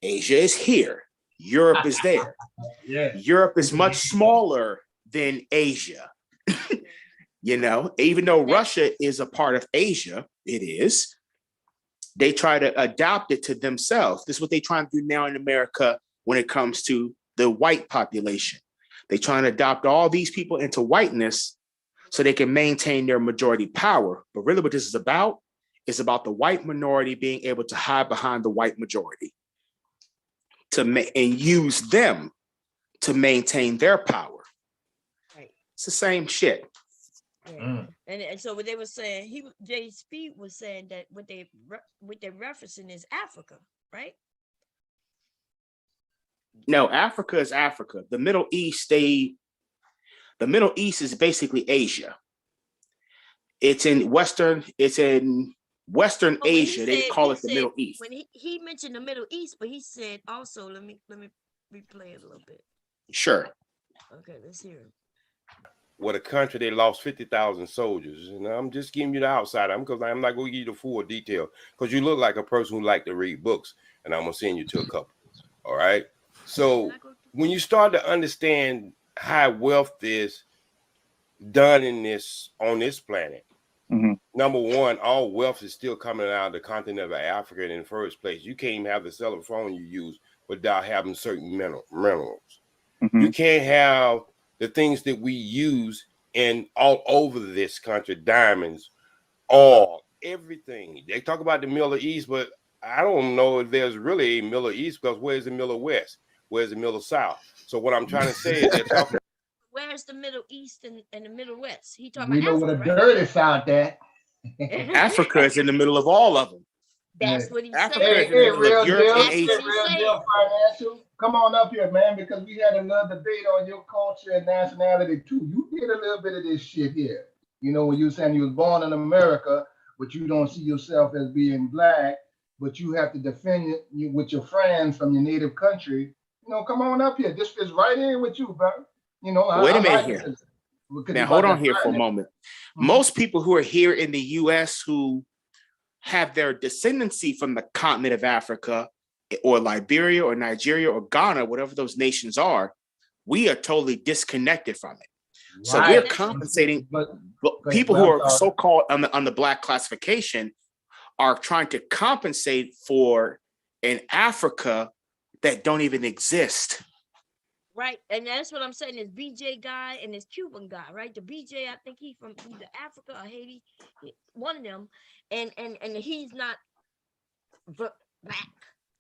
Asia is here. Europe is there. Yeah. Europe is much smaller than Asia. You know, even though Russia is a part of Asia, it is. They try to adopt it to themselves. This is what they try to do now in America when it comes to the white population. They try to adopt all these people into whiteness so they can maintain their majority power. But really what this is about the white minority being able to hide behind the white majority and use them to maintain their power. Right. It's the same shit. Yeah. And so what they were saying, Jay Speed was saying that what they're referencing is Africa, right? No, Africa is Africa. The Middle East is basically Asia. It's in Western Asia. They call it the Middle East. When he mentioned the Middle East, but he said also, let me replay it a little bit. Sure. Okay, let's hear it. What a country they lost 50,000 soldiers. And I'm just giving you the outside because I'm not going to give you the full detail because you look like a person who like to read books, and I'm going to send you to a couple. All right. So when you start to understand how wealth is done on this planet, number one, all wealth is still coming out of the continent of Africa in the first place. You can't even have the cellular phone you use without having certain minerals. You can't have the things that we use in all over this country, diamonds, oil, everything. They talk about the Middle East, but I don't know if there's really a Middle East because where's the Middle West? Where's the Middle South? So what I'm trying to say is they're talking. Where's the Middle East and the Middle West? He talking We about know Africa, where the dirt is out there. Africa is in the middle of all of them. That's what he's Africa saying. is in the middle of Europe and Asia. Real deal financial. Come on up here, man, because we had a little debate on your culture and nationality too. You did a little bit of this shit here. You know, when you saying you was born in America, but you don't see yourself as being black, but you have to defend it with your friends from your native country. You know, come on up here. This fits right in with you, bro. You know, Wait a minute here. Now, hold on here for a moment. Most people who are here in the U.S. who have their descendancy from the continent of Africa or Liberia or Nigeria or Ghana, whatever those nations are, we are totally disconnected from it. So we're compensating. People who are so-called on the black classification are trying to compensate for an Africa that don't even exist. Right, and that's what I'm saying. This BJ guy and this Cuban guy, right? The BJ, I think he's from either Africa or Haiti, one of them, and he's not black,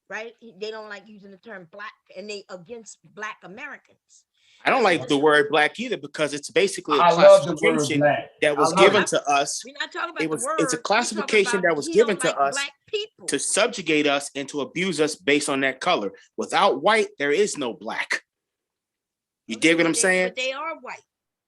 right? They don't like using the term black, and they against Black Americans. I don't like the word black either because it's basically a classification that was given to us. We're not talking about the word. It's a classification that was given to us to subjugate us and to abuse us based on that color. Without white, there is no black. You dig what I'm saying? But they are white.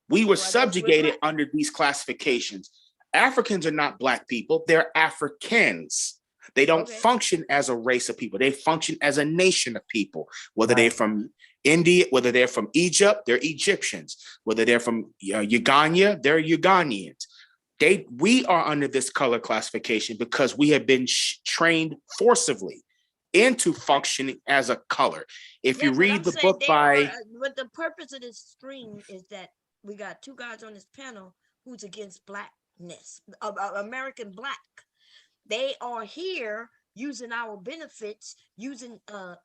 We were subjugated under these classifications. Africans are not black people. They're Africans. They don't function as a race of people. They function as a nation of people, whether they're from India, whether they're from Egypt, they're Egyptians. Whether they're from Uganda, they're Ugandians. We are under this color classification because we have been trained forcibly into functioning as a color. If you read the book by... But the purpose of this stream is that we got two guys on this panel who's against blackness, American black. They are here using our benefits, using the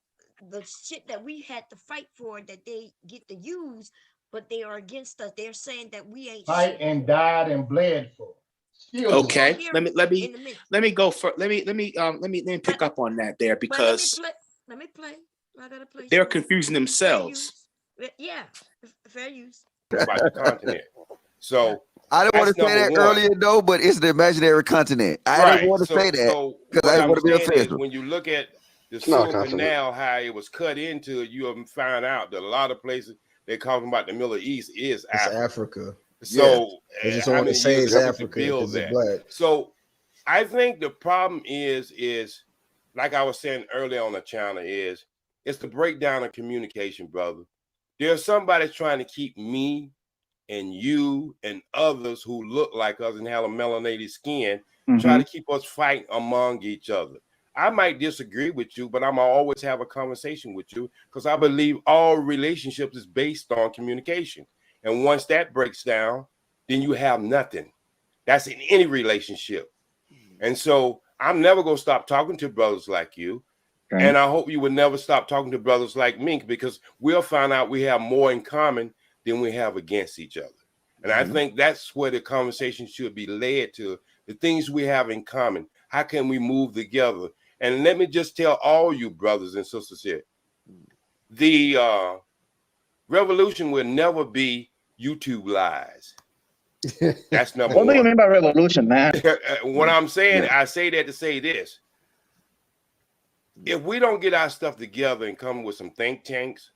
shit that we had to fight for that they get to use, but they are against us. They're saying that we ain't fight and died and bled for. Okay, let me go for let me pick up on that there because let me play. I gotta play. They're confusing themselves. Yeah, fair use. About the continent. So I didn't want to say that earlier though, but it's the imaginary continent. I didn't want to say that because I didn't want to be offensive. When you look at the Suez Canal, how it was cut into, you have found out that a lot of places they're talking about the Middle East is Africa. So they just want to say it's Africa. So I think the problem is like I was saying earlier on the channel is It's the breakdown of communication, brother. There's somebody trying to keep me and you and others who look like us and have a melanated skin, try to keep us fighting among each other. I might disagree with you, but I'm gonna always have a conversation with you because I believe all relationships is based on communication. And once that breaks down, then you have nothing. That's in any relationship. And so I'm never gonna stop talking to brothers like you. Okay. And I hope you would never stop talking to brothers like me, because we'll find out we have more in common than we have against each other. And I think that's where the conversation should be led to, the things we have in common. How can we move together? And let me just tell all you brothers and sisters here, the revolution will never be YouTube lies. That's number one. What do you mean by revolution, man? What I'm saying, I say that to say this. If we don't get our stuff together and come with some think tanks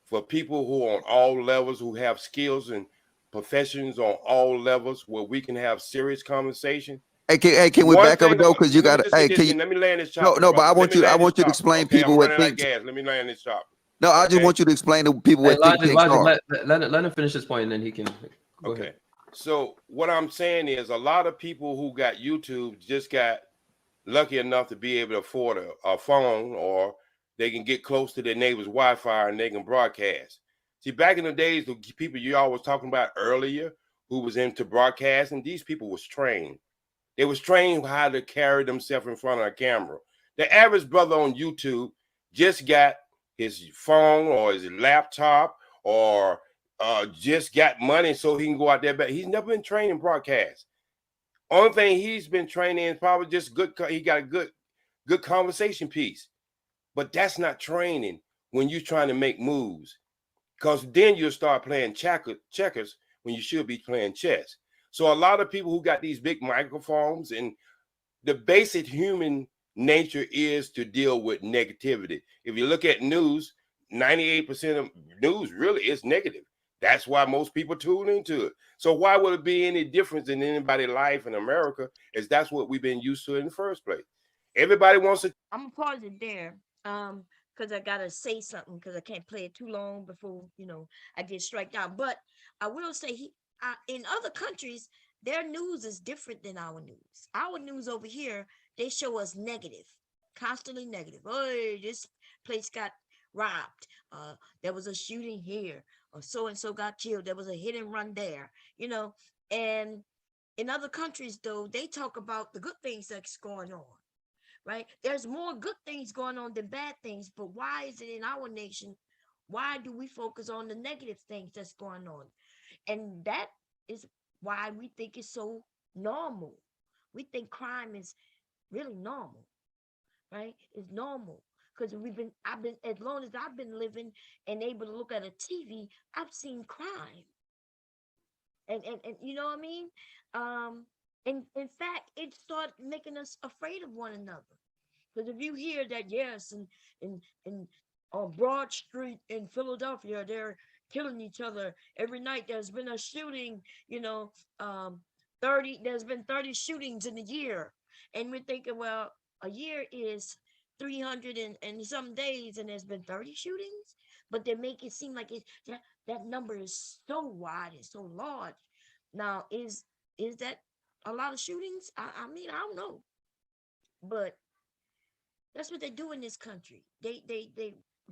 for people who are on all levels, who have skills and professions on all levels, where we can have serious conversation. Hey, can we back up though? Because you got to. Hey, can you? Let me land this chopper. No, but I want you to explain people what think. Let me land this chopper. No, I just want you to explain to people what think tanks are. Let him finish his point, and then he can. Go ahead. So what I'm saying is, a lot of people who got YouTube just got lucky enough to be able to afford a phone, or they can get close to their neighbor's Wi-Fi and they can broadcast. See, back in the days, the people y'all was talking about earlier who was into broadcasting, these people was trained. They was trained how to carry themselves in front of a camera. The average brother on YouTube just got his phone or his laptop or just got money so he can go out there, but he's never been trained in broadcast. Only thing he's been trained in is probably just good. He got a good conversation piece, but that's not training when you're trying to make moves, because then you'll start playing checkers when you should be playing chess. So a lot of people who got these big microphones, and the basic human nature is to deal with negativity. If you look at news, 98% of news really is negative. That's why most people tune into it. So why would it be any difference in anybody's life in America? Is that's what we've been used to in the first place. Everybody wants to. I'm gonna pause it there, because I gotta say something, because I can't play it too long before I get striked out. But I will say, in other countries, their news is different than our news. Our news over here, they show us negative, constantly negative. Oh, this place got robbed. There was a shooting here. Or so-and-so got killed. There was a hit and run there, and in other countries, though, they talk about the good things that's going on, right? There's more good things going on than bad things, but why is it in our nation? Why do we focus on the negative things that's going on? And that is why we think it's so normal. We think crime is really normal, right? It's normal. Because I've been, as long as I've been living and able to look at a TV, I've seen crime. And you know what I mean? And in fact, it started making us afraid of one another. Because if you hear that, yes, and on Broad Street in Philadelphia, they're killing each other every night. There's been a shooting, there's been 30 shootings in a year. And we're thinking, well, a year is 300 and some days, and there's been 30 shootings, but they make it seem like that number is so wide and so large. Now, is that a lot of shootings? I mean, I don't know, but that's what they do in this country. They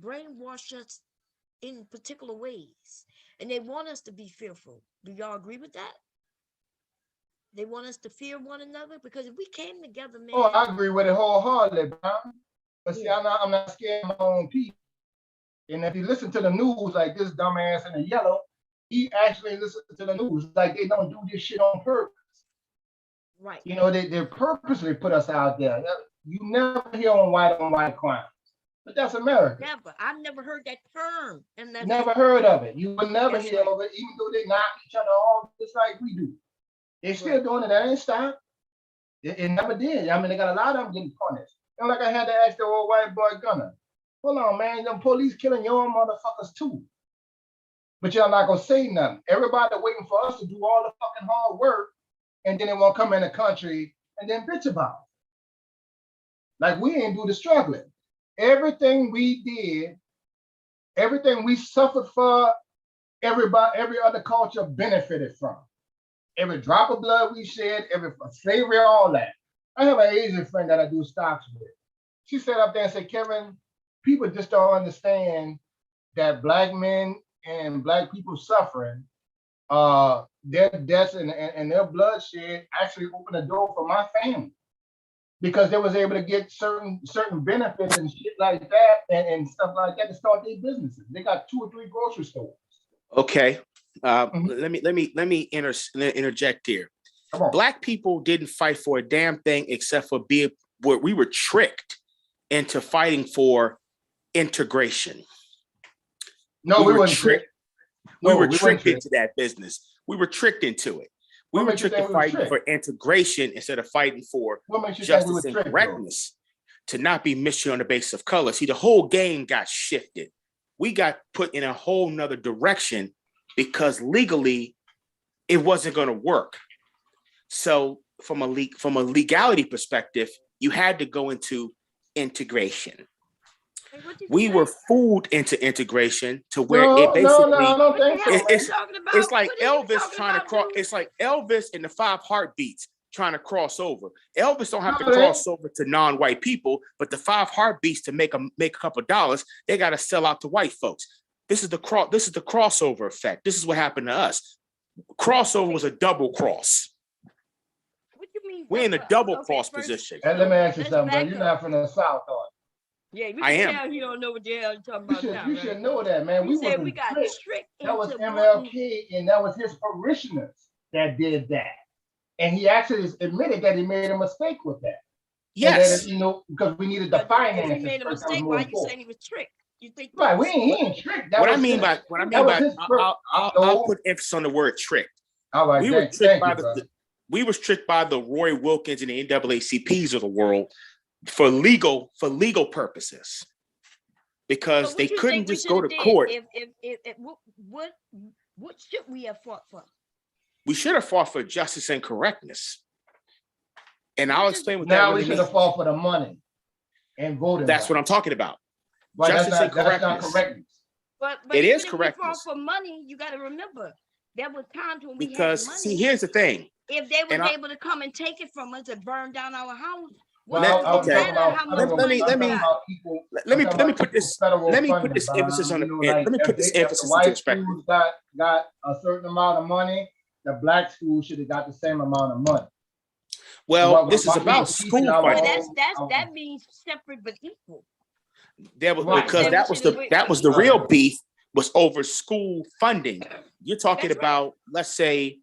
brainwash us in particular ways, and they want us to be fearful. Do y'all agree with that? They want us to fear one another, because if we came together, man. Oh, I agree with it wholeheartedly, bro. But see, I'm not scared of my own people. And if you listen to the news, like this dumbass in the yellow, he actually listens to the news. Like they don't do this shit on purpose. Right. They purposely put us out there. You never hear on white crimes. But that's America. Never. I've never heard that term. Never heard of it. You would never hear of it, even though they knock each other off just like we do. They're still doing it. That ain't stopped. It never did. I mean, they got a lot of them getting punished. And like I had to ask the old white boy Gunner, hold on, man, them police killing your own motherfuckers too. But y'all not gonna say nothing. Everybody waiting for us to do all the fucking hard work, and then they won't come in the country and then bitch about it. Like we ain't do the struggling. everything we did, everything we suffered for, every other culture benefited from. Every drop of blood we shed, every slavery, all that. I have an Asian friend that I do stocks with. She sat up there and said, Kevin, people just don't understand that black men and black people suffering, their deaths and their bloodshed actually opened the door for my family, because they was able to get certain benefits and shit like that and stuff like that to start their businesses. They got 2 or 3 grocery stores. Okay. Let me interject here. Black people didn't fight for a damn thing except for we were tricked into fighting for integration. No, we weren't tricked. We were tricked into that business. We were tricked into it. We were tricked to fight for integration instead of fighting for justice and correctness, to not be mistreated on the basis of color. See, the whole game got shifted. We got put in a whole nother direction because legally it wasn't going to work. So from a legality perspective, you had to go into integration. We were fooled into integration to where it basically I don't think so, it's like Elvis trying to cross. It's like Elvis and the 5 Heartbeats trying to cross over. Elvis don't have to cross over to non-white people, but the 5 Heartbeats to make a couple dollars, they got to sell out to white folks. This is the crossover effect. This is what happened to us. Crossover was a double cross. What do you mean? We're in a double cross position. And let me ask you something, bro. You're not from the South, are you? Yeah, we I am. Tell you don't know what the hell you're talking about. You should know that, man. We said we got tricked. That was MLK, and that was his parishioners that did that. And he actually admitted that he made a mistake with that. Yes. That, because we needed the finances. If he made a mistake, why you saying he was tricked? You think right? He ain't tricked. I'll put emphasis on the word tricked. All right, we were tricked by the Roy Wilkins and the NAACPs of the world for legal purposes, because they couldn't just go to court. What should we have fought for? We should have fought for justice and correctness. And I'll explain what now we should have fought for the money and voting. That's what I'm talking about. Right, justice and correctness. That's not correctness. But it is correctness. correctness. For money, you got to remember there were times when we because had money. See, here's the thing. If they were able to come and take it from us and burn down our house. Let me put this emphasis on let me put this emphasis into perspective. Got a certain amount of money. The black schools should have got the same amount of money. Well, this is about school funding. That means separate but equal. Because that was the real beef, was over school funding. You're talking about, let's say,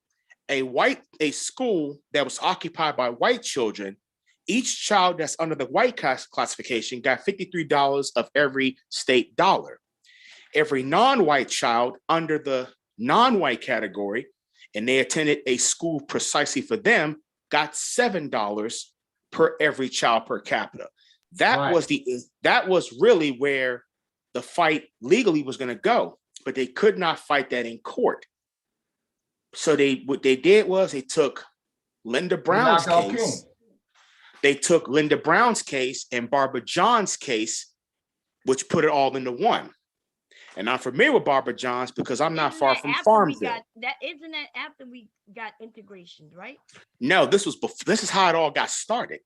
a school that was occupied by white children. Each child that's under the white classification got $53 of every state dollar. Every non-white child under the non-white category, and they attended a school precisely for them, got $7 per every child per capita. That was really where the fight legally was going to go, but they could not fight that in court. So what they did was they took Linda Brown's case. They took Linda Brown's case and Barbara John's case, which put it all into one. And I'm familiar with Barbara John's because I'm not far from Farmville. Isn't that after we got integration, right? No, this is how it all got started.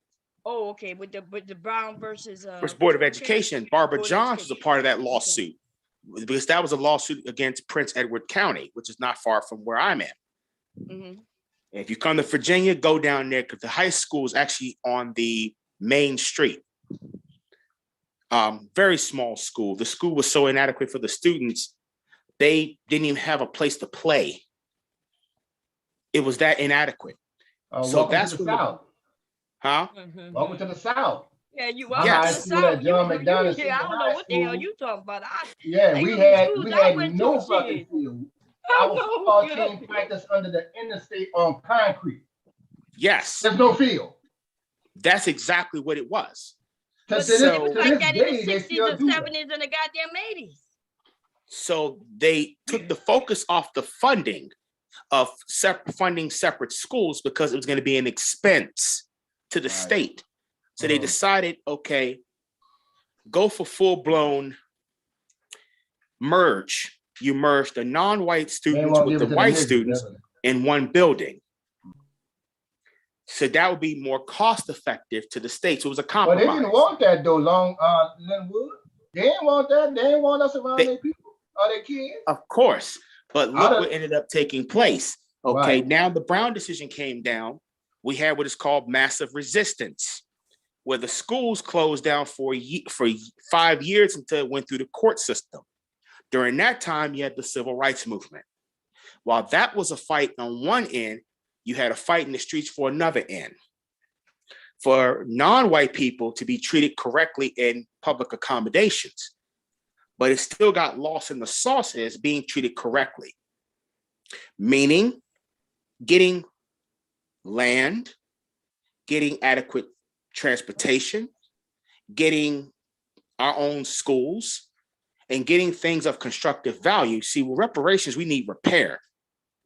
Oh, okay. With the Brown versus Board of Education. Barbara Johns was a part of that lawsuit because that was a lawsuit against Prince Edward County, which is not far from where I'm at. Mm-hmm. If you come to Virginia, go down there because the high school is actually on the main street. Very small school. The school was so inadequate for the students, they didn't even have a place to play. It was that inadequate. So that's what. Huh? Mm-hmm. Welcome to the South. Yeah, you welcome to the South. John McDonald. I don't know what the hell you talking about. We had no fucking field. Our football team practiced under the interstate on concrete. Yes. There's no field. That's exactly what it was. It was like that in the 60s and 70s and the goddamn 80s. So they took the focus off the funding of funding separate schools because it was going to be an expense to the state. So they decided, okay, go for full-blown merge. You merge the non-white students with the white students in one building. So that would be more cost-effective to the state. So it was a compromise. But they didn't want that though, Linwood. They didn't want that. They didn't want us around their people or their kids. Of course. But look what ended up taking place. Okay, Right. now the Brown decision came down. We had what is called massive resistance, where the schools closed down for 5 years until it went through the court system. During that time, you had the civil rights movement. While that was a fight on one end, you had a fight in the streets for another end. For non-white people to be treated correctly in public accommodations, but it still got lost in the sauce as being treated correctly, meaning getting land, getting adequate transportation, getting our own schools, and getting things of constructive value. See, with reparations, we need repair,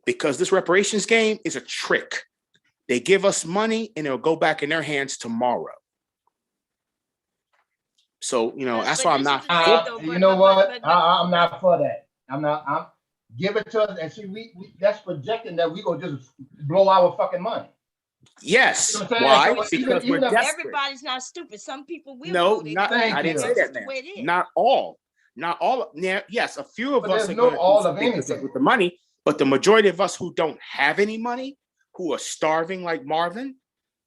because this reparations game is a trick. They give us money and it'll go back in their hands tomorrow. So, that's why I'm not. You know what? I'm not for that. I'm give it to us and see. We that's projecting that we gonna just blow our fucking money. Yes. You know what I'm Why? saying? Because we're desperate. Everybody's not stupid. Some people will. No, vote. not. I didn't say that, man. Not all. Not all. Yeah, yes, a few of us are going to all of anything with the money, but the majority of us who don't have any money, who are starving like Marvin,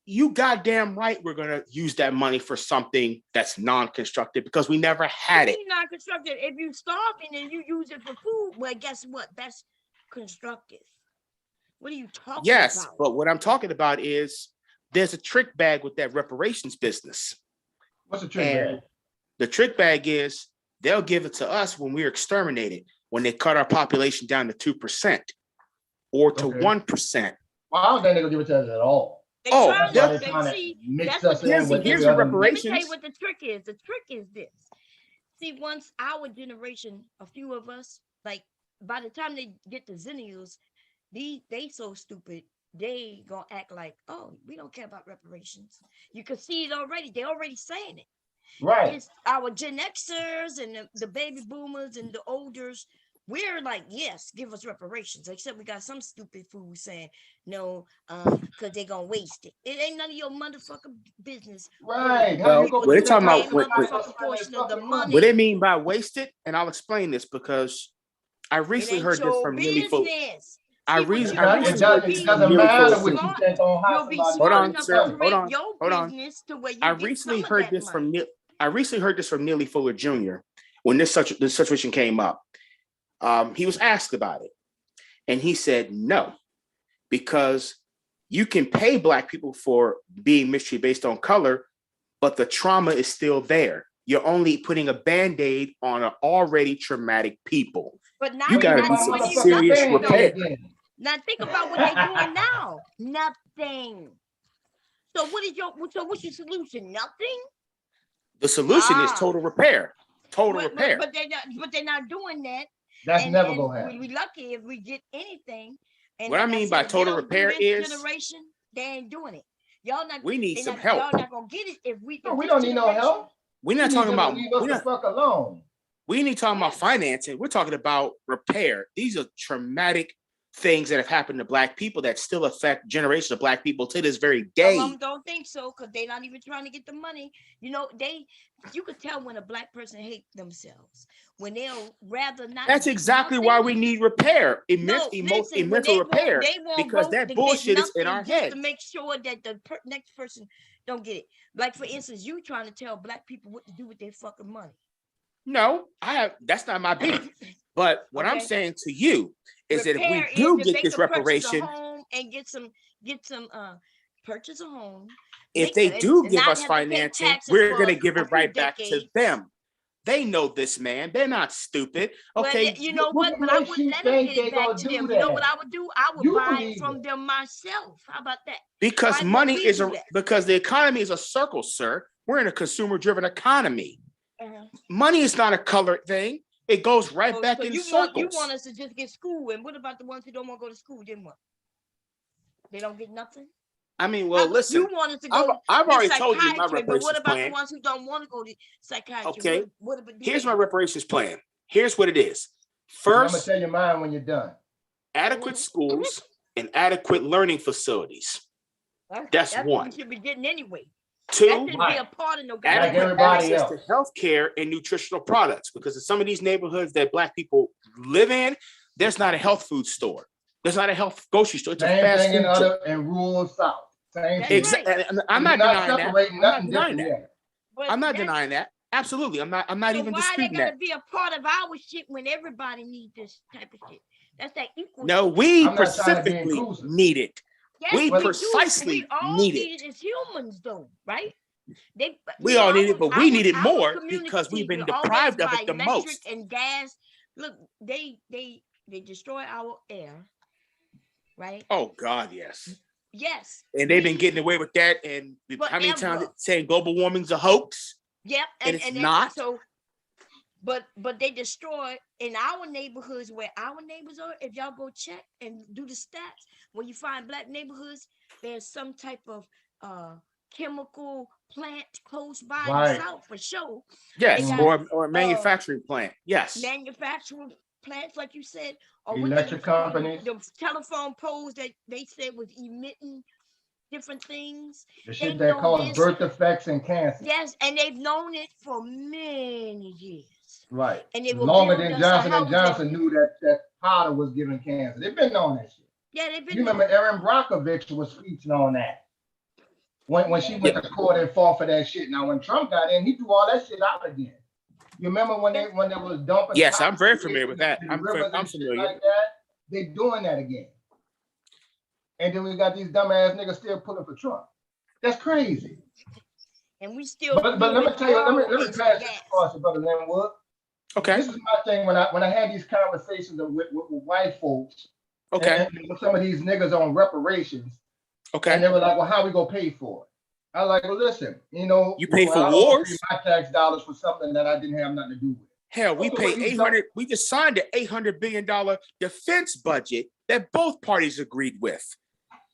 you goddamn right we're going to use that money for something that's non-constructive, because we never had it. Non-constructive. If you're starving and you use it for food, well, guess what? That's constructive. What are you talking about? Yes, but what I'm talking about is there's a trick bag with that reparations business. What's the trick bag? The trick bag is they'll give it to us when we're exterminated, when they cut our population down to 2% or to 1%. Well, I don't think they're gonna give it to us at all. Here's your reparations. Let me tell you what the trick is. The trick is this. See, once our generation, a few of us, like by the time they get to zennials, they so stupid, they gonna act like, oh, we don't care about reparations. You can see it already. They're already saying it. Right. It's our Gen Xers and the baby boomers and the olders. We're like, yes, give us reparations. Except we got some stupid fool saying no, because they're gonna waste it. It ain't none of your motherfucking business. Right. Well, what they talking about? Portion of the money. What they mean by wasted, and I'll explain this because I recently heard this from Nearly Full. I recently heard this from Nearly Full. Hold on, sir. Hold on. I recently heard this from Nearly Fuller Jr. when this situation came up. He was asked about it, and he said no, because you can pay Black people for being mistreated based on color, but the trauma is still there. You're only putting a Band-Aid on an already traumatic people. But now you got to do some serious repair. Now think about what they're doing now. Nothing. So what's your solution? Nothing. The solution is total repair. Repair. But they're not doing that. That's never gonna happen. We're lucky if we get anything. And what I mean by total repair is generation, they ain't doing it. Y'all not. We need some help. Y'all not gonna get it if we. No, we don't need no help. We're not talking about. Leave us the fuck alone. We ain't talking about financing. We're talking about repair. These are traumatic things that have happened to Black people that still affect generations of Black people to this very day. Don't think so, because they're not even trying to get the money. You could tell when a Black person hates themselves, when they'll rather not. That's exactly why we need repair, mental repair, because that bullshit is in our head. To make sure that the next person don't get it. Like for instance, you trying to tell Black people what to do with their fucking money. No, that's not my beef. But what I'm saying to you is that if we do get this reparation and purchase a home, if they do give us financing, we're going to give it right back to them. They know this, man. They're not stupid. Okay. Well, you know what? But I wouldn't let them get it back to them. You know what I would do? I would buy it from them myself. How about that? Because because the economy is a circle, sir. We're in a consumer-driven economy. Money is not a colored thing. It goes right back in circles. You want us to just get school, and what about the ones who don't want to go to school? Then what? They don't get nothing? I mean, well, listen. You wanted to go. I've to already told you my psychiatry, but what reparations about plan. the ones who don't want to go to psychiatry? Okay. What Here's my reparations plan. Here's what it is. First, I'm gonna tell you mine when you're done. Adequate schools and adequate learning facilities. That's one. What we should be getting anyway. Two, that shouldn't be a part of no adequate access to health care and nutritional products, because in some of these neighborhoods that Black people live in, there's not a health food store. There's not a health grocery store. It's Same a fast thing food in rural South. Same thing. Exactly. I'm not denying that. I'm not denying that. Absolutely. I'm not even disputing that. Why they gotta that. be a part of our shit when everybody needs this type of shit? That's that equal. No, we specifically need it. Yes, we precisely need it. As humans, though, right? We all need it, but we need it more because we've been deprived of it the most. And gas. Look, they destroy our air, right? Oh God, yes. Yes. And they've been getting away with that. And how many times saying global warming's a hoax? Yep, and it's not. So, but they destroy in our neighborhoods where our neighbors are. If y'all go check and do the stats, when you find Black neighborhoods, there's some type of chemical plant close by the South for sure. Yes, or a manufacturing plant. Yes, manufacturing plants, like you said, or electric companies. The telephone poles that they said was emitting different things. The shit that cause birth defects and cancer. Yes, and they've known it for many years. Right. And it longer than Johnson & Johnson knew that powder was giving cancer. They've been on that shit. Yeah, they've been. You remember Erin Brockovich was speaking on that when she went to court and fought for that shit. Now, when Trump got in, he threw all that shit out again. You remember when they was dumping? Yes, I'm very familiar with that. I'm familiar. Like that, they doing that again. And then we got these dumbass niggas still pulling for Trump. That's crazy. And we still. But let me tell you, let me pass this across to Brother Linwood. Okay. This is my thing when I had these conversations with white folks. Okay. And with some of these niggas on reparations. Okay. And they were like, well, how we gonna pay for it? I was like, well, listen, you pay for wars? Pay my tax dollars for something that I didn't have nothing to do with. Hell, we pay 800. We just signed an $800 billion defense budget that both parties agreed with.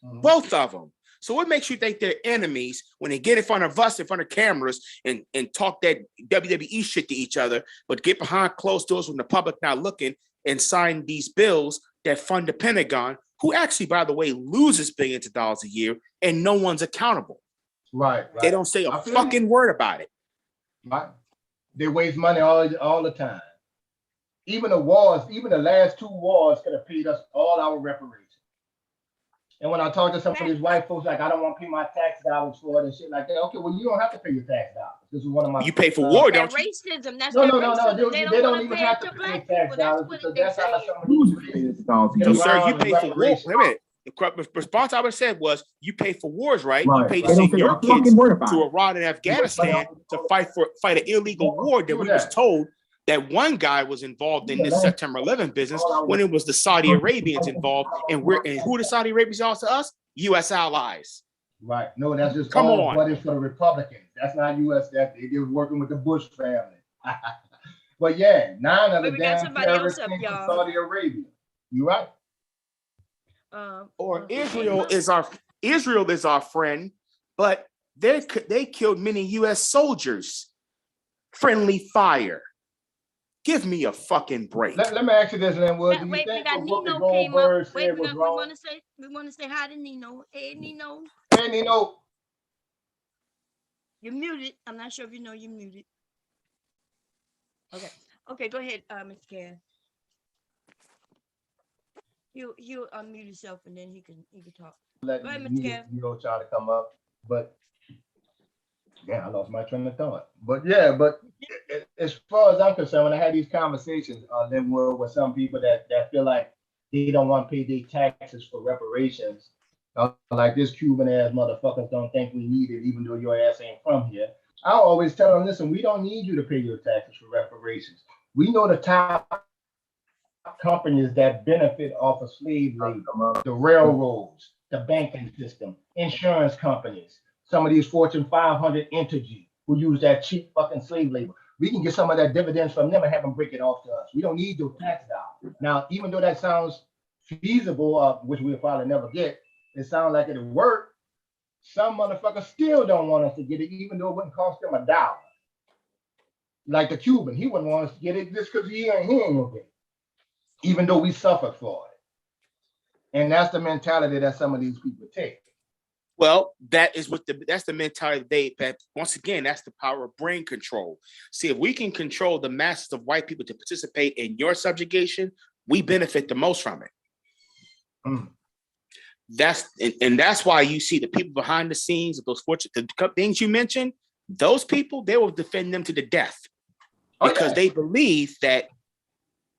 Both of them. So what makes you think they're enemies when they get in front of us, in front of cameras, and talk that WWE shit to each other, but get behind closed doors when the public not looking and sign these bills that fund the Pentagon, who actually, by the way, loses billions of dollars a year, and no one's accountable. Right. They don't say a fucking word about it. Right. They waste money all the time. Even the wars, even the last two wars could have paid us all our reparations. And when I talk to some of these white folks, like, I don't want to pay my tax dollars for it and shit like that. Okay, well, you don't have to pay your tax dollars. This is one of my. You pay for war, don't you? Racism. That's no. They don't even have to pay tax dollars because that's how some of these. So, sir, you pay for war. Wait a minute. The response I would have said was, you pay for wars, right? You pay to send your kids to Iran and Afghanistan to fight an illegal war that we was told that one guy was involved in this September 11 business when it was the Saudi Arabians involved, and who the Saudi Arabians are to us? U.S. allies. Right. No, that's just come on. But it's for the Republicans. That's not U.S. That they just working with the Bush family. But yeah, 9 of the damn terrorists came from Saudi Arabia. You right? Or Israel is our friend, but they killed many U.S. soldiers. Friendly fire. Give me a fucking break. Let me ask you this, Linwood. Do you think what Nino came up? Wait, we want to say hi to Nino. Hey, Nino. Hey, Nino. You're muted. I'm not sure if you know you're muted. Okay, go ahead, Mr. Karen. He'll unmute himself and then he can talk. Go ahead, Mr. Karen. You don't try to come up, but yeah, I lost my train of thought. But yeah, but as far as I'm concerned, when I had these conversations, then with some people that feel like they don't want to pay their taxes for reparations, like this Cuban ass motherfuckers don't think we need it, even though your ass ain't from here. I always tell them, listen, we don't need you to pay your taxes for reparations. We know the top companies that benefit off of slave labor, the railroads, the banking system, insurance companies. Some of these Fortune 500 entities who use that cheap fucking slave labor. We can get some of that dividends from them and have them break it off to us. We don't need those tax dollars. Now, even though that sounds feasible, which we'll probably never get, it sounds like it'll work. some motherfuckers still don't want us to get it, even though it wouldn't cost them $1. Like the Cuban, he wouldn't want us to get it just because he ain't gonna get it, even though we suffered for it. And that's the mentality that some of these people take. Well, that's the mentality but once again, that's the power of brain control. See, if we can control the masses of white people to participate in your subjugation, we benefit the most from it. Mm. That's why you see the people behind the scenes of those the things you mentioned, those people, they will defend them to the death because they believe that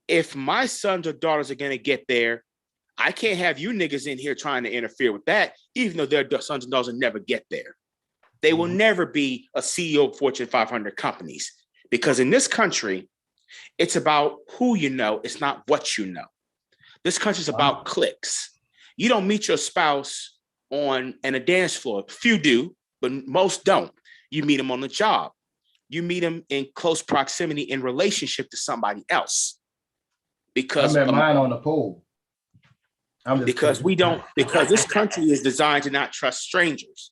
if my sons or daughters are going to get there, I can't have you niggas in here trying to interfere with that, even though their sons and daughters will never get there. They will never be a CEO of Fortune 500 companies because in this country, it's about who you know. It's not what you know. This country is about clicks. You don't meet your spouse in a dance floor. Few do, but most don't. You meet them on the job. You meet them in close proximity in relationship to somebody else. Because I met mine on the pole. Because this country is designed to not trust strangers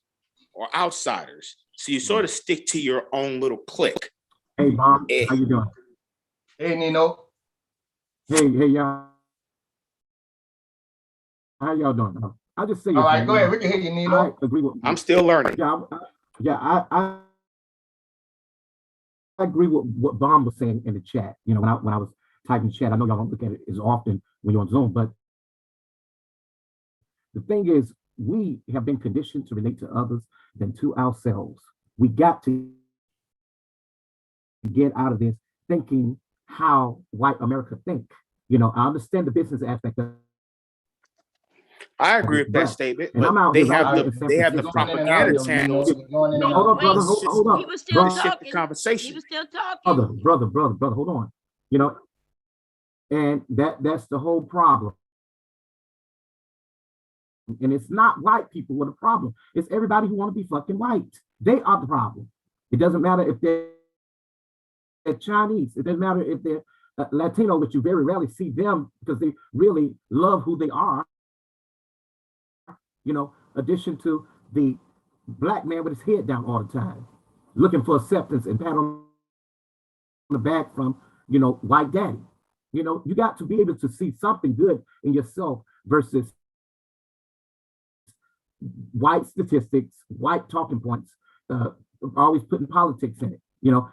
or outsiders. So you sort of stick to your own little clique. Hey, Bob, how you doing? Hey, Nino. Hey, y'all. How y'all doing? I'll just say. All right, go ahead. We can hear you, Nino. I agree with. I'm still learning. I agree with what Bomb was saying in the chat. You know, when I was typing the chat, I know y'all don't look at it as often when you're on Zoom, but the thing is, we have been conditioned to relate to others than to ourselves. We got to get out of this thinking how white America think. You know, I understand the business aspect of. I agree with that statement, and but they have the propaganda channels. Hold on, brother. Hold on. He was still talking. The conversation. He was still talking. Brother, hold on. You know, and that's the whole problem. And it's not white people who are the problem. It's everybody who want to be fucking white. They are the problem. It doesn't matter if they're Chinese. It doesn't matter if they're Latino, but you very rarely see them because they really love who they are. You know, addition to the black man with his head down all the time, looking for acceptance and pat on the back from, you know, white daddy. You know, you got to be able to see something good in yourself versus white statistics, white talking points, always putting politics in it. You know,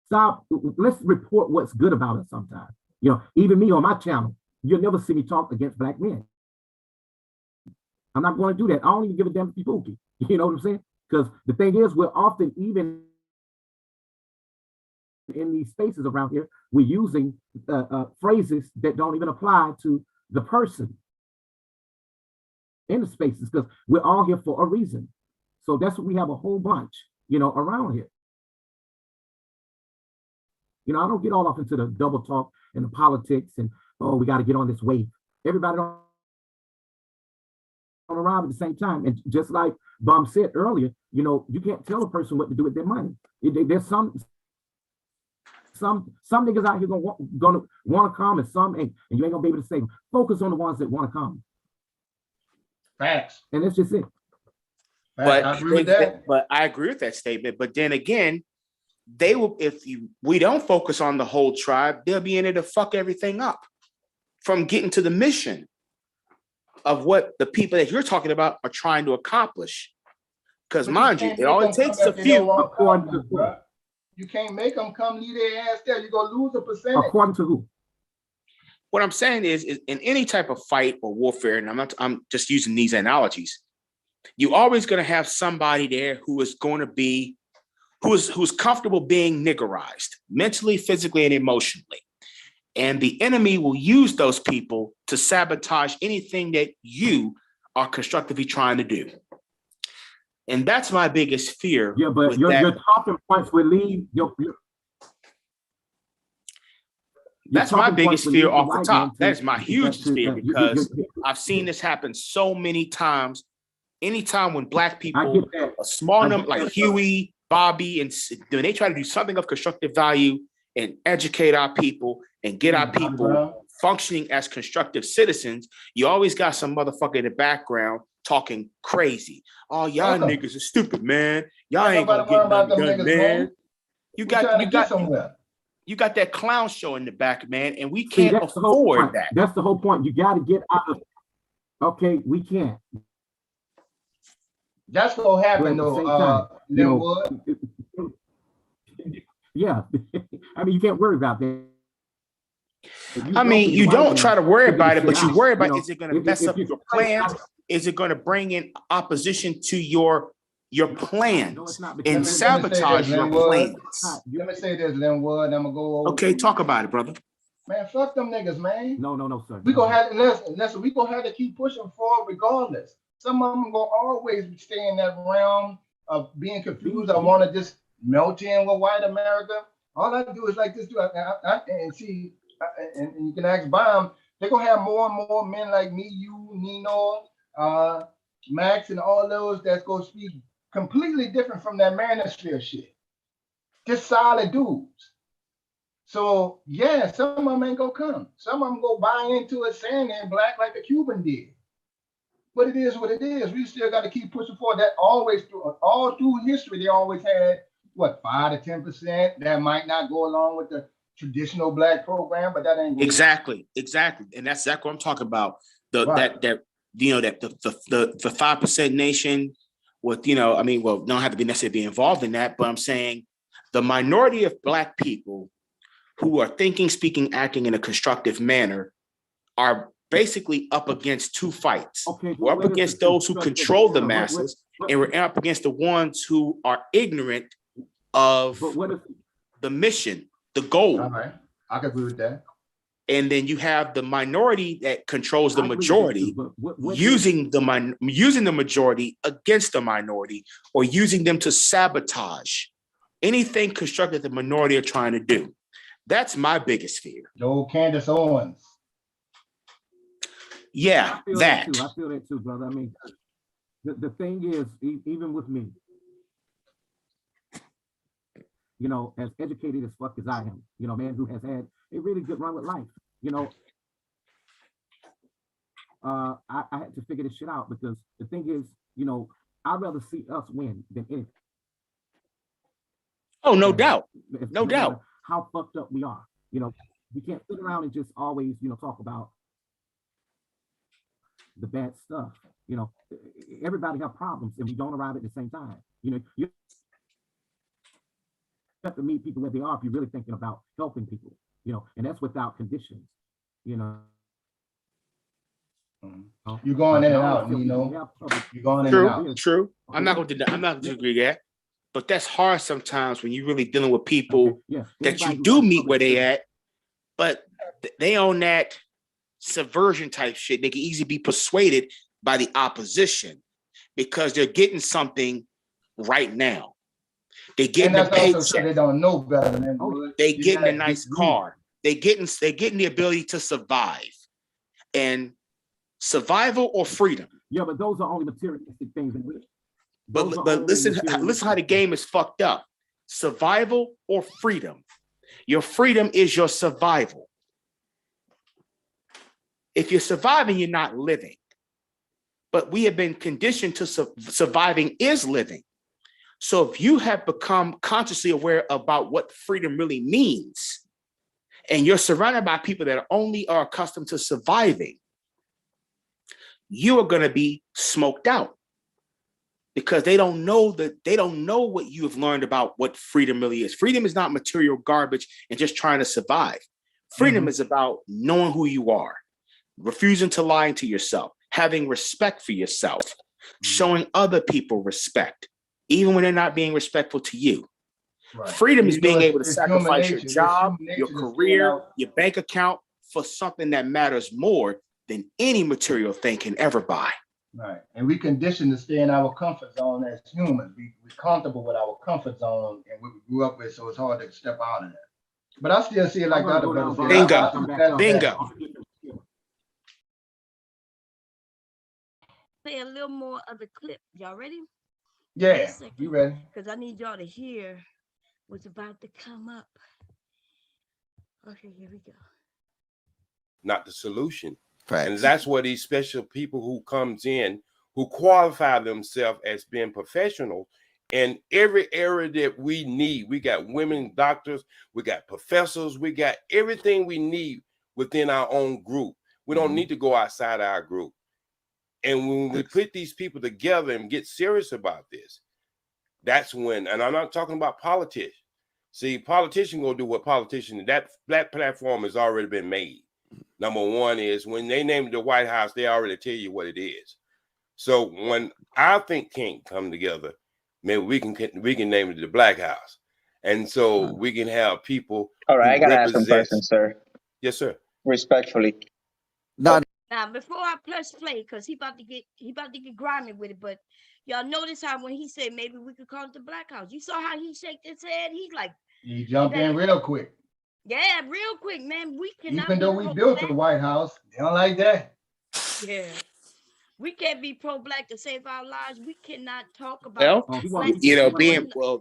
stop. Let's report what's good about us sometimes. You know, even me on my channel, you'll never see me talk against black men. I'm not going to do that. I don't even give a damn if you're spooky. You know what I'm saying? Because the thing is, we're often, even in these spaces around here, we're using phrases that don't even apply to the person in the spaces because we're all here for a reason. So that's what we have a whole bunch, you know, around here. You know, I don't get all off into the double talk and the politics and, oh, we got to get on this wave. Everybody don't arrive at the same time. And just like Bum said earlier, you know, you can't tell a person what to do with their money. There's some niggas out here gonna want to come and some ain't, and you ain't gonna be able to say, focus on the ones that want to come. Facts. And that's just it. But I agree with that. But I agree with that statement. But then again, they will, we don't focus on the whole tribe, they'll be in it to fuck everything up from getting to the mission of what the people that you're talking about are trying to accomplish. Because mind you, it only takes a few. You can't make them come leave their ass there. You're gonna lose a percentage. According to who? What I'm saying is in any type of fight or warfare, and I'm just using these analogies, you're always going to have somebody there who is going to be who's comfortable being niggerized mentally, physically, and emotionally. And the enemy will use those people to sabotage anything that you are constructively trying to do. And that's my biggest fear. Yeah, but your talking points will lead that's my biggest fear off the top. That is my hugest fear because I've seen this happen so many times. Anytime when black people, a small number like Huey, Bobby, and when they try to do something of constructive value and educate our people and get our people functioning as constructive citizens, you always got some motherfucker in the background talking crazy. Oh, y'all Welcome. niggas are stupid, man. Y'all Ain't ain't gonna nobody worry get about nothing them done, niggas, man. man. You We trying to get got somewhere. you got that clown show in the back, man, and we See, can't that's the whole afford point. that. That's the whole point. You got to get out of. Okay, we can't. That's gonna But happen at the though, same time, you know, Linwood. yeah. I mean, you can't worry about that. I mean, you don't try to worry about it, but you worry about, you know, is it going to mess up your plans? Is it going to bring in opposition to your plans No, it's not, and because sabotage your plans? Let me say this, Linwood. I'm gonna go over. Okay, talk about it, brother. Man, fuck them niggas, man. No, sir. We gonna have listen, we gonna have to keep pushing forward regardless. Some of them gonna always stay in that realm of being confused. I want to just melt in with white America. All I do is like this, and see, and you can ask Baum. They're gonna have more and more men like me, you, Nino, Max, and all those that's gonna speak completely different from that manosphere shit. Just solid dudes. So yeah, some of them ain't gonna come. Some of them go buy into it saying they're black like the Cuban did. But it is what it is. We still got to keep pushing forward. That always all through history, they always had what 5 to 10% that might not go along with the traditional black program, but that ain't exactly, and that's exactly what I'm talking about. That you know that the 5% nation with, you know, I mean, well, don't have to be necessarily be involved in that, but I'm saying the minority of black people who are thinking, speaking, acting in a constructive manner are basically up against two fights. Okay, we're up against those who control the masses, and we're up against the ones who are ignorant of the mission, the goal. All right, I can agree with that. And then you have the minority that controls the majority, using the majority against the minority, or using them to sabotage anything constructive the minority are trying to do. That's my biggest fear. Joe Candace Owens. Yeah, that. I feel that too, brother. I mean, the thing is, even with me, you know, as educated as fuck as I am, you know, man who has had a really good run with life, you know, I had to figure this shit out, because the thing is, you know, I'd rather see us win than anything. Oh, no doubt. No doubt. How fucked up we are. You know, we can't sit around and just always, you know, talk about the bad stuff. You know, everybody have problems and we don't arrive at the same time. You know, you have to meet people where they are if you're really thinking about helping people, you know, and that's without conditions, you know. You're going in and out, you know. You're going in and out. True. I'm not going to disagree with that. But that's hard sometimes when you're really dealing with people that you do meet where they at, but they own that subversion type shit. They can easily be persuaded by the opposition because they're getting something right now. They're getting a paycheck. They don't know better than they getting a nice car. They getting the ability to survive. And survival or freedom. Yeah, but those are only materialistic things. But listen how the game is fucked up. Survival or freedom. Your freedom is your survival. If you're surviving, you're not living. But we have been conditioned to surviving is living. So if you have become consciously aware about what freedom really means, and you're surrounded by people that only are accustomed to surviving, you are going to be smoked out. Because they don't know what you have learned about what freedom really is. Freedom is not material garbage and just trying to survive. Freedom is about knowing who you are, refusing to lie to yourself, having respect for yourself, showing other people respect, even when they're not being respectful to you. Right. Freedom is being able to sacrifice your job, your career, your bank account for something that matters more than any material thing can ever buy. Right. And we conditioned to stay in our comfort zone as humans. We're comfortable with our comfort zone and what we grew up with, so it's hard to step out of that. But I still see it like the other brothers. Bingo. Play a little more of the clip. Y'all ready? Yeah, you ready? Because I need y'all to hear what's about to come up. Okay, here we go. Not the solution. Facts. And that's where these special people who comes in, who qualify themselves as being professionals in every area that we need. We got women doctors, we got professors, we got everything we need within our own group. We don't need to go outside our group. And when we put these people together and get serious about this, that's when, and I'm not talking about politics. See, politicians gonna do what politicians, that platform has already been made. Number one is when they name it the White House, they already tell you what it is. So when our think tank come together, maybe we can name it the Black House. And so we can have people. All right, I who gotta ask some represents- questions, sir. Yes, sir. Respectfully. Now, Now, before I press play, because he about to get grimy with it, but y'all notice how when he said maybe we could call it the Black House, you saw how he shaked his head. He's like, He jumped in real quick. yeah, real quick, man. We cannot. Even though we built the White House, they don't like that. Yeah. We can't be pro-black to save our lives. We cannot talk about. Well, you know,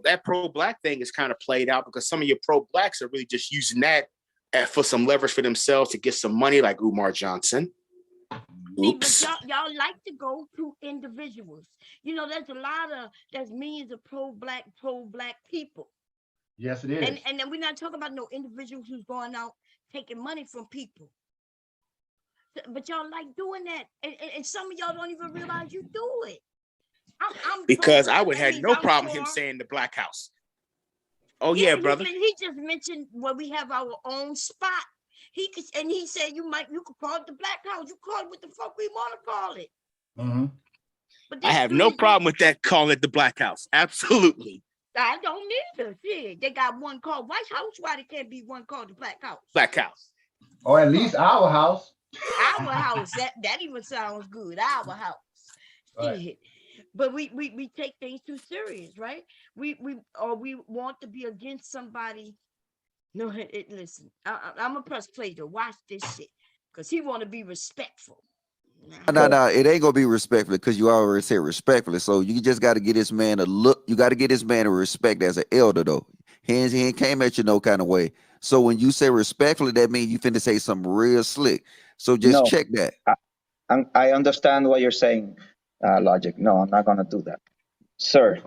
that pro-black thing is kind of played out because some of your pro-blacks are really just using that for some leverage for themselves to get some money, like Umar Johnson. Oops. See, but y'all like to go to individuals. You know, there's millions of pro-black people. Yes, it is. And then we're not talking about no individuals who's going out taking money from people. But y'all like doing that, and some of y'all don't even realize you do it. Because I would have no problem him saying the Black House. Oh yeah, brother. He just mentioned where we have our own spot. He said you could call it the Black House. You call it what the fuck we want to call it. Mm-hmm. But I have no problem with that. Call it the Black House. Absolutely. I don't either. Shit, they got one called White House. Why there can't be one called the Black House? Black House. Or at least our house. Our house. That even sounds good. Our house. Right. Shit. But we take things too serious, right? We want to be against somebody. No, listen. I'm gonna press play to watch this shit because he want to be respectful. No, it ain't gonna be respectfully because you already said respectfully. So you just got to get this man a look. You got to get this man a respect as an elder, though. He came at you no kind of way. So when you say respectfully, that means you finna say something real slick. So just check that. I understand what you're saying, Logic. No, I'm not gonna do that, sir.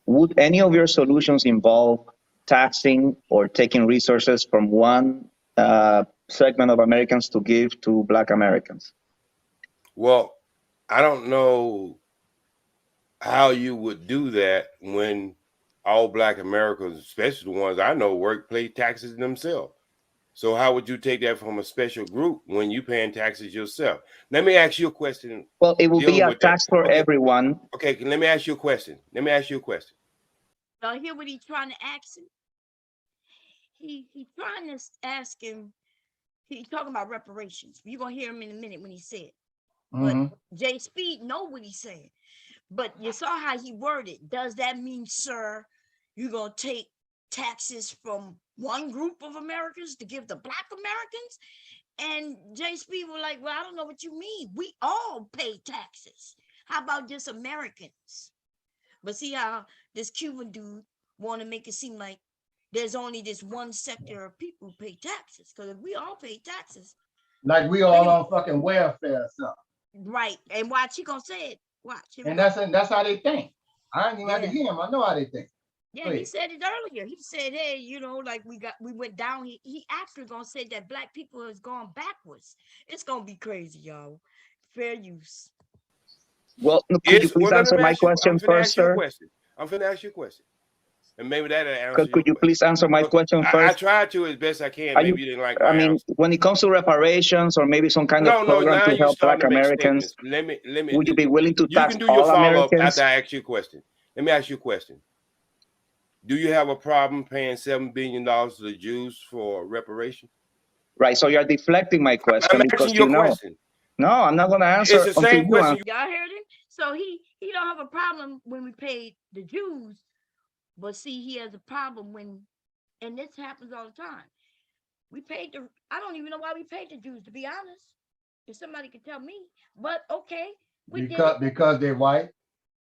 Would any of your solutions involve taxing or taking resources from one segment of Americans to give to Black Americans? Well, I don't know how you would do that when all Black Americans, especially the ones I know, pay taxes themselves. So how would you take that from a special group when you paying taxes yourself? Let me ask you a question. Well, it will be a tax for everyone. Okay, let me ask you a question. Y'all hear what he's trying to ask him? He's trying to ask him. He's talking about reparations. You're gonna hear him in a minute when he said. But Jay Speed know what he's saying. But you saw how he worded. Does that mean, sir, you're gonna take taxes from one group of Americans to give to Black Americans? And Jay Speed was like, well, I don't know what you mean. We all pay taxes. How about just Americans? But see how this Cuban dude want to make it seem like there's only this one sector of people who pay taxes. Because if we all pay taxes, like we all on fucking welfare or something. Right. And watch, he gonna say it. Watch. And that's how they think. I ain't even have to hear him. I know how they think. Yeah, he said it earlier. He said, hey, you know, like we went down. He actually gonna say that Black people has gone backwards. It's gonna be crazy, y'all. Fair use. Well, could you please answer my question first, sir? I'm finna ask you a question. And maybe that'll answer. Could you please answer my question first? I tried to as best I can. Maybe you didn't like my answer. When it comes to reparations or maybe some kind of program to help Black Americans, let me. Would you be willing to tax you can do your all follow-up Americans? after I ask you a question. Let me ask you a question. Do you have a problem paying $7 billion to the Jews for reparation? Right. So you're deflecting my question because you know. Question. No, I'm not going to answer. It's the same question. Y'all heard him? So he don't have a problem when we paid the Jews, but see, he has a problem when, and this happens all the time. We paid I don't even know why we paid the Jews, to be honest. If somebody could tell me, but okay. Because they're white.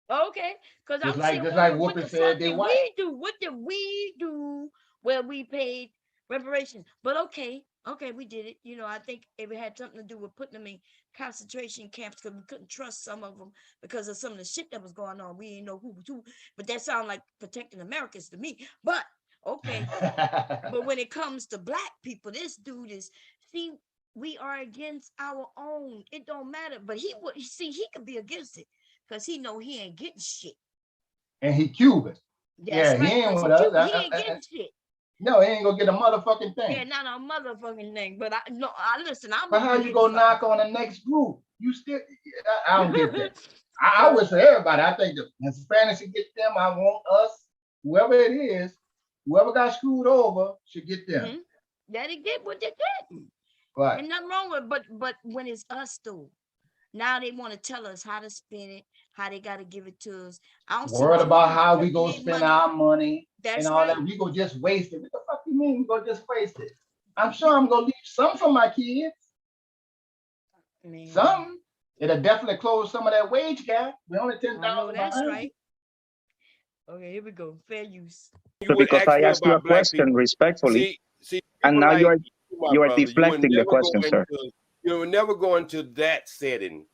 Okay, because I'm saying, just like Whoopi said, they white. What did we do where we paid reparations? But okay, Okay, we did it. You know, I think it had something to do with putting them in concentration camps because we couldn't trust some of them because of some of the shit that was going on. We didn't know who was who, but that sounded like protecting Americans to me. But okay, but when it comes to black people, this dude is, see, we are against our own. It don't matter, but he would see he could be against it because he know he ain't getting shit. And he Cuban. That's Yeah, right, he ain't 'cause with us. he ain't getting shit. No, he ain't gonna get a motherfucking thing. Yeah, not a motherfucking thing. But I listen. I'm. But how you gonna knock on the next group? You still, I don't get that. I wish for everybody. I think the Hispanics should get them. I want us, whoever it is, whoever got screwed over should get them. Mm-hmm. Yeah, they get what they get. Right. And nothing wrong with it, but when it's us though, now they want to tell us how to spend it, how they got to give it to us. I don't Worried about how we go gonna spend our money. That's and all right. that. We go just waste it. What the fuck you mean we gonna just waste it? I'm sure I'm gonna leave some for my kids. Man. Some. It'll definitely close some of that wage gap. We only 10,000. That's right. Okay, here we go. Fair use. Because I asked you a question respectfully, and now you are deflecting the question, sir. You will never go into that setting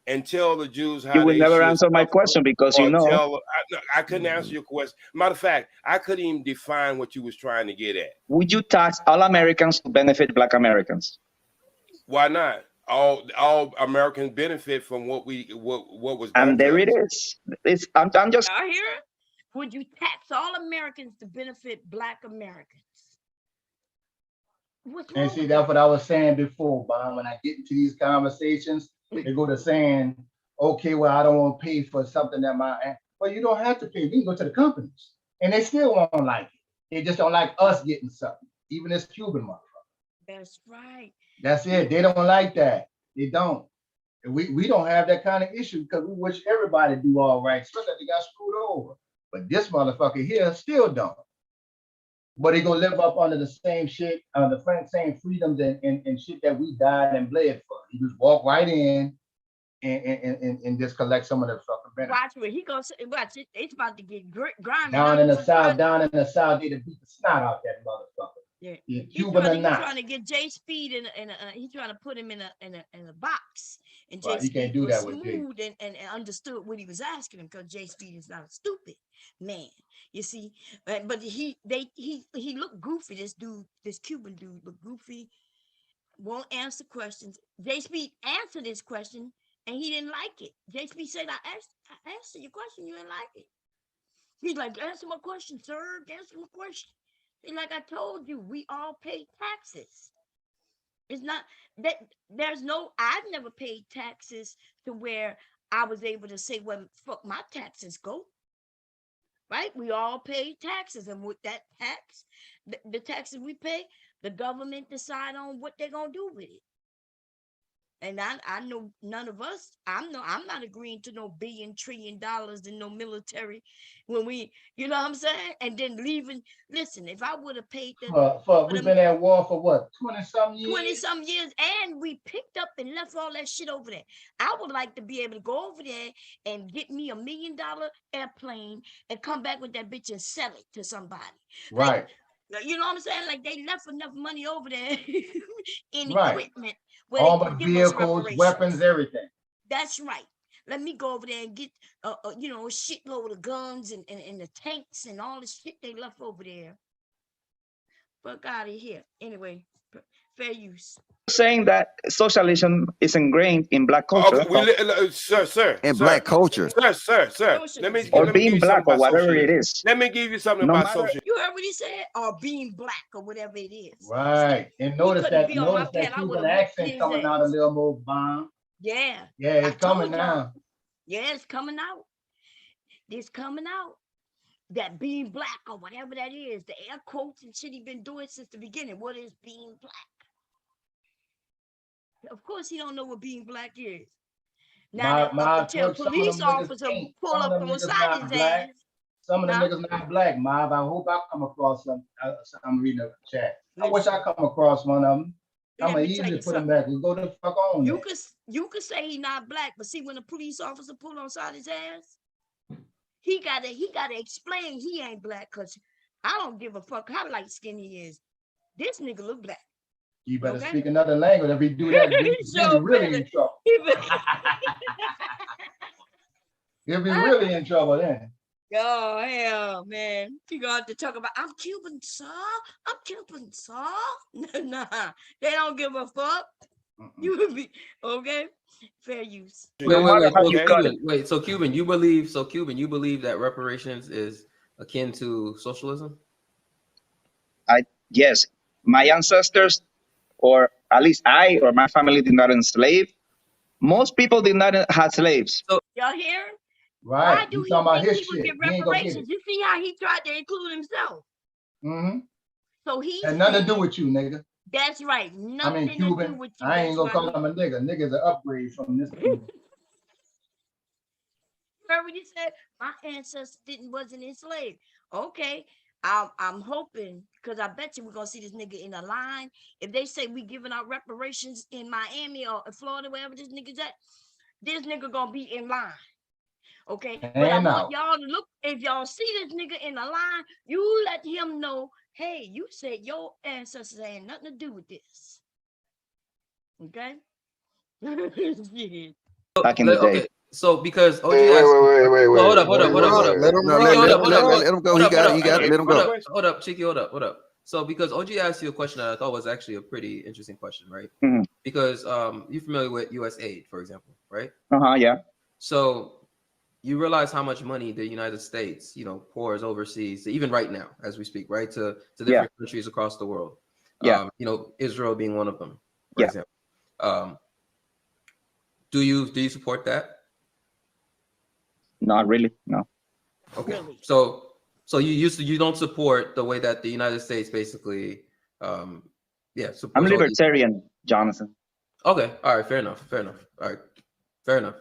and tell the Jews how you will they never should answer my suffer, question because you know. I couldn't answer your question. Matter of fact, I couldn't even define what you was trying to get at. Would you tax all Americans to benefit Black Americans? Why not? All Americans benefit from what was done. And there it is. I'm just. I hear it. Would you tax all Americans to benefit Black Americans? And see, that's what I was saying before, Bob. When I get into these conversations, they go to saying, okay, well, I don't want to pay for something that well, you don't have to pay. You can go to the companies. And they still won't like it. They just don't like us getting something, even this Cuban motherfucker. That's right. That's it. They don't like that. They don't. And we don't have that kind of issue because we wish everybody do all right, especially if they got screwed over. But this motherfucker here still don't. But he gonna live up under the same shit, the same freedoms and shit that we died and bled for. He just walk right in and just collect some of the fucking benefits. Watch where he goes. Watch it. It's about to get grimy. Down in the south, they beat the snot out that motherfucker. Yeah, Cuban or not. He's trying to get Jay Speed he's trying to put him in a box. And Jay Right, you Speed can't do was that with Jay. smooth and understood what he was asking him because Jay Speed is not a stupid man. You see, but he looked goofy. This Cuban dude looked goofy. Won't answer questions. Jay Speed answered his question and he didn't like it. Jay Speed said, I answered your question, you didn't like it. He's like, answer my question, sir. Answer my question. And like I told you, we all pay taxes. It's not that I've never paid taxes to where I was able to say, well, fuck my taxes go. Right? We all pay taxes. And with that tax, the taxes we pay, the government decide on what they're going to do with it. And I know none of us, I'm not agreeing to no $1 trillion and no military when we, you know what I'm saying? And then leaving, listen, if I would have paid we've been at war for what, 20-some years? 20-some years, and we picked up and left all that shit over there. I would like to be able to go over there and get me $1 million airplane and come back with that bitch and sell it to somebody. Right. Like, you know what I'm saying? Like they left enough money over there in right. equipment. All the vehicles, weapons, everything. That's right. Let me go over there and get, a shitload of guns and the tanks and all the shit they left over there. Fuck out of here. Anyway, fair use. Saying that socialism is ingrained in Black culture. Sir. In Black culture. Sir. Let me being Black or whatever it is. Let me give you something about socialism. You heard what he said? Or being Black or whatever it is. Right. And notice that Cuban accent coming out a little more bomb. Yeah. Yeah, it's coming now. Yeah, it's coming out. It's coming out. That being Black or whatever that is, the air quotes and shit he been doing since the beginning. What is being Black? Of course, he don't know what being Black is. Now, the police officer pull up on side his ass. Some of the niggas not Black, Mob. I hope I come across some. I'm reading the chat. I wish I come across one of them. I'm gonna easily put him back. We go the fuck on. You could say he not Black, but see when a police officer pull on side his ass, he gotta explain he ain't Black, cause I don't give a fuck how light skinned he is. This nigga look Black. You better Okay. speak another language. If he do that, he'll be really in trouble. He'll be really in trouble then. Oh, hell, man. You gonna have to talk about, I'm Cuban, sir. I'm Cuban, sir. Nah, they don't give a fuck. You would be, okay? Fair use. Wait. So Cuban, you believe that reparations is akin to socialism? Yes, my ancestors, or at least I or my family, did not enslave. Most people did not have slaves. So y'all hear? Right. Why do You he talking about think his he would shit. get He ain't gonna get reparations? it. You see how he tried to include himself. Mm-hmm. So he And nothing to do with you, nigga. That's right. Nothing to do Cuban. with you. I ain't That's gonna right. call him a nigga. Nigga's an upgrade from this. Remember you said my ancestors wasn't enslaved. Okay. I'm hoping, because I bet you we're gonna see this nigga in a line. If they say we giving out reparations in Miami or Florida, wherever this nigga's at, this nigga gonna be in line. Okay. But I want y'all to look, if y'all see this nigga in the line, you let him know, hey, you said your ancestors ain't nothing to do with this. Okay. Back in the day. Okay. So because OG Wait. hold up. Let him go. He got it. Let him go. Hold up, Cheeky, hold up. So because OG asked you a question that I thought was actually a pretty interesting question, right? Mhm. Because you're familiar with US aid, for example, right? Yeah. So you realize how much money the United States, pours overseas, even right now as we speak, right, to different countries across the world. Yeah. Israel being one of them, for example. Do you support that? Not really. No. Okay. So you don't support the way that the United States basically, I'm supports libertarian, Jonathan. Okay. All right. Fair enough. All right. Fair enough.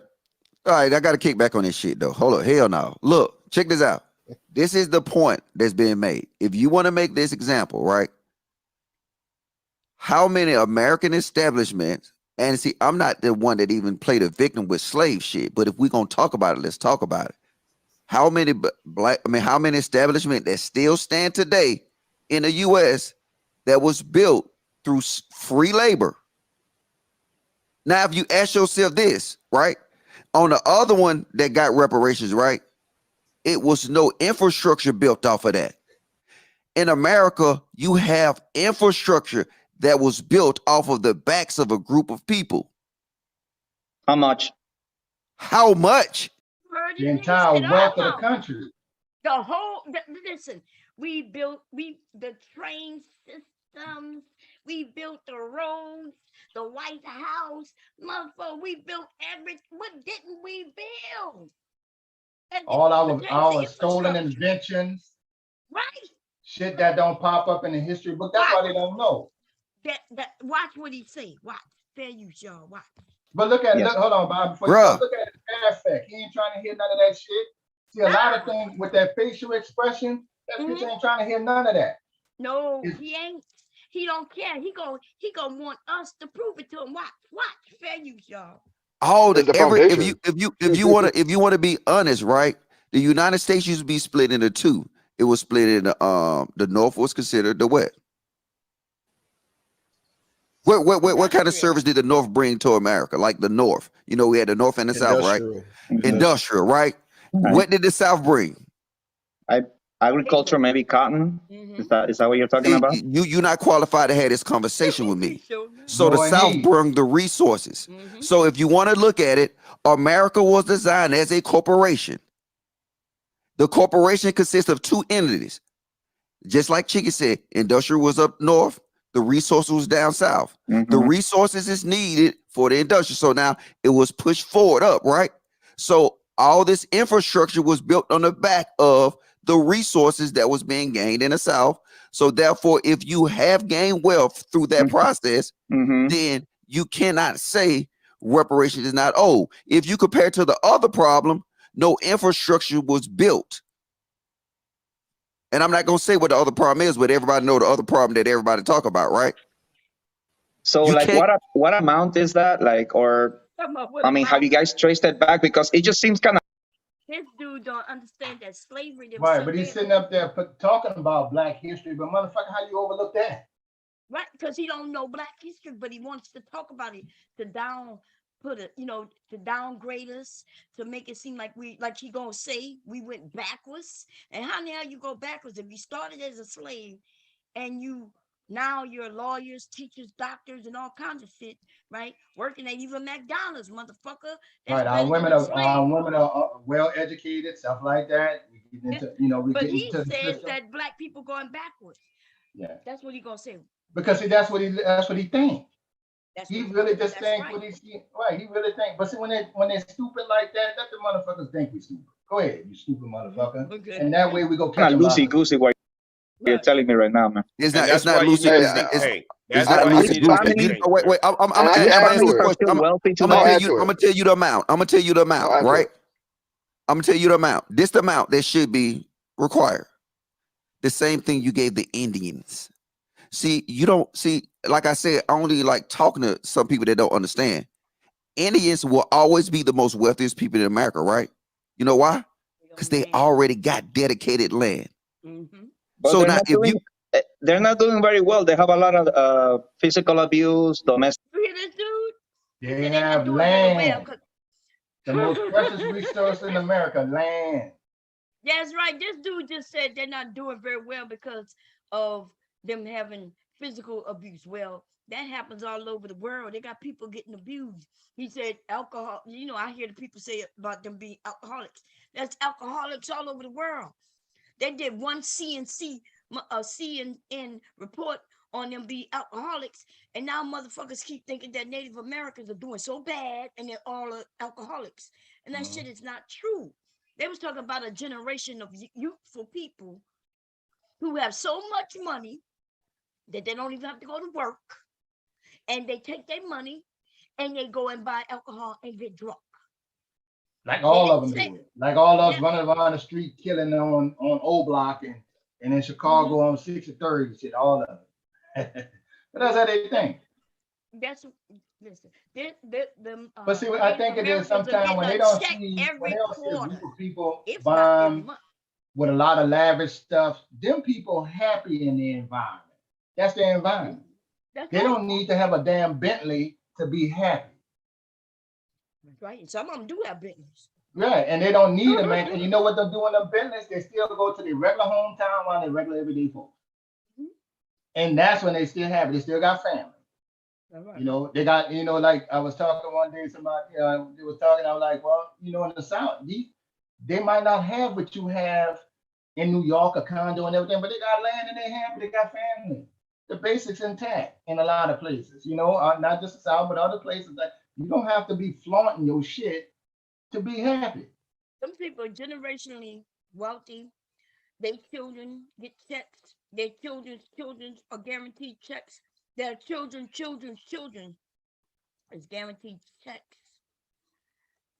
All right, I got to kick back on this shit though. Hold up, hell no. Look, check this out. This is the point that's being made. If you want to make this example, right? How many American establishments, and see, I'm not the one that even played a victim with slave shit, but if we're gonna talk about it, let's talk about it. How many how many establishments that still stand today in the US that was built through free labor? Now, if you ask yourself this, right? On the other one that got reparations, right? It was no infrastructure built off of that. In America, you have infrastructure that was built off of the backs of a group of people. How much? How much? The entire wealth of the country. The whole, listen, we built the train systems, we built the roads, the White House, motherfucker, we built everything. What didn't we build? All our stolen inventions. Right. Shit that don't pop up in the history book. That's why they don't know. That watch what he say. Watch. Fair use, y'all. Watch. But look at it. Hold on, Bob. Before you go, look at his affect. He ain't trying to hear none of that shit. See, a lot of things with that facial expression, that bitch ain't trying to hear none of that. No, he ain't. He don't care. He gonna want us to prove it to him. Watch. Fair use, y'all. If you want to be honest, right? The United States used to be split into two. It was split in the North was considered the West. What kind of service did the North bring to America? Like the North, we had the North and the South, right? Industrial, right? What did the South bring? Agriculture, maybe cotton. Is that what you're talking about? You're not qualified to have this conversation with me. So the South brought the resources. So if you want to look at it, America was designed as a corporation. The corporation consists of two entities. Just like Chicky said, industrial was up north, the resources was down south. The resources is needed for the industrial. So now it was pushed forward up, right? So all this infrastructure was built on the back of the resources that was being gained in the South. So therefore, if you have gained wealth through that process, then you cannot say reparation is not owed. If you compare to the other problem, no infrastructure was built. And I'm not going to say what the other problem is, but everybody know the other problem that everybody talk about, right? So what amount is that? Like, or, I mean, have you guys traced it back? Because it just seems kind of. This dude don't understand that slavery. Right, but he's sitting up there talking about Black history, but motherfucker, how you overlook that? Right, because he don't know Black history, but he wants to talk about it to to downgrade us, to make it seem like he gonna say we went backwards. And how the hell you go backwards if you started as a slave and now you're lawyers, teachers, doctors, and all kinds of shit, right? Working at even McDonald's, motherfucker. Right, our women are well educated, stuff like that. We get into, but he says that Black people going backwards. Yeah, that's what he gonna say. Because see, that's what he thinks. He really just think right. what he's right. He really think. But see, when they're stupid like that, let the motherfuckers think we stupid. Go ahead, you stupid motherfucker. Okay. And that way we go catch them. Loosey goosey what you're telling me right now, man. It's not loosey. It's not loosey goosey. Wait. I'm gonna tell you the amount. I'm gonna tell you the amount. Right. I'm gonna tell you the amount. This the amount that should be required. The same thing you gave the Indians. See, you don't see, like I said, I only like talking to some people that don't understand. Indians will always be the most wealthiest people in America, right? You know why? Because they already got dedicated land. Mm-hmm. So now they're not doing very well. They have a lot of physical abuse, domestic. They have land. The most precious resource in America, land. That's right. This dude just said they're not doing very well because of them having physical abuse. Well, that happens all over the world. They got people getting abused. He said alcohol. I hear the people say about them being alcoholics. That's alcoholics all over the world. They did one CNN report on them being alcoholics, and now motherfuckers keep thinking that Native Americans are doing so bad and they're all alcoholics. And that shit is not true. They was talking about a generation of youthful people who have so much money that they don't even have to go to work, and they take their money and they go and buy alcohol and get drunk. Like all of them do it. Like all of us running around the street killing on O Block and in Chicago on 63rd and shit, all of them. But that's how they think. But see, I think it is sometimes when they don't see a group of people buying with a lot of lavish stuff, them people happy in the environment. That's their environment. They don't need to have a damn Bentley to be happy. Right, and some of them do have Bentleys. Right, and they don't need them. And you know what they're doing in business? They still go to their regular hometown while they're regular everyday folks. And that's when they still have it. They still got family. Right. They got, like I was talking one day, somebody, they was talking, I was like, well, in the South, they might not have what you have in New York, a condo and everything, but they got land and they have, they got family. The basics intact in a lot of places, not just the South, but other places that you don't have to be flaunting your shit to be happy. Some people are generationally wealthy. Their children get checks. Their children's are guaranteed checks. Their children's is guaranteed checks.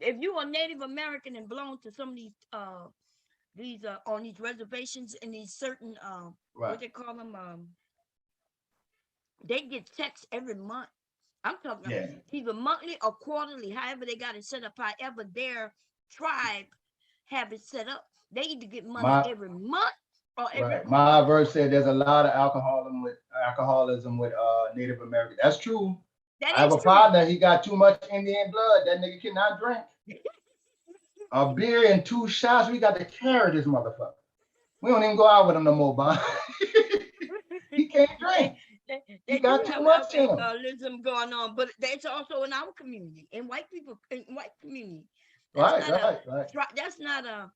If you are Native American and belong to some of these on these reservations and these certain what they call them, they get checks every month. I'm talking about either monthly or quarterly, however they got it set up, however their tribe have it set up. They either get money every month or every quarter. My verse said there's a lot of alcoholism with Native Americans. That's true. I have a partner, he got too much Indian blood. That nigga cannot drink. A beer and 2 shots, we got to carry this motherfucker. We don't even go out with him no more, Bob. He can't drink. They got too much alcoholism going on, but that's also in our community, in white community. Right. That's not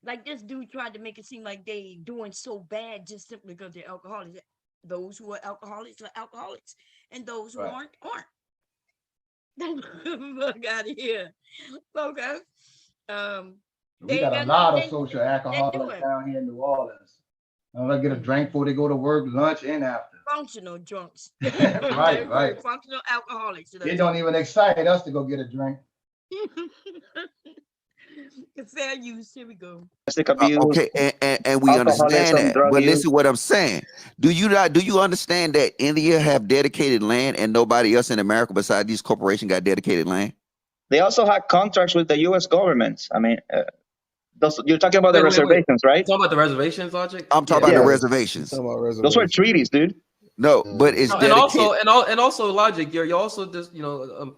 like this dude tried to make it seem like they doing so bad just simply because they're alcoholics. Those who are alcoholics, and those who aren't. Fuck out of here. Okay. We got a lot of social alcoholics down here in New Orleans. I'm gonna get a drink before they go to work, lunch, and after. Functional drunks. Right. Functional alcoholics. They don't even excite us to go get a drink. Fair use. Here we go. Okay, and we understand that. But listen to what I'm saying. Do you understand that India have dedicated land and nobody else in America besides these corporations got dedicated land? They also had contracts with the U.S. government. I mean, you're talking about the reservations, right? You're talking about the reservations, Logic? I'm talking about the reservations. Those were treaties, dude. No, but it's And dedicated. also logic. You're also just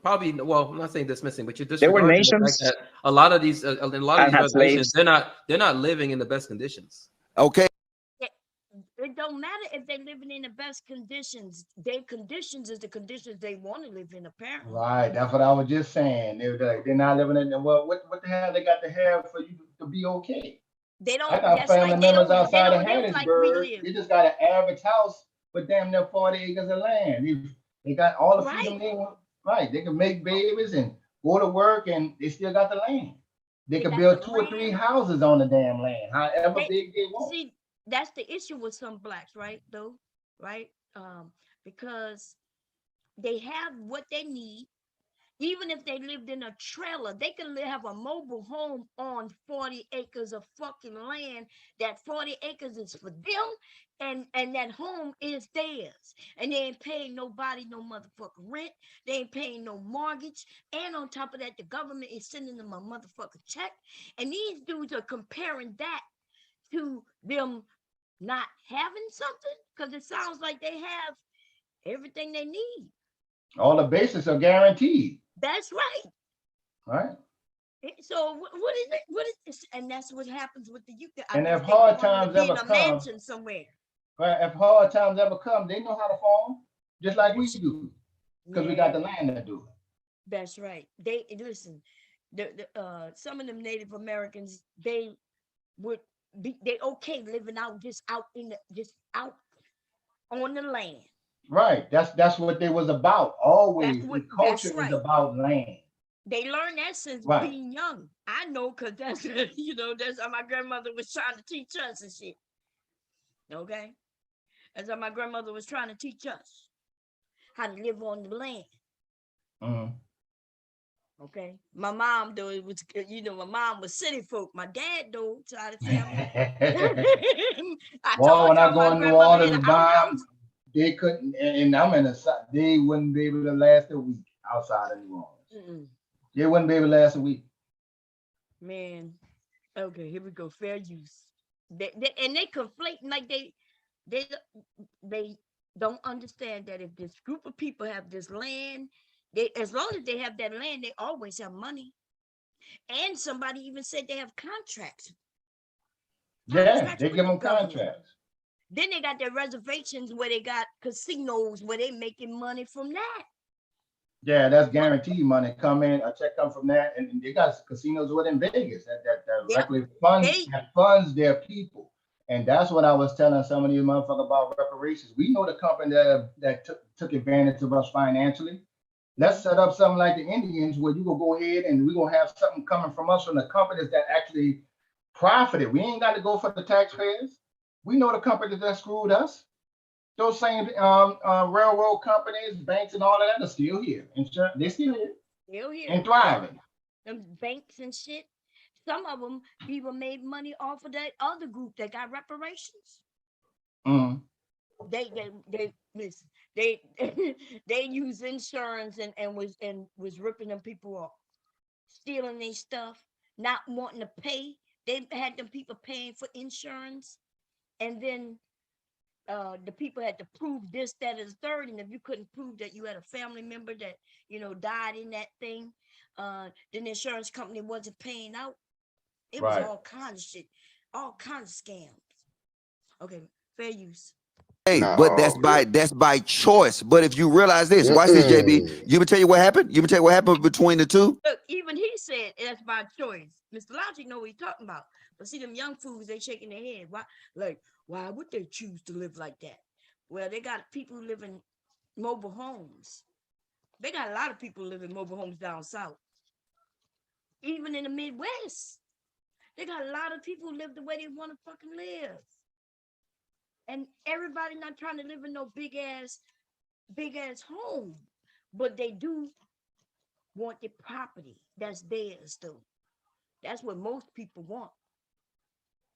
probably, well, I'm not saying dismissing, but you're There were disregarding the fact nations that a lot of these and had reservations, slaves. they're not living in the best conditions. Okay. It don't matter if they're living in the best conditions. Their conditions is the conditions they want to live in, apparently. Right. That's what I was just saying. They're not living in the, well, what the hell they got to have for you to be okay? They don't. I got That's family right. They members don't outside of live like we Hattiesburg. live. They just got an average house with damn near 40 acres of land. They got all the freedom they want. Right. They can make babies and go to work, and they still got the land. They can build 2 or 3 houses on the damn land, however big they want. See, that's the issue with some blacks, right? Though, right? Because they have what they need. Even if they lived in a trailer, they can have a mobile home on 40 acres of fucking land. That 40 acres is for them, and that home is theirs. And they ain't paying nobody no motherfucking rent. They ain't paying no mortgage. And on top of that, the government is sending them a motherfucking check. And these dudes are comparing that to them not having something, because it sounds like they have everything they need. All the basics are guaranteed. That's right. Right. So what is it? What is this? And that's what happens with the youth. And if hard times ever in a come, mansion somewhere. right? If hard times ever come, they know how to farm, just like we do, because we got the land to do it. That's right. They listen. Some of them Native Americans, they okay living out just out on the land. Right. That's what they was about. Always the culture right. is about land. They learned that since Right. being young. I know, because that's that's how my grandmother was trying to teach us and shit. Okay. That's how my grandmother was trying to teach us how to live on the land. Okay. My mom, though, it was, my mom was city folk. My dad, though, side of the family. Well, when I go in New Orleans, they couldn't, and I'm in the, they wouldn't be able to last a week outside of New Orleans. They wouldn't be able to last a week. Man, okay, here we go. Fair use. They conflating like they don't understand that if this group of people have this land, as long as they have that land, they always have money. And somebody even said they have contracts. Yeah, they give them contracts. Then they got their reservations where they got casinos where they making money from that. Yeah, that's guaranteed money. A check come from that, and they got casinos within Vegas that directly funds their people. And that's what I was telling some of these motherfuckers about reparations. We know the company that took advantage of us financially. Let's set up something like the Indians, where you go ahead and we're gonna have something coming from us from the companies that actually profited. We ain't got to go for the taxpayers. We know the companies that screwed us. Those same railroad companies, banks, and all of that are still here. They're still here. Still here. And thriving. Them banks and shit. Some of them even made money off of that other group that got reparations. They listen. They use insurance and was ripping them people off, stealing their stuff, not wanting to pay. They had them people paying for insurance, and then the people had to prove this, that, and the third. And if you couldn't prove that you had a family member that died in that thing, then the insurance company wasn't paying out. It was all kinds of shit, all kinds of scams. Okay, fair use. Hey, but that's by choice. But if you realize this, watch this, JB. You can tell you what happened. You can tell you what happened between the two. Look, even he said that's by choice. Mr. Logic know what he's talking about. But see, them young fools, they shaking their head. Why would they choose to live like that? Well, they got people who live in mobile homes. They got a lot of people living in mobile homes down south. Even in the Midwest, they got a lot of people who live the way they want to fucking live. And everybody not trying to live in no big ass home, but they do want the property that's theirs though. That's what most people want.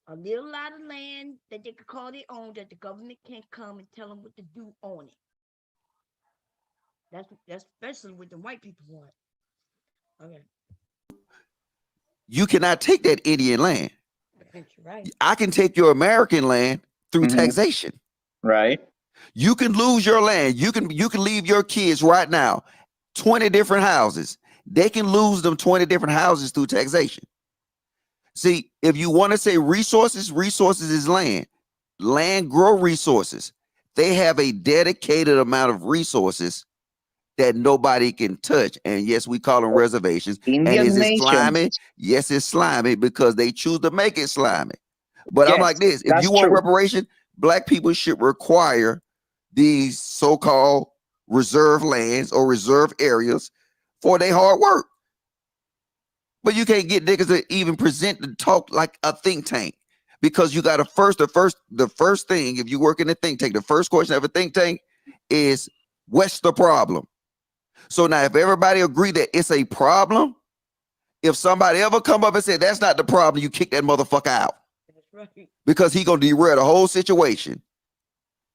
A little lot of land that they could call their own, that the government can't come and tell them what to do on it. That's especially what the white people want. Okay. You cannot take that Indian land. Right. I can take your American land through taxation. Right. You can lose your land. You can leave your kids right now, 20 different houses. They can lose them 20 different houses through taxation. See, if you want to say resources, resources is land. Land grow resources. They have a dedicated amount of resources that nobody can touch. And yes, we call them reservations. And Indian is it nation. slimy? Yes, it's slimy because they choose to make it slimy. But I'm Yes, like this, if that's you want true. reparation, Black people should require these so-called reserve lands or reserve areas for their hard work. But you can't get niggas to even present and talk like a think tank, because you got to the first thing, if you work in a think tank, the first question of a think tank is, what's the problem? So now if everybody agree that it's a problem, if somebody ever come up and say that's not the problem, you kick that motherfucker out. That's right. Because he gonna derail the whole situation.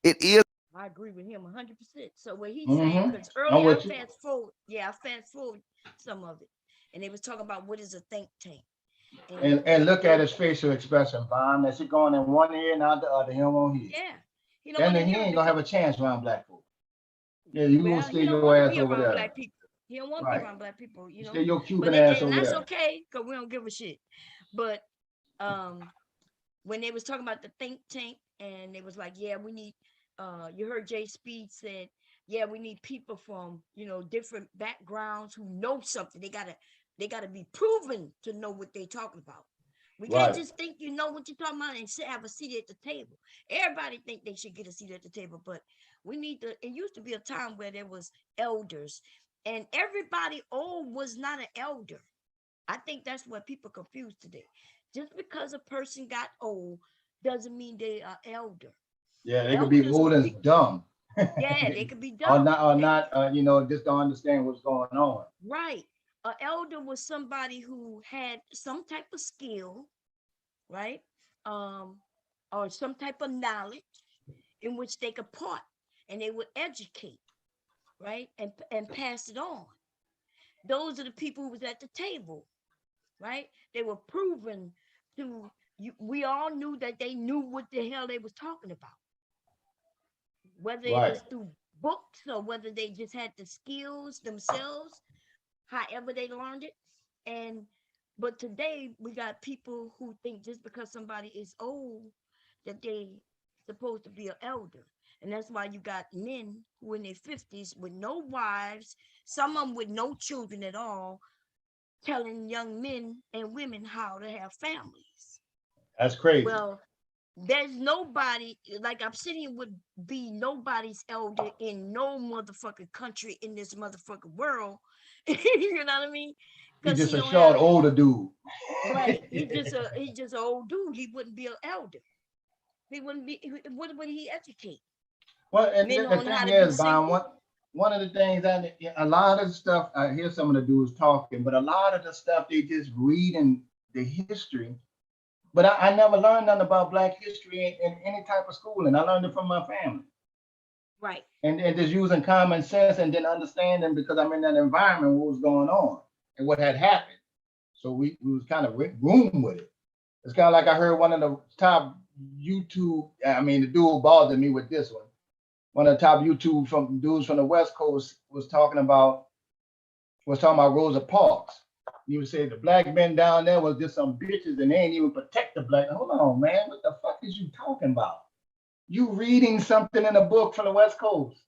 It is. I agree with him 100%. So what he's Mhm. saying, because I'm earlier I with you. fast forward some of it, and they was talking about what is a think tank. And look at his facial expression, Von. As he going in one ear and out the other, he don't want to hear. Yeah, he Then wanna he hear it ain't gonna have a chance around Black folk. Yeah, you gonna Well, stay he don't your want to ass be over around there. Black people. He don't want to Right. be around Black people, you know. Stay your But Cuban ass and over that's there. okay, because we don't give a shit. But when they was talking about the think tank, and they was like, yeah, we need, you heard Jay Speed said, yeah, we need people from, different backgrounds who know something. They gotta be proven to know what they talking about. We can't Right. just think you know what you're talking about and have a seat at the table. Everybody think they should get a seat at the table, but we need to. It used to be a time where there was elders, and everybody old was not an elder. I think that's what people confuse today. Just because a person got old doesn't mean they are elder. Yeah, they could be Elders old were as dumb. yeah, they could be Or dumb. not, just don't understand what's going on. Right. An elder was somebody who had some type of skill, right? Or some type of knowledge in which they could part, and they would educate, right? And pass it on. Those are the people who was at the table, right? They were proven to you. We all knew that they knew what the hell they was talking about. Whether it Right. was through books or whether they just had the skills themselves, however they learned it. But today we got people who think just because somebody is old that they supposed to be an elder. And that's why you got men who in their 50s with no wives, some of them with no children at all, telling young men and women how to have families. That's crazy. Well, there's nobody, like I'm sitting would be nobody's elder in no motherfucking country in this motherfucking world. You know what I mean? He's just he a don't short, have- older dude. Right. He's just an old dude. He wouldn't be an elder. He wouldn't be. What would he educate? Well, and Men the on how thing to be is, Bob, single. one of the things a lot of the stuff I hear some of the dudes talking, but a lot of the stuff they just read in the history. But I never learned nothing about Black history in any type of schooling. I learned it from my family. Right. And just using common sense and then understanding, because I'm in that environment, what was going on and what had happened. So we was kind of room with it. It's kind of like I heard one of the top YouTube, the dude bothered me with this one. One of the top YouTube dudes from the West Coast was talking about Rosa Parks. He would say the Black men down there was just some bitches and they ain't even protect the Black. Hold on, man. What the fuck is you talking about? You reading something in a book from the West Coast.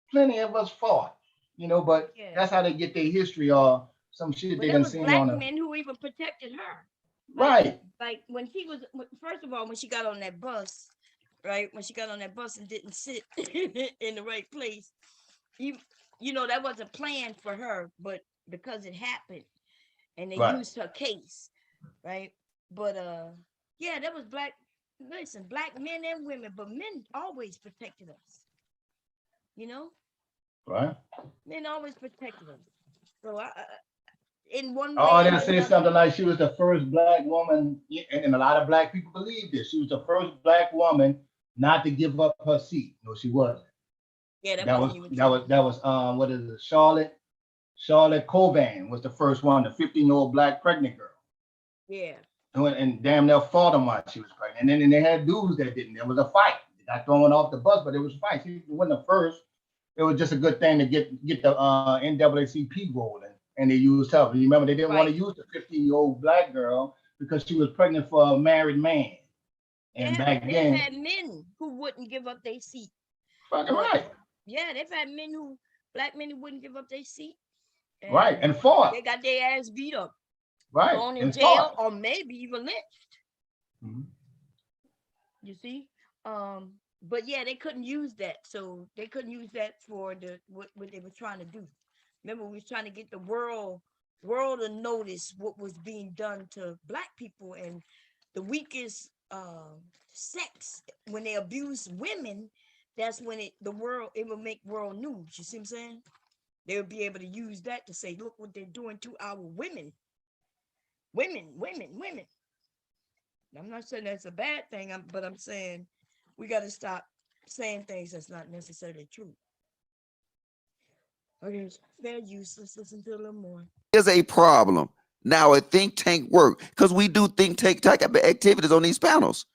Plenty of us fought, but that's how they get their history or some shit they done seen Black on men who even protected her. Right. Like when she was, first of all, when she got on that bus, right? When she got on that bus and didn't sit in the right place, that wasn't planned for her, but because it happened and they used her case, right? But that was black men and women, but men always protected us, Right. Men always protected us. So in one way, Oh, they say something like she was the first Black woman, and a lot of Black people believe this. She was the first Black woman not to give up her seat. No, she wasn't. Yeah, that was what is it? Charlotte Coban was the first one, the 15-year-old Black pregnant girl. Yeah. And damn near fought them while she was pregnant. And then they had dudes that didn't. There was a fight. got thrown off the bus, but it was fine. She wasn't the first. It was just a good thing to get the NAACP rolling, and they used her. You remember they didn't want to use the 15-year-old black girl because she was pregnant for a married man. And back they've then, had men who wouldn't give up their seat. fucking right. Yeah, they've had black men who wouldn't give up their seat. Right, and fought. They got their ass beat up. Right, Thrown in and jail fought. or maybe even lynched. Mm-hmm. You see? But yeah, they couldn't use that. So they couldn't use that for what they were trying to do. Remember, we was trying to get the world to notice what was being done to black people, and the weakest sex, when they abuse women, that's when it will make world news. You see what I'm saying? They would be able to use that to say, look what they're doing to our women. Women. I'm not saying that's a bad thing, but I'm saying we got to stop saying things that's not necessarily true. Okay, fair use. Let's listen to a little more. There's a problem. Now a think tank work because we do think tank activities on these panels.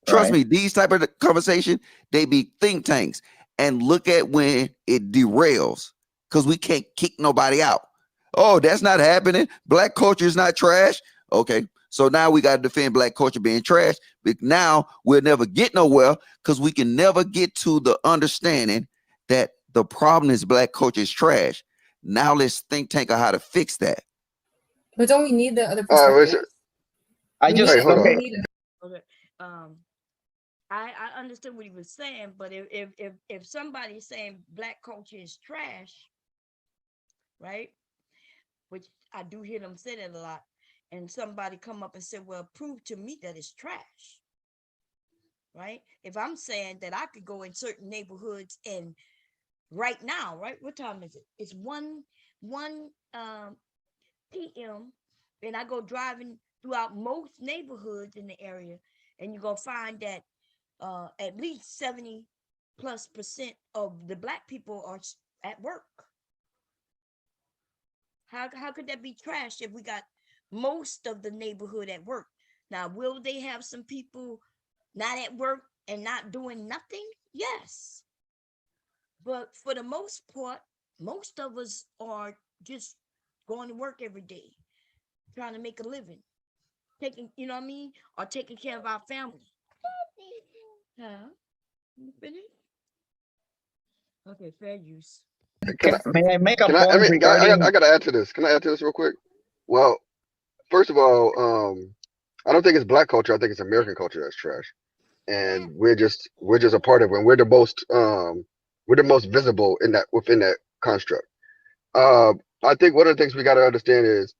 Trust me, these type of conversation, they be think tanks. And look at when it derails because we can't kick nobody out. Oh, that's not happening. Black culture is not trash. Okay, so now we got to defend black culture being trash. But now we'll never get nowhere because we can never get to the understanding that the problem is black culture is trash. Now let's think tank on how to fix that. But don't we need the other perspective? Okay. I understood what he was saying, but if somebody's saying black culture is trash, right? Which I do hear them say that a lot, and somebody come up and say, well, prove to me that it's trash, right? If I'm saying that I could go in certain neighborhoods and right now, right? What time is it? It's 1 p.m. and I go driving throughout most neighborhoods in the area, and you're gonna find that at least 70+% of the black people are at work. How could that be trash if we got most of the neighborhood at work? Now, will they have some people not at work and not doing nothing? Yes. But for the most part, most of us are just going to work every day, trying to make a living, taking, you know what I mean? Or taking care of our family. Huh? You finished? Okay, fair use. May I make a point I regarding? got to add to this. Can I add to this real quick? Well, first of all, I don't think it's black culture. I think it's American culture that's trash, and we're just a part of it. And we're the most visible within that construct. I think one of the things we got to understand is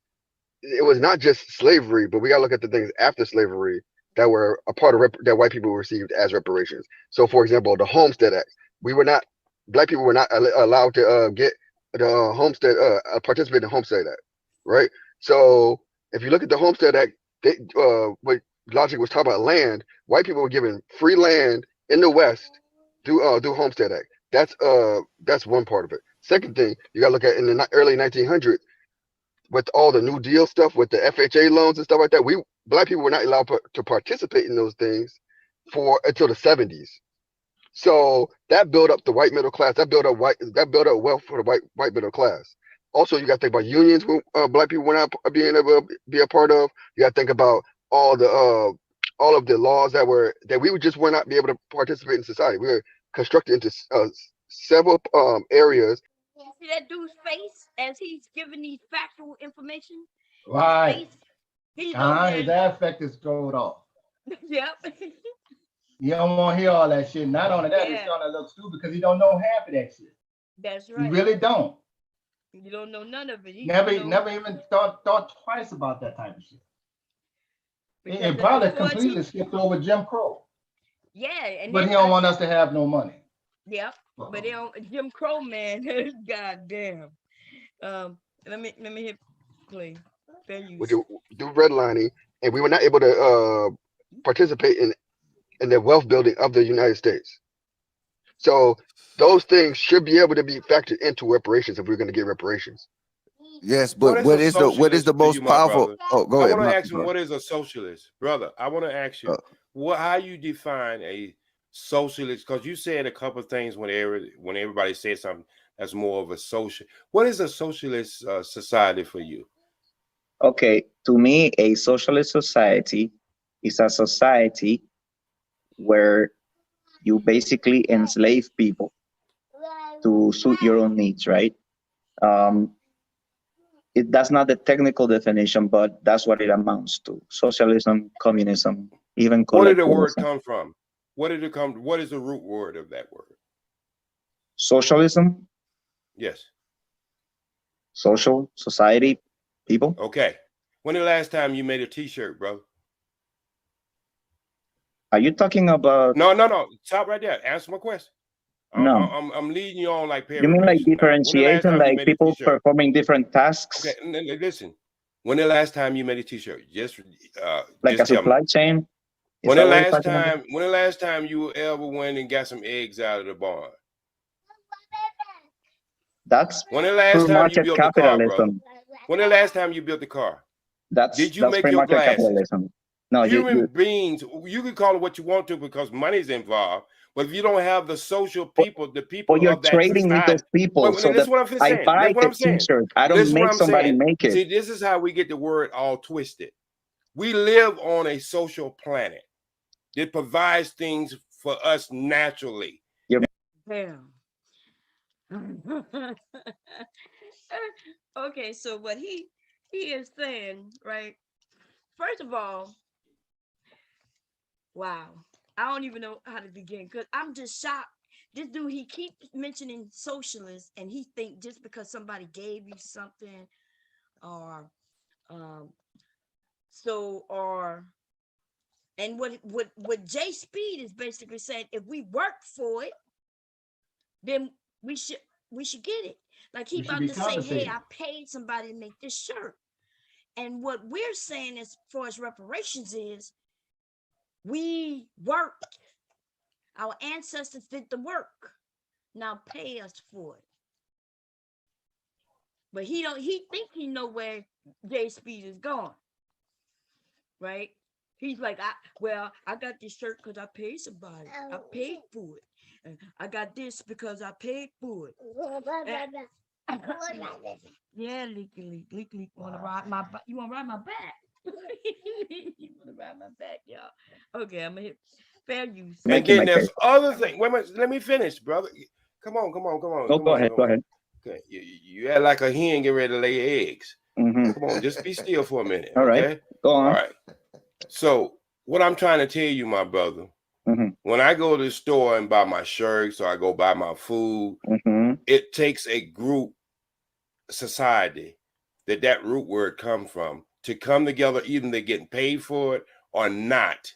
it was not just slavery, but we got to look at the things after slavery that were a part of that white people received as reparations. So, for example, the Homestead Act. Black people were not allowed to get the Homestead, participate in the Homestead Act, right? So, if you look at the Homestead Act, what Logic was talking about land, white people were given free land in the West through Homestead Act. That's one part of it. Second thing, you got to look at in the early 1900s with all the New Deal stuff, with the FHA loans and stuff like that. Black people were not allowed to participate in those things until the 70s. So that built up the white middle class. That built up wealth for the white middle class. Also, you got to think about unions black people were not being able to be a part of. You got to think about all of the laws that we were not be able to participate in society. We were constructed into several areas. See that dude's face as he's giving these factual information? Right. His affect is going off. Yep. You don't want to hear all that shit. Not only that, it's gonna look stupid because he don't know half of that shit. That's right. You really don't. You don't know none of it. Never even thought twice about that type of shit. It probably completely skipped over Jim Crow. Yeah, but he don't want us to have no money. Yep. But they don't. Jim Crow, man. God damn. Let me hit play. Fair use. We do redlining, and we were not able to participate in the wealth building of the United States. So those things should be able to be factored into reparations if we're going to get reparations. Yes, but what is the most powerful? Oh, go ahead. I want to ask him what is a socialist, brother. I want to ask you how you define a socialist? Because you said a couple of things when everybody said something that's more of a social. What is a socialist society for you? Okay, to me, a socialist society is a society where you basically enslave people to suit your own needs, right? That's not the technical definition, but that's what it amounts to. Socialism, communism, even Where did the word collectivism. come from? What did it come? What is the root word of that word? Socialism, Yes. social, society, people. Okay. When the last time you made a T-shirt, brother? Are you talking about? No. Stop right there. Answer my question. No. I'm leading you on like You mean like Perry Mason. Now, when the last differentiation, time you like made a people T-shirt? performing different tasks? Okay, listen. When the last time you made a T-shirt? Like just a tell me. supply chain? When the last time you ever went and got some eggs out of the barn? That's when the last true time you market built a car, brother? capitalism. When the last time you built a car? Did you That's make free your market glasses? capitalism. No, Human beings, you can call it what you want to because money's involved. But if you don't have the social people, the people you're of that trading with society, those people. So listen that what I'm I saying. buy Listen what the I'm saying. T-shirt. I don't Listen what make I'm somebody saying. make it. See, this is how we get the word all twisted. We live on a social planet that provides things for us naturally. Damn. Okay, so what he is saying, right? First of all, wow, I don't even know how to begin because I'm just shocked. This dude, he keeps mentioning socialists, and he think just because somebody gave you something, or and what Jay Speed is basically saying, if we work for it, then we should get it. Like he about to say, hey, I paid somebody to make this shirt. And what we're saying as far as reparations is, we worked. Our ancestors did the work. Now pay us for it. But he think he know where Jay Speed is going. Right? He's like, I got this shirt because I paid somebody. I paid for it. And I got this because I paid for it. Yeah, leak. Wanna ride my back? You wanna ride my back? You wanna ride my back, y'all? Okay, I'm gonna hit fair use. And then there's other things. Wait a minute, let me finish, brother. Come on. Go ahead. Okay, you act like a hen get ready to lay eggs. Mm-hmm. Come on, just be still for a minute. All right, okay? Go on. All right. So what I'm trying to tell you, my brother, when I go to the store and buy my shirts or I go buy my food, it takes a group society that root word come from to come together, even they're getting paid for it or not.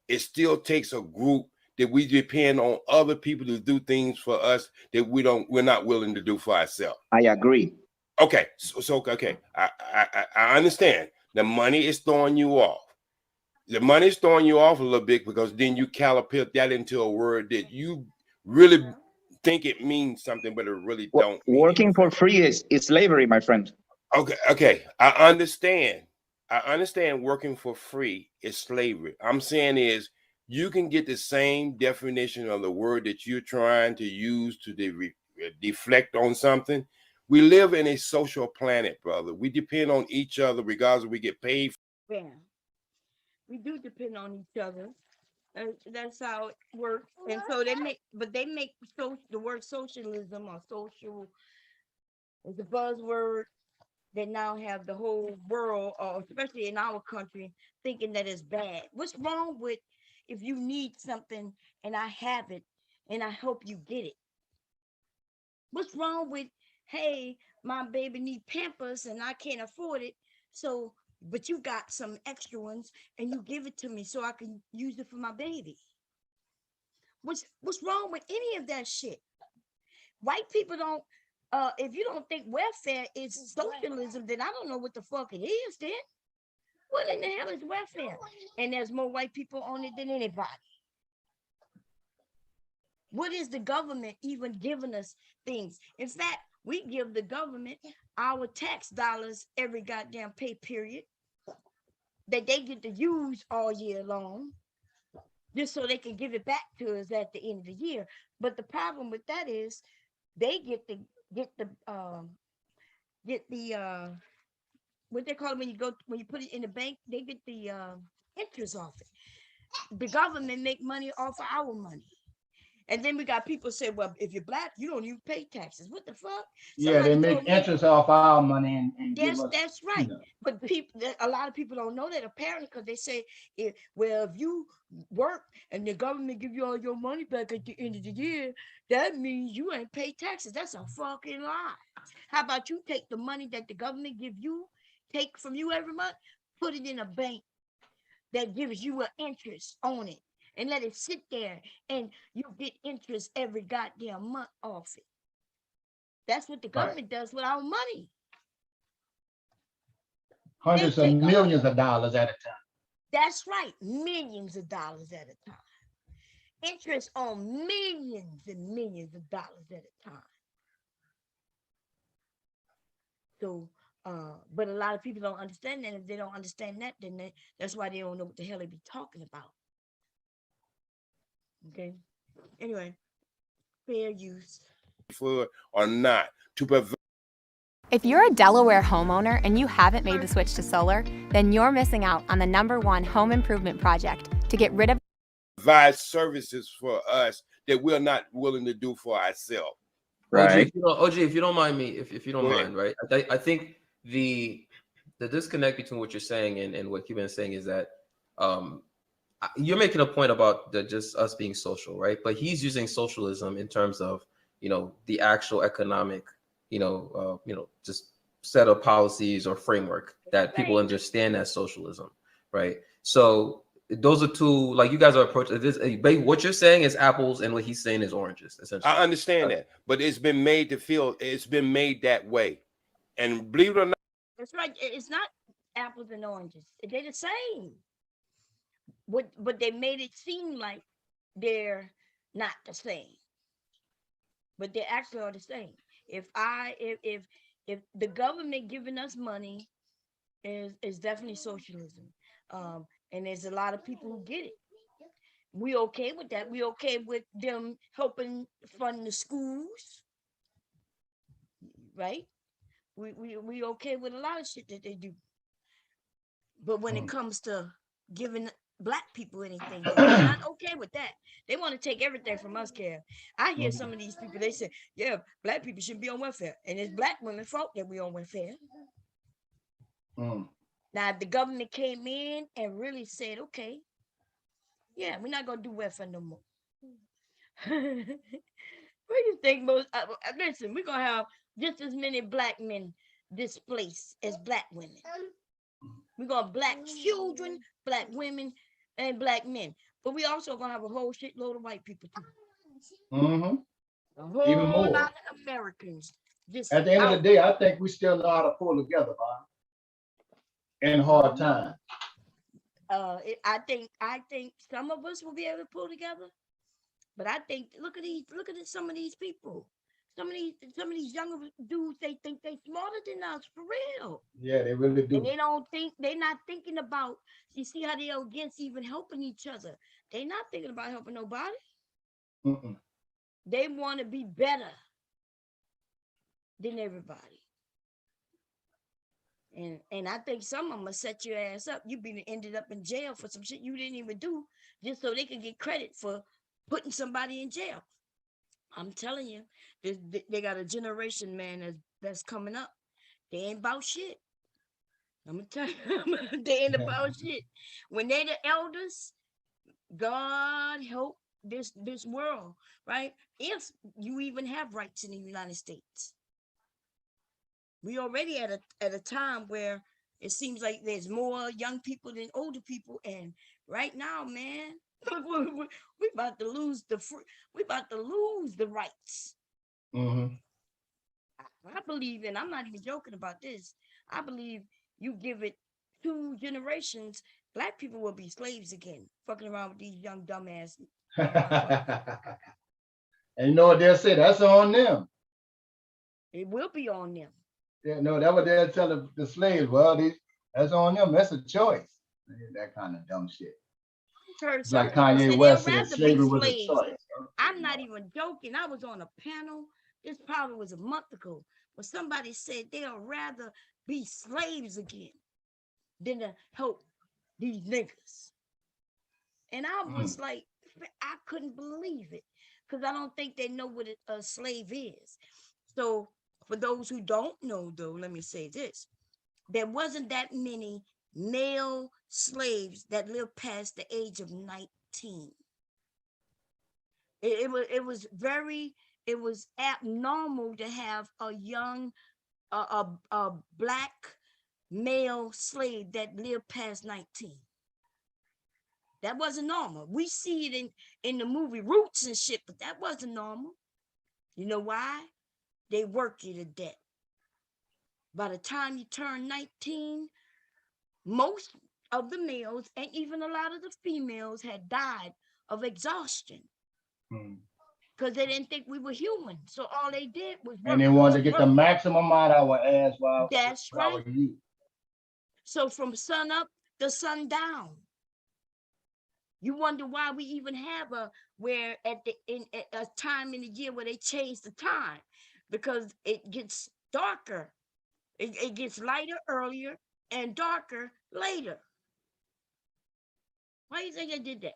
It still takes a group that we depend on other people to do things for us that we're not willing to do for ourselves. I agree. Okay, so okay, I understand. The money is throwing you off. The money is throwing you off a little bit because then you calibrate that into a word that you really think it means something, but it really don't. Working for free is slavery, my friend. Okay. I understand. Working for free is slavery. I'm saying is you can get the same definition of the word that you're trying to use to deflect on something. We live in a social planet, brother. We depend on each other regardless if we get paid. Yeah. We do depend on each other. That's how it works. And so they make the word socialism or social is a buzzword that now have the whole world, or especially in our country, thinking that it's bad. What's wrong with if you need something and I have it and I help you get it? What's wrong with, hey, my baby need Pampers and I can't afford it, so but you got some extra ones and you give it to me so I can use it for my baby? What's wrong with any of that shit? White people don't, if you don't think welfare is socialism, then I don't know what the fuck it is then. What in the hell is welfare? And there's more white people on it than anybody. What is the government even giving us things? In fact, we give the government our tax dollars every goddamn pay period that they get to use all year long. just so they can give it back to us at the end of the year. But the problem with that is they get the what they call it when you put it in the bank, they get the interest off it. The government make money off of our money. And then we got people say, well, if you're black, you don't even pay taxes. What the fuck? Yeah, they make interest off our money and That's right. But a lot of people don't know that apparently, because they say, if you work and the government give you all your money back at the end of the year, that means you ain't pay taxes. That's a fucking lie. How about you take the money that the government take from you every month, put it in a bank that gives you an interest on it, and let it sit there, and you get interest every goddamn month off it. That's what the government does with our money. Hundreds of millions of dollars at a time. That's right, millions of dollars at a time. Interest on millions and millions of dollars at a time. So, but a lot of people don't understand that. If they don't understand that, then that's why they don't know what the hell they be talking about. Okay. Anyway, fair use. For or not to prevent. If you're a Delaware homeowner and you haven't made the switch to solar, then you're missing out on the #1 home improvement project to get rid of provide services for us that we're not willing to do for ourselves. Right. OG, if you don't mind me, if you don't mind, right? I think the disconnect between what you're saying and what Cuban is saying is that you're making a point about just us being social, right? But he's using socialism in terms of, the actual economic, just set of policies or framework that people understand as socialism, right? So those are two, like you guys are approaching this. What you're saying is apples, and what he's saying is oranges. Essentially, I understand that, but it's been made that way, and believe it or not, that's right. It's not apples and oranges. They're the same. But they made it seem like they're not the same, but they actually are the same. If the government giving us money is definitely socialism, and there's a lot of people who get it. We okay with that. We okay with them helping fund the schools, right? We okay with a lot of shit that they do. But when it comes to giving Black people anything, they're not okay with that. They want to take everything from us, Kev. I hear some of these people, they say, yeah, Black people should be on welfare. And it's Black women's fault that we on welfare. Now, if the government came in and really said, okay, yeah, we're not going to do welfare no more. What do you think most, listen, we're going to have just as many Black men displaced as Black women. We're going to have Black children, Black women, and Black men. But we also going to have a whole shitload of white people too. A whole Even more. lot of Americans. At the end of the day, I think we still know how to pull together, Bob. In hard times. I think some of us will be able to pull together. But I think look at some of these people. Some of these younger dudes, they think they smarter than us for real. Yeah, they really do. And they don't think, they're not thinking about, you see how they're against even helping each other. They're not thinking about helping nobody. They want to be better than everybody. And I think some of them will set your ass up. You ended up in jail for some shit you didn't even do, just so they can get credit for putting somebody in jail. I'm telling you, they got a generation, man, that's coming up. They ain't about shit. I'm gonna tell you, they ain't about shit. When they the elders, God help this world, right? If you even have rights in the United States. We already at a time where it seems like there's more young people than older people, and right now, man, we about to lose the rights. I believe, and I'm not even joking about this, I believe you give it 2 generations, Black people will be slaves again, fucking around with these young dumbasses. And you know what they'll say? That's on them. It will be on them. Yeah, no, that's what they'll tell the slaves. Well, that's on them. That's a choice. That kind of dumb shit. heard It's some like people Kanye say West they'd said rather be slavery was a slaves. choice. I'm not even joking. I was on a panel. This probably was a month ago, where somebody said they'll rather be slaves again than to help these niggas. And I was like, I couldn't believe it, because I don't think they know what a slave is. So for those who don't know, though, let me say this. There wasn't that many male slaves that lived past the age of 19. It was abnormal to have a young a black male slave that lived past 19. That wasn't normal. We see it in the movie Roots and shit, but that wasn't normal. You know why? They work you to death. By the time you turn 19, most of the males and even a lot of the females had died of exhaustion because they didn't think we were human. So all they did was work. And they wanted to get the maximum out of our ass while that's right. our youth. So from sun up to sundown. You wonder why we even have a time in the year where they change the time, because it gets darker. It gets lighter earlier and darker later. Why do you think they did that?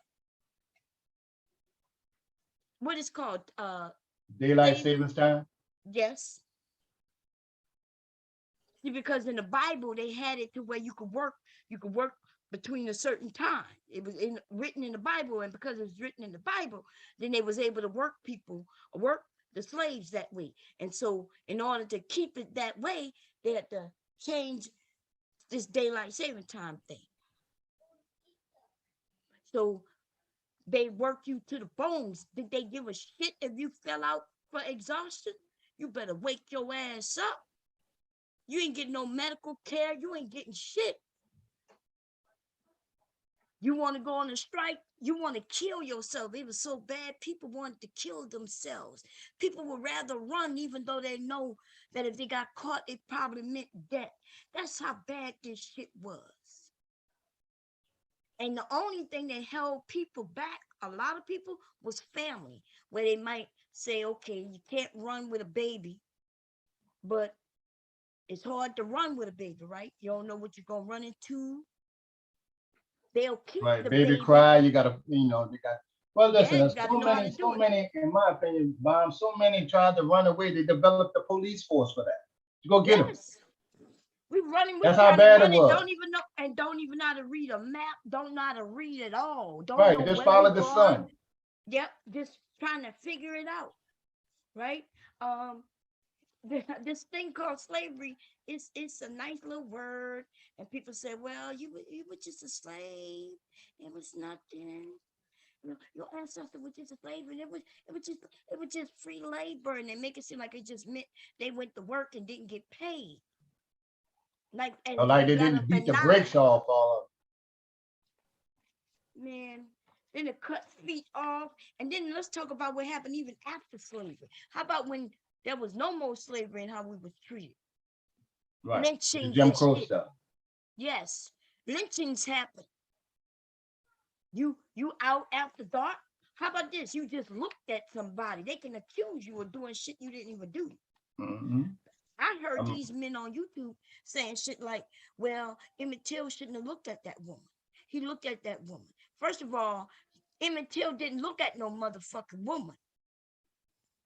What is called daylight savings time? Yes. See, because in the Bible they had it to where you could work between a certain time. It was written in the Bible, and because it was written in the Bible, then they was able to work the slaves that way. And so in order to keep it that way, they had to change this daylight saving time thing. So they work you to the bones. Did they give a shit if you fell out for exhaustion? You better wake your ass up. You ain't getting no medical care. You ain't getting shit. You want to go on a strike? You want to kill yourself. It was so bad, people wanted to kill themselves. People would rather run, even though they know that if they got caught, it probably meant death. That's how bad this shit was. And the only thing that held people back, a lot of people, was family, where they might say, okay, you can't run with a baby, but it's hard to run with a baby, right? You don't know what you're going to run into. They'll keep the baby cry, you gotta, they got, well, listen, yeah, there's so many, in my opinion, Bomb, so many tried to run away. They developed the police force for that. To go get them. We running. That's how bad it was. Don't even know how to read a map. Don't know how to read at all. Don't right, know just follow the sun. Yep, just trying to figure it out. Right. This thing called slavery it's a nice little word, and people say, well, you were just a slave. It was nothing. Your ancestor was just a slave, and it was just free labor, and they make it seem like it just meant they went to work and didn't get paid. Like they didn't beat the brakes off all of them. Man, then it cut feet off, and then let's talk about what happened even after slavery. How about when there was no more slavery and how we was treated? Right. Lynching, Jim Crow stuff. Yes, lynchings happen. You out after dark. How about this? You just looked at somebody. They can accuse you of doing shit you didn't even do. I heard these men on YouTube saying shit like, well, Emmett Till shouldn't have looked at that woman. He looked at that woman. First of all, Emmett Till didn't look at no motherfucking woman.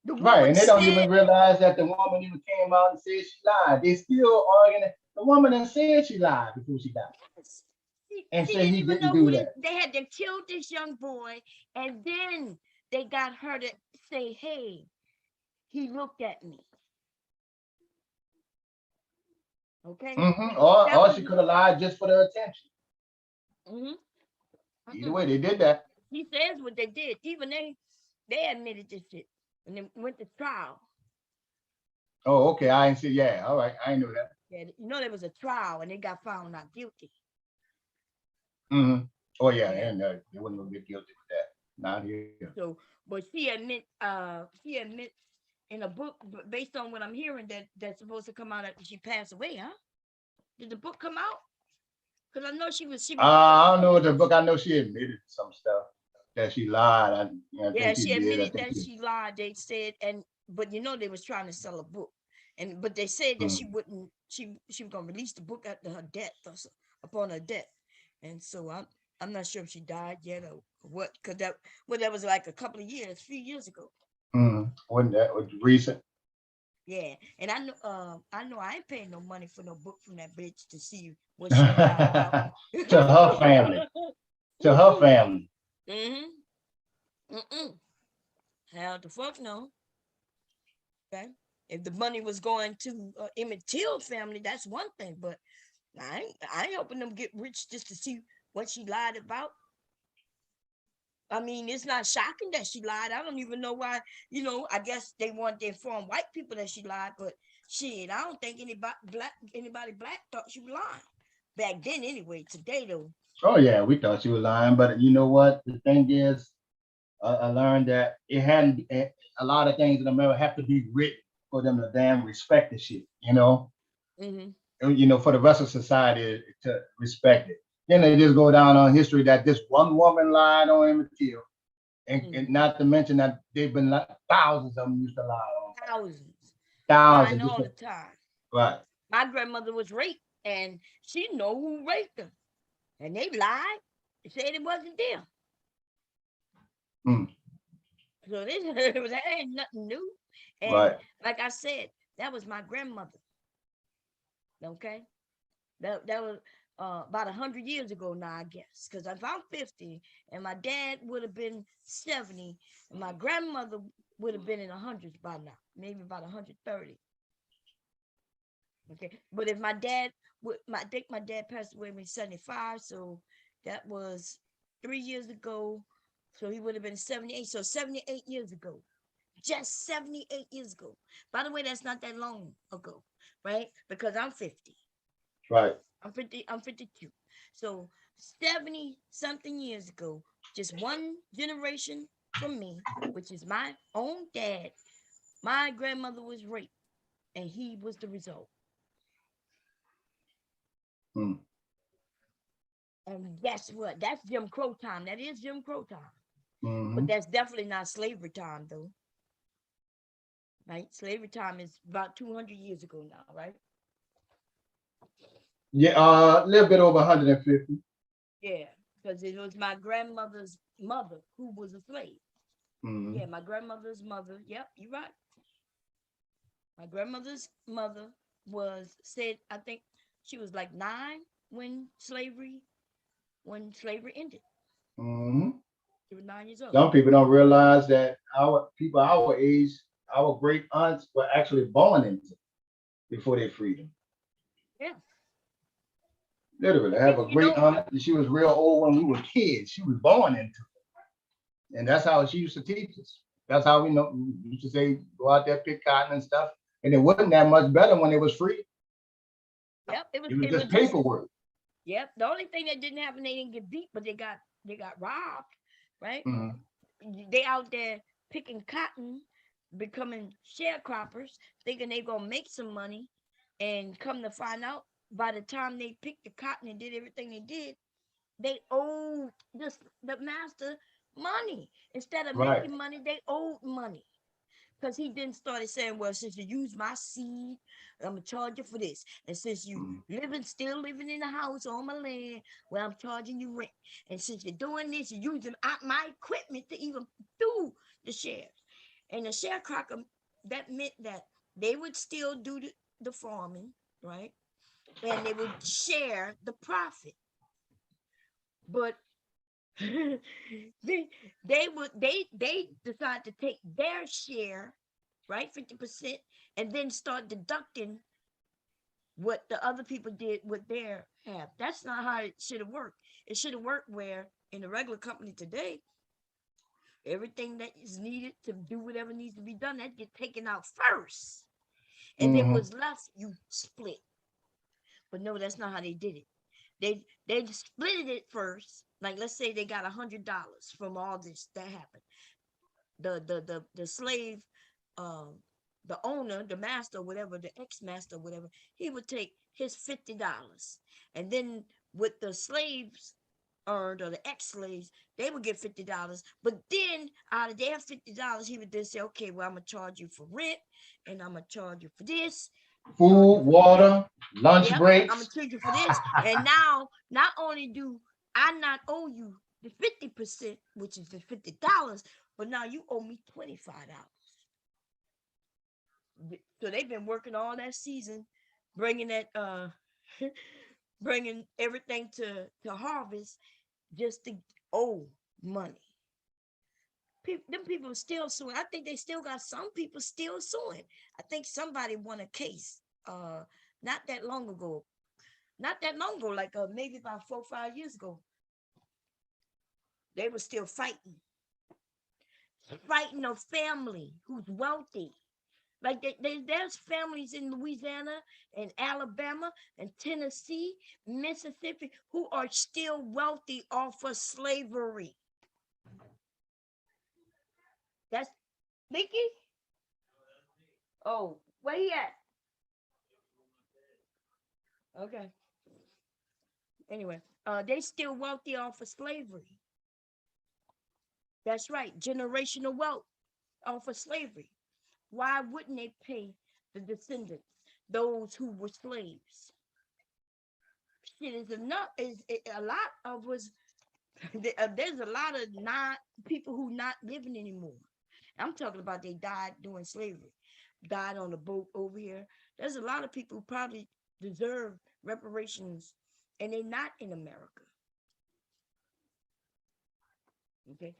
Right, and they don't even realize that the woman even came out and said she lied. They still arguing. The woman that said she lied before she died. Yes. And said he didn't do that. They had to kill this young boy, and then they got her to say, hey, he looked at me. Okay. Or she could have lied just for the attention. Either way, they did that. He says what they did. Even they admitted this shit, and they went to trial. Oh, okay. I ain't see. Yeah, all right. I knew that. Yeah, there was a trial, and they got found not guilty. Oh yeah, and they wouldn't gonna get guilty with that. Not here. So, but she admits in a book, based on what I'm hearing, that's supposed to come out after she passed away, huh? Did the book come out? Because I know she was. I don't know what the book. I know she admitted some stuff that she lied. I Yeah, think she she did. I admitted think that she lied. They said, but they was trying to sell a book, but they said that she wouldn't. She was gonna release the book after her death, upon her death, and so I'm not sure if she died yet or what. Cause that was like a few years ago. Wasn't that was recent? Yeah, and I know I ain't paying no money for no book from that bitch to see what she lied about. To her family. To her family. Hell the fuck no. Okay. If the money was going to Emmett Till family, that's one thing. But I ain't helping them get rich just to see what she lied about. I mean, it's not shocking that she lied. I don't even know why. I guess they want to inform white people that she lied. But shit, I don't think anybody black thought she was lying back then. Anyway, today though. Oh yeah, we thought she was lying, but you know what? The thing is, I learned that it hadn't. A lot of things in America have to be written for them to damn respect the shit. For the rest of society to respect it. Then they just go down on history that this one woman lied on Emmett Till, and not to mention that they've been thousands of them used to lie on. Thousands. Lying all the time. Right. My grandmother was raped, and she know who raped her, and they lied. They said it wasn't them. So that ain't nothing new. And right. Like I said, that was my grandmother. Okay, that was about 100 years ago now, I guess. Because if I'm 50 and my dad would have been 70, and my grandmother would have been in the hundreds by now, maybe about 130. Okay, but if my dad I think my dad passed away when he was 75, so that was 3 years ago. So he would have been 78. So 78 years ago. Just 78 years ago. By the way, that's not that long ago, right? Because I'm 50. Right. I'm 52. So 70 something years ago, just one generation from me, which is my own dad, my grandmother was raped, and he was the result. And guess what? That's Jim Crow time. That is Jim Crow time. But that's definitely not slavery time, though. Right? Slavery time is about 200 years ago now, right? Yeah, a little bit over 150. Yeah, because it was my grandmother's mother who was a slave. Yeah, my grandmother's mother. Yep, you're right. My grandmother's mother I think she was like 9 when slavery ended. She was 9 years old. Some people don't realize that our age, our great aunts were actually born into before their freedom. Yeah. Literally, I have a great aunt. She was real old when we were kids. She was born into it. And that's how she used to teach us. That's how we know. We used to say, go out there, pick cotton and stuff. And it wasn't that much better when it was free. Yep. It was just paperwork. Yep. The only thing that didn't happen, they didn't get beat, but they got robbed, right? They out there picking cotton, becoming sharecroppers, thinking they're gonna make some money, and come to find out, by the time they picked the cotton and did everything they did, they owed the master money. Instead of making money, they owed money. Because he then started saying, well, since you use my seed, I'm going to charge you for this. And since you still living in the house on my land, well, I'm charging you rent. And since you're doing this, you're using my equipment to even do the shares. And the sharecropper, that meant that they would still do the farming, right? And they would share the profit. But they decide to take their share, right, 50%, and then start deducting what the other people did with their half. That's not how it should have worked. It should have worked where in a regular company today, everything that is needed to do whatever needs to be done, that gets taken out first. And then what's left, you split. But no, that's not how they did it. They split it first. Like, let's say they got $100 from all this that happened. The slave, the owner, the master, whatever, the ex-master, whatever, he would take his $50, and then what the slaves earned, or the ex-slaves, they would get $50. But then out of their $50, he would just say, okay, well, I'm gonna charge you for rent, and I'm gonna charge you for this. Food, water, lunch Yep, I'm breaks. gonna charge you for this. And now, not only do I not owe you the 50%, which is the $50, but now you owe me $25. So they've been working all that season, bringing that bringing everything to harvest just to owe money. Them people are still suing. I think they still got some people still suing. I think somebody won a case not that long ago, like maybe about 4 or 5 years ago. They were still fighting a family who's wealthy. Like there's families in Louisiana and Alabama and Tennessee, Mississippi, who are still wealthy off of slavery. That's Mickey? Oh, where he at? Okay. Anyway, they still wealthy off of slavery. That's right, generational wealth off of slavery. Why wouldn't they pay the descendants, those who were slaves? Shit is enough. A lot of us. There's a lot of people who not living anymore. I'm talking about they died during slavery, died on a boat over here. There's a lot of people who probably deserve reparations, and they're not in America. Okay,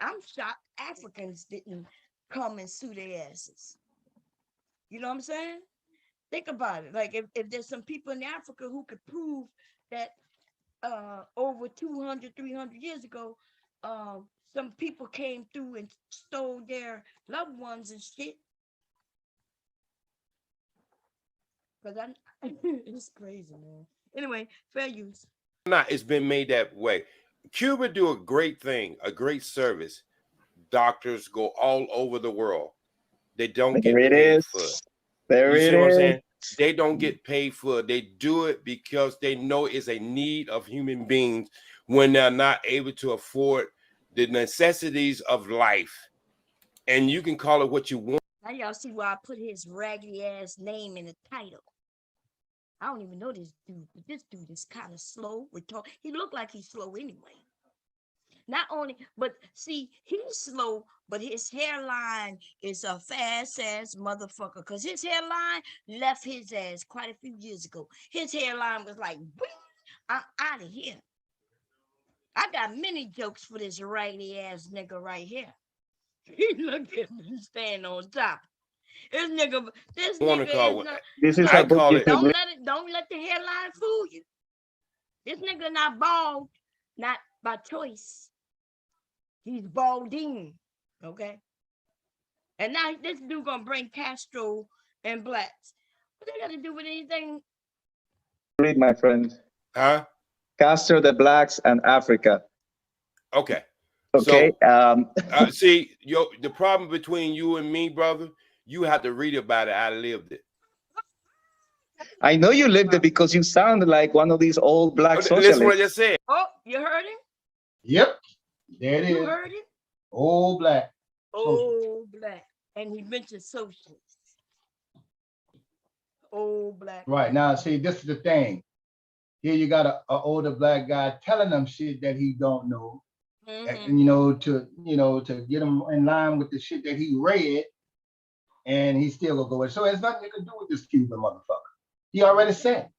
I'm shocked Africans didn't come and sue their asses. You know what I'm saying? Think about it. Like if there's some people in Africa who could prove that over 200, 300 years ago, some people came through and stole their loved ones and shit. Because it's crazy, man. Anyway, fair use. It's been made that way. Cuba do a great thing, a great service. Doctors go all over the world. They don't get paid for it. There you it see what I'm is. saying? They don't get paid for it. They do it because they know it's a need of human beings when they're not able to afford the necessities of life. And you can call it what you want. Now y'all see why I put his raggedy ass name in the title. I don't even know this dude, but this dude is kind of slow. He looked like he's slow anyway. Not only, but see, he's slow, but his hairline is a fast ass motherfucker. Because his hairline left his ass quite a few years ago. His hairline was like, I'm out of here. I got many jokes for this raggedy ass nigga right here. Look at him stand on top. This nigga is not. This is don't let the hairline fool you. This nigga not bald, not by choice. He's balding, okay? And now this dude gonna bring Castro and blacks. What they got to do with anything? Read, my friend. Huh? Castro, the blacks, and Africa. Okay. Okay. So, see, the problem between you and me, brother, you have to read about it. I lived it. I know you lived it because you sound like one of these old black socialists. Listen what I just said. Oh, you heard him? Yep. There it is. You heard it? Old black. Old black. And he mentioned socialists. Old black. Right. Now, see, this is the thing. Here you got an older black guy telling them shit that he don't know. And, to get him in line with the shit that he read, and he still gonna go with it. So it has nothing to do with this Cuban motherfucker. He already set.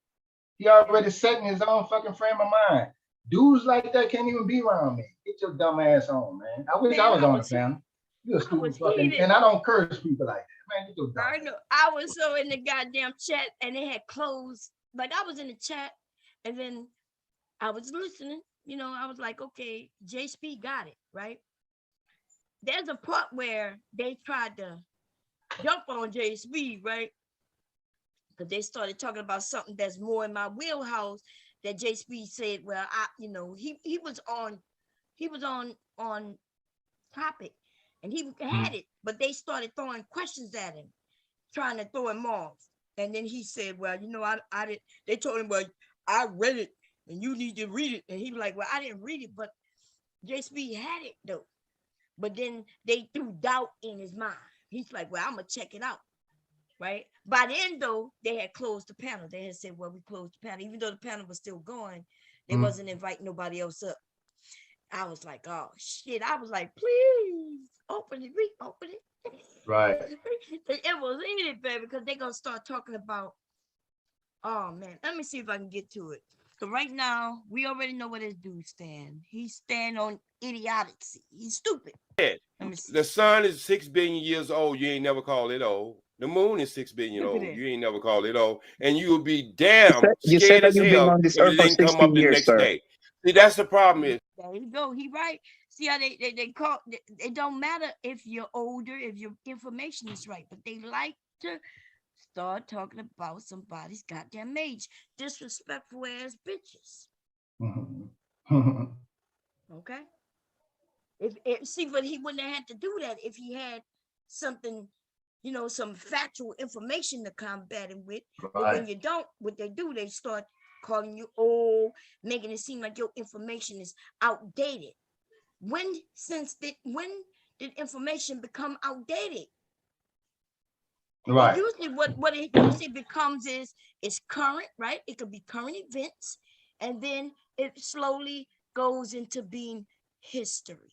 He already set in his own fucking frame of mind. Dudes like that can't even be around me. Get your dumb ass on, man. I wish I was on the panel. You're a stupid fucking, and I don't curse people like that, man. Get your dumb. I know. I was so in the goddamn chat, and they had closed. Like I was in the chat, and then I was listening. I was like, okay, JSP got it, right? There's a part where they tried to jump on JSP, right? Because they started talking about something that's more in my wheelhouse. That JSP said, well, he was on topic, and he had it, but they started throwing questions at him, trying to throw him off. And then he said, well, I did. They told him, well, I read it and you need to read it. And he was like, well, I didn't read it, but JSP had it though. But then they threw doubt in his mind. He's like, well, I'm gonna check it out. Right. By the end, though, they had closed the panel. They had said, well, we closed the panel. Even though the panel was still going, they wasn't inviting nobody else up. I was like, oh shit. I was like, please open it, reopen it. Right. It was in it, baby, because they're gonna start talking about, oh man, let me see if I can get to it. So right now, we already know where this dude stand. He stand on idiocy. He's stupid. The sun is 6 billion years old. You ain't never called it old. The moon is 6 billion Look at old. that. You ain't never called it old. And you will be damn You said scared that as you've been hell on if this it earth for didn't come 60 up the years, next sir. day. See, that's the problem is. There you go. He right. See how they call it don't matter if you're older, if your information is right, but they like to start talking about somebody's goddamn age. Disrespectful ass bitches. Okay. If see, but he wouldn't have had to do that if he had something, some factual information to combat him with. But when you don't, what they do, they start calling you old, making it seem like your information is outdated. When did information become outdated? Right. Usually what it usually becomes is current, right? It could be current events, and then it slowly goes into being history.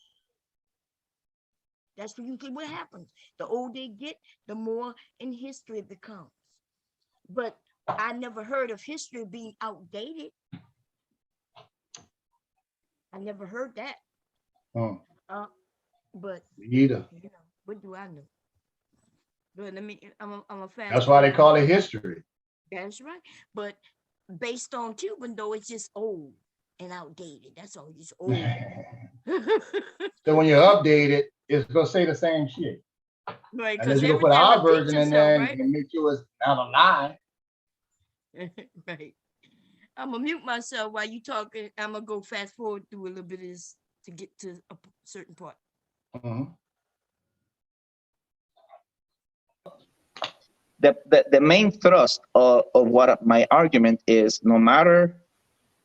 That's usually what happens. The older they get, the more in history it becomes. But I never heard of history being outdated. I never heard that. But Either. What do I know? But I'm a fan. That's why they call it history. That's right. But based on Cuban, though, it's just old and outdated. That's all. It's old. So when you update it, it's gonna say the same shit. Right. Unless you go put our version in there and make sure it's not a lie. Right. I'm gonna mute myself while you talking. I'm gonna go fast forward through a little bit of this to get to a certain part. The main thrust of what my argument is, no matter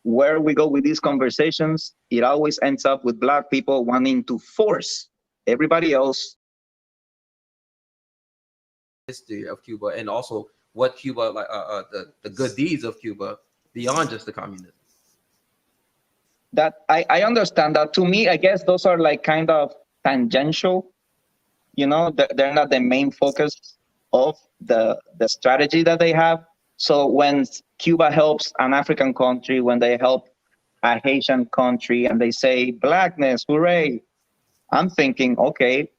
where we go with these conversations, it always ends up with Black people wanting to force everybody else. History of Cuba, and also what Cuba, like the good deeds of Cuba beyond just the communism. That I understand that. To me, I guess those are like kind of tangential. They're not the main focus of the strategy that they have. So when Cuba helps an African country, when they help a Haitian country, and they say Blackness, hooray, I'm thinking, okay,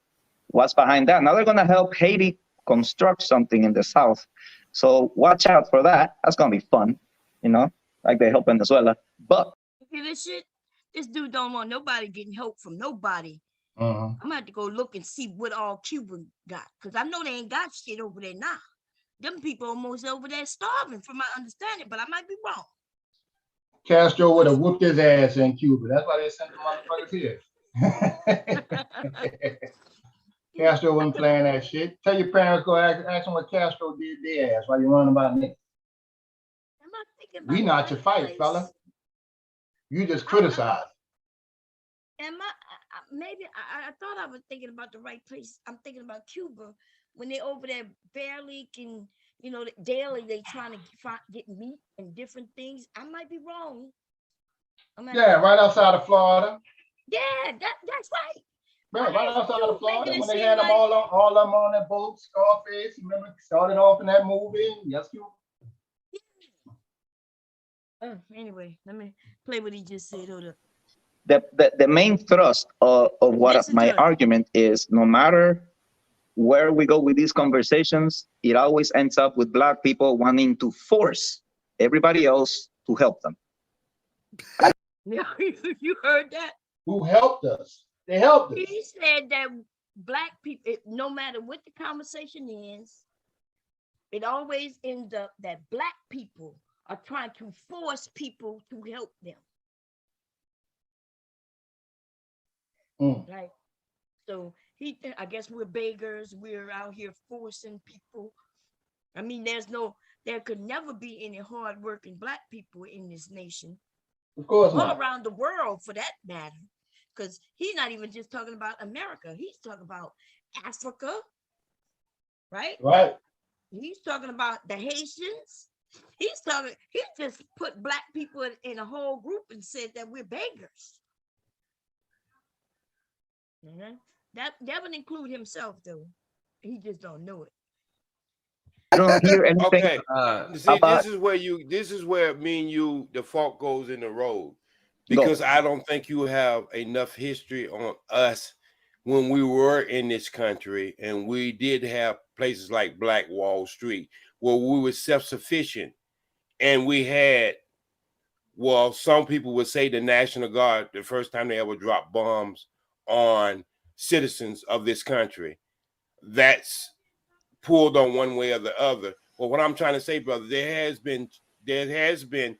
what's behind that? Now they're gonna help Haiti construct something in the South. So watch out for that. That's gonna be fun, like they help Venezuela. But this dude don't want nobody getting help from nobody. I'm gonna have to go look and see what all Cuba got, because I know they ain't got shit over there now. Them people almost over there starving, from my understanding, but I might be wrong. Castro would have whooped his ass in Cuba. That's why they sent the motherfuckers here. Castro wasn't playing that shit. Tell your parents, go ask them what Castro did their ass while you're running about niggas. We not your fight, fella. You just criticize. Maybe I thought I was thinking about the right place. I'm thinking about Cuba when they over there barely can, daily they trying to get meat and different things. I might be wrong. Yeah, right outside of Florida. Yeah, that's right. Right outside of Florida, when they had them all of them on that boat, Scarface. Remember, started off in that movie. Yes, you. Anyway, let me play what he just said. Hold up. The main thrust of what my argument is, no matter where we go with these conversations, it always ends up with Black people wanting to force everybody else to help them. Yeah, you heard that? Who helped us? They helped us. He said that Black people, no matter what the conversation is, it always ends up that Black people are trying to force people to help them. Right. So I guess we're beggars. We're out here forcing people. I mean, there could never be any hardworking Black people in this nation. Of course all not. around the world for that matter. Because he's not even just talking about America. He's talking about Africa, right? Right. He's talking about the Haitians. He just put black people in a whole group and said that we're beggars. That would include himself, though. He just don't know it. I don't hear anything. Okay. See, about. this is where me and you, the fault goes in the road. Because I don't think you have enough history on us when we were in this country, and we did have places like Black Wall Street where we were self-sufficient, and we had, well, some people would say the National Guard, the first time they ever dropped bombs on citizens of this country. That's pulled on one way or the other. But what I'm trying to say, brother, there has been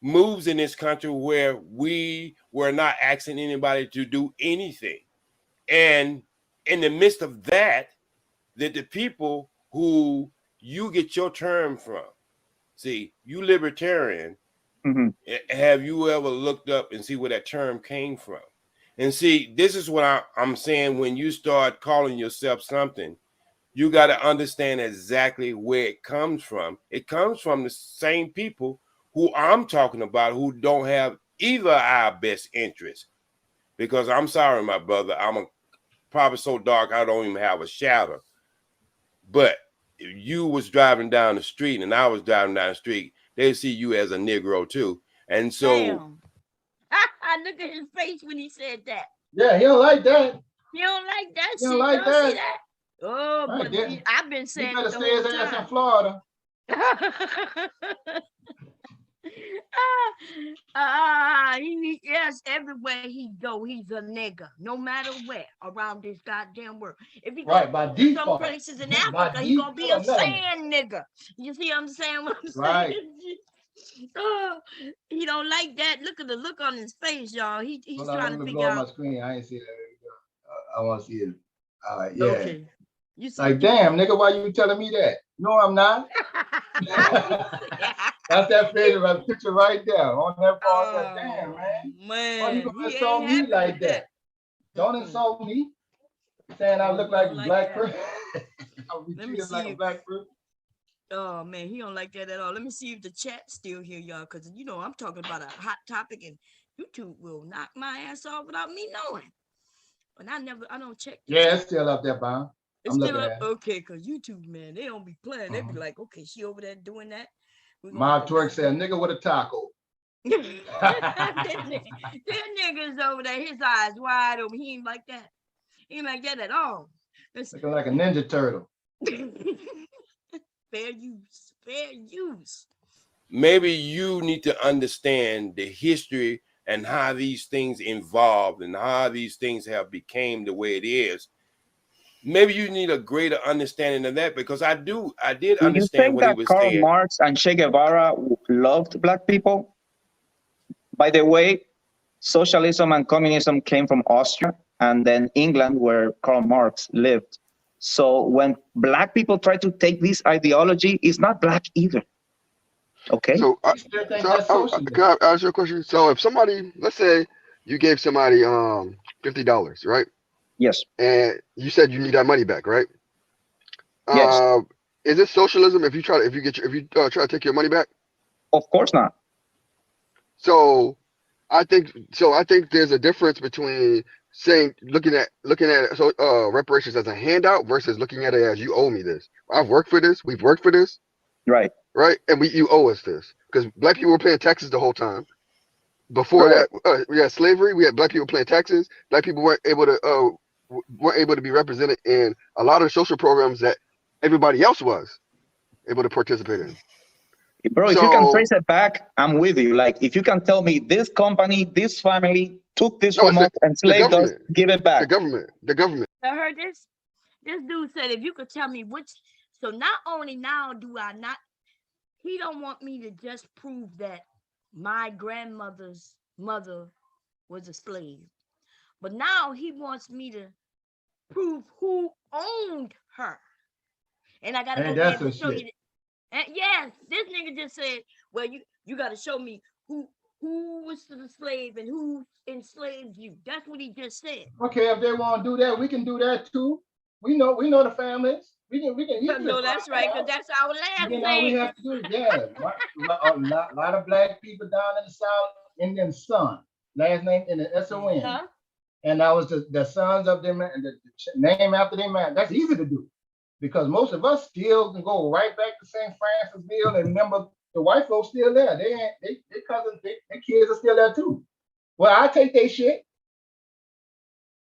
moves in this country where we were not asking anybody to do anything. And in the midst of that, that the people who you get your term from, see, you libertarian, have you ever looked up and see where that term came from? And see, this is what I'm saying. When you start calling yourself something, you got to understand exactly where it comes from. It comes from the same people who I'm talking about, who don't have either our best interests. Because I'm sorry, my brother, I'm probably so dark I don't even have a shadow. But if you was driving down the street and I was driving down the street, they see you as a Negro too. And so Damn. Look at his face when he said that. Yeah, he don't like that. He don't like that He shit. don't like Y'all see that. that? Oh, Right, but I've been saying he better it the stay his whole ass in time. Florida. Yes, everywhere he go, he's a nigga, no matter where around this goddamn world. If he Right, go by to some default. places in By Africa, he gonna be a default, nothing. sand nigga. You see what I'm saying? What I'm Right. saying? Oh, he don't like that. Look at the look on his face, y'all. He's Hold on, trying let to me figure blow up my out. screen. I ain't see that. I want to see it. Yeah. Okay. You see, Like, damn, nigga, why you telling me that? No, I'm not. That's that favorite picture right there on that part. Damn, man. Why you gonna he insult ain't me happy like with that? Don't insult me. Saying I look like a black person. I'll be treated like a black person. Oh man, he don't like that at all. Let me see if the chat's still here, y'all, because you know I'm talking about a hot topic, and YouTube will knock my ass off without me knowing. But I don't check. Yeah, it's still up there, Bob. It's I'm still looking up. at it. Okay, because YouTube, man, they don't be playing. They be like, okay, she over there doing that. My twerk said, nigga with a taco. Them niggas over there, his eyes wide open. He ain't like that. He ain't like that at all. Looking like a Ninja Turtle. Fair use. maybe you need to understand the history and how these things evolved and how these things have became the way it is. Maybe you need a greater understanding of that, because I did understand what he was Karl saying. Marx and Che Guevara loved black people? By the way, socialism and communism came from Austria and then England, where Karl Marx lived. So when black people try to take this ideology, it's not black either. Okay. So, can I ask you a question? So, if somebody, let's say, you gave somebody $50, right? Yes. And you said you need that money back, right? Yes. Is it socialism if you try to take your money back? Of course not. So, I think there's a difference between looking at reparations as a handout versus looking at it as you owe me this. I've worked for this. We've worked for this. Right. Right. And you owe us this, because black people were paying taxes the whole time. Before that, we had slavery. We had black people paying taxes. Black people weren't able to be represented in a lot of social programs that everybody else was able to participate in. Bro, if you can trace it back, I'm with you. Like, if you can tell me this company, this family took this from us, enslaved us, give it back. The government. I heard this. This dude said, if you could tell me which. So not only now do I not. He don't want me to just prove that my grandmother's mother was a slave, but now he wants me to prove who owned her, and I gotta go be able to show you. And yes, this nigga just said, well, you gotta show me who who was the slave and who enslaved you. That's what he just said. Okay, if they want to do that, we can do that too. We know the families. We can easily. No, that's right, because that's our last You know, we name. have to do, yeah. A lot of black people down in the South, Indian Son, last name in the S-O-N. Huh? And that was the sons of them, and the name after their man. That's easy to do because most of us still can go right back to St. Francisville and remember the white folks still there. They cousins, their kids are still there too. Well, I take their shit.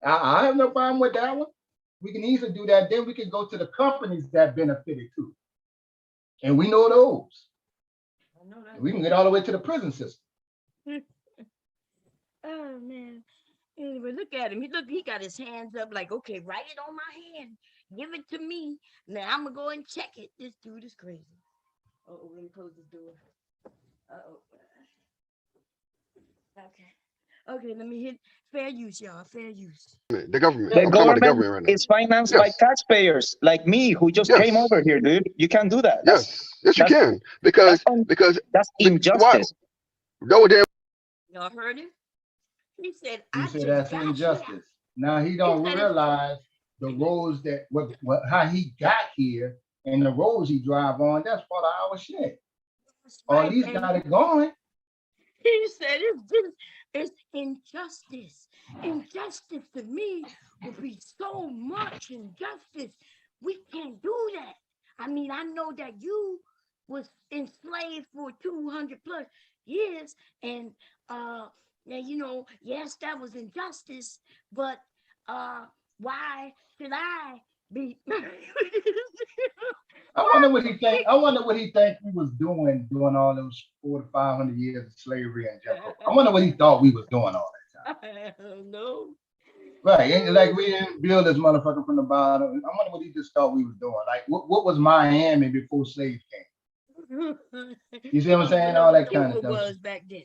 I have no problem with that one. We can easily do that. Then we can go to the companies that benefited too. And we know those. I know that. We can get all the way to the prison system. Oh man. Anyway, look at him. He got his hands up like, okay, write it on my hand. Give it to me. Now I'm gonna go and check it. This dude is crazy. Oh, let me close this door. Uh-oh. Okay, let me hit fair use, y'all. Fair use. The government. The I'm talking about the government government right now. is financed by taxpayers like me who just came over here, dude. You can't do that. Yes, you can. Because that's injustice. No damn. Y'all heard him? He said, He said that's injustice. Now he don't realize the roads that how he got here and the roads he drive on. That's part of our shit. Or at least got it going. He said it's injustice. Injustice to me would be so much injustice. We can't do that. I mean, I know that you was enslaved for 200 plus years, and now you know, yes, that was injustice, but why should I be? I wonder what he think. I wonder what he think we was doing all those 400 to 500 years of slavery and Jim Crow. I wonder what he thought we was doing all that time. I don't know. Right, and like we didn't build this motherfucker from the bottom. I wonder what he just thought we was doing. Like, what was Miami before slaves came? You see what I'm saying? All that kind of stuff. Was back then.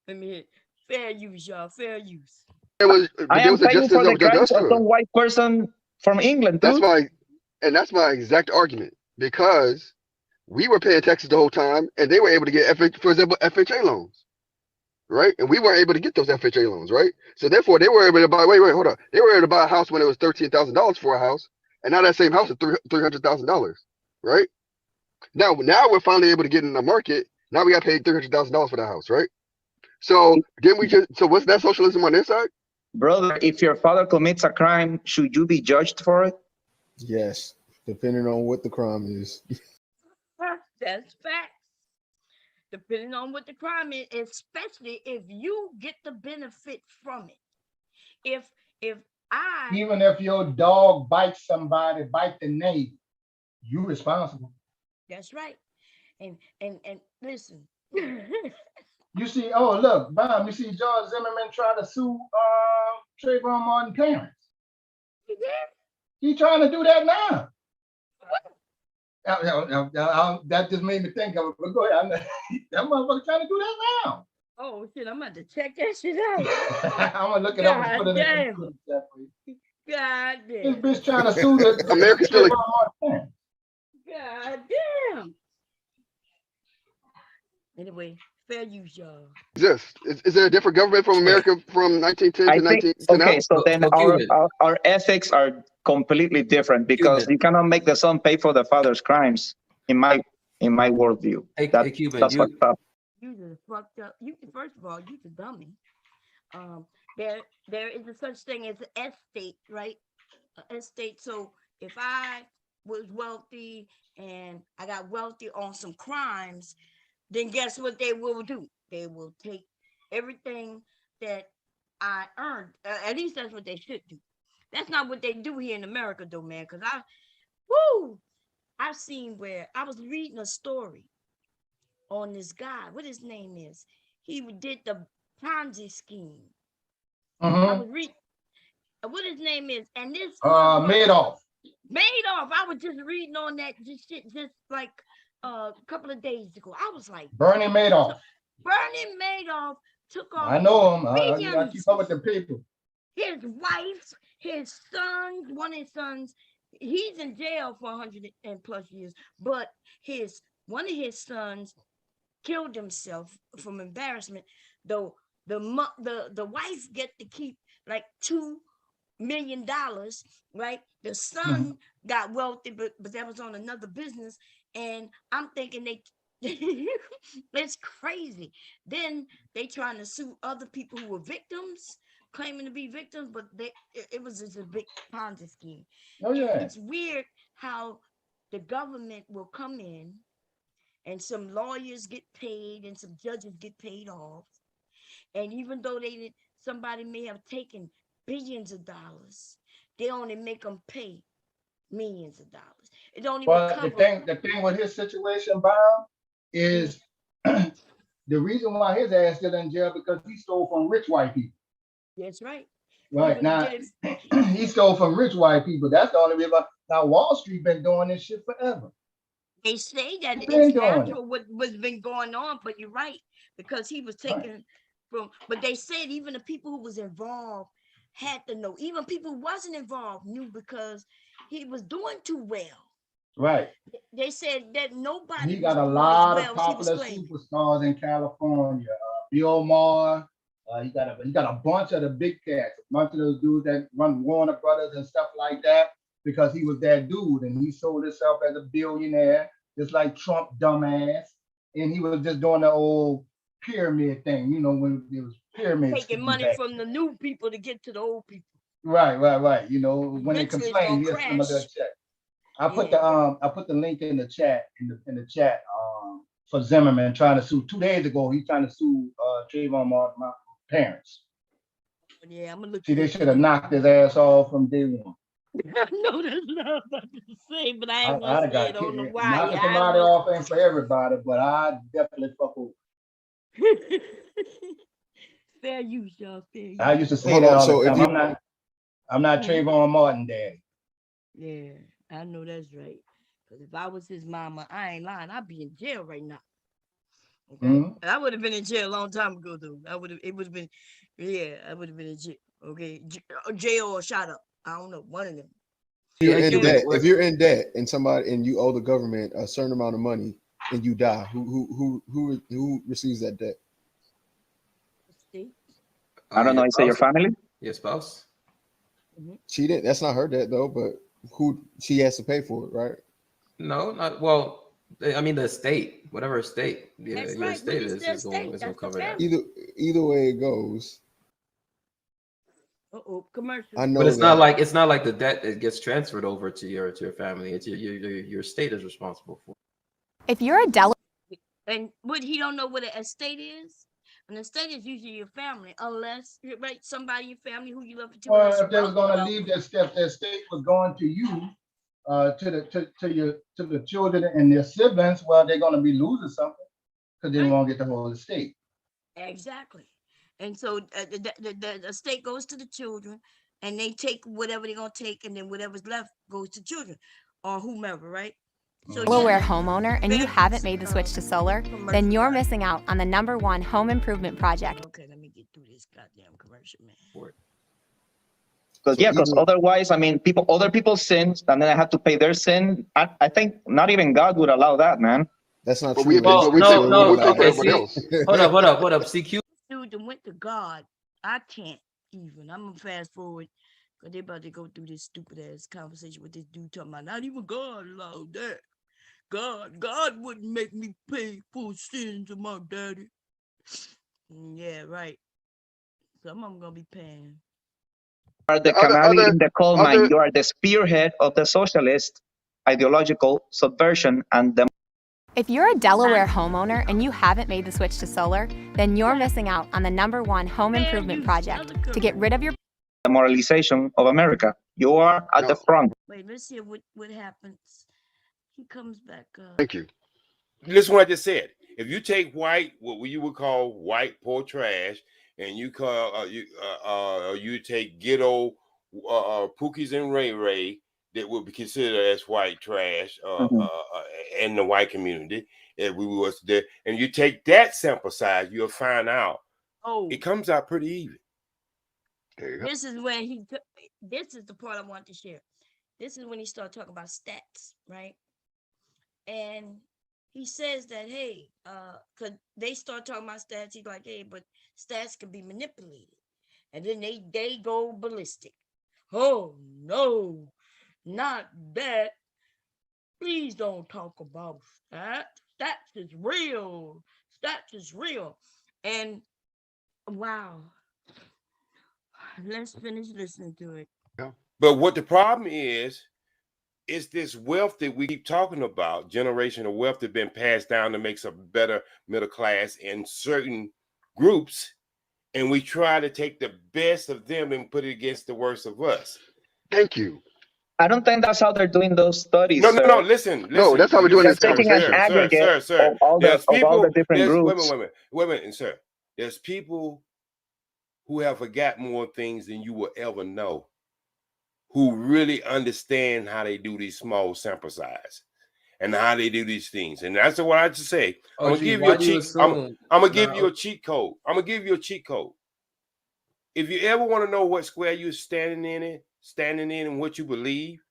Let me hit fair use, y'all. Fair use. I am paying for the crimes of some white person from England, dude. That's my exact argument, because we were paying taxes the whole time and they were able to get, for example, FHA loans, right? And we weren't able to get those FHA loans, right? So therefore they were able to buy, hold on. They were able to buy a house when it was $13,000 for a house, and now that same house is $300,000, right? Now we're finally able to get in the market. Now we got paid $300,000 for that house, right? So what's that socialism on their side? Brother, if your father commits a crime, should you be judged for it? Yes, depending on what the crime is. That's facts. Depending on what the crime is, especially if you get the benefit from it. Even if your dog bites somebody, bite the neighbor, you responsible. That's right. And listen. You see, oh look, Bob, you see George Zimmerman try to sue Trayvon Martin's parents. He did? He's trying to do that now. That just made me think of it. But go ahead. That motherfucker trying to do that now. Oh shit, I'm about to check that shit out. I'm gonna look it up and put it in. God damn. This bitch trying to sue the America's still God damn. Anyway, fair use, y'all. Is there a different government from America from 1910 to 19 to now? Okay, so then our ethics are completely different because you cannot make the son pay for the father's crimes. In my worldview, Cuban, that's fucked up. You just fucked up. First of all, you the dummy. There is a such thing as an estate, right? An estate. So if I was wealthy and I got wealthy on some crimes, then guess what they will do? They will take everything that I earned. At least that's what they should do. That's not what they do here in America, though, man. Because I've seen where I was reading a story on this guy. What his name is? He did the Ponzi scheme. I was reading what his name is, and this Madoff. Madoff. I was just reading on that just like a couple of days ago. I was like, Bernie Madoff. Bernie Madoff took off. I know him. I keep up with the people. His wife, his sons, one of his sons, he's in jail for 100+ years, but one of his sons killed himself from embarrassment. Though the wife get to keep like $2 million, right? The son got wealthy, but that was on another business. And I'm thinking it's crazy. Then they trying to sue other people who were victims, claiming to be victims, but it was just a big Ponzi scheme. Oh yeah. It's weird how the government will come in and some lawyers get paid and some judges get paid off. And even though somebody may have taken billions of dollars, they only make them pay millions of dollars. It don't even cover. The thing with his situation, Bob, is the reason why his ass still in jail because he stole from rich white people. That's right. Right now, he stole from rich white people. That's the only reason. Now Wall Street been doing this shit forever. They say that it's natural what's been going on, but you're right, because he was taken from. But they said even the people who was involved had to know. Even people who wasn't involved knew because he was doing too well. Right. They said that nobody. He got a lot of popular superstars in California. Bill Maher. He got a bunch of the big cats, a bunch of those dudes that run Warner Brothers and stuff like that, because he was that dude and he sold himself as a billionaire, just like Trump, dumbass. And he was just doing the old pyramid thing, you know, when it was pyramids. Taking money from the new people to get to the old people. Right. You know, when they complain, here's some of their check. I put the link in the chat in the chat for Zimmerman trying to sue 2 days ago. He's trying to sue Trayvon Martin, my parents. Yeah, I'm gonna look. See, they should have knocked his ass off from day one. I know that's not about to say, but I ain't gonna say it on the wire. Knocking somebody off ain't for everybody, but I definitely fuck over. Fair use, y'all. Fair use. I used to say that all the time. I'm not Trayvon Martin daddy. Yeah, I know that's right. Because if I was his mama, I ain't lying. I'd be in jail right now. Okay, I would have been in jail a long time ago, though. I would have been in jail. Okay, jail or shot up. I don't know, one of them. If you're in debt and you owe the government a certain amount of money and you die, who receives that debt? I don't know. Is it your family? Your spouse? She didn't. That's not her debt though. But she has to pay for it, right? No, not well. I mean, the estate, whatever estate, your estate is going to cover that. Either way it goes. Commercial. I know, but it's not like the debt that gets transferred over to your family. It's your estate is responsible for. If you're a Delaware, and what he don't know what an estate is. An estate is usually your family, unless somebody in your family who you love. Well, if they was going to leave that step, the estate was going to you. To the children and their siblings, well, they're going to be losing something because they won't get the whole estate. Exactly, and so the estate goes to the children, and they take whatever they're going to take, and then whatever's left goes to children or whomever, right? So Delaware homeowner, and you haven't made the switch to solar, then you're missing out on the #1 home improvement project. Okay, let me get through this goddamn commercial, man. Because otherwise, I mean, other people sin, and then I have to pay their sin. I think not even God would allow that, man. That's not But true. No. Okay, see, hold up. CQ. Dude, went to God. I can't even. I'm gonna fast forward because they about to go through this stupid ass conversation with this dude talking about not even God allowed that. God wouldn't make me pay for sins of my daddy. Yeah, right. Some of them gonna be paying. Are the canary in the coal mine. You are the spearhead of the socialist ideological subversion and the. If you're a Delaware homeowner and you haven't made the switch to solar, then you're missing out on the #1 home improvement project to get rid of your demoralization of America. You are at the front. Wait, let's see what happens. He comes back up. Thank you. Listen what I just said. If you take white, what you would call white poor trash, and you call you take ghetto Pookies and Ray Ray that would be considered as white trash in the white community, if we was there, and you take that sample size, you'll find out it comes out pretty even. This is when this is the part I want to share. This is when he started talking about stats, right? And he says that, hey, cause they start talking about stats. He's like, hey, but stats can be manipulated, and then they go ballistic. Oh no, not that. Please don't talk about stats. Stats is real. Stats is real. And wow, let's finish listening to it. Yeah. But what the problem is this wealth that we keep talking about, generational wealth that's been passed down to make a better middle class in certain groups, and we try to take the best of them and put it against the worst of us. Thank you. I don't think that's how they're doing those studies. No, listen. No, that's how we're doing They're this taking an conversation. aggregate Sir. of all the different groups. Wait a minute, sir. There's people who have forgot more things than you will ever know, who really understand how they do these small sample size and how they do these things. And that's what I just say. I'm gonna give you a cheat. I'm gonna give you a cheat code. I'm gonna give you a cheat code. If you ever want to know what square you're standing in and what you believe,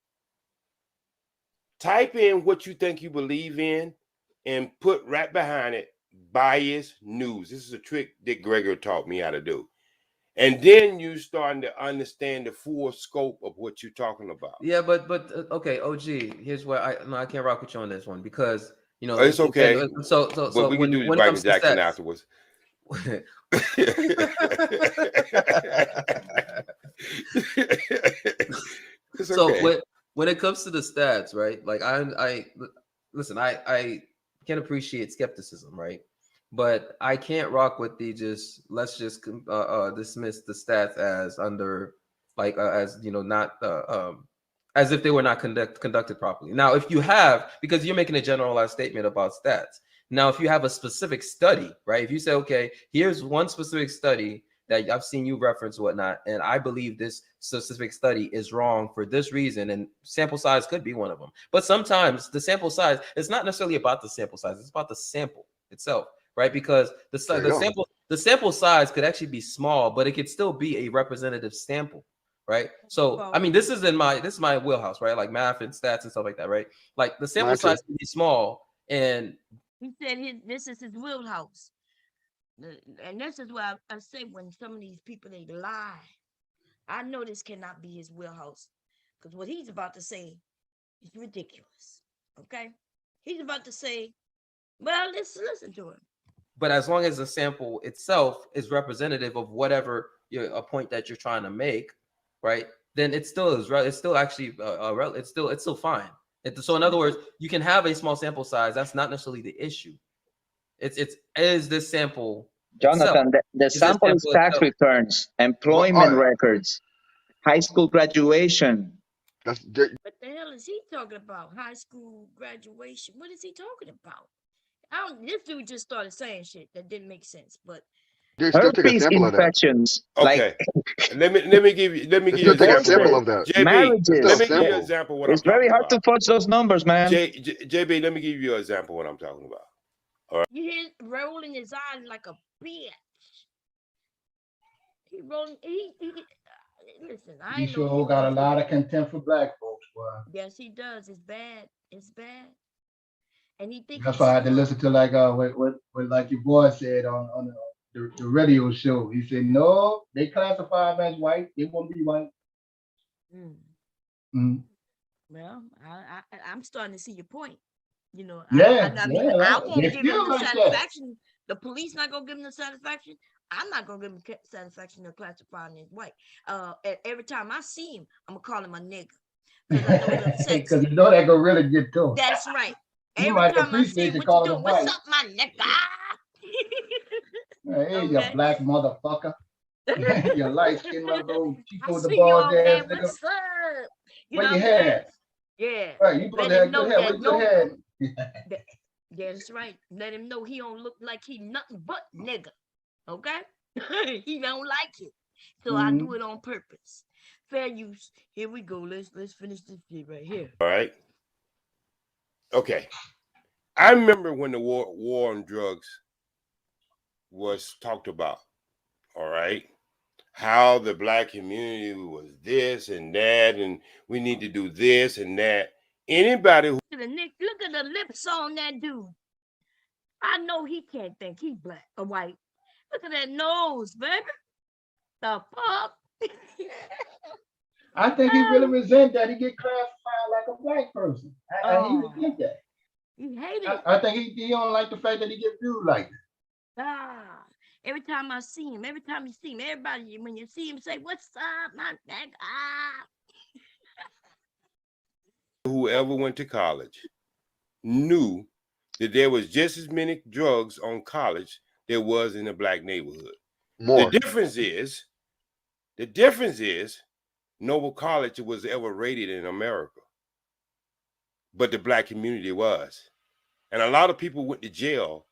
type in what you think you believe in and put right behind it bias news. This is a trick Dick Gregory taught me how to do. And then you starting to understand the full scope of what you're talking about. Yeah, but okay, OG. Here's where I can't rock with you on this one because it's okay. So we when, can do when the it Michael comes to Jackson stats, afterwards. So okay. when it comes to the stats, right? Like I listen, I can appreciate skepticism, right? But I can't rock with the let's just dismiss the stats as under like as not as if they were not conducted properly. Now, if you have, because you're making a generalized statement about stats. Now, if you have a specific study, right? If you say, okay, here's one specific study that I've seen you reference whatnot, and I believe this specific study is wrong for this reason, and sample size could be one of them. But sometimes the sample size, it's not necessarily about the sample size, it's about the sample itself, right? Because the sample size could actually be small, but it could still be a representative sample, right? So I mean, this is my wheelhouse, right? Like math and stats and stuff like that, right? Like the sample size can be small, and he said this is his wheelhouse. And this is why I say when some of these people, they lie. I know this cannot be his wheelhouse because what he's about to say is ridiculous. Okay? He's about to say, well, let's listen to him. But as long as the sample itself is representative of whatever a point that you're trying to make, right? Then it still is right. It's still actually it's still fine. So in other words, you can have a small sample size. That's not necessarily the issue. Is this sample, Jonathan, the sample is tax returns, employment records, high school graduation. What the hell is he talking about? High school graduation? What is he talking about? This dude just started saying shit that didn't make sense. But herpes infections. Okay, let me give you an example of that. JB, Marriages. let me give you an example of what it's I'm very talking hard about. to fudge those numbers, man. JB, let me give you an example of what I'm talking about. All right. You hear rolling his eyes like a bitch. He rolling. Listen. He sure got a lot of contempt for black folks, boy. Yes, he does. It's bad. It's bad. And he thinks that's why I had to listen to like what like your boy said on the radio show. He said no, they classify them as white. They won't be white. Well, I'm starting to see your point. You know, I won't give him the satisfaction. The police not gonna give him the satisfaction. I'm not gonna give him the satisfaction of classifying as white. Every time I see him, I'm gonna call him a nigga because you know that gonna really get to him. That's right. You Every might time I see him, what you doing? What's up, my nigga? Hey, you black motherfucker. You light skin little Chico the see bald you over ass there. nigga. What's up? You Where know your what I'm saying? head? Yeah. Right, you supposed to have good hair. Where's your head? That's right. Let him know he don't look like he nothing but nigga. Okay? He don't like it. So I do it on purpose. Fair use. Here we go. Let's finish this shit right here. All right. Okay. I remember when the war on drugs was talked about. All right. How the black community was this and that, and we need to do this and that. Anybody who look at the lips on that dude. I know he can't think he black or white. Look at that nose, baby. The fuck? I think he really resent that he get classified like a black person. He resent that. He hate it. I think he don't like the fact that he get viewed like that. Ah, every time I see him, every time you see him, everybody, when you see him, say, "What's up, my nigga?" Whoever went to college knew that there was just as many drugs on college there was in the black neighborhood. More. The difference is Noble College was ever rated in America, but the black community was. And a lot of people went to jail.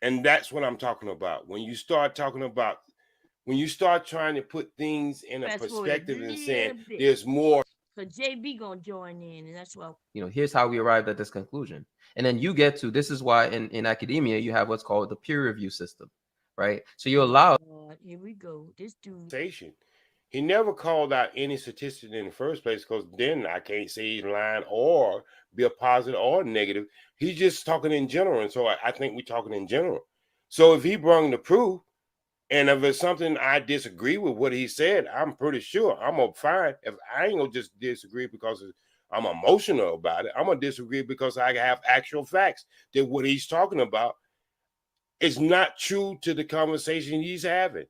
And that's what I'm talking about. When you start talking about, when you start trying to put things in a perspective and saying there's more. So JB gonna join in, and that's what, you know, here's how we arrived at this conclusion. And then you get to, this is why in academia you have what's called the peer review system, right? So you allow. Here we go. This dude. He never called out any statistic in the first place, because then I can't say he's lying or be a positive or negative. He's just talking in general. And so I think we're talking in general. So if he brought the proof, and if it's something I disagree with what he said, I'm pretty sure I'm gonna fine. If I ain't gonna just disagree because I'm emotional about it, I'm gonna disagree because I have actual facts that what he's talking about is not true to the conversation he's having.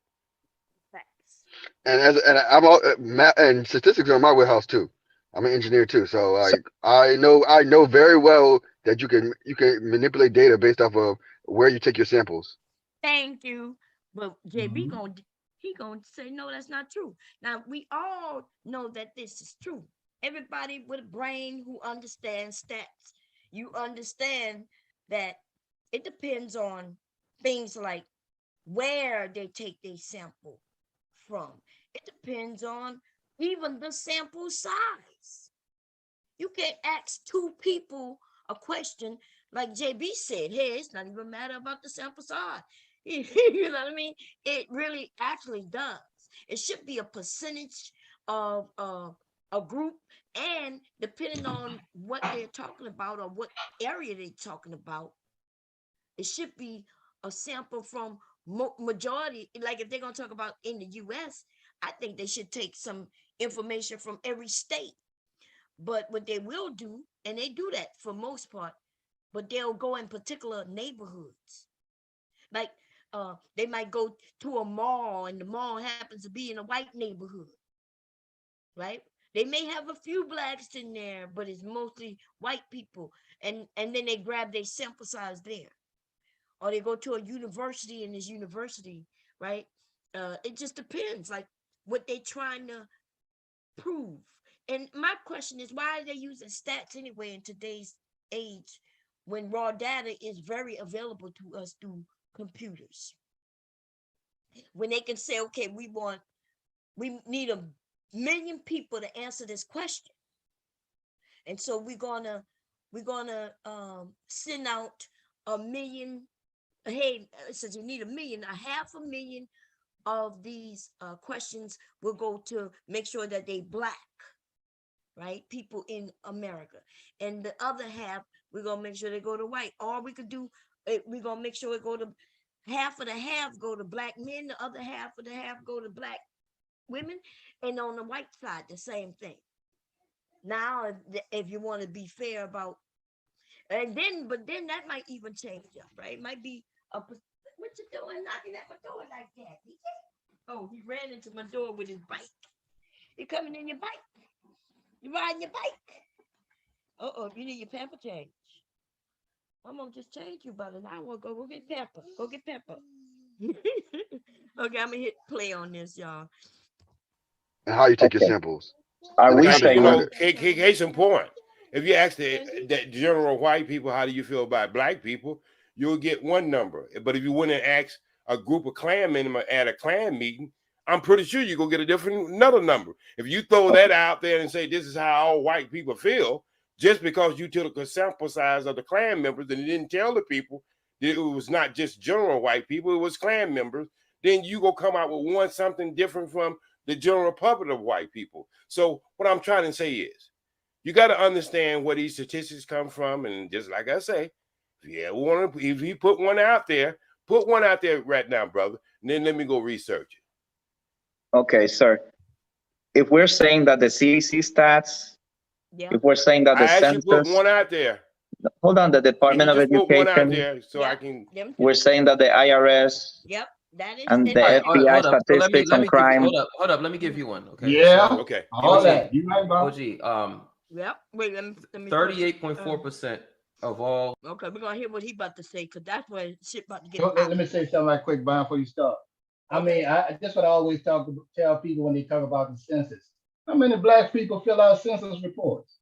And I'm all, math and statistics are in my warehouse too. I'm an engineer too, so like I know very well that you can manipulate data based off of where you take your samples. Thank you. But JB gonna say no, that's not true. Now we all know that this is true. Everybody with a brain who understands stats, you understand that it depends on things like where they take their sample from. It depends on even the sample size. You can't ask two people a question like JB said. Hey, it's not even matter about the sample size. You know what I mean? It really actually does. It should be a percentage of a group, and depending on what they're talking about or what area they're talking about, it should be a sample from majority. Like if they're going to talk about in the US, I think they should take some information from every state. But what they will do, and they do that for most part, but they'll go in particular neighborhoods. Like they might go to a mall, and the mall happens to be in a white neighborhood, right? They may have a few blacks in there, but it's mostly white people. And then they grab their sample size there. Or they go to a university, and this university, right? It just depends, like what they're trying to prove. And my question is, why are they using stats anyway in today's age when raw data is very available to us through computers? When they can say, okay, we need 1 million people to answer this question. And so we're gonna send out 1 million. Hey, since you need 1 million, 500,000 of these questions will go to make sure that they black, right? People in America. And the other half, we're gonna make sure they go to white. Or we could do, we're gonna make sure it go to half of the half go to black men, the other half of the half go to black women, and on the white side, the same thing. Now, if you want to be fair about, but then that might even change up, right? It might be what you doing, knocking at my door like that? Oh, he ran into my door with his bike. You coming in your bike? You riding your bike? You need your pamper change. I'm gonna just change you about an hour ago. Go get pepper. Go get pepper. Okay, I'm gonna hit play on this, y'all. And how you take your samples. I wish I knew. Case in point, if you ask the general white people, how do you feel about black people, you'll get one number. But if you went and ask a group of Klan men at a Klan meeting, I'm pretty sure you're gonna get another number. If you throw that out there and say this is how all white people feel, just because you took a sample size of the Klan members and you didn't tell the people that it was not just general white people, it was Klan members, then you go come out with something different from the general public of white people. So what I'm trying to say is, you got to understand where these statistics come from. And just like I say, If he put one out there, right now, brother. And then let me go research it. Okay, sir. If we're saying that the CDC stats, if we're saying that the census, put one out there. Hold on, the Department of Put one out Education, there so I can. we're saying that the IRS, that is, and the All right, FBI hold up. So statistics on give you, crime. hold up. Let me give you one. Okay. Yeah. So, okay. All that. You right, Bob? OG. Yep. Wait, let me 38.4% of all. Okay, we're gonna hear what he about to say, because that's where shit about to get So, hot. let me say something right quick, Brian, before you start. I mean, that's what I always tell people when they talk about the census. How many black people fill out census reports?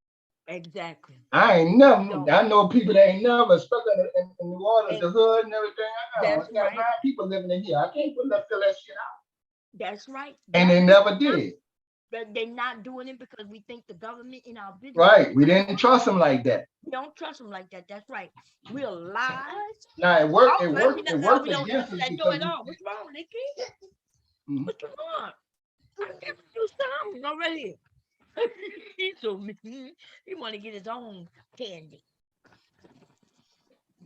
Exactly. I ain't never. I know people that ain't never, especially in New Orleans, the hood and everything. I know. That's We got right. 9 people living in here. I can't fill that shit out. That's right. And they never did. But they're not doing it because we think the government in our business. Right. We didn't trust them like that. We don't trust them like that. That's right. We're lies. Now it worked. It Oh, worked. we It don't- worked we don't against trust us that door because at all. What's wrong, Nikki? What's wrong? I'm giving you something already. He's so mean. He want to get his own candy.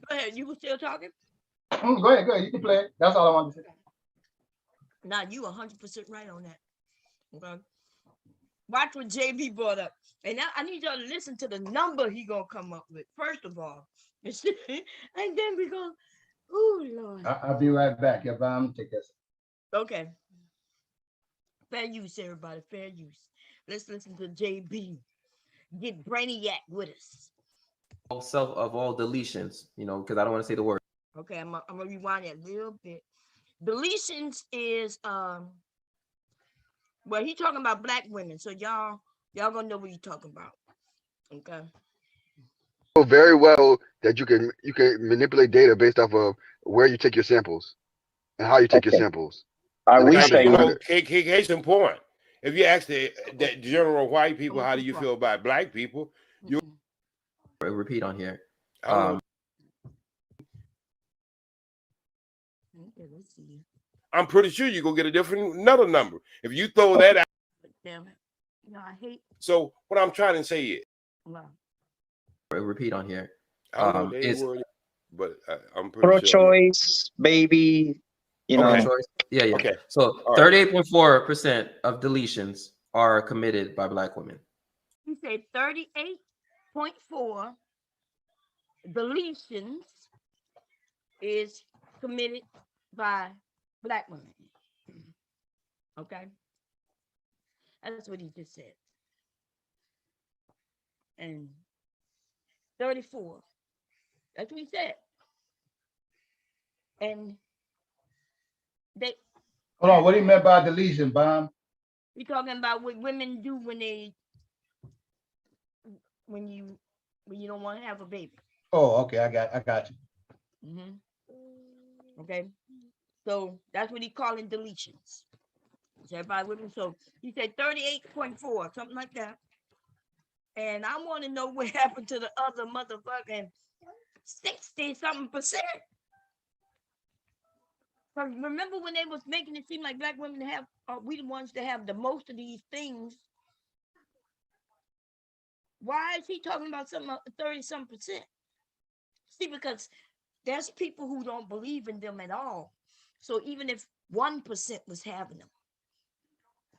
Go ahead. You were still talking? Go ahead. You can play it. That's all I wanted to say. Now you 100% right on that. Okay. Watch what JB brought up. And now I need y'all to listen to the number he gonna come up with, first of all. And then we go, oh Lord. I'll be right back. If I'm take this. Okay. Fair use, everybody. Fair use. Let's listen to JB. Get Brainiac with us. Of all deletions, because I don't want to say the word. Okay, I'm gonna rewind it a little bit. Deletions is well, he talking about black women, so y'all gonna know what he talking about. Okay. Know very well that you can manipulate data based off of where you take your samples and how you take your samples. Are we saying? Case in point, if you ask the general white people, how do you feel about black people? You repeat on here. Let's see. I'm pretty sure you're gonna get another number if you throw that out. Damn it. I hate. So what I'm trying to say is, repeat on here. I'm pretty pro-choice, baby. Okay. Yeah. Okay. So 38.4% of deletions are committed by black women. He said 38.4 deletions is committed by black women. Okay. That's what he just said. And 34. That's what he said. And they hold on. What do you mean by deletion, Bomb? We talking about what women do when you don't want to have a baby. Oh, okay. I got you. Okay. So that's what he calling deletions. Is everybody with me? So he said 38.4, something like that. And I want to know what happened to the other motherfucking 60-something%. Remember when they was making it seem like black women have, we the ones that have the most of these things. Why is he talking about some 30-something%? See, because there's people who don't believe in them at all. So even if 1% was having them,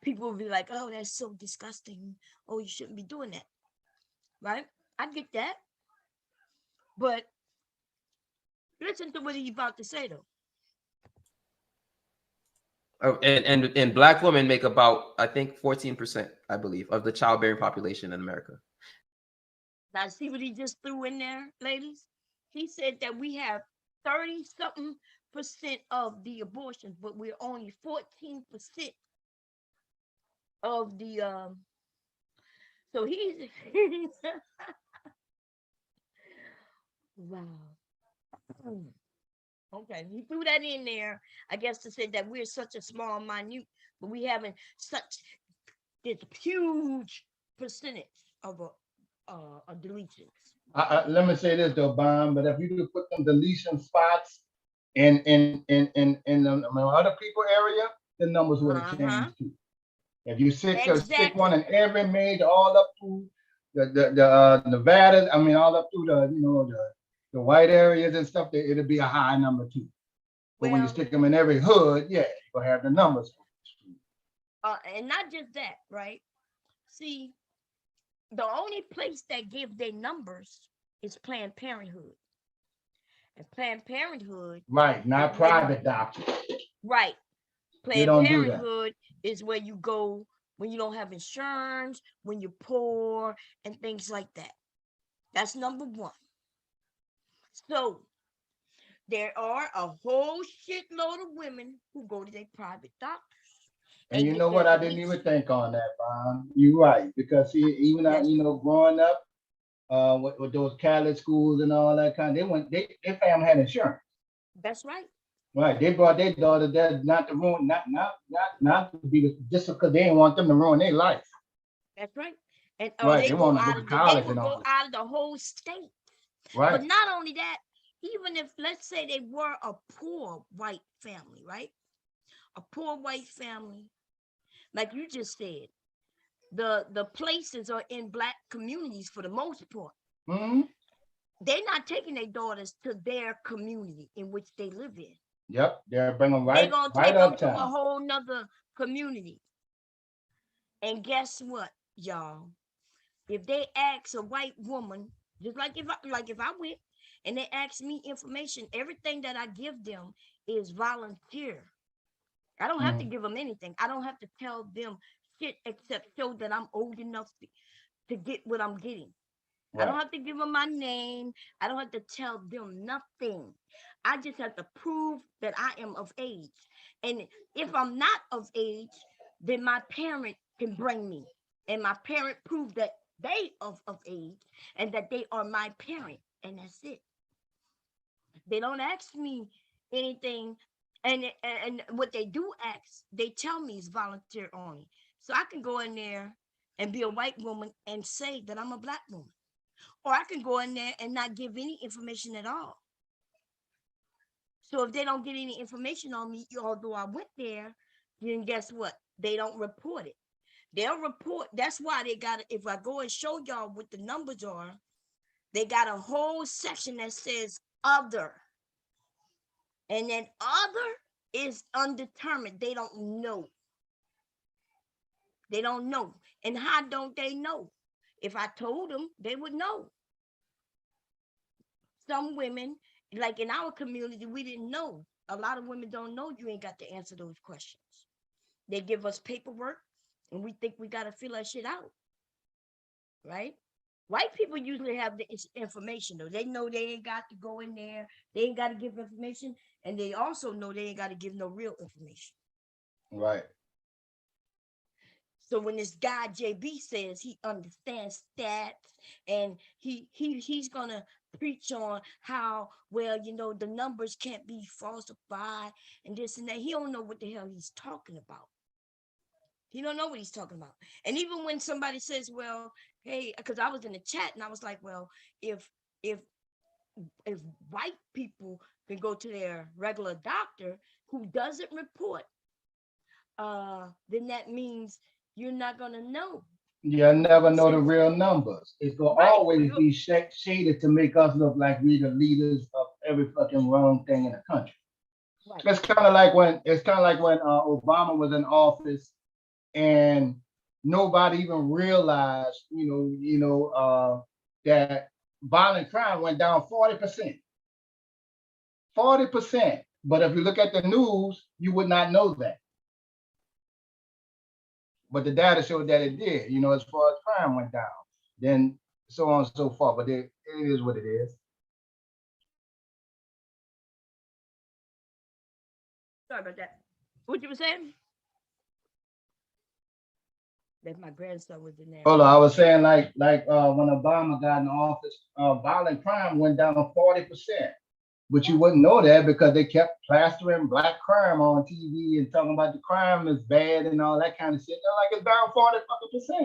people would be like, oh, that's so disgusting. Oh, you shouldn't be doing that. Right? I get that. But listen to what he's about to say, though. Oh, and black women make about, I think, 14%, I believe, of the childbearing population in America. Now, see what he just threw in there, ladies? He said that we have 30-something% of the abortions, but we're only 14% of the so he's wow. Okay, he threw that in there, I guess, to say that we're such a small minute, but we having such this huge percentage of deletions. Let me say this though, Bomb. But if you do put them deletion spots in the other people area, the numbers would have changed too. If you stick one in every major, all up to the Nevada, I mean, all up to the the white areas and stuff, it'll be a high number too. But when you stick them in every hood, yeah, you'll have the numbers. And not just that, right? See, the only place that give their numbers is Planned Parenthood. And Planned Parenthood, right? Not private doctors, right? Planned Parenthood is where you go when you don't have insurance, when you're poor, and things like that. That's number one. So there are a whole shitload of women who go to their private doctors. And you know what? I didn't even think on that, Bon. You're right, because see, even growing up, with those Catholic schools and all that kind, their family had insurance. That's right. Right, they brought their daughter there not to ruin, not to be just because they didn't want them to ruin their life. That's right. And right, they want to go to college and all. They would go out of the whole state. Right. But not only that, even if, let's say, they were a poor white family, right? A poor white family, like you just said, the places are in Black communities for the most part. Mm-hmm. They're not taking their daughters to their community in which they live in. Yep, they're bringing right. They're gonna take them to a whole nother community. And guess what, y'all? If they ask a white woman, just like if I went and they ask me information, everything that I give them is volunteer. I don't have to give them anything. I don't have to tell them shit except show that I'm old enough to get what I'm getting. Right. I don't have to give them my name. I don't have to tell them nothing. I just have to prove that I am of age. And if I'm not of age, then my parent can bring me. And my parent proved that they are of age and that they are my parent. And that's it. They don't ask me anything. And what they do ask, they tell me is volunteer only. So I can go in there and be a white woman and say that I'm a Black woman. Or I can go in there and not give any information at all. So if they don't get any information on me, although I went there, then guess what? They don't report it. They'll report. That's why they got it. If I go and show y'all what the numbers are, they got a whole section that says other. And then other is undetermined. They don't know. They don't know. And how don't they know? If I told them, they would know. Some women, like in our community, we didn't know. A lot of women don't know you ain't got to answer those questions. They give us paperwork and we think we got to fill that shit out. Right? White people usually have the information though. They know they ain't got to go in there. They ain't got to give information. And they also know they ain't got to give no real information. Right. So when this guy JB says he understands stats and he's gonna preach on how, well, the numbers can't be falsified and this and that, he don't know what the hell he's talking about. He don't know what he's talking about. And even when somebody says, well, hey, because I was in the chat and I was like, well, if white people can go to their regular doctor who doesn't report, then that means you're not gonna know. You'll never know the real numbers. It's gonna always be shaded to make us look like we the leaders of every fucking wrong thing in the country. Right. It's kind of like when Obama was in office and nobody even realized, that violent crime went down 40%. 40%. But if you look at the news, you would not know that. But the data showed that it did, as far as crime went down, then so on and so forth. But it is what it is. Sorry about that. What you were saying? That my grandson was in there. Hold on, I was saying like when Obama got in office, violent crime went down 40%. But you wouldn't know that because they kept plastering Black crime on TV and talking about the crime is bad and all that kind of shit. They're like, it's down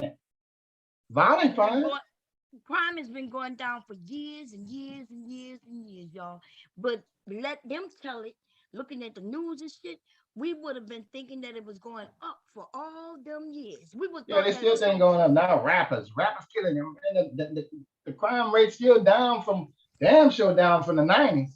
40%. Violent crime. Crime has been going down for years and years and years and years, y'all. But let them tell it, looking at the news and shit, we would have been thinking that it was going up for all them years. We would they still ain't going up now. Rappers killing them. And the crime rate still down from damn sure down from the 90s.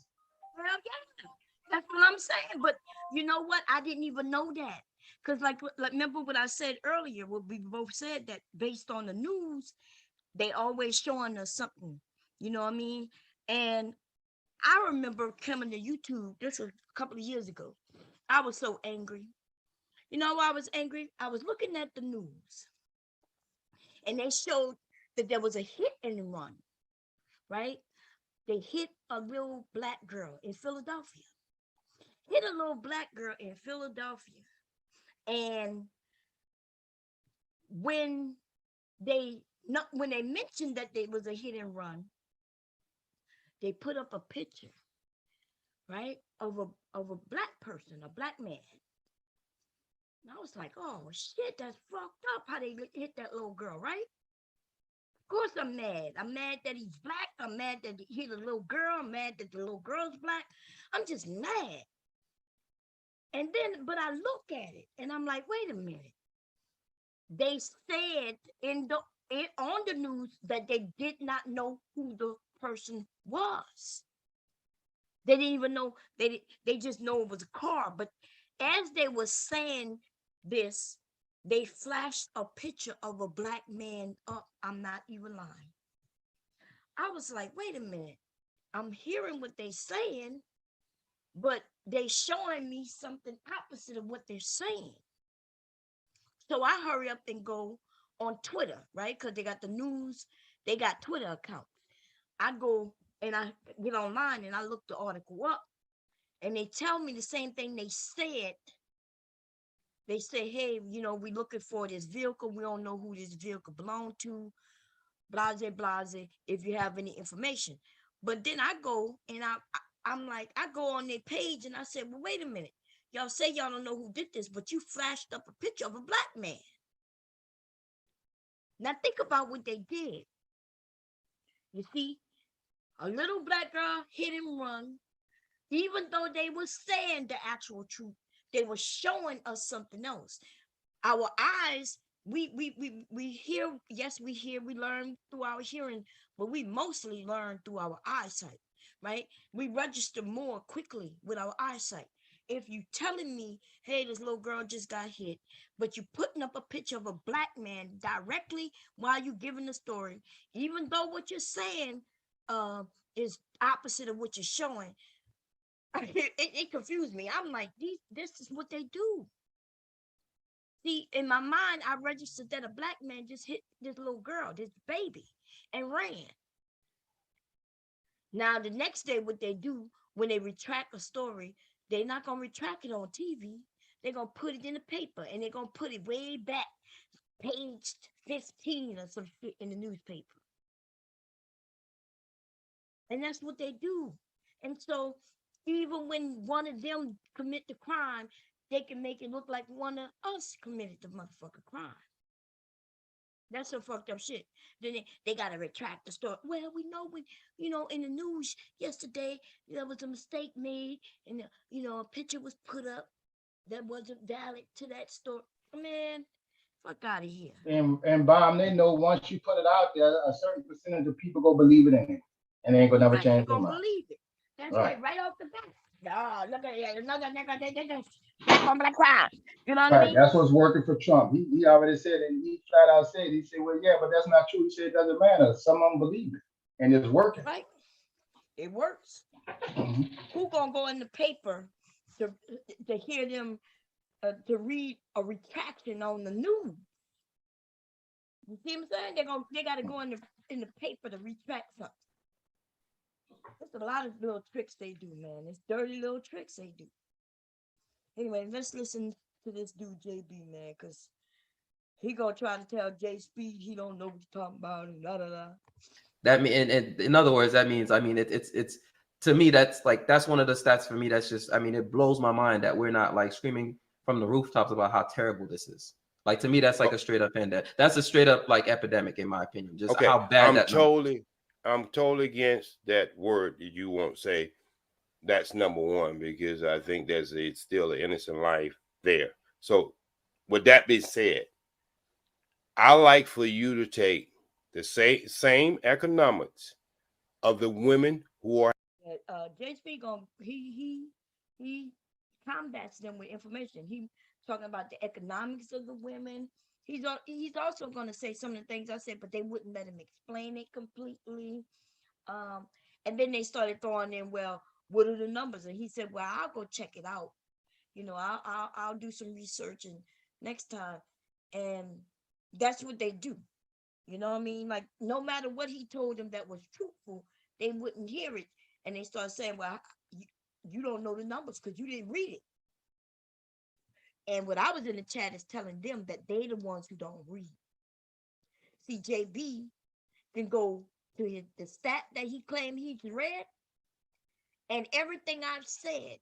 Well, yeah, that's what I'm saying. But you know what? I didn't even know that. Because like remember what I said earlier, what we both said, that based on the news, they always showing us something. You know what I mean? And I remember coming to YouTube, this was a couple of years ago. I was so angry. You know why I was angry? I was looking at the news and they showed that there was a hit and run, right? They hit a little black girl in Philadelphia. Hit a little black girl in Philadelphia. And when they mentioned that there was a hit and run, they put up a picture, right, of a black person, a black man. And I was like, oh shit, that's fucked up how they hit that little girl, right? Of course I'm mad. I'm mad that he's black. I'm mad that he hit a little girl. I'm mad that the little girl's black. I'm just mad. And then, but I look at it and I'm like, wait a minute. They said on the news that they did not know who the person was. They didn't even know, they just know it was a car. But as they were saying this, they flashed a picture of a black man up. I'm not even lying. I was like, wait a minute. I'm hearing what they're saying, but they showing me something opposite of what they're saying. So I hurry up and go on Twitter, right? Because they got the news, they got Twitter accounts. I go and I get online and I look the article up and they tell me the same thing they said. They say, hey, you know, we're looking for this vehicle. We don't know who this vehicle belonged to, blase, blase, if you have any information. But then I go and I'm like, I go on their page and I said, well, wait a minute. Y'all say y'all don't know who did this, but you flashed up a picture of a black man. Now think about what they did. You see, a little black girl hit and run. Even though they were saying the actual truth, they were showing us something else. Our eyes, we hear, yes, we hear, we learn through our hearing, but we mostly learn through our eyesight, right? We register more quickly with our eyesight. If you telling me, hey, this little girl just got hit, but you putting up a picture of a black man directly while you giving the story, even though what you're saying is opposite of what you're showing, it confused me. I'm like, this is what they do. See, in my mind, I registered that a black man just hit this little girl, this baby, and ran. Now, the next day, what they do when they retract a story, they're not going to retract it on TV. They're going to put it in the paper, and they're going to put it way back, page 15 or some shit in the newspaper. And that's what they do. And so even when one of them commit the crime, they can make it look like one of us committed the motherfucking crime. That's some fucked up shit. Then they got to retract the story. Well, we know when, you know, in the news yesterday, there was a mistake made and, you know, a picture was put up that wasn't valid to that story. Man, fuck out of here. And Bomb, they know once you put it out there, a certain percentage of people go believe it anyway. And they ain't gonna never change their mind. Believe it. That's right off the bat. Oh, look at it. Another nigga, they just black on black crime. You know what I mean? That's what's working for Trump. He already said it. He flat out said, he said, well, yeah, but that's not true. He said it doesn't matter. Some of them believe it. And it's working. Right. It works. Who gonna go in the paper to hear them to read a retraction on the news? You see what I'm saying? They gotta go in the paper to retract something. There's a lot of little tricks they do, man. It's dirty little tricks they do. Anyway, let's listen to this dude, JB, man, because he gonna try to tell J Speed he don't know what he's talking about and da da da. That mean, and in other words, that means, I mean, it's to me, that's one of the stats for me. That's just, I mean, it blows my mind that we're not like screaming from the rooftops about how terrible this is. Like, to me, that's like a straight up pandemic. That's a straight up like epidemic, in my opinion. Just how bad I'm totally against that word that you won't say. That's number one, because I think it's still an innocent life there. So with that being said, I like for you to take the same economics of the women who are JSP going he combats them with information. He talking about the economics of the women. He's also going to say some of the things I said, but they wouldn't let him explain it completely. And then they started throwing in, well, what are the numbers? And he said, well, I'll go check it out. You know, I'll do some research and next time. And that's what they do. You know what I mean? Like, no matter what he told them that was truthful, they wouldn't hear it. And they start saying, well, you don't know the numbers because you didn't read it. And what I was in the chat is telling them that they the ones who don't read. See, JB can go to the stat that he claimed he's read, and everything I've said,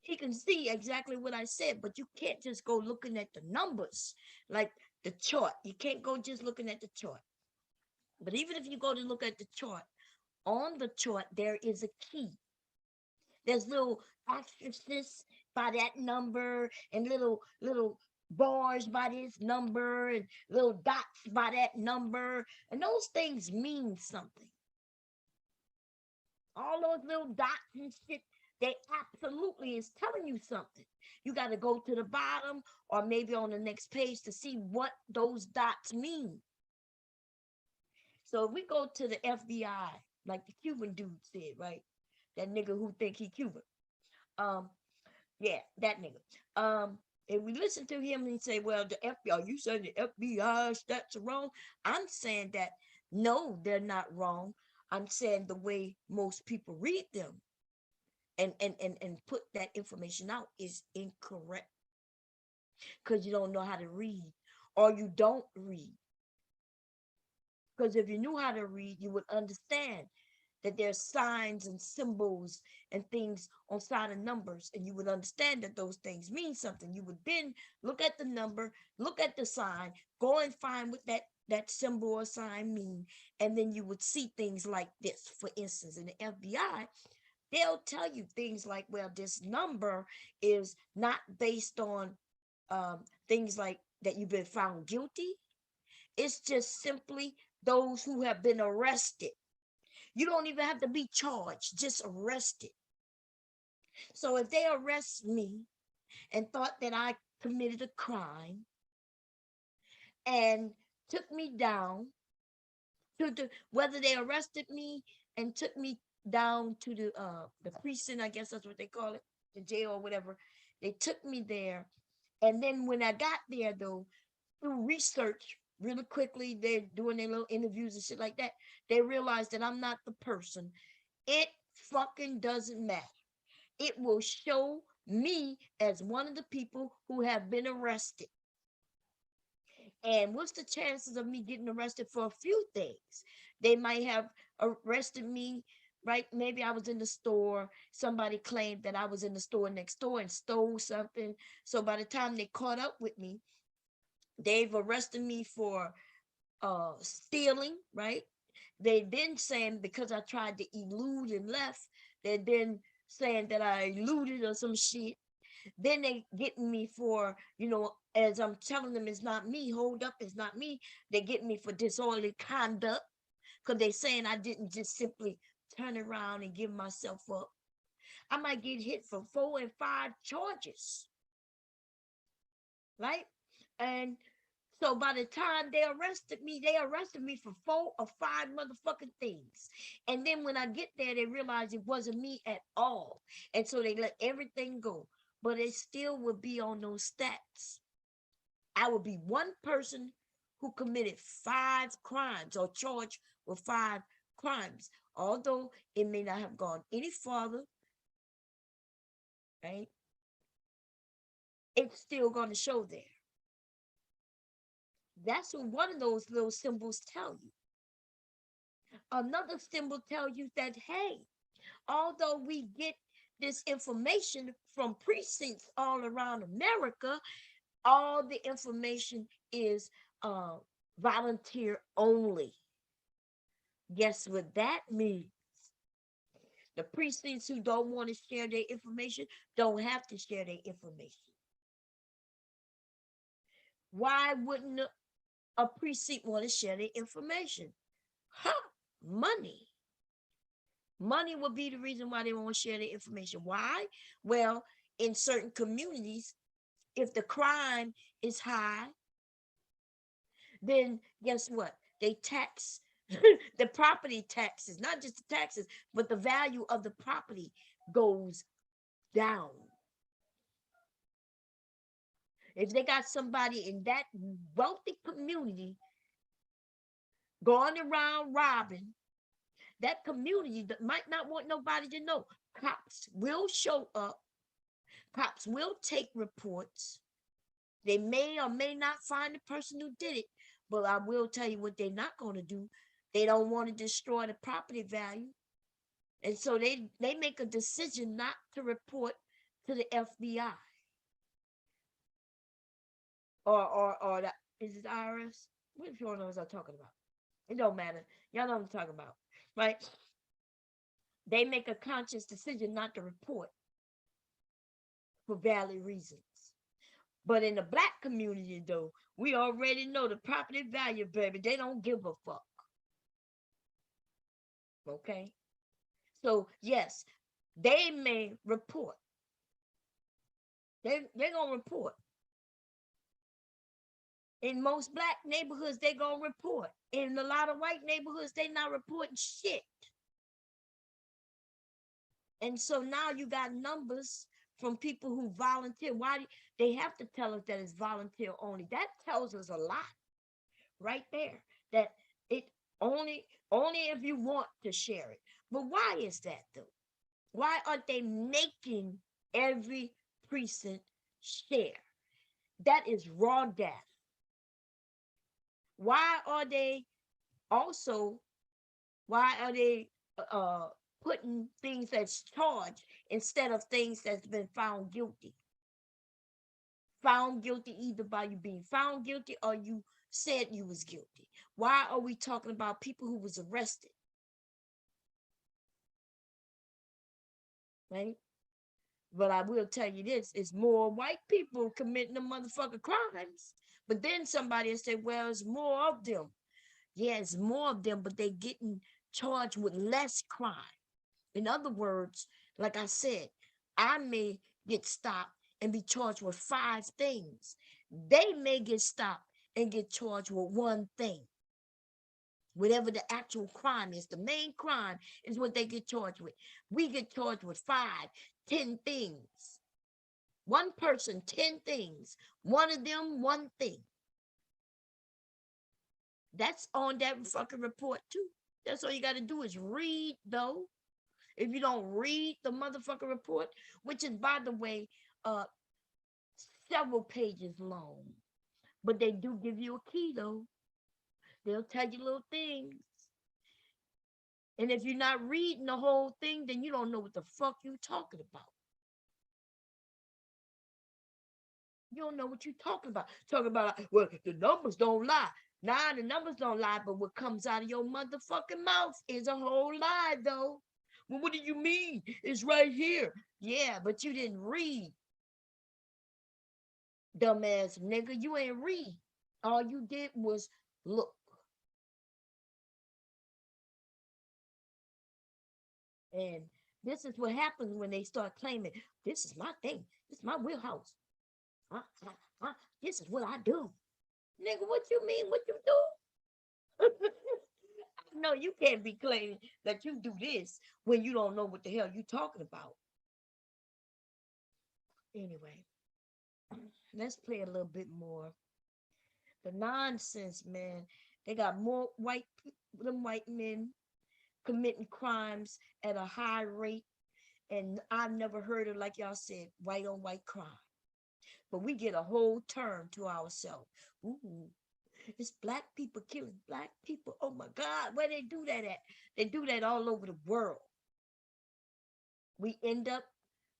he can see exactly what I said, but you can't just go looking at the numbers, like the chart. You can't go just looking at the chart. But even if you go to look at the chart, on the chart, there is a key. There's little asterisks by that number and little bars by this number and little dots by that number. And those things mean something. All those little dots and shit, they absolutely is telling you something. You got to go to the bottom or maybe on the next page to see what those dots mean. So if we go to the FBI, like the Cuban dude said, right? That nigga who think he Cuban. Yeah, that nigga. And we listen to him and he say, well, the FBI, you said the FBI stats are wrong. I'm saying that, no, they're not wrong. I'm saying the way most people read them and put that information out is incorrect. Because you don't know how to read or you don't read. Because if you knew how to read, you would understand that there's signs and symbols and things on side of numbers, and you would understand that those things mean something. You would then look at the number, look at the sign, go and find what that symbol or sign mean, and then you would see things like this. For instance, in the FBI, they'll tell you things like, well, this number is not based on things like that you've been found guilty. It's just simply those who have been arrested. You don't even have to be charged, just arrested. So if they arrest me and thought that I committed a crime and took me down to whether they arrested me and took me down to the precinct, I guess that's what they call it, the jail or whatever. They took me there. And then when I got there, though, through research, really quickly, they're doing their little interviews and shit like that. They realize that I'm not the person. It fucking doesn't matter. It will show me as one of the people who have been arrested. And what's the chances of me getting arrested for a few things? They might have arrested me, right? Maybe I was in the store. Somebody claimed that I was in the store next door and stole something. So by the time they caught up with me, they've arrested me for stealing, right? They've been saying because I tried to elude and left, they've been saying that I eluded or some shit. Then they getting me for, you know, as I'm telling them it's not me, hold up, it's not me. They get me for disorderly conduct because they saying I didn't just simply turn around and give myself up. I might get hit for 4 and 5 charges, right? And so by the time they arrested me for 4 or 5 motherfucking things. And then when I get there, they realize it wasn't me at all. And so they let everything go. But it still would be on those stats. I would be one person who committed 5 crimes or charged with 5 crimes. Although it may not have gone any farther, right? It's still going to show there. That's what one of those little symbols tell you. Another symbol tell you that, hey, although we get this information from precincts all around America, all the information is volunteer only. Guess what that means? The precincts who don't want to share their information don't have to share their information. Why wouldn't a precinct want to share their information? Money. Money will be the reason why they won't share their information. Why? Well, in certain communities, if the crime is high, then guess what? They tax the property taxes, not just the taxes, but the value of the property goes down. If they got somebody in that wealthy community going around robbing, that community that might not want nobody to know. Cops will show up. Cops will take reports. They may or may not find the person who did it, but I will tell you what they're not going to do. They don't want to destroy the property value. And so they make a decision not to report to the FBI. Or the, is it IRS? Which one of those I'm talking about? It don't matter. Y'all know what I'm talking about, right? They make a conscious decision not to report for valid reasons. But in the Black community, though, we already know the property value, baby. They don't give a fuck. Okay? So, yes, they may report. They're going to report. In most Black neighborhoods, they're going to report. In a lot of white neighborhoods, they're not reporting shit. And so now you got numbers from people who volunteer. Why do they have to tell us that it's volunteer only? That tells us a lot right there, that it only if you want to share it. But why is that though? Why aren't they making every precinct share? That is raw data. Why are they putting things that's charged instead of things that's been found guilty? Found guilty either by you being found guilty or you said you was guilty. Why are we talking about people who was arrested? Right? But I will tell you this, it's more white people committing the motherfucking crimes. But then somebody will say, well, it's more of them. Yeah, it's more of them, but they getting charged with less crime. In other words, like I said, I may get stopped and be charged with 5 things. They may get stopped and get charged with 1 thing. Whatever the actual crime is, the main crime is what they get charged with. We get charged with 5, 10 things. One person, 10 things. One of them, 1 thing. That's on that fucking report too. That's all you got to do is read though. If you don't read the motherfucking report, which is, by the way, several pages long, but they do give you a key though. They'll tell you little things. And if you're not reading the whole thing, then you don't know what the fuck you're talking about. You don't know what you're talking about. Talking about, well, the numbers don't lie. Nah, the numbers don't lie, but what comes out of your motherfucking mouth is a whole lie though. Well, what do you mean? It's right here. Yeah, but you didn't read. Dumbass nigga, you ain't read. All you did was look. And this is what happens when they start claiming, this is my thing. This is my wheelhouse. This is what I do. Nigga, what you mean? What you do? No, you can't be claiming that you do this when you don't know what the hell you talking about. Anyway, let's play a little bit more. The nonsense, man. They got more white men committing crimes at a high rate. And I've never heard of, like y'all said, white on white crime. But we get a whole term to ourselves. Ooh, it's black people killing black people. Oh my God, where they do that at? They do that all over the world. We end up,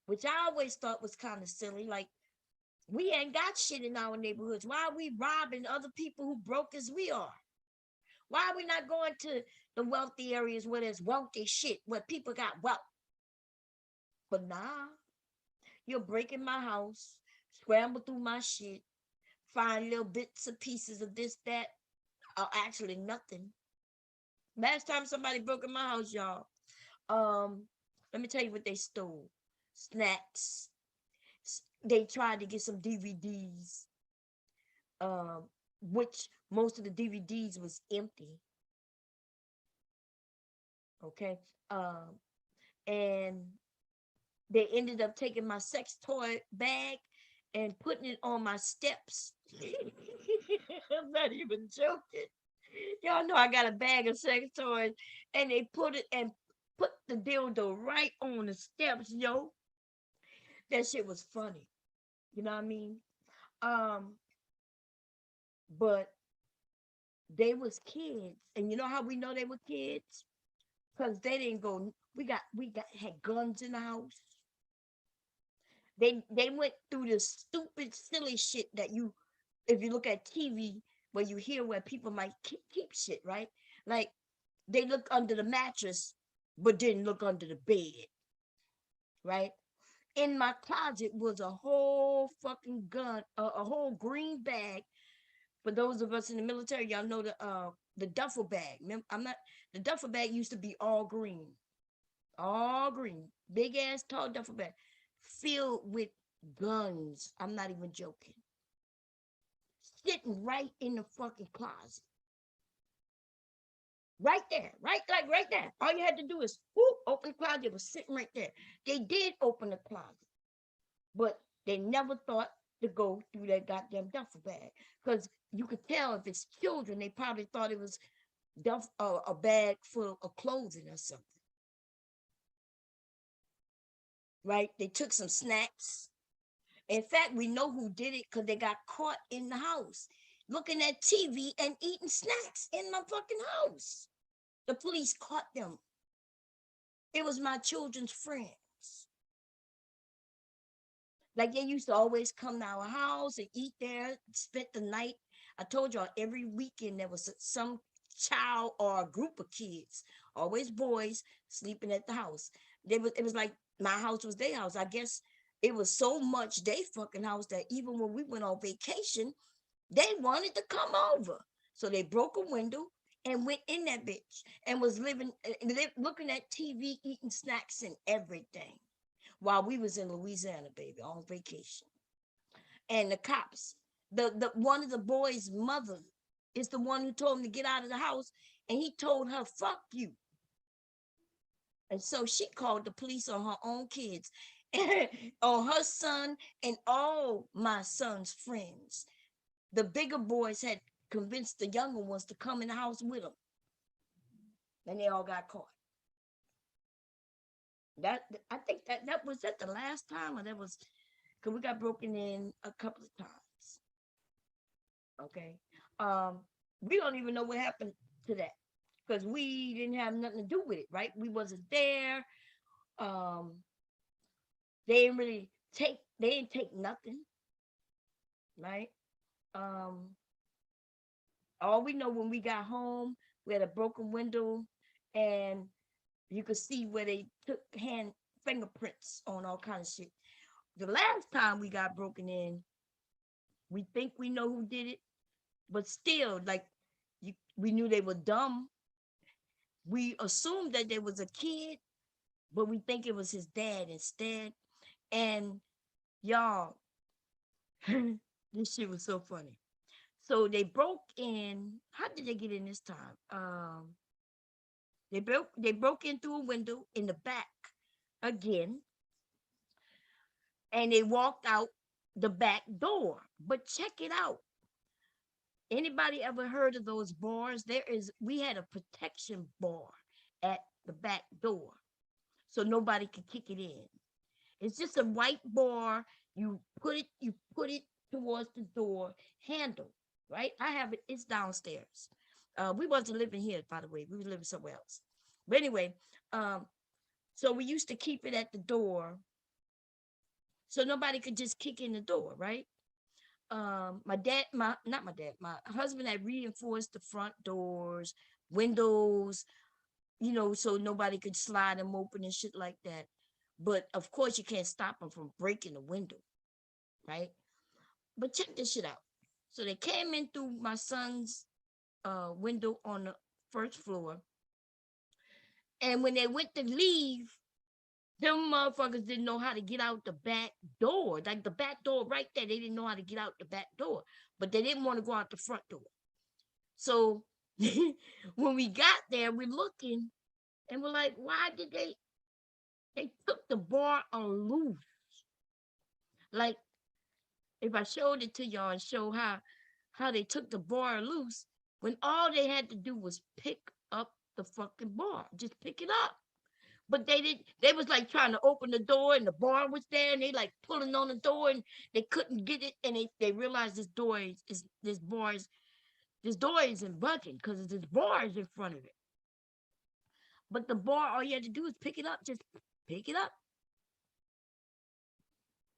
which I always thought was kind of silly, like we ain't got shit in our neighborhoods. Why are we robbing other people who broke as we are? Why are we not going to the wealthy areas where there's wealthy shit, where people got wealth? But nah, you're breaking my house, scramble through my shit, find little bits and pieces of this, that, or actually nothing. Last time somebody broke in my house, y'all, Let me tell you what they stole. Snacks. They tried to get some DVDs, which most of the DVDs was empty. Okay. And they ended up taking my sex toy bag and putting it on my steps. I'm not even joking. Y'all know I got a bag of sex toys, and they put the dildo right on the steps, yo. That shit was funny. You know what I mean? But they was kids, and you know how we know they were kids? Because they didn't go. Had guns in the house. They went through the stupid, silly shit that if you look at TV, where you hear where people might keep shit, right? Like they look under the mattress, but didn't look under the bed, right? In my closet was a whole fucking gun, a whole green bag. For those of us in the military, y'all know the duffel bag. The duffel bag used to be all green, big ass tall duffel bag, filled with guns. I'm not even joking. Sitting right in the fucking closet. Right there, right there. All you had to do is open the closet. It was sitting right there. They did open the closet, but they never thought to go through that goddamn duffel bag, because you could tell if it's children, they probably thought it was a bag full of clothing or something. Right? They took some snacks. In fact, we know who did it because they got caught in the house looking at TV and eating snacks in my fucking house. The police caught them. It was my children's friends. Like they used to always come to our house and eat there, spent the night. I told y'all every weekend there was some child or a group of kids, always boys, sleeping at the house. It was like my house was their house. I guess it was so much they fucking house that even when we went on vacation, they wanted to come over. So they broke a window and went in that bitch and was looking at TV, eating snacks and everything while we was in Louisiana, baby, on vacation. And the cops, the one of the boys' mother is the one who told him to get out of the house, and he told her, fuck you. And so she called the police on her own kids, on her son and all my son's friends. The bigger boys had convinced the younger ones to come in the house with them. And they all got caught. I think that was at the last time, or that was because we got broken in a couple of times. Okay. We don't even know what happened to that because we didn't have nothing to do with it, right? We wasn't there. They didn't take nothing, right? All we know, when we got home, we had a broken window, and you could see where they took fingerprints on all kinds of shit. The last time we got broken in, we think we know who did it, but still, we knew they were dumb. We assumed that there was a kid, but we think it was his dad instead. And y'all, this shit was so funny. So they broke in. How did they get in this time? They broke in through a window in the back again, and they walked out the back door. But check it out. Anybody ever heard of those bars? We had a protection bar at the back door, so nobody could kick it in. It's just a white bar. You put it towards the door handle, right? I have it. It's downstairs. We wasn't living here, by the way. We were living somewhere else. But anyway, so we used to keep it at the door so nobody could just kick in the door, right? My husband had reinforced the front doors, windows, so nobody could slide them open and shit like that. But of course, you can't stop them from breaking the window, right? But check this shit out. So they came in through my son's window on the first floor, And when they went to leave, them motherfuckers didn't know how to get out the back door. Like the back door right there, they didn't know how to get out the back door. But they didn't want to go out the front door. So when we got there, we're looking and we're like, why did they took the bar on loose? Like, if I showed it to y'all and show how they took the bar loose, when all they had to do was pick up the fucking bar, just pick it up. But they didn't. They was like trying to open the door, and the bar was there, and they like pulling on the door, and they couldn't get it, and they realized this door isn't budging because this bar is in front of it. But the bar, all you had to do is pick it up, just pick it up.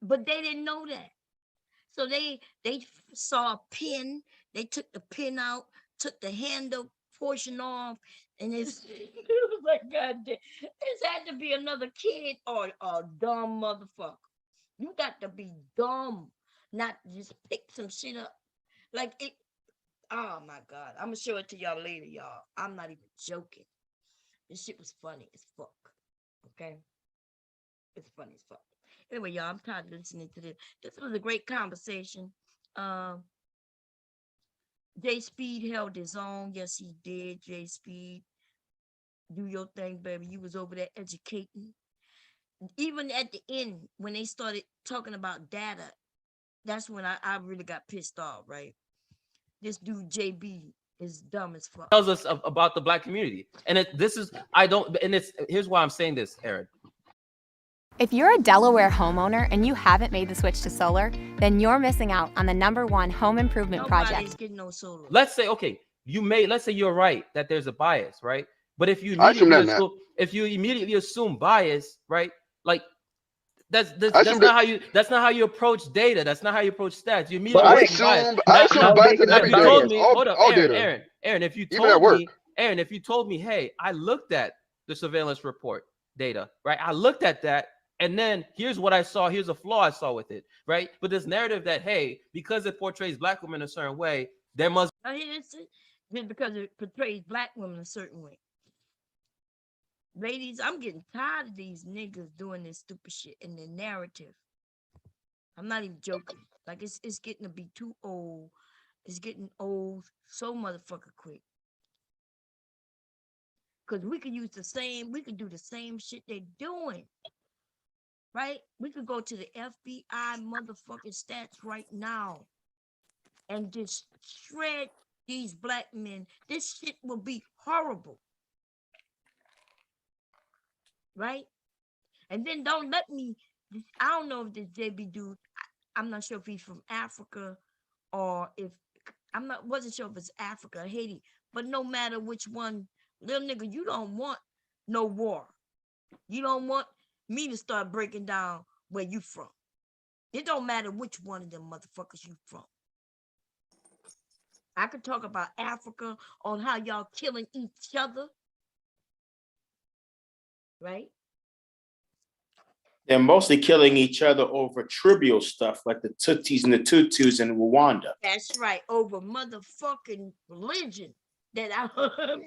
But they didn't know that. So they saw a pin, they took the pin out, took the handle portion off, and it was like, God damn, this had to be another kid or a dumb motherfucker. You got to be dumb not to just pick some shit up. Like it, oh my God. I'm gonna show it to y'all later, y'all. I'm not even joking. This shit was funny as fuck. Okay? It's funny as fuck. Anyway, y'all, I'm tired of listening to this. This was a great conversation. J Speed held his own. Yes, he did. J Speed, do your thing, baby. You was over there educating. Even at the end, when they started talking about data, that's when I really got pissed off, right? This dude, JB, is dumb as fuck. Tells us about the black community. And here's why I'm saying this, Aaron. If you're a Delaware homeowner and you haven't made the switch to solar, then you're missing out on the #1 home improvement project. Nobody's getting no solar. Let's say, okay, let's say you're right that there's a bias, right? But if you immediately assume bias, right? Like that's not how you approach data. That's not how you approach stats. You immediately I assume bias in every data. Hold up, data. Aaron, if you told me, hey, I looked at the surveillance report data, right? I looked at that. And then here's what I saw. Here's a flaw I saw with it, right? But this narrative that, hey, because it portrays black women a certain way, there must just because it portrays black women a certain way. Ladies, I'm getting tired of these niggas doing this stupid shit in their narrative. I'm not even joking. Like it's getting to be too old. It's getting old so motherfucker quick. Because we could do the same shit they're doing. Right? We could go to the FBI motherfucking stats right now and just shred these black men. This shit will be horrible. Right? And then don't let me, I don't know if this JB dude, I'm not sure if he's from Africa or if, wasn't sure if it's Africa or Haiti, but no matter which one, little nigga, you don't want no war. You don't want me to start breaking down where you from. It don't matter which one of them motherfuckers you from. I could talk about Africa on how y'all killing each other. Right? They're mostly killing each other over trivial stuff like the Tutsis and the Tutus in Rwanda. That's right, over motherfucking religion. That I,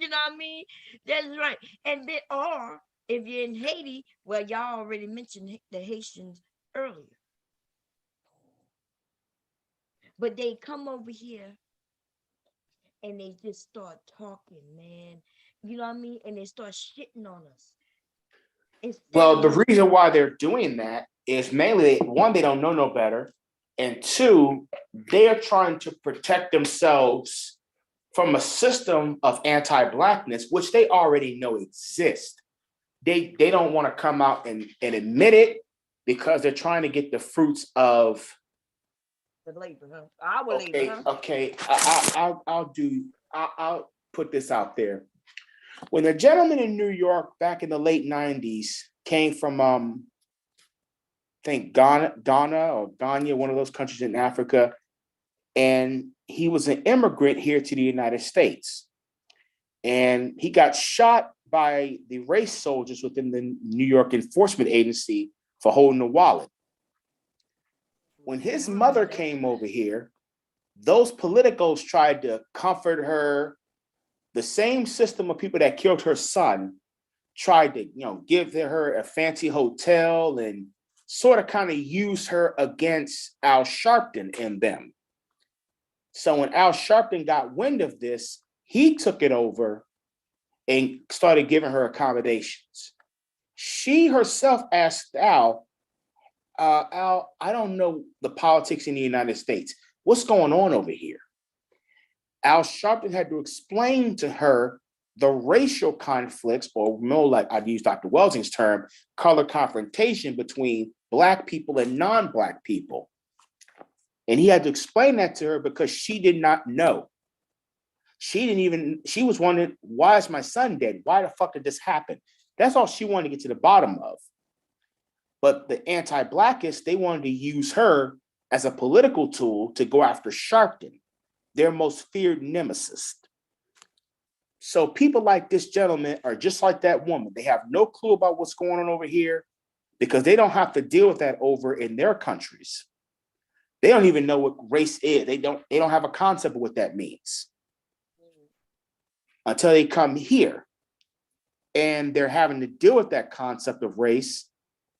you know what I mean? That's right. And there are, if you're in Haiti, well, y'all already mentioned the Haitians earlier. But they come over here and they just start talking, man. You know what I mean? And they start shitting on us. Well, the reason why they're doing that is mainly, one, they don't know no better. And two, they're trying to protect themselves from a system of anti-blackness, which they already know exists. They don't want to come out and admit it because they're trying to get the fruits of the labor, huh? Our labor, huh? Okay. I'll put this out there. When a gentleman in New York back in the late 90s came from, I think Ghana or Ghana, one of those countries in Africa, and he was an immigrant here to the United States. And he got shot by the race soldiers within the New York Enforcement Agency for holding a wallet. When his mother came over here, those politicos tried to comfort her. The same system of people that killed her son tried to, give her a fancy hotel and sort of kind of use her against Al Sharpton and them. So when Al Sharpton got wind of this, he took it over and started giving her accommodations. She herself asked Al, Al, I don't know the politics in the United States. What's going on over here? Al Sharpton had to explain to her the racial conflicts, or more like I'd use Dr. Welsing's term, color confrontation between Black people and non-Black people. And he had to explain that to her because she did not know. She was wondering, why is my son dead? Why the fuck did this happen? That's all she wanted to get to the bottom of. But the anti-Blackists, they wanted to use her as a political tool to go after Sharpton, their most feared nemesis. So people like this gentleman are just like that woman. They have no clue about what's going on over here because they don't have to deal with that over in their countries. They don't even know what race is. They don't have a concept of what that means until they come here. And they're having to deal with that concept of race,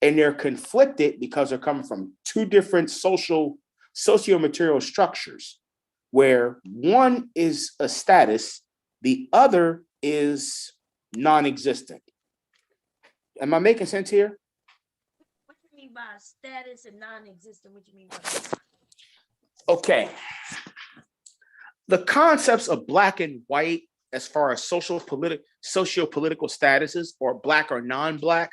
and they're conflicted because they're coming from two different socio-material structures, where one is a status, the other is non-existent. Am I making sense here? What do you mean by status and non-existent? What do you mean by that? Okay. The concepts of Black and white as far as socio-political statuses, or Black or non-Black,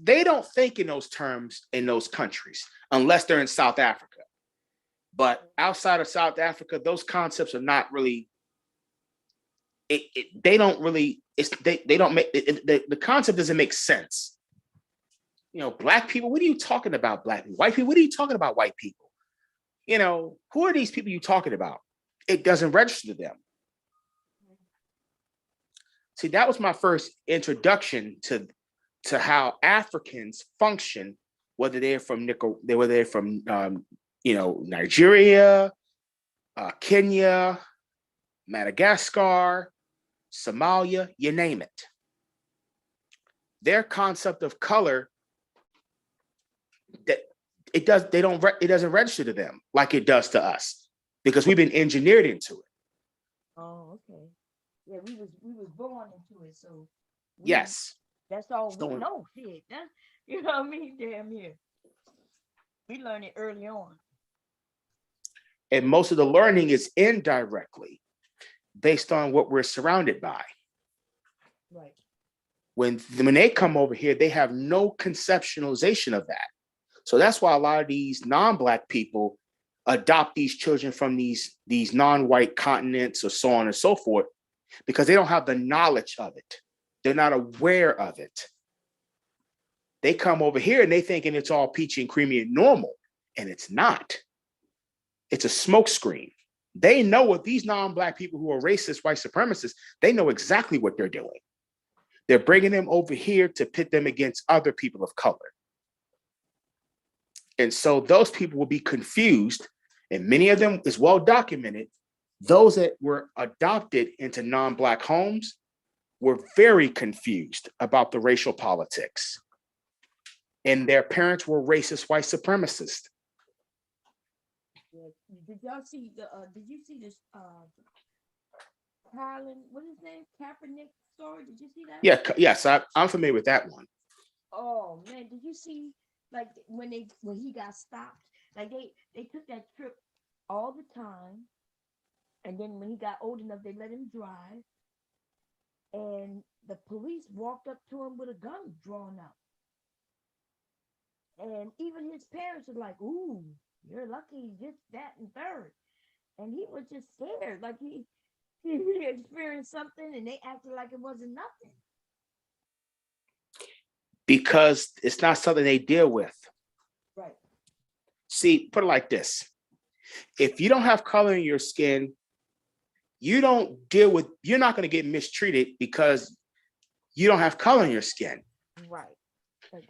they don't think in those terms in those countries unless they're in South Africa. But outside of South Africa, those concepts are not really, they don't make, the concept doesn't make sense. Black people, what are you talking about, Black people? White people, what are you talking about, white people? Who are these people you talking about? It doesn't register to them. See, that was my first introduction to how Africans function, whether they're from Nigeria, Kenya, Madagascar, Somalia, you name it. Their concept of color, that it doesn't register to them like it does to us because we've been engineered into it. Oh, okay. Yeah, we was born into it, so yes, that's all we know. Shit, you know what I mean? Damn here, we learned it early on, and most of the learning is indirectly based on what we're surrounded by. Right. When they come over here, they have no conceptualization of that. So that's why a lot of these non-Black people adopt these children from these non-white continents or so on and so forth, because they don't have the knowledge of it. They're not aware of it. They come over here and they thinking it's all peachy and creamy and normal, and it's not. It's a smokescreen. They know what these non-Black people who are racist, white supremacists, they know exactly what they're doing. They're bringing them over here to pit them against other people of color. And so those people will be confused, and many of them is well documented. Those that were adopted into non-Black homes were very confused about the racial politics. And their parents were racist white supremacists. Yeah. Did y'all see did you see this Harlan, what is his name? Kaepernick story? Did you see that? Yeah, yes, I'm familiar with that one. Oh man, did you see like when he got stopped? Like they took that trip all the time. And then when he got old enough, they let him drive. And the police walked up to him with a gun drawn up. And even his parents were like, ooh, you're lucky, this, that, and third. And he was just scared. Like he experienced something and they acted like it wasn't nothing. Because it's not something they deal with. Right. See, put it like this. If you don't have color in your skin, you're not going to get mistreated because you don't have color in your skin. Right.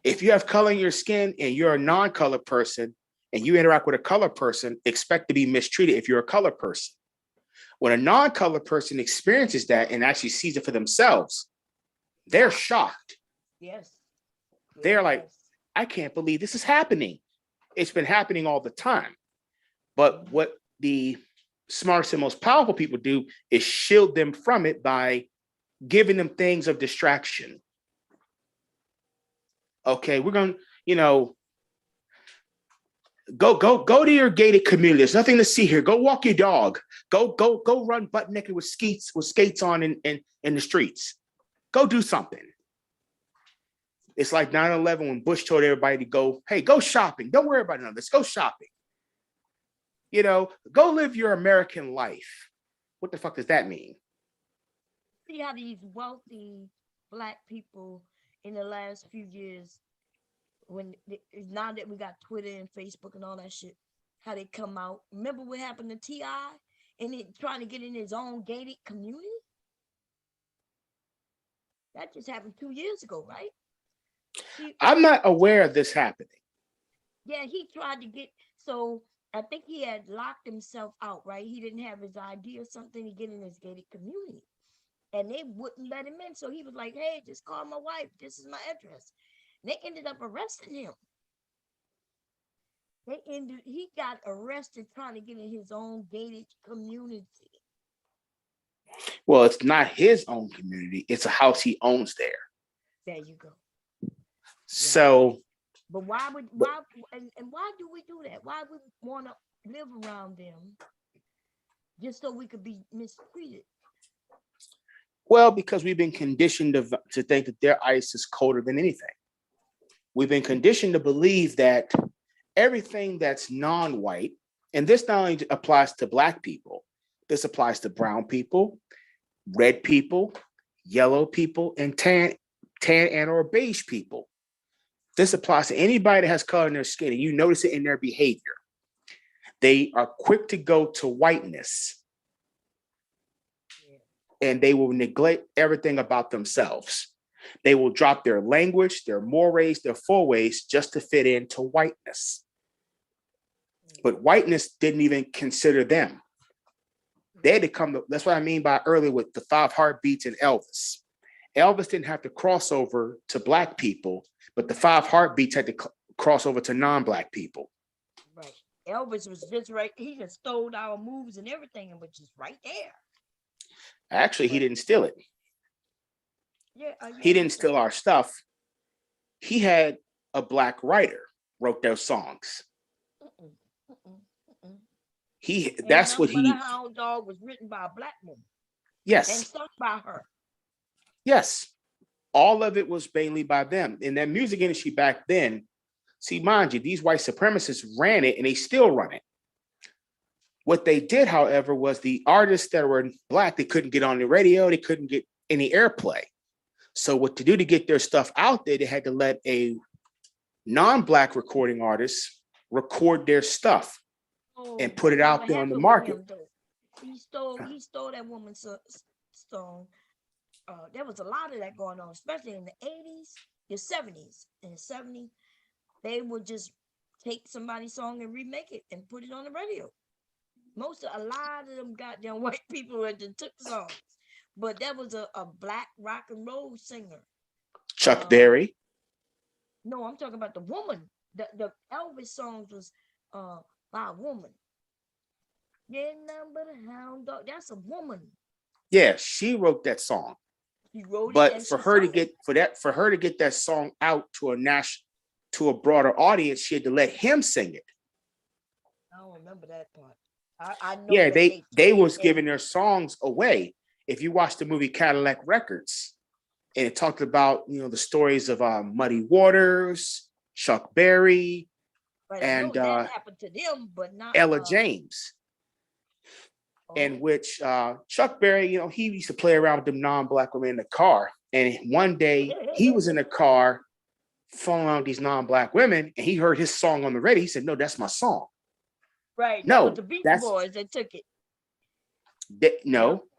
If you have color in your skin and you're a non-colored person and you interact with a colored person, expect to be mistreated if you're a colored person. When a non-colored person experiences that and actually sees it for themselves, they're shocked. Yes. They're like, I can't believe this is happening. It's been happening all the time. But what the smartest and most powerful people do is shield them from it by giving them things of distraction. Okay, we're going to, go to your gated community. There's nothing to see here. Go walk your dog. Go run butt naked with skates on in the streets. Go do something. It's like 9/11 when Bush told everybody to go, hey, go shopping. Don't worry about none of this. Go shopping. Go live your American life. What the fuck does that mean? See how these wealthy Black people in the last few years, now that we got Twitter and Facebook and all that shit, how they come out. Remember what happened to T.I. and it trying to get in his own gated community? That just happened 2 years ago, right? I'm not aware of this happening. Yeah, he tried to get, so I think he had locked himself out, right? He didn't have his ID or something to get in his gated community. And they wouldn't let him in. So he was like, hey, just call my wife. This is my address. And they ended up arresting him. He got arrested trying to get in his own gated community. Well, it's not his own community. It's a house he owns there. There you go. So, but why do we do that? Why would we want to live around them just so we could be mistreated? Well, because we've been conditioned to think that their ice is colder than anything. We've been conditioned to believe that everything that's non-white, and this not only applies to Black people, this applies to brown people, red people, yellow people, and tan and or beige people. This applies to anybody that has color in their skin, and you notice it in their behavior. They are quick to go to whiteness, and they will neglect everything about themselves. They will drop their language, their mores, their fourways just to fit into whiteness. But whiteness didn't even consider them. They had to come, that's what I mean by earlier with the 5 heartbeats and Elvis. Elvis didn't have to cross over to Black people, but the 5 heartbeats had to cross over to non-Black people. Right. Elvis was just right. He just stole our moves and everything, which is right there. Actually, he didn't steal it. Yeah, he didn't steal our stuff. He had a Black writer wrote those songs. That's what he. The Hound Dog was written by a Black woman. Yes. And sung by her. Yes. All of it was mainly by them. In that music industry back then, see, mind you, these white supremacists ran it and they still run it. What they did, however, was the artists that were Black, they couldn't get on the radio, they couldn't get any airplay. So what to do to get their stuff out there, they had to let a non-Black recording artist record their stuff and put it out there on the market. He stole that woman's song. There was a lot of that going on, especially in the 80s, the 70s. In the 70s, they would just take somebody's song and remake it and put it on the radio. A lot of them goddamn white people that took songs. But that was a Black rock and roll singer. Chuck Berry. No, I'm talking about the woman. The Elvis songs was by a woman. Yeah, number the Hound Dog. That's a woman. Yeah, she wrote that song. She wrote but it for her to get that song out to a broader audience, she had to let him sing it. I don't remember that part. I know. Yeah, they was giving their songs away. If you watch the movie Cadillac Records, and it talked about the stories of Muddy Waters, Chuck Berry, right, and that happened to them, but not Ella James. In which Chuck Berry, he used to play around with them non-Black women in the car. And one day he was in a car following around these non-Black women, and he heard his song on the radio. He said, "No, that's my song." Right. No, that was the Beach Boys that took it.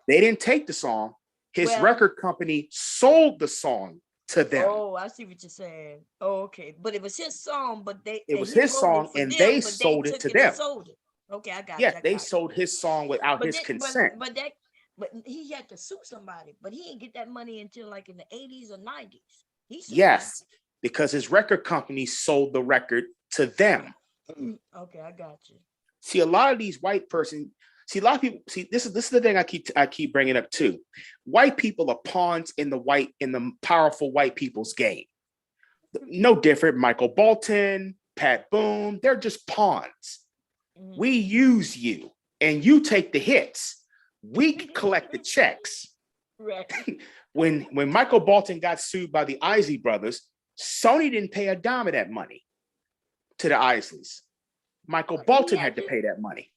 They didn't take the song. His record company sold the song to them. Oh, I see what you're saying. Oh, okay. But it was his song, but they sold it to them. Sold it. Okay, I got it. Yeah, they sold his song without his consent. But But he had to sue somebody, but he didn't get that money until like in the 80s or 90s. He sued Yes, because his record company sold the record to them. them. Okay, I got you. See, a lot of these white person, see, a lot of people, see, this is the thing I keep bringing up too. White people are pawns in the powerful white people's game. No different. Michael Bolton, Pat Boone, they're just pawns. We use you and you take the hits. We collect the checks. Right. When Michael Bolton got sued by the Isley brothers, Sony didn't pay a dime of that money to the Isleys. Michael Bolton had to pay that money.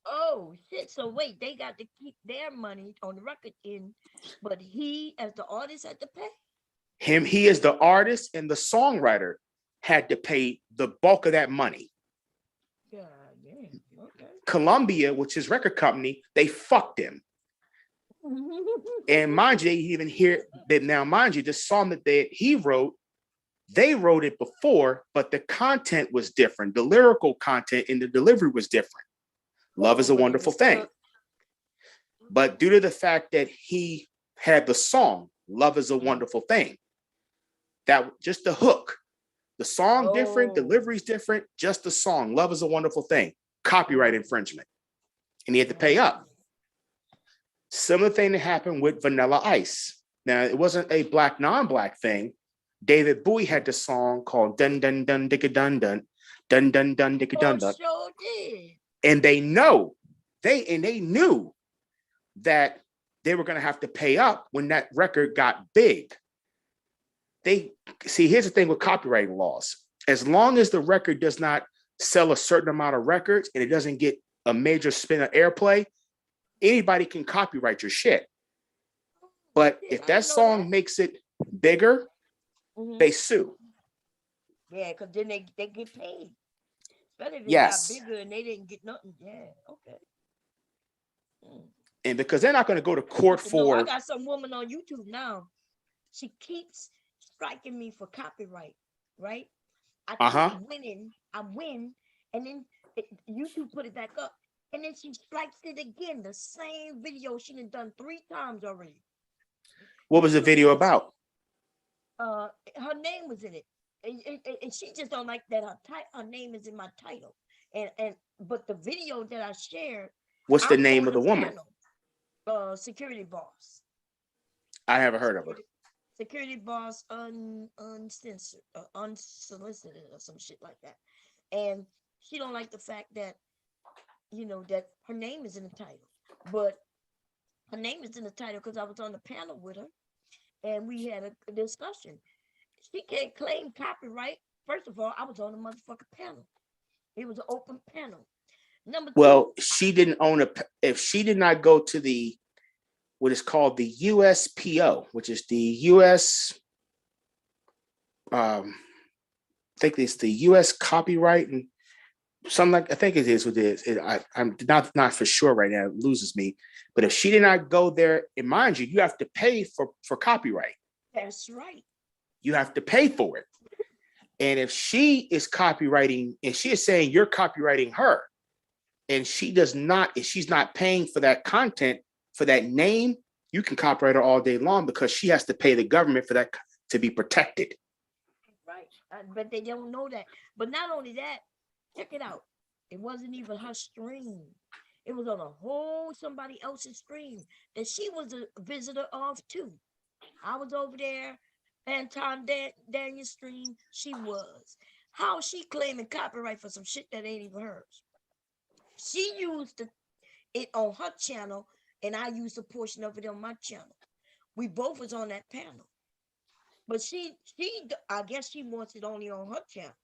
Oh shit! So wait, they got to keep their money on the record end, but he, as the artist, had to pay. He is the artist and the songwriter had to pay the bulk of that money. God damn. Okay. Columbia, which is record company, they fucked him. And mind you, they even hear that now. Mind you, the song that he wrote, they wrote it before, but the content was different. The lyrical content and the delivery was different. Love is a wonderful thing. But due to the fact that he had the song, Love is a Wonderful Thing, that just the hook, the song different, delivery's different, just the song, Love is a Wonderful Thing, copyright infringement. And he had to pay up. Similar thing that happened with Vanilla Ice. Now, it wasn't a black, non-black thing. David Bowie had the song called Dun Dun Dun Dicka Dun Dun, Dun Dun Dun Dicka Dun Dun. Sure did. And they knew that they were going to have to pay up when that record got big. Here's the thing with copyright laws. As long as the record does not sell a certain amount of records and it doesn't get a major spin of airplay, anybody can copyright your shit. But if that song makes it bigger, they sue. Yeah, because then they get paid. Especially if it Yes. got bigger and they didn't get nothing. Yeah, okay. And because they're not going to go to court for. I got some woman on YouTube now. She keeps striking me for copyright, right? I keep winning. I win, and then YouTube put it back up, and then she strikes it again. The same video she done 3 times already. What was the video about? Her name was in it, and she just don't like that her name is in my title, but the video that I shared. What's the name of the woman? Security Boss. I haven't heard of her. Security Boss uncensored, unsolicited, or some shit like that. And she don't like the fact that, that her name is in the title. But her name is in the title because I was on the panel with her, and we had a discussion. She can't claim copyright. First of all, I was on the motherfucking panel. It was an open panel. Well, she didn't own if she did not go to what is called the USPO, which is the US, I think it's the US copyright and something like, I think it is what it is. I'm not for sure right now, it loses me. But if she did not go there, and mind you, you have to pay for copyright. That's right. You have to pay for it. And if she is copywriting, and she is saying you're copywriting her, and she does not, if she's not paying for that content, for that name, you can copyright her all day long because she has to pay the government for that to be protected. Right. But they don't know that. But not only that, check it out. It wasn't even her stream. It was on a whole somebody else's stream that she was a visitor of too. I was over there, Anton Daniel's stream. She was. How is she claiming copyright for some shit that ain't even hers? She used it on her channel, and I used a portion of it on my channel. We both was on that panel. But I guess she wants it only on her channel.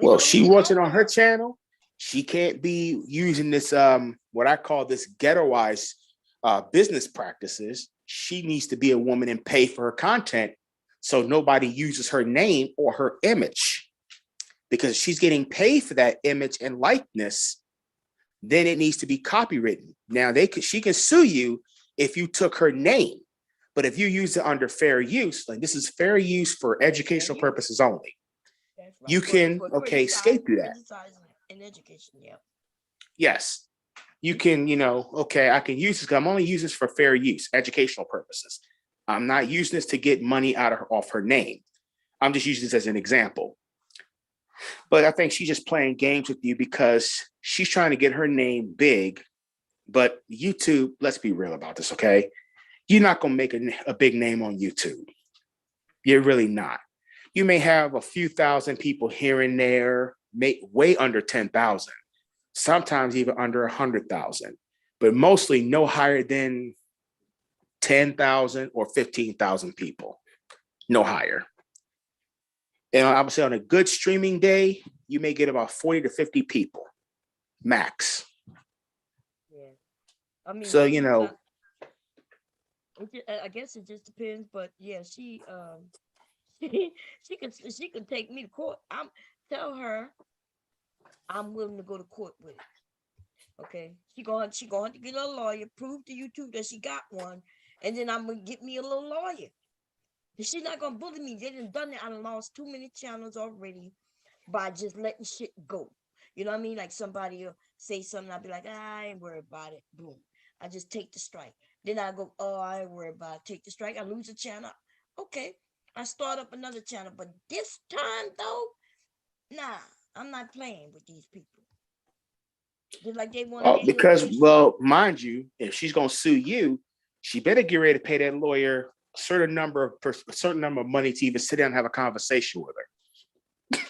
Well, she wants it on her channel. She can't be using this, what I call this ghettoized business practices. She needs to be a woman and pay for her content so nobody uses her name or her image. Because she's getting paid for that image and likeness, then it needs to be copywritten. Now she can sue you if you took her name, but if you use it under fair use, like this is fair use for educational purposes only, right. You can escape through that. In education, yeah. Yes, you can, okay, I can use this. I'm only using this for fair use, educational purposes. I'm not using this to get money off her name. I'm just using this as an example. But I think she's just playing games with you because she's trying to get her name big. But YouTube, let's be real about this, okay? You're not going to make a big name on YouTube. You're really not. You may have a few thousand people here and there, way under 10,000, sometimes even under 100,000, but mostly no higher than 10,000 or 15,000 people, no higher. And I would say on a good streaming day, you may get about 40 to 50 people, max. Yeah. I mean, so, I guess it just depends, but yeah, she can take me to court. Tell her I'm willing to go to court with it. Okay. She going to have to get a lawyer, prove to YouTube that she got one, and then I'm gonna get me a little lawyer. She's not gonna bully me. They done it. I lost too many channels already by just letting shit go. You know what I mean? Like somebody will say something, I'll be like, I ain't worried about it. Boom. I just take the strike. Then I go, oh, I ain't worried about it. Take the strike. I lose a channel. Okay. I start up another channel. But this time though, nah, I'm not playing with these people. Just like they want because, well, mind you, if she's gonna sue you, she better get ready to pay that lawyer a certain number of money to even sit down and have a conversation with her.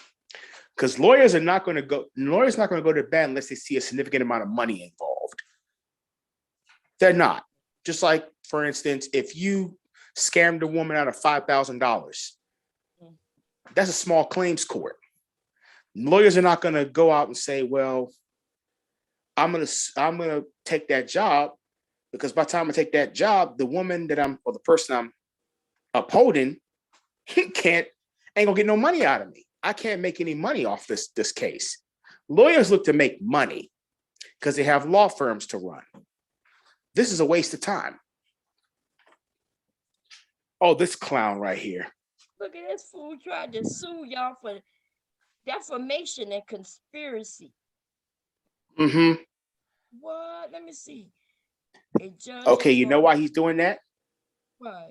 Because lawyers are not going to go to bed unless they see a significant amount of money involved. They're not. Just like, for instance, if you scammed a woman out of $5,000, that's a small claims court. Lawyers are not going to go out and say, well, I'm gonna take that job, because by the time I take that job, the woman or the person I'm upholding ain't gonna get no money out of me. I can't make any money off this case. Lawyers look to make money because they have law firms to run. This is a waste of time. Oh, this clown right here. Look at this fool tried to sue y'all for defamation and conspiracy. Mm-hmm. What? Let me see. Okay, you know why he's doing that? Why?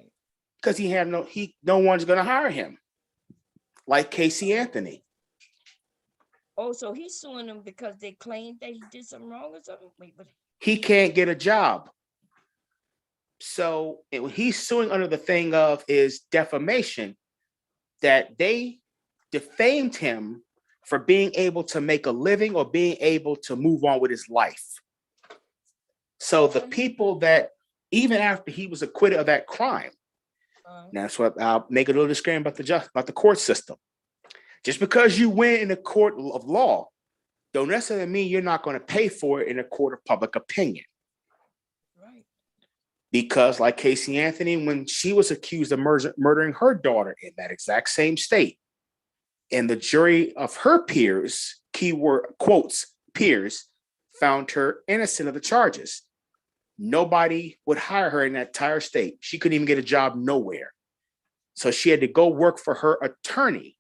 Because no one's gonna hire him. Like Casey Anthony. Oh, so he's suing them because they claimed that he did something wrong or something? Wait, but he can't get a job. So he's suing under the thing of is defamation, that they defamed him for being able to make a living or being able to move on with his life. So the people that, even after he was acquitted of that crime, that's what I'll make a little disclaimer about the court system. Just because you win in a court of law, don't necessarily mean you're not going to pay for it in a court of public opinion. Right. Because like Casey Anthony, when she was accused of murdering her daughter in that exact same state, and the jury of her peers, keyword quotes, peers, found her innocent of the charges. Nobody would hire her in that entire state. She couldn't even get a job nowhere. So she had to go work for her attorney.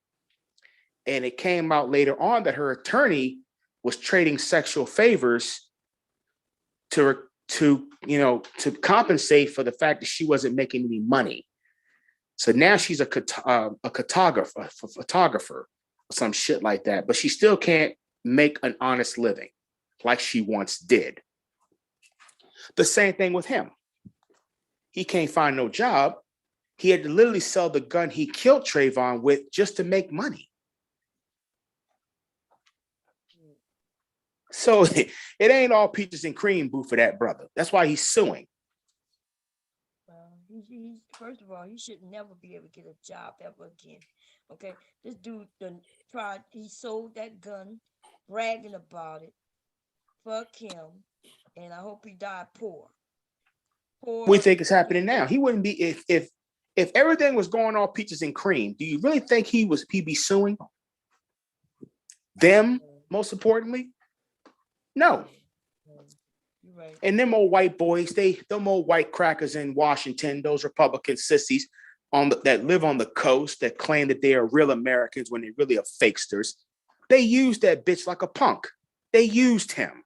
And it came out later on that her attorney was trading sexual favors to compensate for the fact that she wasn't making any money. So now she's a photographer, or some shit like that, but she still can't make an honest living like she once did. The same thing with him. He can't find no job. He had to literally sell the gun he killed Trayvon with just to make money. So it ain't all peaches and cream, boo, for that brother. That's why he's suing. He's first of all, he should never be able to get a job ever again. Okay, this dude he sold that gun, bragging about it. Fuck him, and I hope he died poor. We think it's happening now. He wouldn't be if everything was going all peaches and cream. Do you really think he'd be suing them? Most importantly, no. Right. And them old white boys, them old white crackers in Washington, those Republican sissies that live on the coast that claim that they are real Americans when they really are fakesters. They used that bitch like a punk. They used him.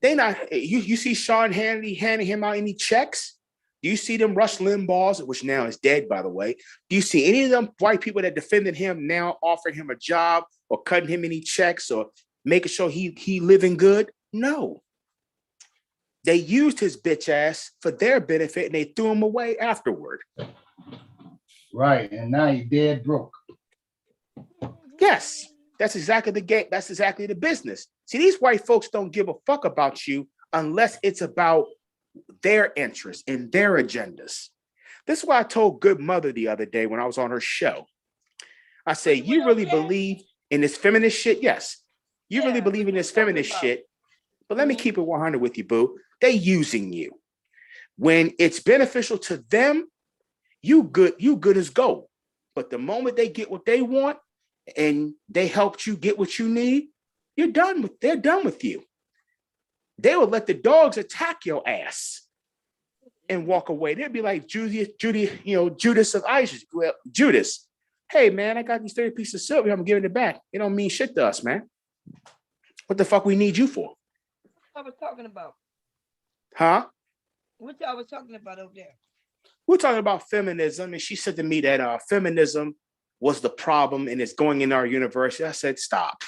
They not you see Sean Hannity handing him out any checks? Do you see them Rush Limbaughs, which now is dead, by the way? Do you see any of them white people that defended him now offering him a job or cutting him any checks or making sure he living good? No. They used his bitch ass for their benefit and they threw him away afterward. Right, and now he's dead broke. Yes, that's exactly the game. That's exactly the business. See, these white folks don't give a fuck about you unless it's about their interests and their agendas. This is why I told Good Mother the other day when I was on her show. I say, you really believe in this feminist shit? Yes. You really believe in this feminist shit? But let me keep it 100 with you, boo. They using you. When it's beneficial to them, you good as gold. But the moment they get what they want and they helped you get what you need, they're done with you. They will let the dogs attack your ass and walk away. They'd be like Judas of Isis. Well, Judas, hey man, I got these 30 pieces of silver. I'm giving it back. It don't mean shit to us, man. What the fuck we need you for? I was talking about. Huh? What y'all was talking about over there? We're talking about feminism, and she said to me that feminism was the problem and it's going in our university. I said, stop.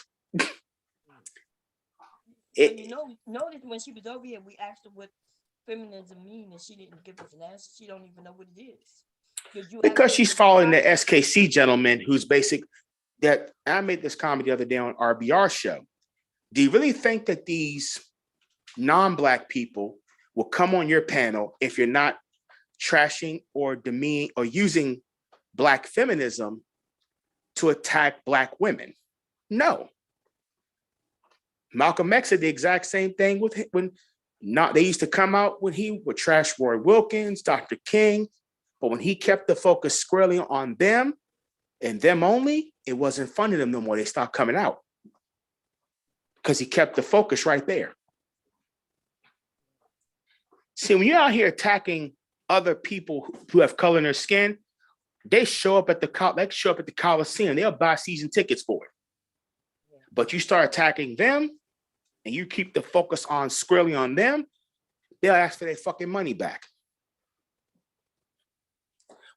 Notice when she was over here, we asked her what feminism means, and she didn't give us an answer. She don't even know what it is. Because she's following the SKC gentleman who's that I made this comment the other day on RBR show. Do you really think that these non-Black people will come on your panel if you're not trashing or demeaning or using Black feminism to attack Black women? No. Malcolm X said the exact same thing they used to come out when he would trash Roy Wilkins, Dr. King, but when he kept the focus squarely on them and them only, it wasn't funny to them no more. They stopped coming out because he kept the focus right there. See, when you're out here attacking other people who have color in their skin, they show up at the Coliseum. They'll buy season tickets for it. But you start attacking them and you keep the focus on squarely on them, they'll ask for their fucking money back.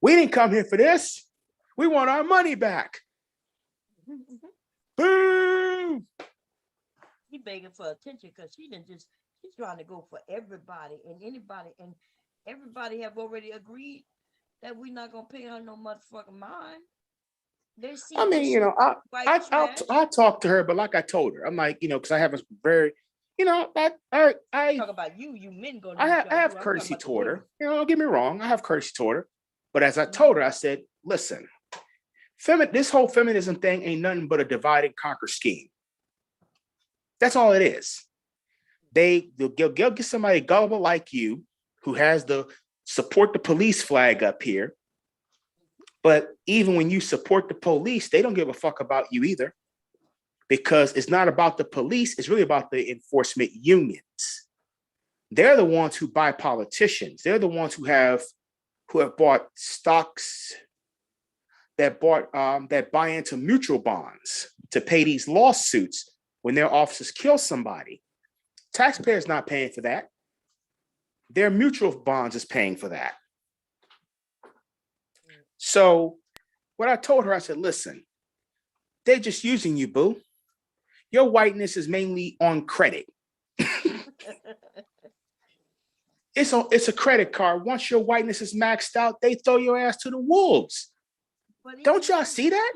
We didn't come here for this. We want our money back. Boo! He begging for attention because she's trying to go for everybody and anybody, and everybody have already agreed that we're not gonna pay her no motherfucking mind. I mean, I'll talk to her, but like I told her, I'm like, because I have a very, I talk about you men go. I have courtesy toward her. Don't get me wrong, I have courtesy toward her, but as I told her, I said, listen, this whole feminism thing ain't nothing but a divide and conquer scheme. That's all it is. They'll get somebody gullible like you who has the support the police flag up here. But even when you support the police, they don't give a fuck about you either, because it's not about the police. It's really about the enforcement unions. They're the ones who buy politicians. They're the ones who have bought stocks that buy into mutual bonds to pay these lawsuits when their officers kill somebody. Taxpayers not paying for that. Their mutual bonds is paying for that. So what I told her, I said, listen, they're just using you, boo. Your whiteness is mainly on credit. It's a credit card. Once your whiteness is maxed out, they throw your ass to the wolves. Don't y'all see that?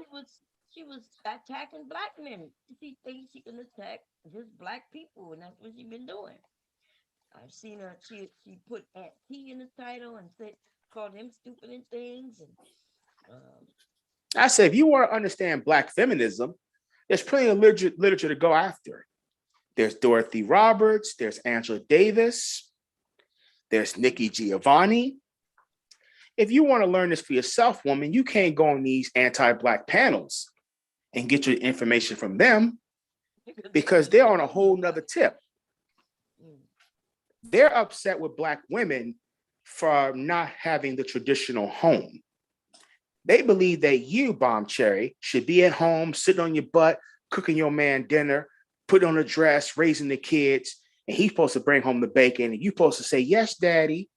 She was attacking Black men. She thinks she can attack just Black people, and that's what she's been doing. I've seen her. She put Aunt T in the title and called him stupid and things. And I said, if you want to understand Black feminism, there's plenty of literature to go after. There's Dorothy Roberts. There's Angela Davis. There's Nikki Giovanni. If you want to learn this for yourself, woman, you can't go on these anti-Black panels and get your information from them, because they're on a whole nother tip. They're upset with Black women for not having the traditional home. They believe that you, Bomb Cherry, should be at home, sitting on your butt, cooking your man dinner, putting on a dress, raising the kids, and he's supposed to bring home the bacon, and you're supposed to say, yes, daddy.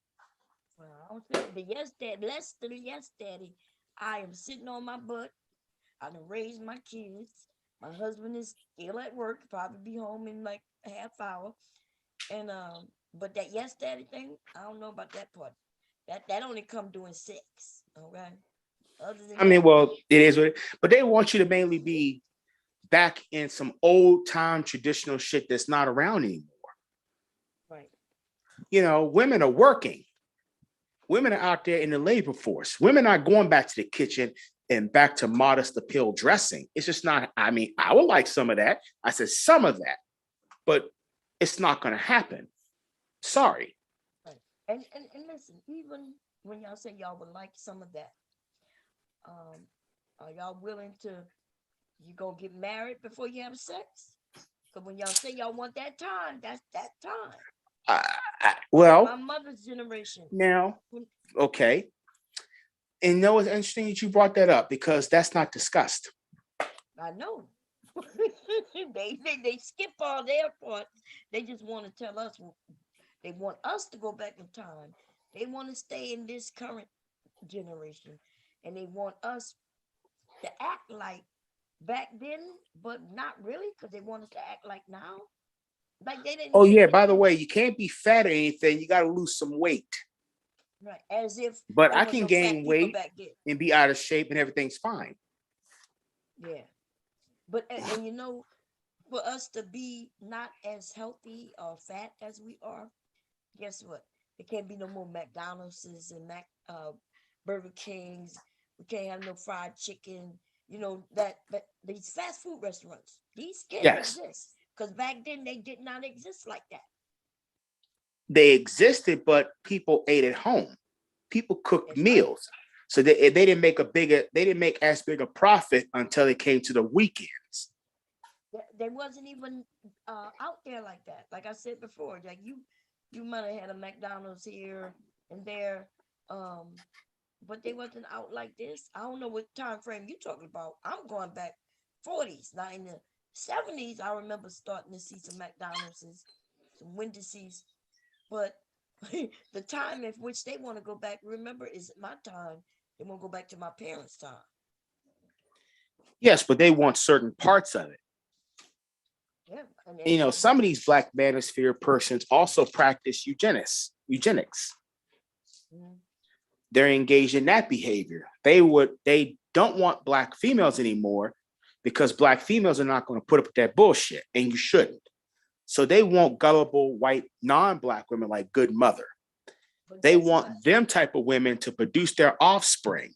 Well, I don't say the yes, dad, less than yes, daddy. I am sitting on my butt. I done raised my kids. My husband is still at work, probably be home in like a half hour. And but that yes, daddy thing, I don't know about that part. That only come during sex, okay? Other than I mean, that, well, it is what it, but they want you to mainly be back in some old time traditional shit that's not around anymore. right. You know, women are working. Women are out there in the labor force. Women are going back to the kitchen and back to modest appeal dressing. It's just not, I mean, I would like some of that. I said some of that, but it's not going to happen. Sorry. Right. And listen, even when y'all say y'all would like some of that, are y'all willing to, you gonna get married before you have sex? Because when y'all say y'all want that time, that's that time. Well, my mother's generation. now, okay. And you know, it's interesting that you brought that up because that's not discussed. I know. they skip all their part. They just want to tell us. They want us to go back in time. They want to stay in this current generation, and they want us to act like back then, but not really, because they want us to act like now. Like they didn't. Oh yeah, by the way, you can't be fat or anything. You got to lose some weight. Right, as if. But there I was can no fat gain people weight back then. and be out of shape and everything's fine. Yeah, but and you know, for us to be not as healthy or fat as we are, guess what? There can't be no more McDonald's and Burger Kings. We can't have no fried chicken. You know that these fast food restaurants, these can't Yes. exist because back then they did not exist like that. They existed, but people ate at home. People cooked That's right. meals. So they didn't make as big a profit until it came to the weekends. They wasn't even out there like that. Like I said before, like you might have had a McDonald's here and there, but they wasn't out like this. I don't know what time frame you talking about. I'm going back 40s. Now in the 70s, I remember starting to see some McDonald's, some Wendy's, but the time at which they want to go back, remember, is my time. They want to go back to my parents' time. Yes, but they want certain parts of it. Yeah, You know, some of these Black manosphere persons also practice eugenics. Mhm. They're engaged in that behavior. They don't want Black females anymore because Black females are not going to put up with that bullshit, and you shouldn't. So they want gullible white non-Black women like Good Mother. They want them type of women to produce their offspring,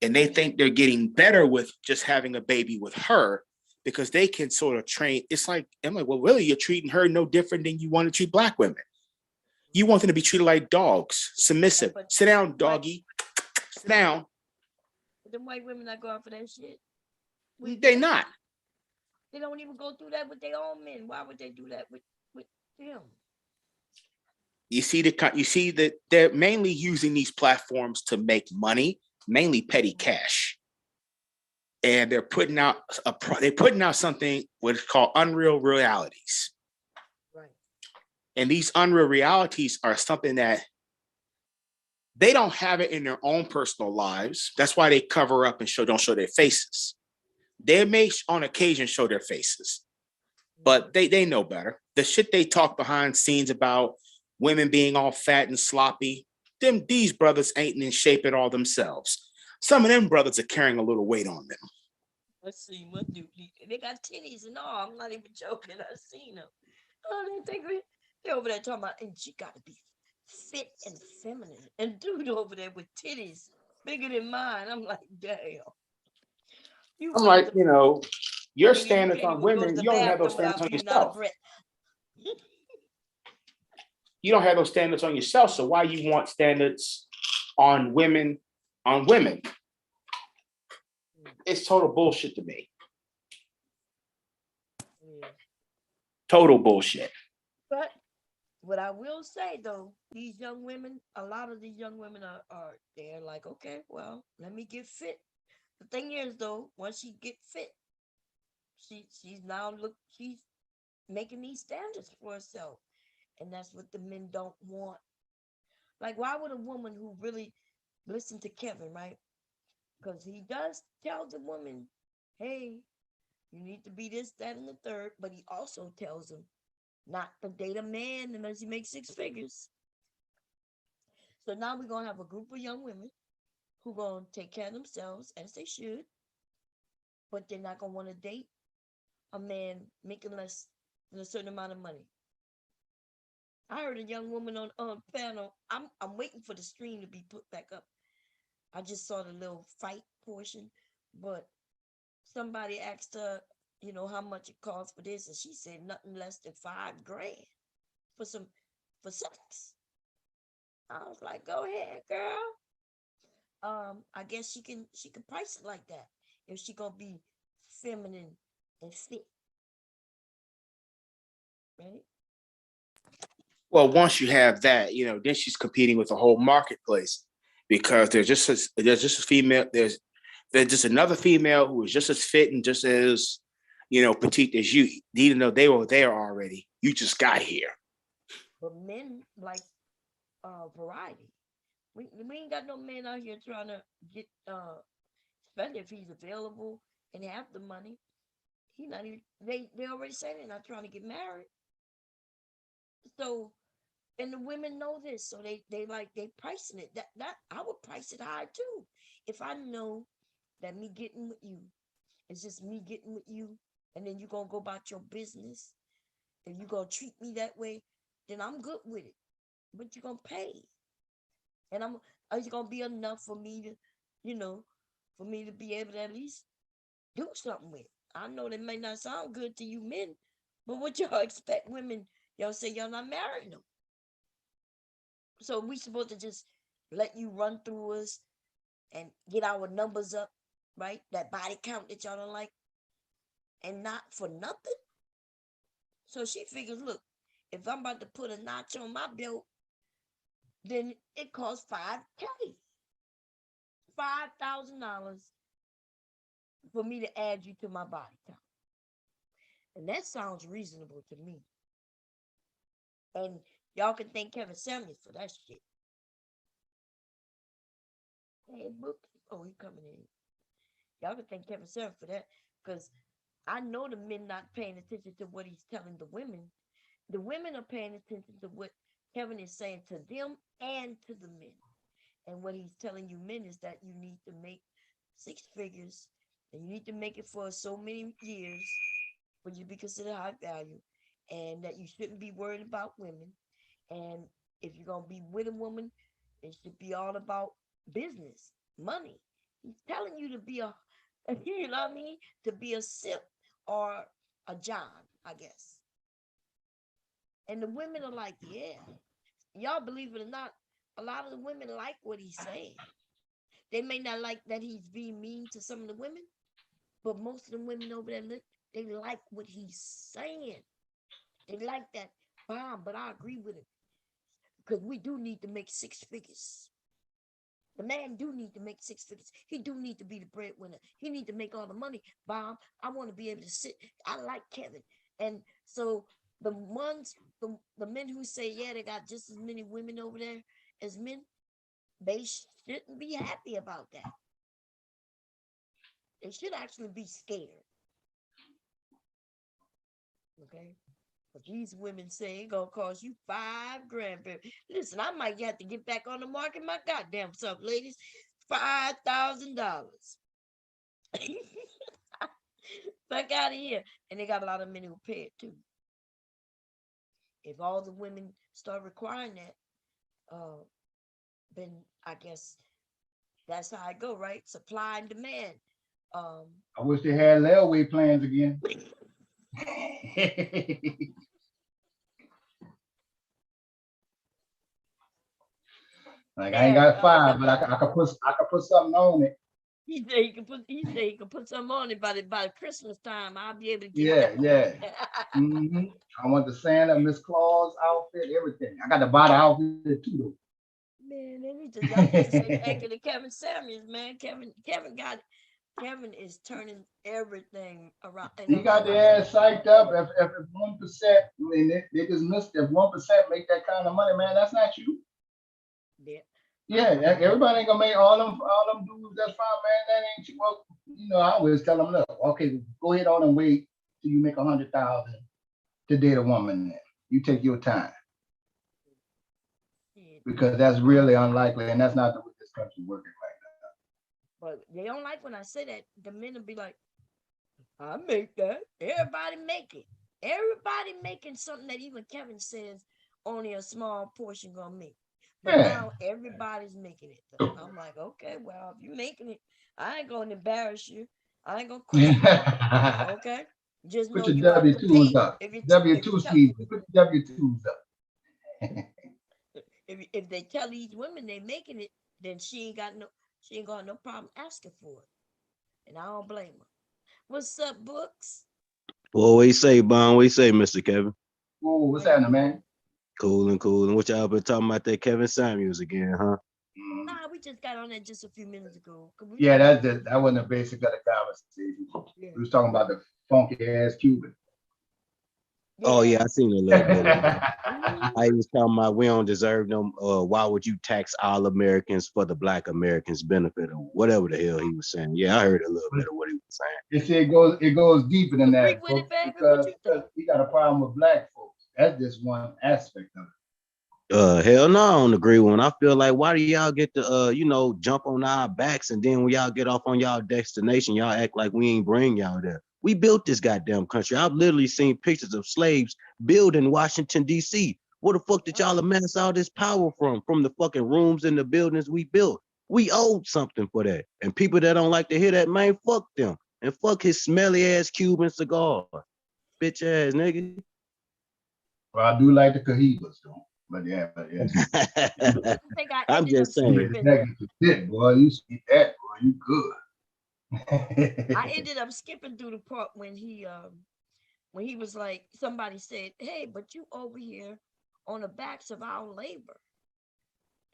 and they think they're getting better with just having a baby with her because they can sort of train. It's like, I'm like, well, really, you're treating her no different than you want to treat Black women. You want them to be treated like dogs, submissive. Sit down, doggy. Sit down. But them white women not going for that shit. They not. They don't even go through that with their own men. Why would they do that with them? You see that they're mainly using these platforms to make money, mainly petty cash, and they're putting out something what's called unreal realities. Right. And these unreal realities are something that they don't have it in their own personal lives. That's why they cover up and don't show their faces. They may on occasion show their faces, but they know better. The shit they talk behind scenes about women being all fat and sloppy, these brothers ain't in shape at all themselves. Some of them brothers are carrying a little weight on them. Let's see, what do they got titties and all? I'm not even joking. I've seen them. Oh, they're over there talking about, and she got to be fit and feminine. And dude over there with titties bigger than mine. I'm like, damn. I'm like, you know, your standards on women, you don't have those standards on yourself. You don't have those standards on yourself, so why you want standards on women It's total bullshit to me. Total bullshit. But what I will say though, these young women, a lot of these young women are they're like, okay, well, let me get fit. The thing is though, once she get fit, she's making these standards for herself. And that's what the men don't want. Like, why would a woman who really listen to Kevin, right? Because he does tell the woman, hey, you need to be this, that, and the third. But he also tells them not to date a man unless he makes 6 figures. So now we're going to have a group of young women who going to take care of themselves, as they should. But they're not going to want to date a man making less than a certain amount of money. I heard a young woman on panel. I'm waiting for the stream to be put back up. I just saw the little fight portion, but somebody asked her, you know, how much it costs for this, and she said nothing less than $5,000 for sex. I was like, go ahead, girl. I guess she can price it like that if she gonna be feminine and fit, right? Well, once you have that, you know, then she's competing with the whole marketplace, because there's just a female, there's just another female who is just as fit and just as, you know, petite as you, even though they were there already. You just got here. But men like variety. We ain't got no men out here trying to get especially if he's available and have the money. He not even they already say they're not trying to get married. So, and the women know this, so they pricing it. That I would price it high too. If I know that me getting with you is just me getting with you, and then you're gonna go about your business, and you're gonna treat me that way, then I'm good with it. But you're gonna pay. And it's gonna be enough for me to, you know, for me to be able to at least do something with. I know that may not sound good to you men, but what y'all expect women? Y'all say y'all not marrying them. So we supposed to just let you run through us and get our numbers up, right? That body count that y'all don't like, and not for nothing. So she figures, look, if I'm about to put a notch on my belt, then it costs $5,000. $5,000 for me to add you to my body count. And that sounds reasonable to me. And y'all can thank Kevin Samuels for that shit. Hey, book. Oh, he coming in. Y'all can thank Kevin Samuels for that, because I know the men not paying attention to what he's telling the women. The women are paying attention to what Kevin is saying to them and to the men. And what he's telling you men is that you need to make 6 figures, and you need to make it for so many years for you to be considered high value, and that you shouldn't be worried about women. And if you're going to be with a woman, it should be all about business, money. He's telling you to be you know what I mean? To be a simp or a John, I guess. And the women are like, yeah. Y'all believe it or not, a lot of the women like what he's saying. They may not like that he's being mean to some of the women, but most of the women over there, they like what he's saying. They like that bomb, but I agree with him. Because we do need to make 6 figures. The man do need to make 6 figures. He do need to be the breadwinner. He need to make all the money. Bomb, I want to be able to sit. I like Kevin. And so the men who say, yeah, they got just as many women over there as men, they shouldn't be happy about that. They should actually be scared. Okay? But these women say it's gonna cost you $5,000, baby. Listen, I might have to get back on the market my goddamn self, ladies. $5,000. Fuck out of here. And they got a lot of men who pay it too. If all the women start requiring that, then I guess that's how I go, right? Supply and demand. I wish they had layaway plans again. Like, I ain't got 5, but I could put something on it. He said he can put something on it by Christmas time. I'll be able to get Yeah. Mm-hmm. I want the Santa, Miss Claus outfit, everything. I got to buy the outfit too, though. Man, y'all need to say thank you to Kevin Samuels, man. Kevin got Kevin is turning everything around. He got their ass psyched up. If 1%, I mean, they just missed. If 1% make that kind of money, man, that's not you. Yeah, everybody ain't gonna make all them dudes. That's fine, man. That ain't you. Well, you know, I always tell them, look, okay, go ahead on and wait till you make 100,000 to date a woman. Then you take your time, because that's really unlikely, and that's not the way this country working right now. But they don't like when I say that. The men will be like, I make that. Everybody make it. Everybody making something that even Kevin says only a small portion gonna make. But now everybody's making it. So I'm like, okay, well, if you're making it, I ain't gonna embarrass you. I ain't gonna question you. Okay. Just know Put you your have to W2s pay. up. If you W2 speed. Put your W2s up. if they tell these women they making it, then she ain't got no problem asking for it. And I don't blame her. What's up, Books? Well, what you say, Bon? What you say, Mr. Kevin? Oh, what's happening, man? Cool and cool. And what y'all been talking about that Kevin Samuels again, huh? Nah, we just got on that just a few minutes ago. Yeah, that wasn't the basic of the conversation. Yeah. We was talking about the funky ass Cuban. Oh yeah, I seen a little bit of that. I was talking about we don't deserve them. Why would you tax all Americans for the Black Americans' benefit or whatever the hell he was saying? Yeah, I heard a little bit of what he was saying. It said it goes deeper than that, folks, because we got a problem with black folks. That's just one aspect of it. Hell no, I don't agree with him. I feel like why do y'all get to jump on our backs, and then when y'all get off on y'all destination, y'all act like we ain't bring y'all there. We built this goddamn country. I've literally seen pictures of slaves building Washington, D.C. Where the fuck did y'all amass all this power from? From the fucking rooms and the buildings we built. We owed something for that. And people that don't like to hear that, man, fuck them. And fuck his smelly ass Cuban cigar. Bitch ass nigga. Well, I do like the Cohibas, though. But yeah. I'm just saying. Shit, boy, you see that, boy, you good. I ended up skipping through the part when he was like, somebody said, hey, but you over here on the backs of our labor.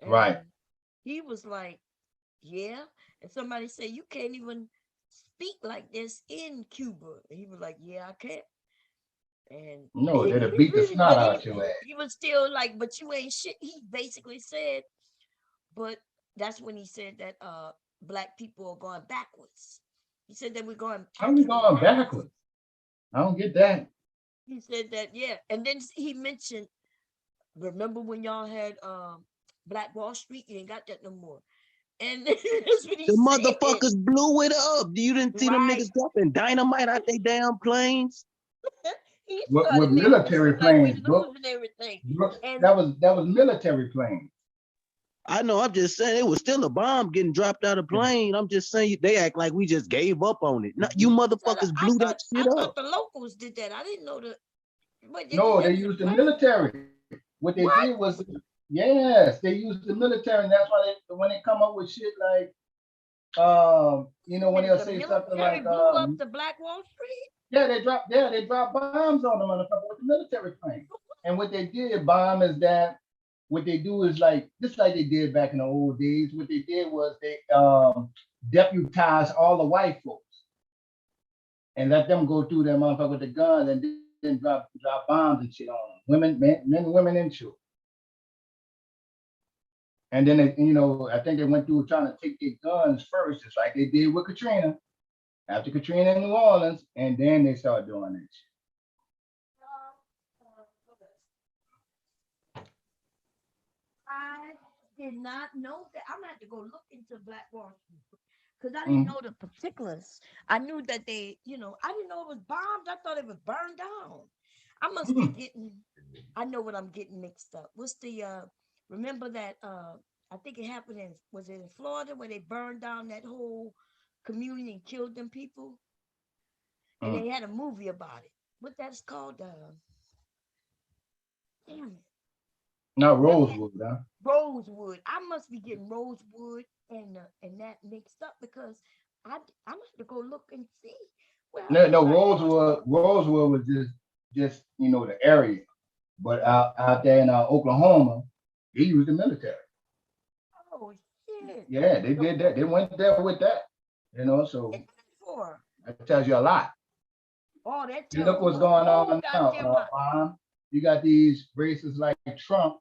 And right. He was like, yeah. And somebody said, you can't even speak like this in Cuba. And he was like, yeah, I can't. And no, they'd have beat the snot out your ass. He was still like, but you ain't shit. He basically said, but that's when he said that Black people are going backwards. He said that we're going. How are we going backwards? I don't get that. He said that, yeah. And then he mentioned, remember when y'all had Black Wall Street? You ain't got that no more. And that's what he the said. Motherfuckers blew it up. You didn't see them niggas dropping dynamite out they damn planes? with military planes, bro. And that was military planes. I know. I'm just saying it was still a bomb getting dropped out of plane. I'm just saying they act like we just gave up on it. No, you motherfuckers blew that shit up. I thought the locals did that. I didn't know that. No, they used the military. What they did was, yes, they used the military, and that's why when they come up with shit like, when they'll say something like, blew up the Black Wall Street. Yeah, they dropped bombs on the motherfucker with the military plane. And what they did, bomb, is that what they do is just like they did back in the old days. What they did was they deputized all the white folks and let them go through their motherfucker with the guns and then drop bombs and shit on them. Men, women, and children. And then they, I think they went through trying to take their guns first, just like they did with Katrina. After Katrina in New Orleans, and then they started doing that shit. I did not know that. I'm gonna have to go look into Black Wall Street because I didn't know the particulars. I knew that they, I didn't know it was bombed. I thought it was burned down. I must be getting. I know what I'm getting mixed up. What's the? Remember that? I think it happened was it in Florida where they burned down that whole community and killed them people, and they had a movie about it. What that's called? Damn it. No, Rosewood, huh? Rosewood. I must be getting Rosewood and that mixed up because I'm have to go look and see. Well, no, Rosewood was just the area, but out there in Oklahoma, they used the military. Oh shit! Yeah, they did that. They went there with that. You know, so And for that tells you a lot. oh, that You tells look you what's a going whole on now, goddamn lot. you got these races like Trump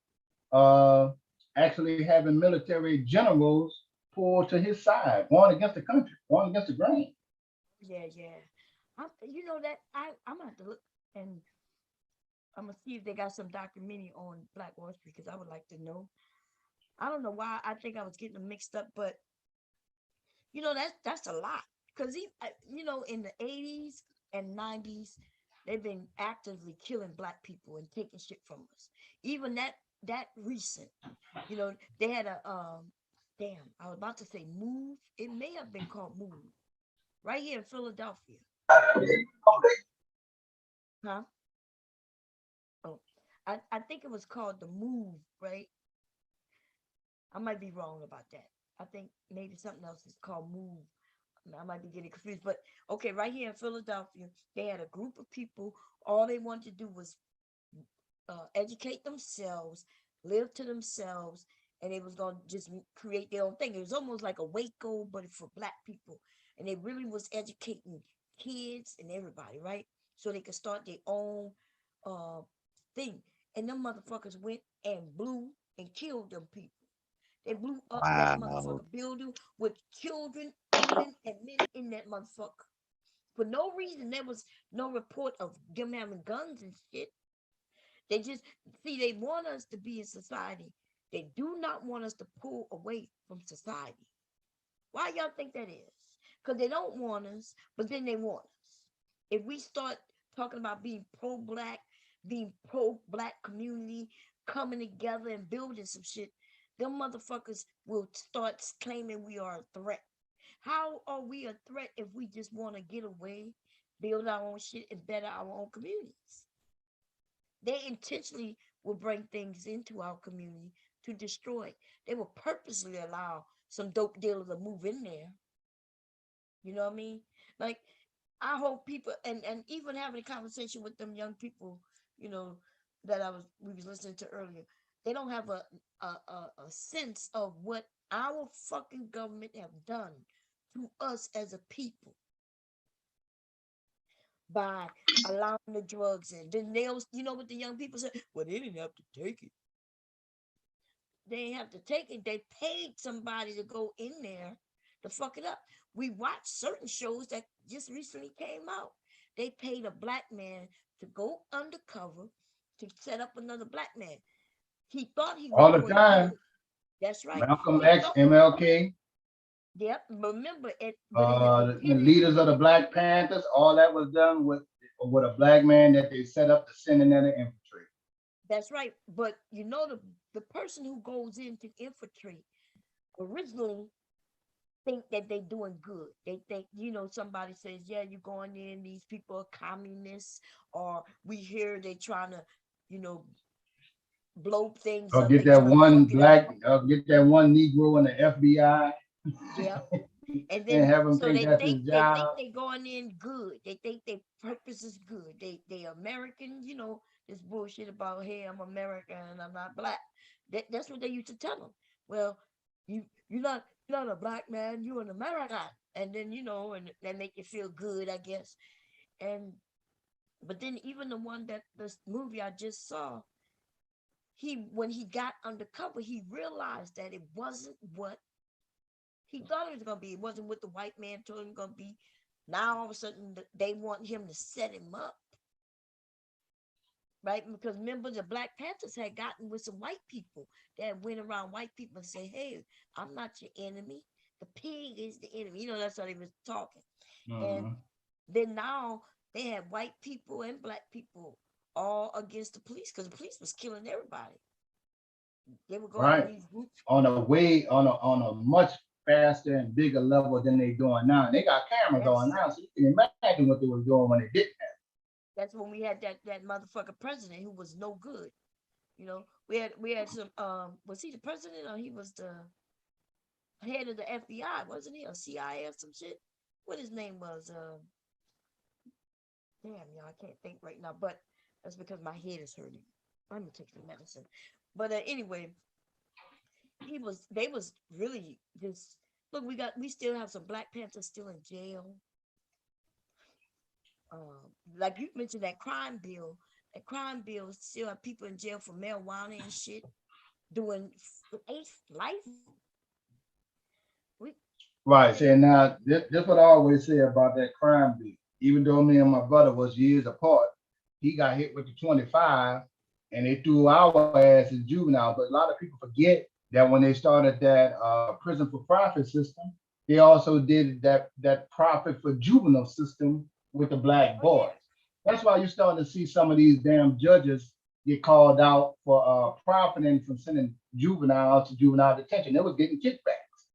actually having military generals pulled to his side, going against the country, going against the grain. Yeah, yeah. You know that I'm gonna have to look and I'm gonna see if they got some documentary on Black Wall Street because I would like to know. I don't know why I think I was getting them mixed up, but you know that's a lot because you know in the 80s and 90s they've been actively killing Black people and taking shit from us. Even that recent, you know, they had a damn, I was about to say Move. It may have been called Move right here in Philadelphia. Huh? Oh, I think it was called the Move, right? I might be wrong about that. I think maybe something else is called Move. I might be getting confused, but okay, right here in Philadelphia, they had a group of people. All they wanted to do was educate themselves, live to themselves, and they was gonna just create their own thing. It was almost like a Waco, but for Black people, and they really was educating kids and everybody, right? So they could start their own uh thing. And them motherfuckers went and blew and killed them people. They blew up that Wow. motherfucker building with children, women, and men in that motherfucker. For no reason, there was no report of them having guns and shit. They just see they want us to be in society. They do not want us to pull away from society. Why y'all think that is? Because they don't want us, but then they want us. If we start talking about being pro-Black, being pro-Black community, coming together and building some shit, them motherfuckers will start claiming we are a threat. How are we a threat if we just want to get away, build our own shit, and better our own communities? They intentionally will bring things into our community to destroy it. They will purposely allow some dope dealers to move in there. You know what I mean? Like, I hope people and even having a conversation with them young people, you know, that we was listening to earlier, they don't have a sense of what our fucking government have done to us as a people by allowing the drugs in. Then you know what the young people say? Well, they didn't have to take it. They didn't have to take it. They paid somebody to go in there to fuck it up. We watched certain shows that just recently came out. They paid a Black man to go undercover to set up another Black man. He thought he was All the doing time. good. That's right. Malcolm He X, thought, MLK, yep, remember it, but in the the beginning, leaders of the Black Panthers, all that was done with a Black man that they set up to send in the infantry. that's right. But you know the person who goes into infantry originally think that they're doing good. They think, you know, somebody says, yeah, you're going in, these people are communists, or we hear they trying to, you know, blow things Or up. get They that trying to one fuck it up. get that one Negro in the FBI Yeah. And and then have him so think that's his they think job. they going in good. They think their purpose is good. They American, you know, this bullshit about, hey, I'm American and I'm not Black. That's what they used to tell them. Well, you're not a Black man, you're an American. And then, you know, and that make you feel good, I guess. And but then even the one that this movie I just saw, when he got undercover, he realized that it wasn't what he thought it was gonna be. It wasn't what the white man told him gonna be. Now all of a sudden they want him to set him up, right? Because remember the Black Panthers had gotten with some white people that went around white people and say, "Hey, I'm not your enemy. The pig is the enemy." You know, that's how they was talking. And then now they had white people and Black people all against the police because the police was killing everybody. They would go out in Right. these groups. On a much faster and bigger level than they doing now. And they got cameras on now, so you can imagine what they was doing when they didn't have. That's when we had that motherfucker president who was no good. You know, we had some was he the president or he was the head of the FBI, wasn't he? Or CIA or some shit? What his name was? Damn, y'all, I can't think right now, but that's because my head is hurting. I'm gonna take some medicine. But anyway, they was really just Look, we still have some Black Panthers still in jail. Like you mentioned that crime bill. That crime bill still have people in jail for marijuana and shit, doing life. Right. See, and now this what I always say about that crime bill. Even though me and my brother was years apart, he got hit with the 25 and they threw our ass as juvenile. But a lot of people forget that when they started that prison for profit system, they also did that profit for juvenile system with the black boys. That's why you're starting to see some of these damn judges get called out for profiting from sending juveniles to juvenile detention. They was getting kickbacks.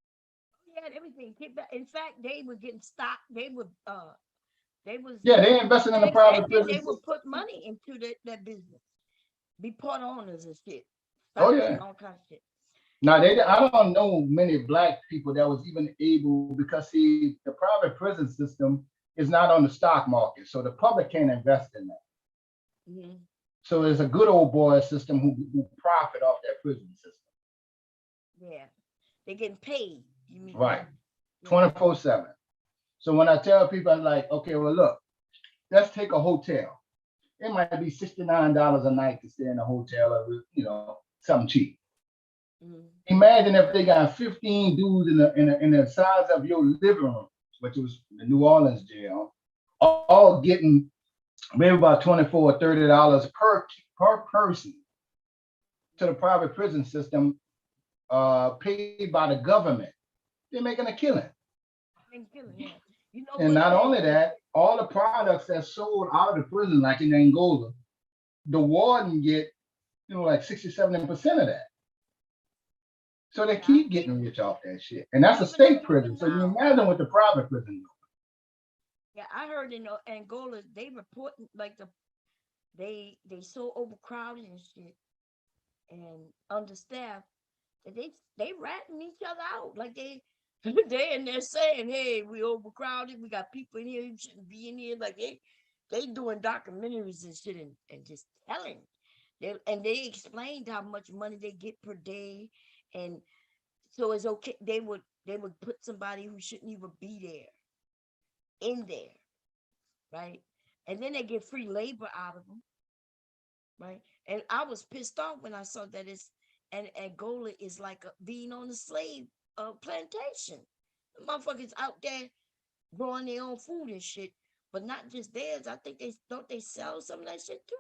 Yeah, everything. In fact, they were getting stock. They was they invested in the private They prison would put money into that business, be part owners and shit. Oh yeah, and all kinds of shit. Now I don't know many black people that was even able, because see, the private prison system is not on the stock market, so the public can't invest in that. Mm-hmm. So it's a good old boy system who profit off that prison system. Yeah, they're getting paid. You mean right? 24/7. So when I tell people, I'm like, okay, well, look, let's take a hotel. It might be $69 a night to stay in a hotel, or something cheap. Mm-hmm. Imagine if they got 15 dudes in the size of your living room, which was the New Orleans jail, all getting maybe about $24 or $30 per person to the private prison system, paid by the government. They're making a killing. Yeah. And not only that, all the products that's sold out of the prison, like in Angola, the warden get, like 60-70% of that. So they keep getting rich off that shit. And that's a state prison. So you imagine what the private prison. Yeah, I heard in Angola, they reporting like they so overcrowded and shit and understaffed that they ratting each other out. Like they in there saying, hey, we overcrowded, we got people in here who shouldn't be in here. Like they doing documentaries and shit and just telling. They explained how much money they get per day. And so it's okay. They would put somebody who shouldn't even be there in there, right? And then they get free labor out of them, right? And I was pissed off when I saw that and Angola is like being on a slave plantation. The motherfuckers out there growing their own food and shit, but not just theirs. I think they sell some of that shit too.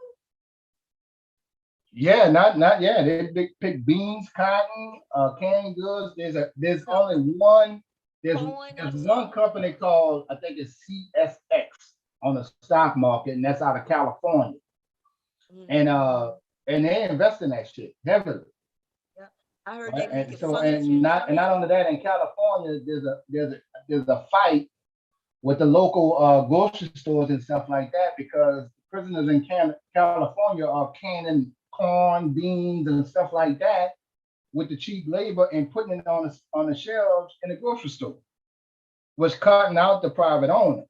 Yeah, not yeah. They pick beans, cotton, canned goods. There's only one. There's one company called, I think it's CSX on the stock market, and that's out of California. Mm-hmm. And they invest in that shit heavily. Yeah, I heard right? They make so and not only that, in California there's a fight with the local grocery stores and stuff like that, because prisoners in California are canning corn, beans, and stuff like that with the cheap labor and putting it on the shelves in the grocery store, was cutting out the private owners.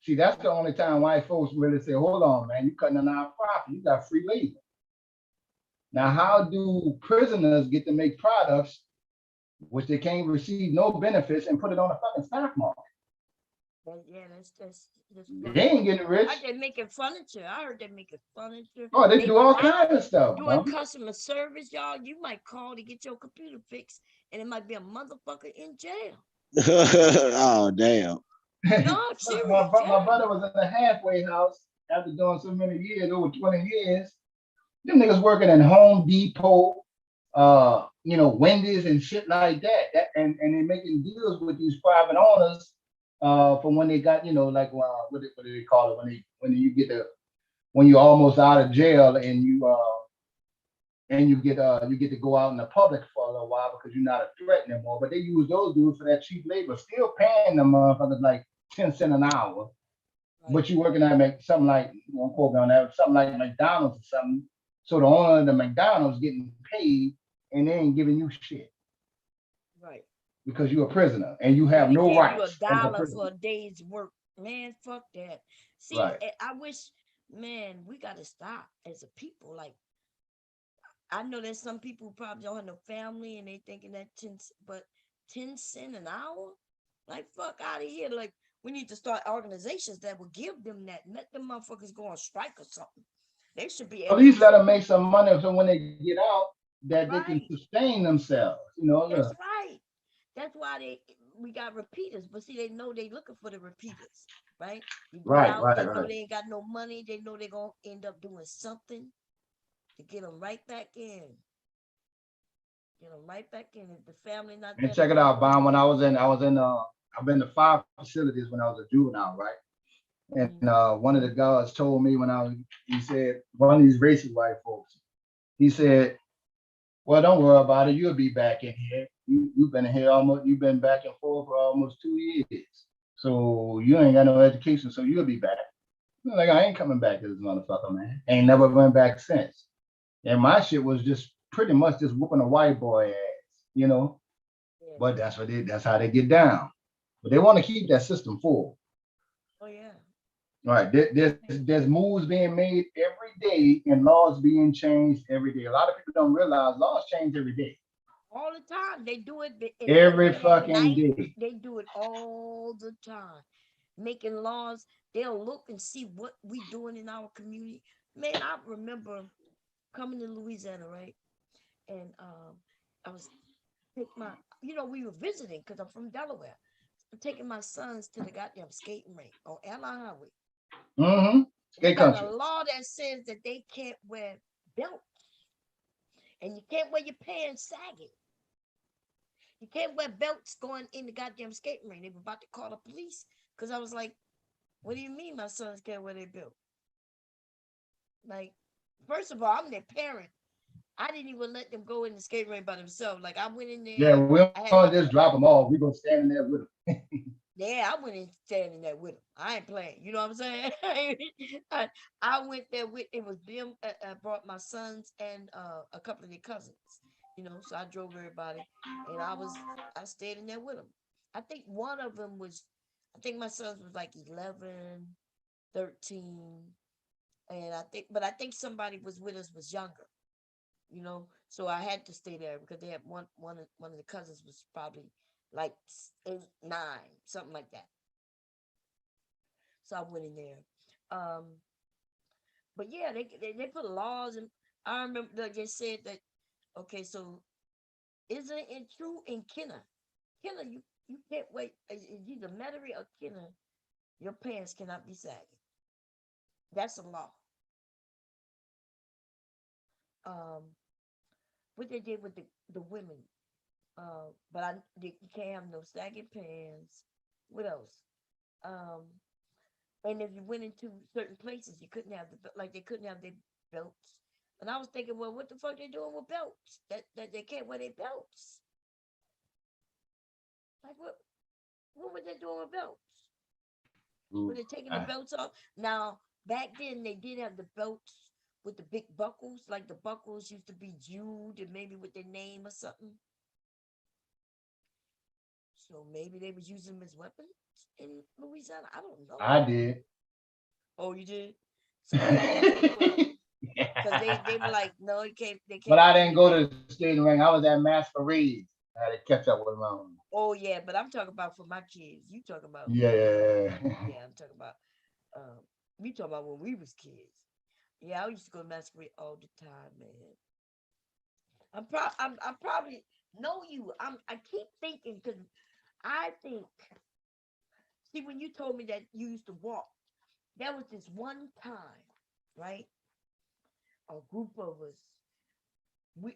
See, that's the only time white folks really say, hold on, man, you cutting our profit, you got free labor. Now, how do prisoners get to make products which they can't receive no benefits and put it on the fucking stock market? Yeah, that's they ain't getting rich. They're making furniture. I heard they're making furniture. Oh, they do all kinds of stuff. Doing customer service, y'all. You might call to get your computer fixed, and it might be a motherfucker in jail. Oh, damn. No, serious. My brother was in a halfway house after doing so many years, over 20 years. Them niggas working in Home Depot, Wendy's and shit like that. And they're making deals with these private owners. From when they got, like what do they call it, when you're almost out of jail and you get to go out in the public for a little while because you're not a threat anymore. But they use those dudes for that cheap labor, still paying them motherfuckers like 10 cents an hour. Right. But you working at something like, quote me on that, something like McDonald's or something. So the owner of the McDonald's getting paid and they ain't giving you shit. Right. Because you're a prisoner and you have no rights. You $1 for a day's work. Man, fuck that. See, right. I wish, man, we got to stop as a people. Like, I know there's some people who probably don't have no family and they thinking that, but 10 cents an hour? Like, fuck out of here. Like, we need to start organizations that will give them that. Let them motherfuckers go on strike or something. They should be At able least to. let them make some money so when they get out, that they can Right. sustain themselves. You know, That's look. right. That's why we got repeaters. But see, they know they looking for the repeaters, right? You go Right, out, right, they know right. they ain't got no money. They know they're gonna end up doing something to get them right back in. Get them right back in. If the family not And there check to it out, Bob. When I've been to 5 facilities when I was a juvenile, right? And one of the guards told me he said, one of these racist white folks, he said, well, don't worry about it. You'll be back in here. You've been here you've been back and forth for almost 2 years. So you ain't got no education, so you'll be back. I'm like, I ain't coming back to this motherfucker, man. Ain't never went back since. And my shit was just pretty much just whooping a white boy ass, you know. Yeah. But that's how they get down. But they want to keep that system full. Oh yeah. All right, there's moves being made every day and laws being changed every day. A lot of people don't realize laws change every day. All the time. They do it Every fucking day. They do it all the time. Making laws. They'll look and see what we doing in our community. Man, I remember coming to Louisiana, right? And I was we were visiting because I'm from Delaware. I'm taking my sons to the goddamn skating rink on Airline Highway. Mm-hmm. They got a law that says that they can't wear belts. And you can't wear your pants sagging. You can't wear belts going in the goddamn skating rink. They were about to call the police because I was like, what do you mean my sons can't wear their belt? Like, first of all, I'm their parent. I didn't even let them go in the skate rink by themselves. Like, I went in there. Yeah, we're gonna just drop them off. We're gonna stand in there with them. Yeah, I went in standing there with them. I ain't playing. You know what I'm saying? I went there with, it was them. I brought my sons and a couple of their cousins. You know, so I drove everybody, and I stayed in there with them. I think one of them was, I think my sons was like 11, 13, and I think somebody was with us was younger. You know, so I had to stay there because they had one of the cousins was probably like 8, 9, something like that. So I went in there. But yeah, they put laws, and I remember they said that, okay, so isn't it true in Kenner? Kenner, you can't wait. Either Metairie or Kenner, your pants cannot be sagging. That's a law. What they did with the women, but you can't have no sagging pants. What else? And if you went into certain places, you couldn't have they couldn't have their belts. And I was thinking, well, what the fuck they doing with belts? That they can't wear their belts. Like what were they doing with belts? Were they taking the belts off? Now back then they did have the belts with the big buckles, like the buckles used to be jeweled and maybe with their name or something. So maybe they was using them as weapons in Louisiana. I don't know. I did. Oh, you did? So because they were like, no, you can't. They can't. But I didn't go to the skating ring. I was at masquerades. I had to catch up with my own. Oh yeah, but I'm talking about for my kids. You talking about? Yeah. Yeah, I'm talking about. We talking about when we was kids. Yeah, I used to go to masquerade all the time, man. I probably know you. I keep thinking because I think. See, when you told me that you used to walk, there was this one time, right? A group of us.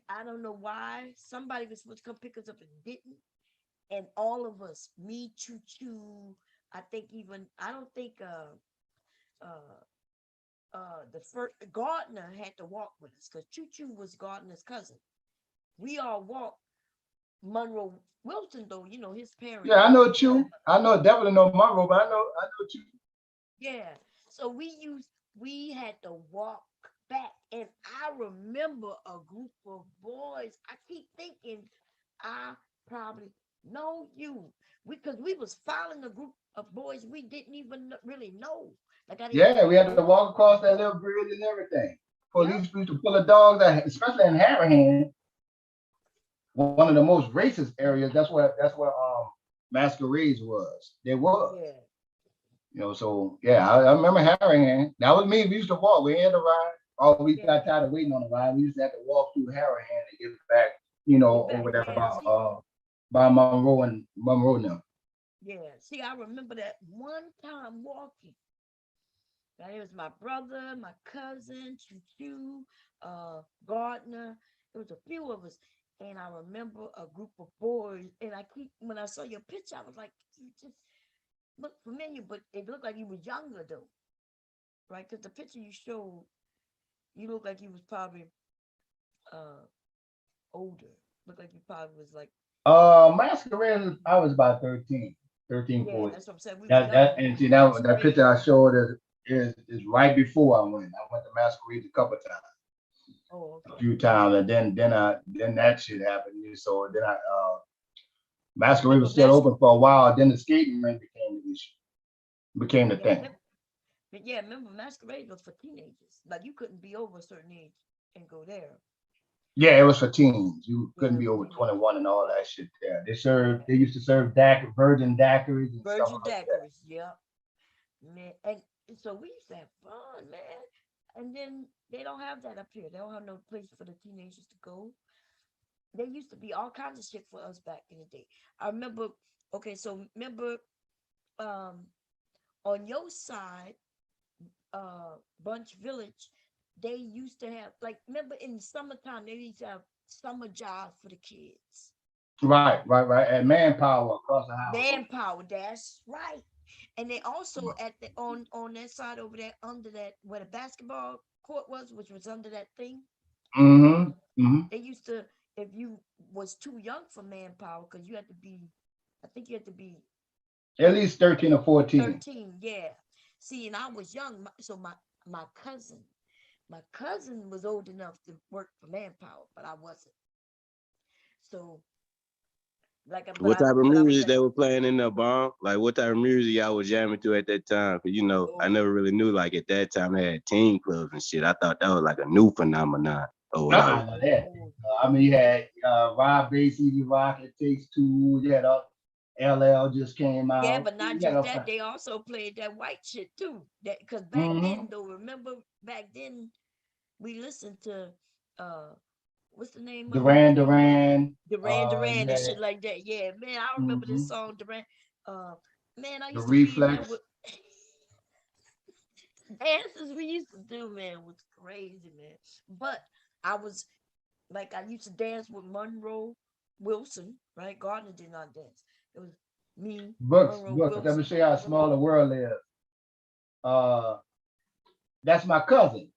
I don't know why somebody was supposed to come pick us up and didn't, and all of us, me, Choo Choo. I don't think the first Gardner had to walk with us because Choo Choo was Gardner's cousin. We all walked. Monroe Wilson, though, you know, his parents. Yeah, I know Choo. I know definitely know Monroe, but I know Choo. Yeah. So we had to walk back, and I remember a group of boys. I keep thinking I probably know you because we was following a group of boys we didn't even really know. Yeah, we had to walk across that little bridge and everything. Police used to pull the dogs out, especially in Harahan. one of the most racist areas. That's where masquerades was. There was. Yeah. You know, so yeah, I remember Harrihan. That was me. We used to walk. We had to ride. Oh, we got tired of waiting on the ride. We used to have to walk through Harrihan to get back, you know, over there by Monroe now. Yeah. See, I remember that one time walking. Now, it was my brother, my cousin, Choo, Gardner. It was a few of us. And I remember a group of boys. And when I saw your picture, I was like, you just look familiar, but it looked like you was younger though. Right? Because the picture you showed, you look like you was probably older. Looked like you probably was like Masquerade, I was about 13, yeah, 14. that's what I'm saying. We was That young. and see that picture I showed is right before I went. I went to Masquerade a couple times. Oh, okay. A few times, and then that shit happened. So then Masquerade was still open for a while. Then the skating rink became the issue, became the thing. But yeah, remember Masquerade was for teenagers. Like you couldn't be over a certain age and go there. Yeah, it was for teens. You couldn't be over 21 and all that shit there. They used to serve virgin daiquiris and stuff like that. Yeah. Man, and so we used to have fun, man. And then they don't have that up here. They don't have no place for the teenagers to go. There used to be all kinds of shit for us back in the day. I remember, remember on your side, Bunch Village, they used to have, like, remember in the summertime, they used to have summer jobs for the kids. Right. At Manpower across the highway. Manpower, that's right. And they also at the on that side over there, under that where the basketball court was, which was under that thing. They used to, if you was too young for Manpower, because you had to be, I think you had to be at least 13 or 14. 13, yeah. See, and I was young, so my cousin was old enough to work for Manpower, but I wasn't. So, what type of music they were playing in the bomb? Like what type of music y'all was jamming to at that time? Cause I never really knew. Like at that time, they had teen clubs and shit. I thought that was like a new phenomenon or whatever. I mean, you had Rob Bass, Easy Rock, It Takes Two. You had LL just came out. Yeah, but not just that. They also played that white shit too. That because back then, though, remember back then, we listened to what's the name? Duran. And shit like that. Yeah, man, I remember this song Duran. Man, I used to Reflex. be with dances we used to do, man, was crazy, man. But I used to dance with Monroe Wilson, right? Gardner did not dance. It was me, Books. Wilson. Let me show you how small the world is. That's my cousin.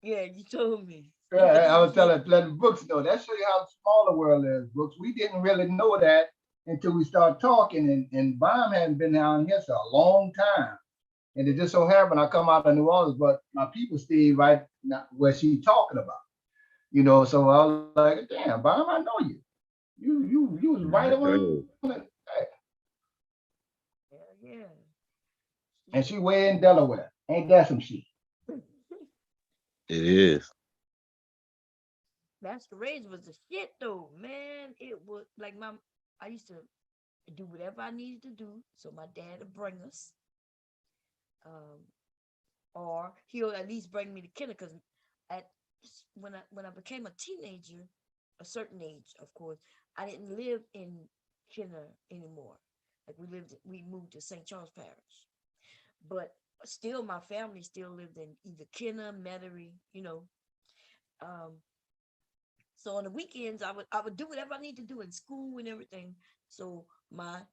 Yeah, you told me. I was letting Books know. That show you how small the world is, Books. We didn't really know that until we started talking, and Bomb hadn't been down here for a long time. And it just so happened I come out of New Orleans, but my people stayed right now where she's talking about. So I was like, damn, Bomb, I know you. You was right around it. Yeah. And she way in Delaware. Ain't that some shit? It is. Masquerades was the shit though, man. It was like I used to do whatever I needed to do, so my dad would bring us. Or he'll at least bring me to Kenner, because when I became a teenager, a certain age, of course, I didn't live in Kenner anymore. Like we moved to St. Charles Parish, but still my family still lived in either Kenner, Metairie, So on the weekends I would do whatever I need to do in school and everything. So my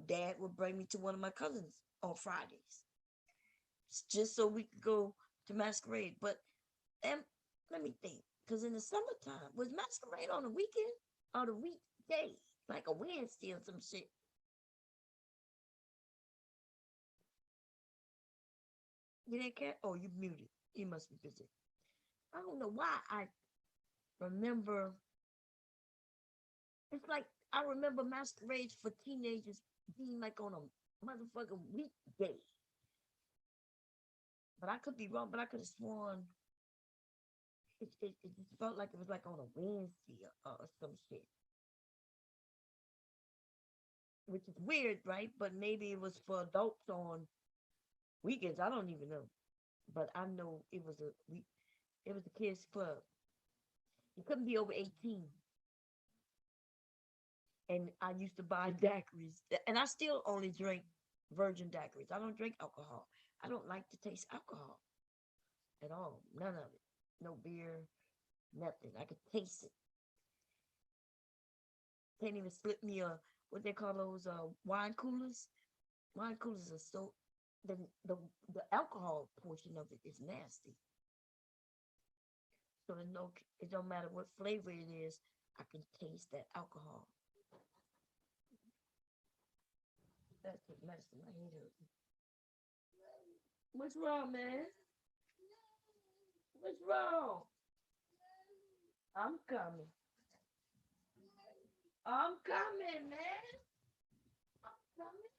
dad would bring me to one of my cousins on Fridays, just so we could go to Masquerade. But let me think, because in the summertime, was Masquerade on the weekend or the weekday, like a Wednesday or some shit? You didn't care? Oh, you muted. You must be busy. I don't know why I remember. It's like I remember Masquerades for teenagers being like on a motherfucking weekday. But I could be wrong, but I could have sworn it just felt like it was like on a Wednesday or some shit, which is weird, right? But maybe it was for adults on weekends. I don't even know, but I know it was it was a kids club. You couldn't be over 18. And I used to buy daiquiris, and I still only drink virgin daiquiris. I don't drink alcohol. I don't like to taste alcohol at all. None of it. No beer, nothing. I could taste it. Can't even slip me a what they call those wine coolers. Wine coolers are so the the alcohol portion of it is nasty. So there's no, it don't matter what flavor it is, I can taste that alcohol. That's what medicine my head hurting. What's wrong, man? What's wrong? I'm coming. I'm coming, man. I'm coming.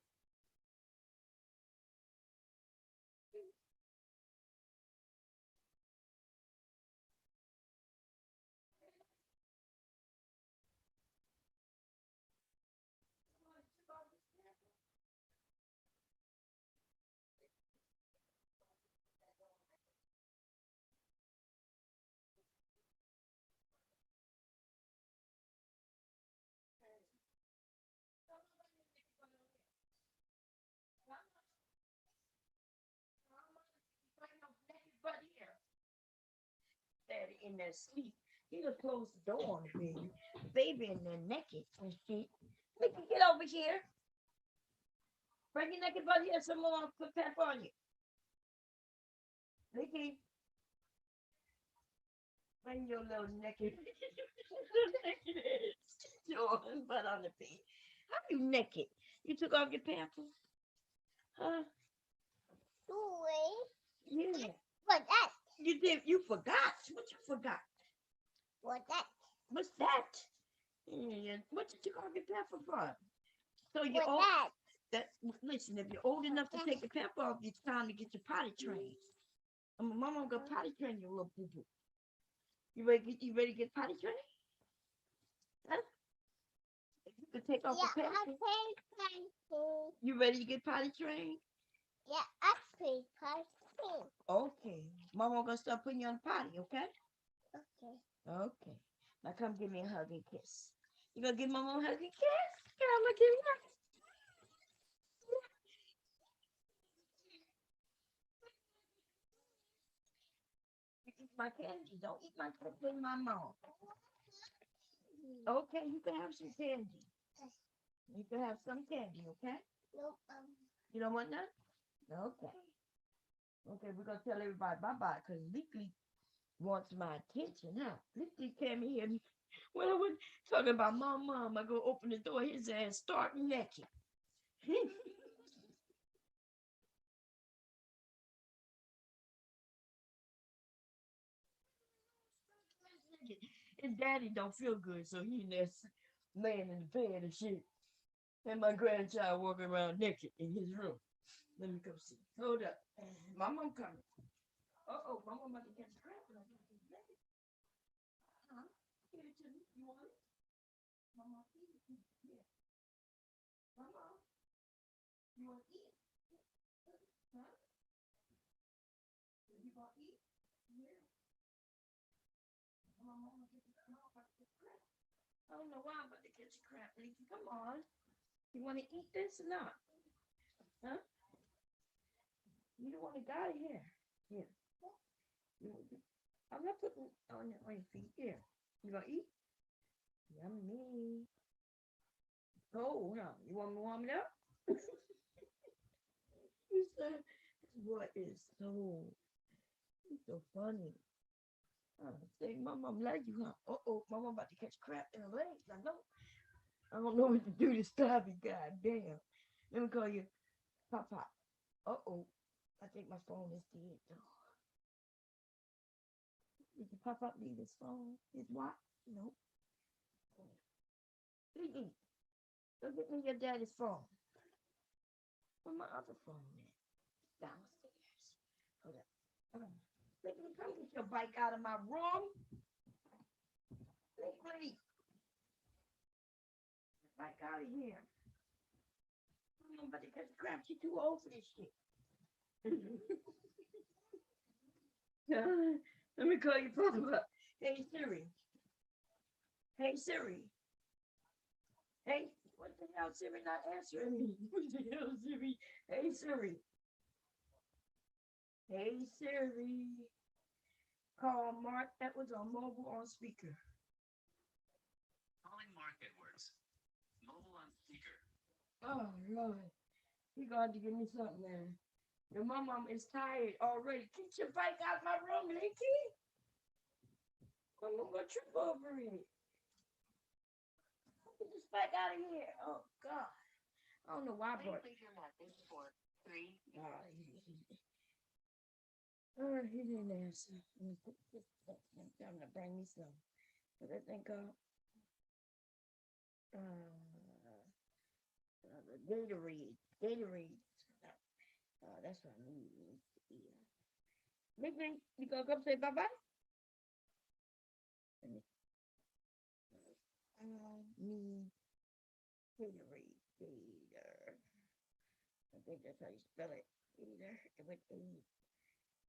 Daddy in there sleep. He done closed the door on the baby. Baby in there naked and shit. Mickey, get over here. Bring your naked butt here. Someone will put pep on you. Mickey. Bring your little naked. Little naked ass. Your butt on the bed. How you naked? You took off your pants? Huh? Yeah. What that? You did. You forgot. What you forgot? What that? What's that? Yeah. What did you call your pamper for? So you old. That listen. If you're old enough to take the pamper off, it's time to get your potty trained. Mama gonna potty train you, little boo boo. You ready? You ready to get potty trained? Huh? If you can take off the pamper. You ready to get potty trained? Yeah, I potty trained. Okay. Mama gonna start putting you on the potty, okay? Okay. Okay. Now come give me a hug and kiss. You gonna give Mama a hug and kiss? Girl, I'm gonna give you a hug. You eat my candy. Don't eat my candy in my mouth. Okay, you can have some candy. You can have some candy, okay? Nope. You don't want none? Okay. Okay, we're gonna tell everybody bye-bye because Leakley wants my attention, huh? Leakley came in here when I was talking about mom, I go open the door, his ass start naked. His daddy don't feel good, so he in there laying in the bed and shit. And my grandchild walking around naked in his room. Let me go see. Hold up. My mom coming. Uh-oh, my mom about to catch a crap. Huh? Give it to me. You want it? Mama, eat it. Yeah. Mama, you want to eat? Huh? You want to eat? Yeah. Mama, I'm about to catch crap. I don't know why I'm about to catch a crap, Leaky. Come on. You want to eat this or not? Huh? You don't want to die here. Here. I'm not putting on your feet. Here. You gonna eat? Yummy. Oh, huh? You want me to warm it up? You said, what is so funny? Say, Mama, I'm like you, huh? Uh-oh, Mama about to catch crap in her legs. I know. I don't know what to do to stop it. God damn. Let me call you Pop. Uh-oh. I think my phone is dead, though. Did you Pop leave his phone? His watch? Nope. Go get me your daddy's phone. Where's my other phone at? Downstairs. Hold up. Come get your bike out of my room. Please. Bike out of here. Nobody can grab you too old for this shit. Let me call you Papa. Hey Siri. Hey Siri. Hey, what the hell, Siri not answering me? What the hell, Siri? Hey Siri. Hey Siri. Call Mark Edwards on mobile on speaker. Calling Mark Edwards. Mobile on speaker. Oh Lord. He going to give me something, man. Your mom is tired already. Get your bike out my room, Linky. I'm gonna trip over it. Get this bike out of here. Oh God. I don't know why I brought. Leave your message for 3. He didn't answer. I'm gonna bring me some. But I think the Gatorade. That's what I need. Yeah. You gonna come say bye-bye? Me Gatorade. Gator. I think that's how you spell it. Gator with A.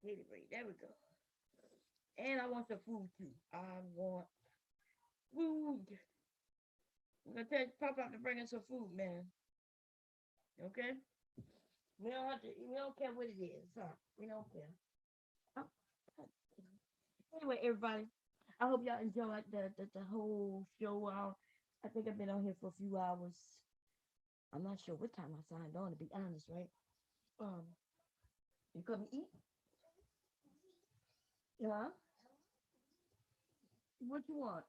Gatorade. There we go. And I want some food too. I want food. I'm gonna tell Papa to bring us some food, man. Okay? We don't care what it is, huh? We don't care. Anyway, everybody, I hope y'all enjoyed the whole show. I think I've been on here for a few hours. I'm not sure what time I signed on, to be honest, right? You come eat? Yeah? What you want?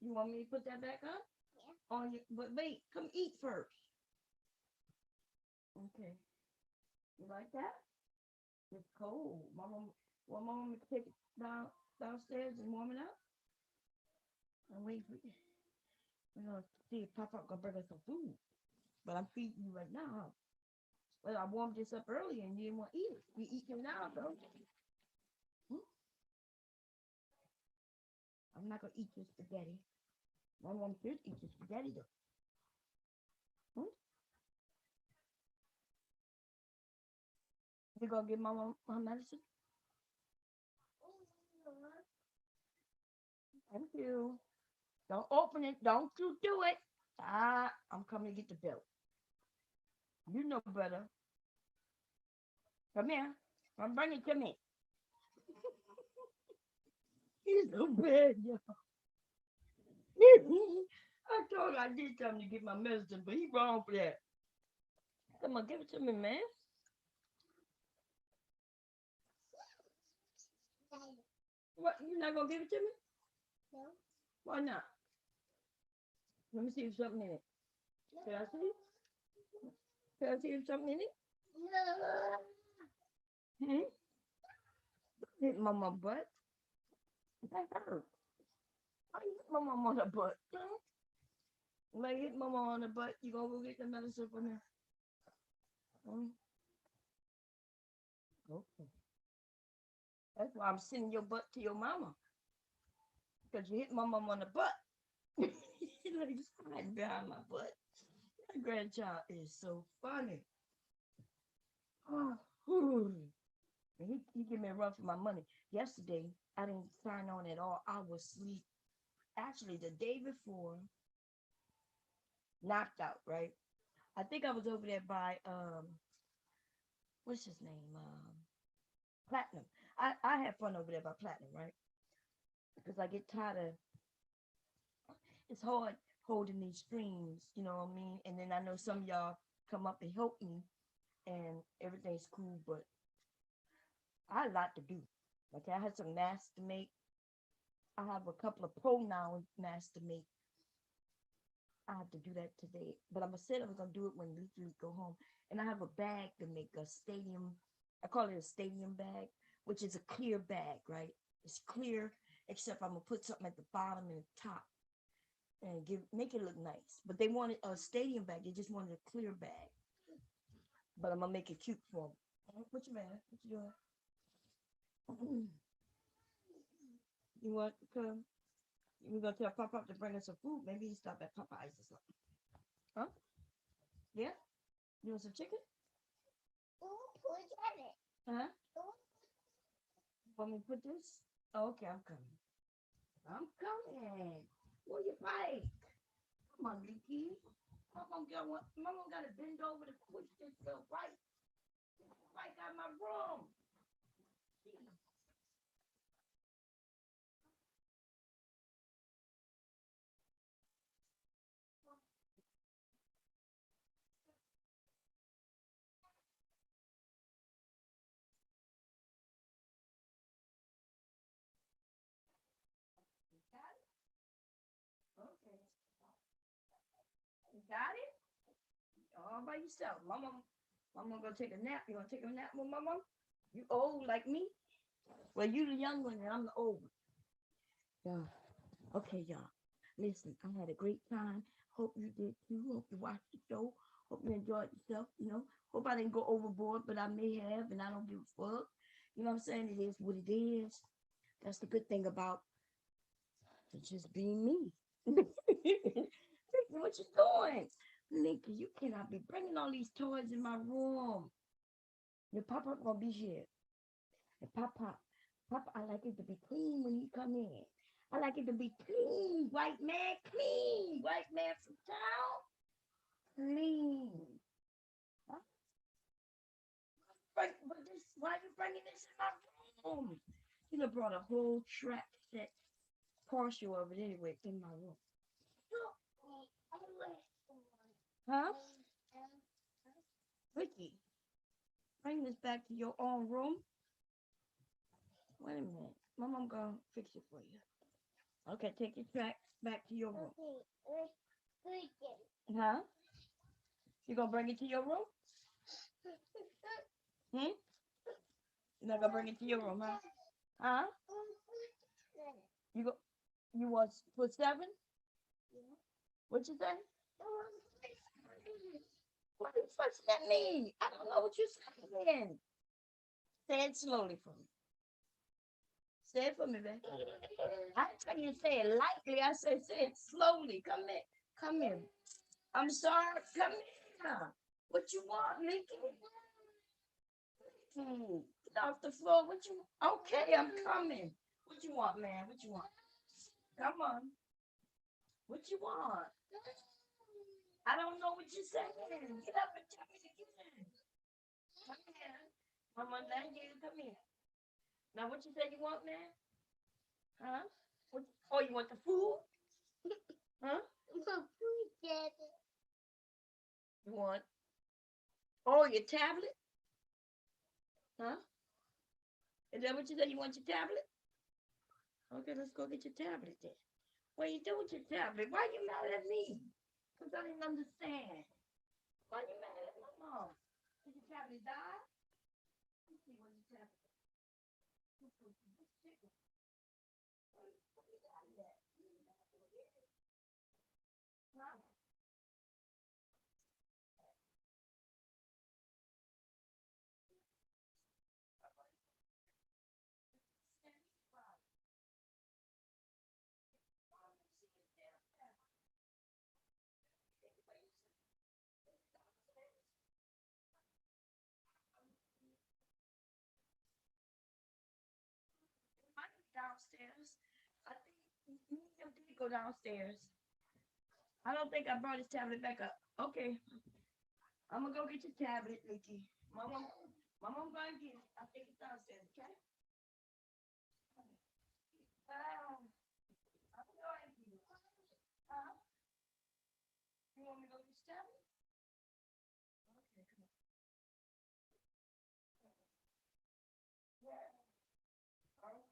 You want me to put that back up? Yeah. On your, but wait, come eat first. Okay. You like that? It's cold. Mama to take it downstairs and warm it up. And wait for you. We're gonna see if Papa gonna bring us some food. But I'm feeding you right now, huh? Well, I warmed this up earlier and you didn't want to eat it. We eat them now, though. I'm not gonna eat your spaghetti. My mom should eat your spaghetti though. You gonna give my mom her medicine? Thank you. Don't open it. Don't you do it. I'm coming to get the bill. You know better. Come here. Come bring it to me. He's so bad, yo. I told him I did tell him to get my medicine, but he wrong for that. Come on, give it to me, man. What? You're not gonna give it to me? No. Why not? Let me see if something in it. Can I see? Can I see if something in it? No. Hit mama butt. That hurt. I hit my mom on the butt. When I hit mama on the butt, you gonna go get the medicine from her? Okay. That's why I'm sending your butt to your mama. Because you hit my mom on the butt. Like sliding behind my butt. My grandchild is so funny. He gave me a run for my money. Yesterday, I didn't sign on at all. I was asleep. Actually, the day before, knocked out, right? I think I was over there by, what's his name? Platinum. I had fun over there by Platinum, right? Because I get tired of, it's hard holding these streams, you know what I mean? And then I know some of y'all come up and help me and everything's cool, but I had a lot to do. Okay, I had some masks to make. I have a couple of pronoun masks to make. I have to do that today, but I'm gonna say I was gonna do it when we go home. And I have a bag to make, a stadium. I call it a stadium bag, which is a clear bag, right? It's clear, except I'm gonna put something at the bottom and the top, and make it look nice. But they wanted a stadium bag. They just wanted a clear bag. But I'm gonna make it cute for them. What you man? What you doing? You want to come? You gonna tell Papa to bring us some food? Maybe he stop at Popeyes or something. Huh? Yeah? You want some chicken? Huh? Want me to put this? Oh, okay, I'm coming. I'm coming. Where you bike? Come on, Leaky. Mama got to bend over to push this little bike. Bike out my room. Okay. You got it? All by yourself. Mama gonna take a nap. You wanna take a nap with Mama? You old like me? Well, you the young one and I'm the old one. Yeah. Okay, y'all. Listen, I had a great time. Hope you did too. Hope you watched the show. Hope you enjoyed yourself. Hope I didn't go overboard, but I may have, and I don't give a fuck. You know what I'm saying? It is what it is. That's the good thing about just being me. What you doing? Nikki, you cannot be bringing all these toys in my room. Your papa gonna be here. And Papa, I like it to be clean when he come in. I like it to be clean, white man, clean. White man from town, clean. Huh? But why are you bringing this in my room? You done brought a whole track set, partial of it anyway, in my room. Huh? Ricky, bring this back to your own room. Wait a minute. Mom gonna fix it for you. Okay, take your tracks back to your room. Huh? You gonna bring it to your room? Hmm? You're not gonna bring it to your room, huh? Huh? You want for 7? What you say? What are you fussing at me? I don't know what you're saying. Say it slowly for me. Say it for me, baby. I didn't tell you to say it lightly. I said say it slowly. Come here. Come here. I'm sorry. Come here. What you want, Mickey? Get off the floor. What you? Okay, I'm coming. What you want, man? What you want? Come on. What you want? I don't know what you're saying. Get up and tell me again. Come here. Mama, thank you. Come here. Now, what you say you want, man? Huh? Oh, you want the food? Huh? You want? Oh, your tablet? Huh? Is that what you said? You want your tablet? Okay, let's go get your tablet then. What you do with your tablet? Why you mad at me? Because I didn't understand. Why you mad at my mom? Did your tablet die? Let's see what your tablet is. Huh? Downstairs. I think you did go downstairs. I don't think I brought his tablet back up. Okay. I'm gonna go get your tablet, Nikki. Mama gonna get it. I think it's downstairs, okay? I'm going to. You want me to go get your tablet? Okay, come on. Yeah. Okay.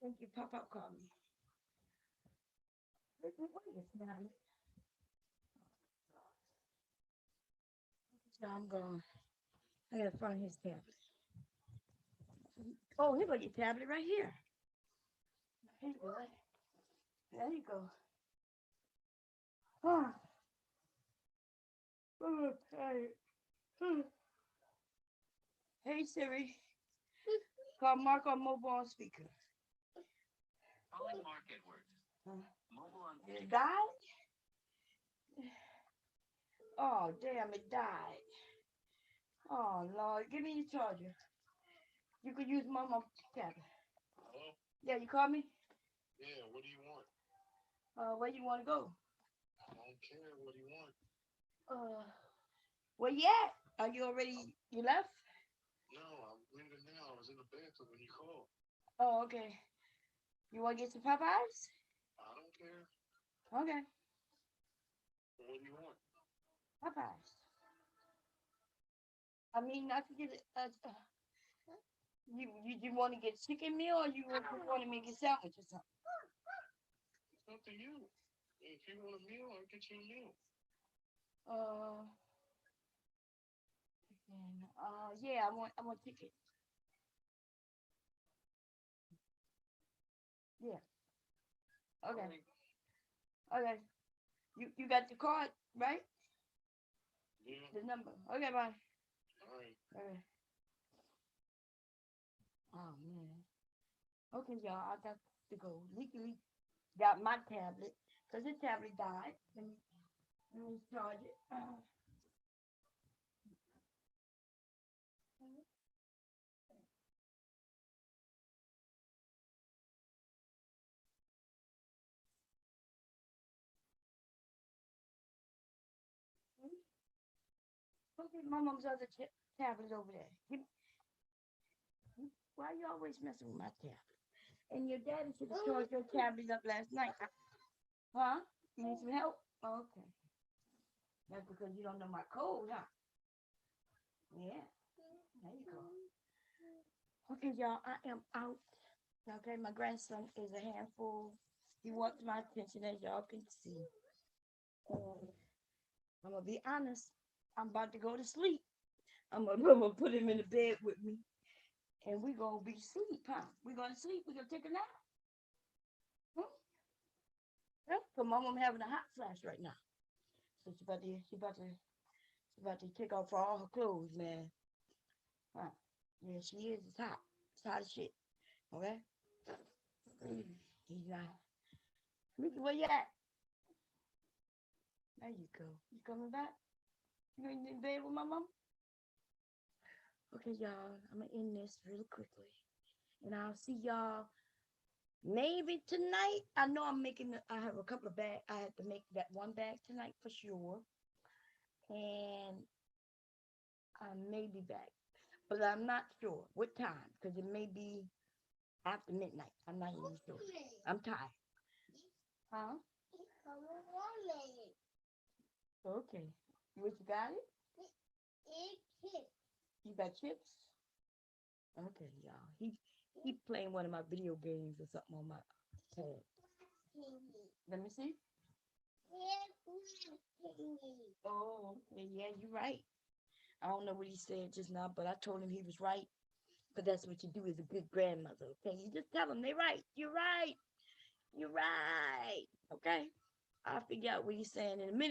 Thank you. Pop call me. Wait a minute. So I'm going. I gotta find his tablet. Oh, here go your tablet right here. Here you go. There you go. Ah. Okay. Hey Siri, call Mark on mobile on speaker. Calling Mark Edwards. Mobile on It died? Oh damn, it died. Oh Lord, give me your charger. You could use my tablet. Hello? Yeah, you call me? Yeah, what do you want? Where you want to go? I don't care. What do you want? Where you at? Are you already, you left? No, I'm leaving now. I was in the bathroom when you called. Oh, okay. You want to get some Popeyes? I don't care. Okay, What do you want? Popeyes. I mean, I could get it. You want to get chicken meal or you just want to make a sandwich or something? It's up to you. If you want a meal, I'll get you a meal. Yeah, I want chicken. Yeah. Okay. Okay. You got the card, right? Yeah. The number. Okay, bye. All right. Okay. Oh man. Okay, y'all, I got to go. Legally got my tablet because the tablet died. Let me charge it. Okay, my mom's other tablet over there. Why you always messing with my tablet? And your daddy should have charged your tablet up last night. Huh? You need some help? Oh, okay. That's because you don't know my code, huh? Yeah. There you go. Okay, y'all, I am out. Okay, my grandson is a handful. He wants my attention, as y'all can see. I'm gonna be honest. I'm about to go to sleep. I'm gonna put him in the bed with me, and we're gonna be asleep, huh? We're gonna sleep. We're gonna take a nap. Yeah, so Mom having a hot flash right now. So she about to take off all her clothes, man. Huh. Yeah, she is. It's hot. It's hot as shit. Okay? He's not. Mickey, where you at? There you go. You coming back? You in bed with my mom? Okay, y'all. I'm gonna end this really quickly. And I'll see y'all maybe tonight. I know I have a couple of bags. I have to make that one bag tonight for sure. And I may be back. But I'm not sure what time, because it may be after midnight. I'm not even sure. I'm tired. Huh? Okay. What you got it? You got chips? Okay, y'all. He playing one of my video games or something on my pad. Let me see. Oh, yeah, you're right. I don't know what he said just now, but I told him he was right. But that's what you do as a good grandmother, okay? You just tell them they're right. You're right. You're right. Okay? I'll figure out what he's saying in a minute.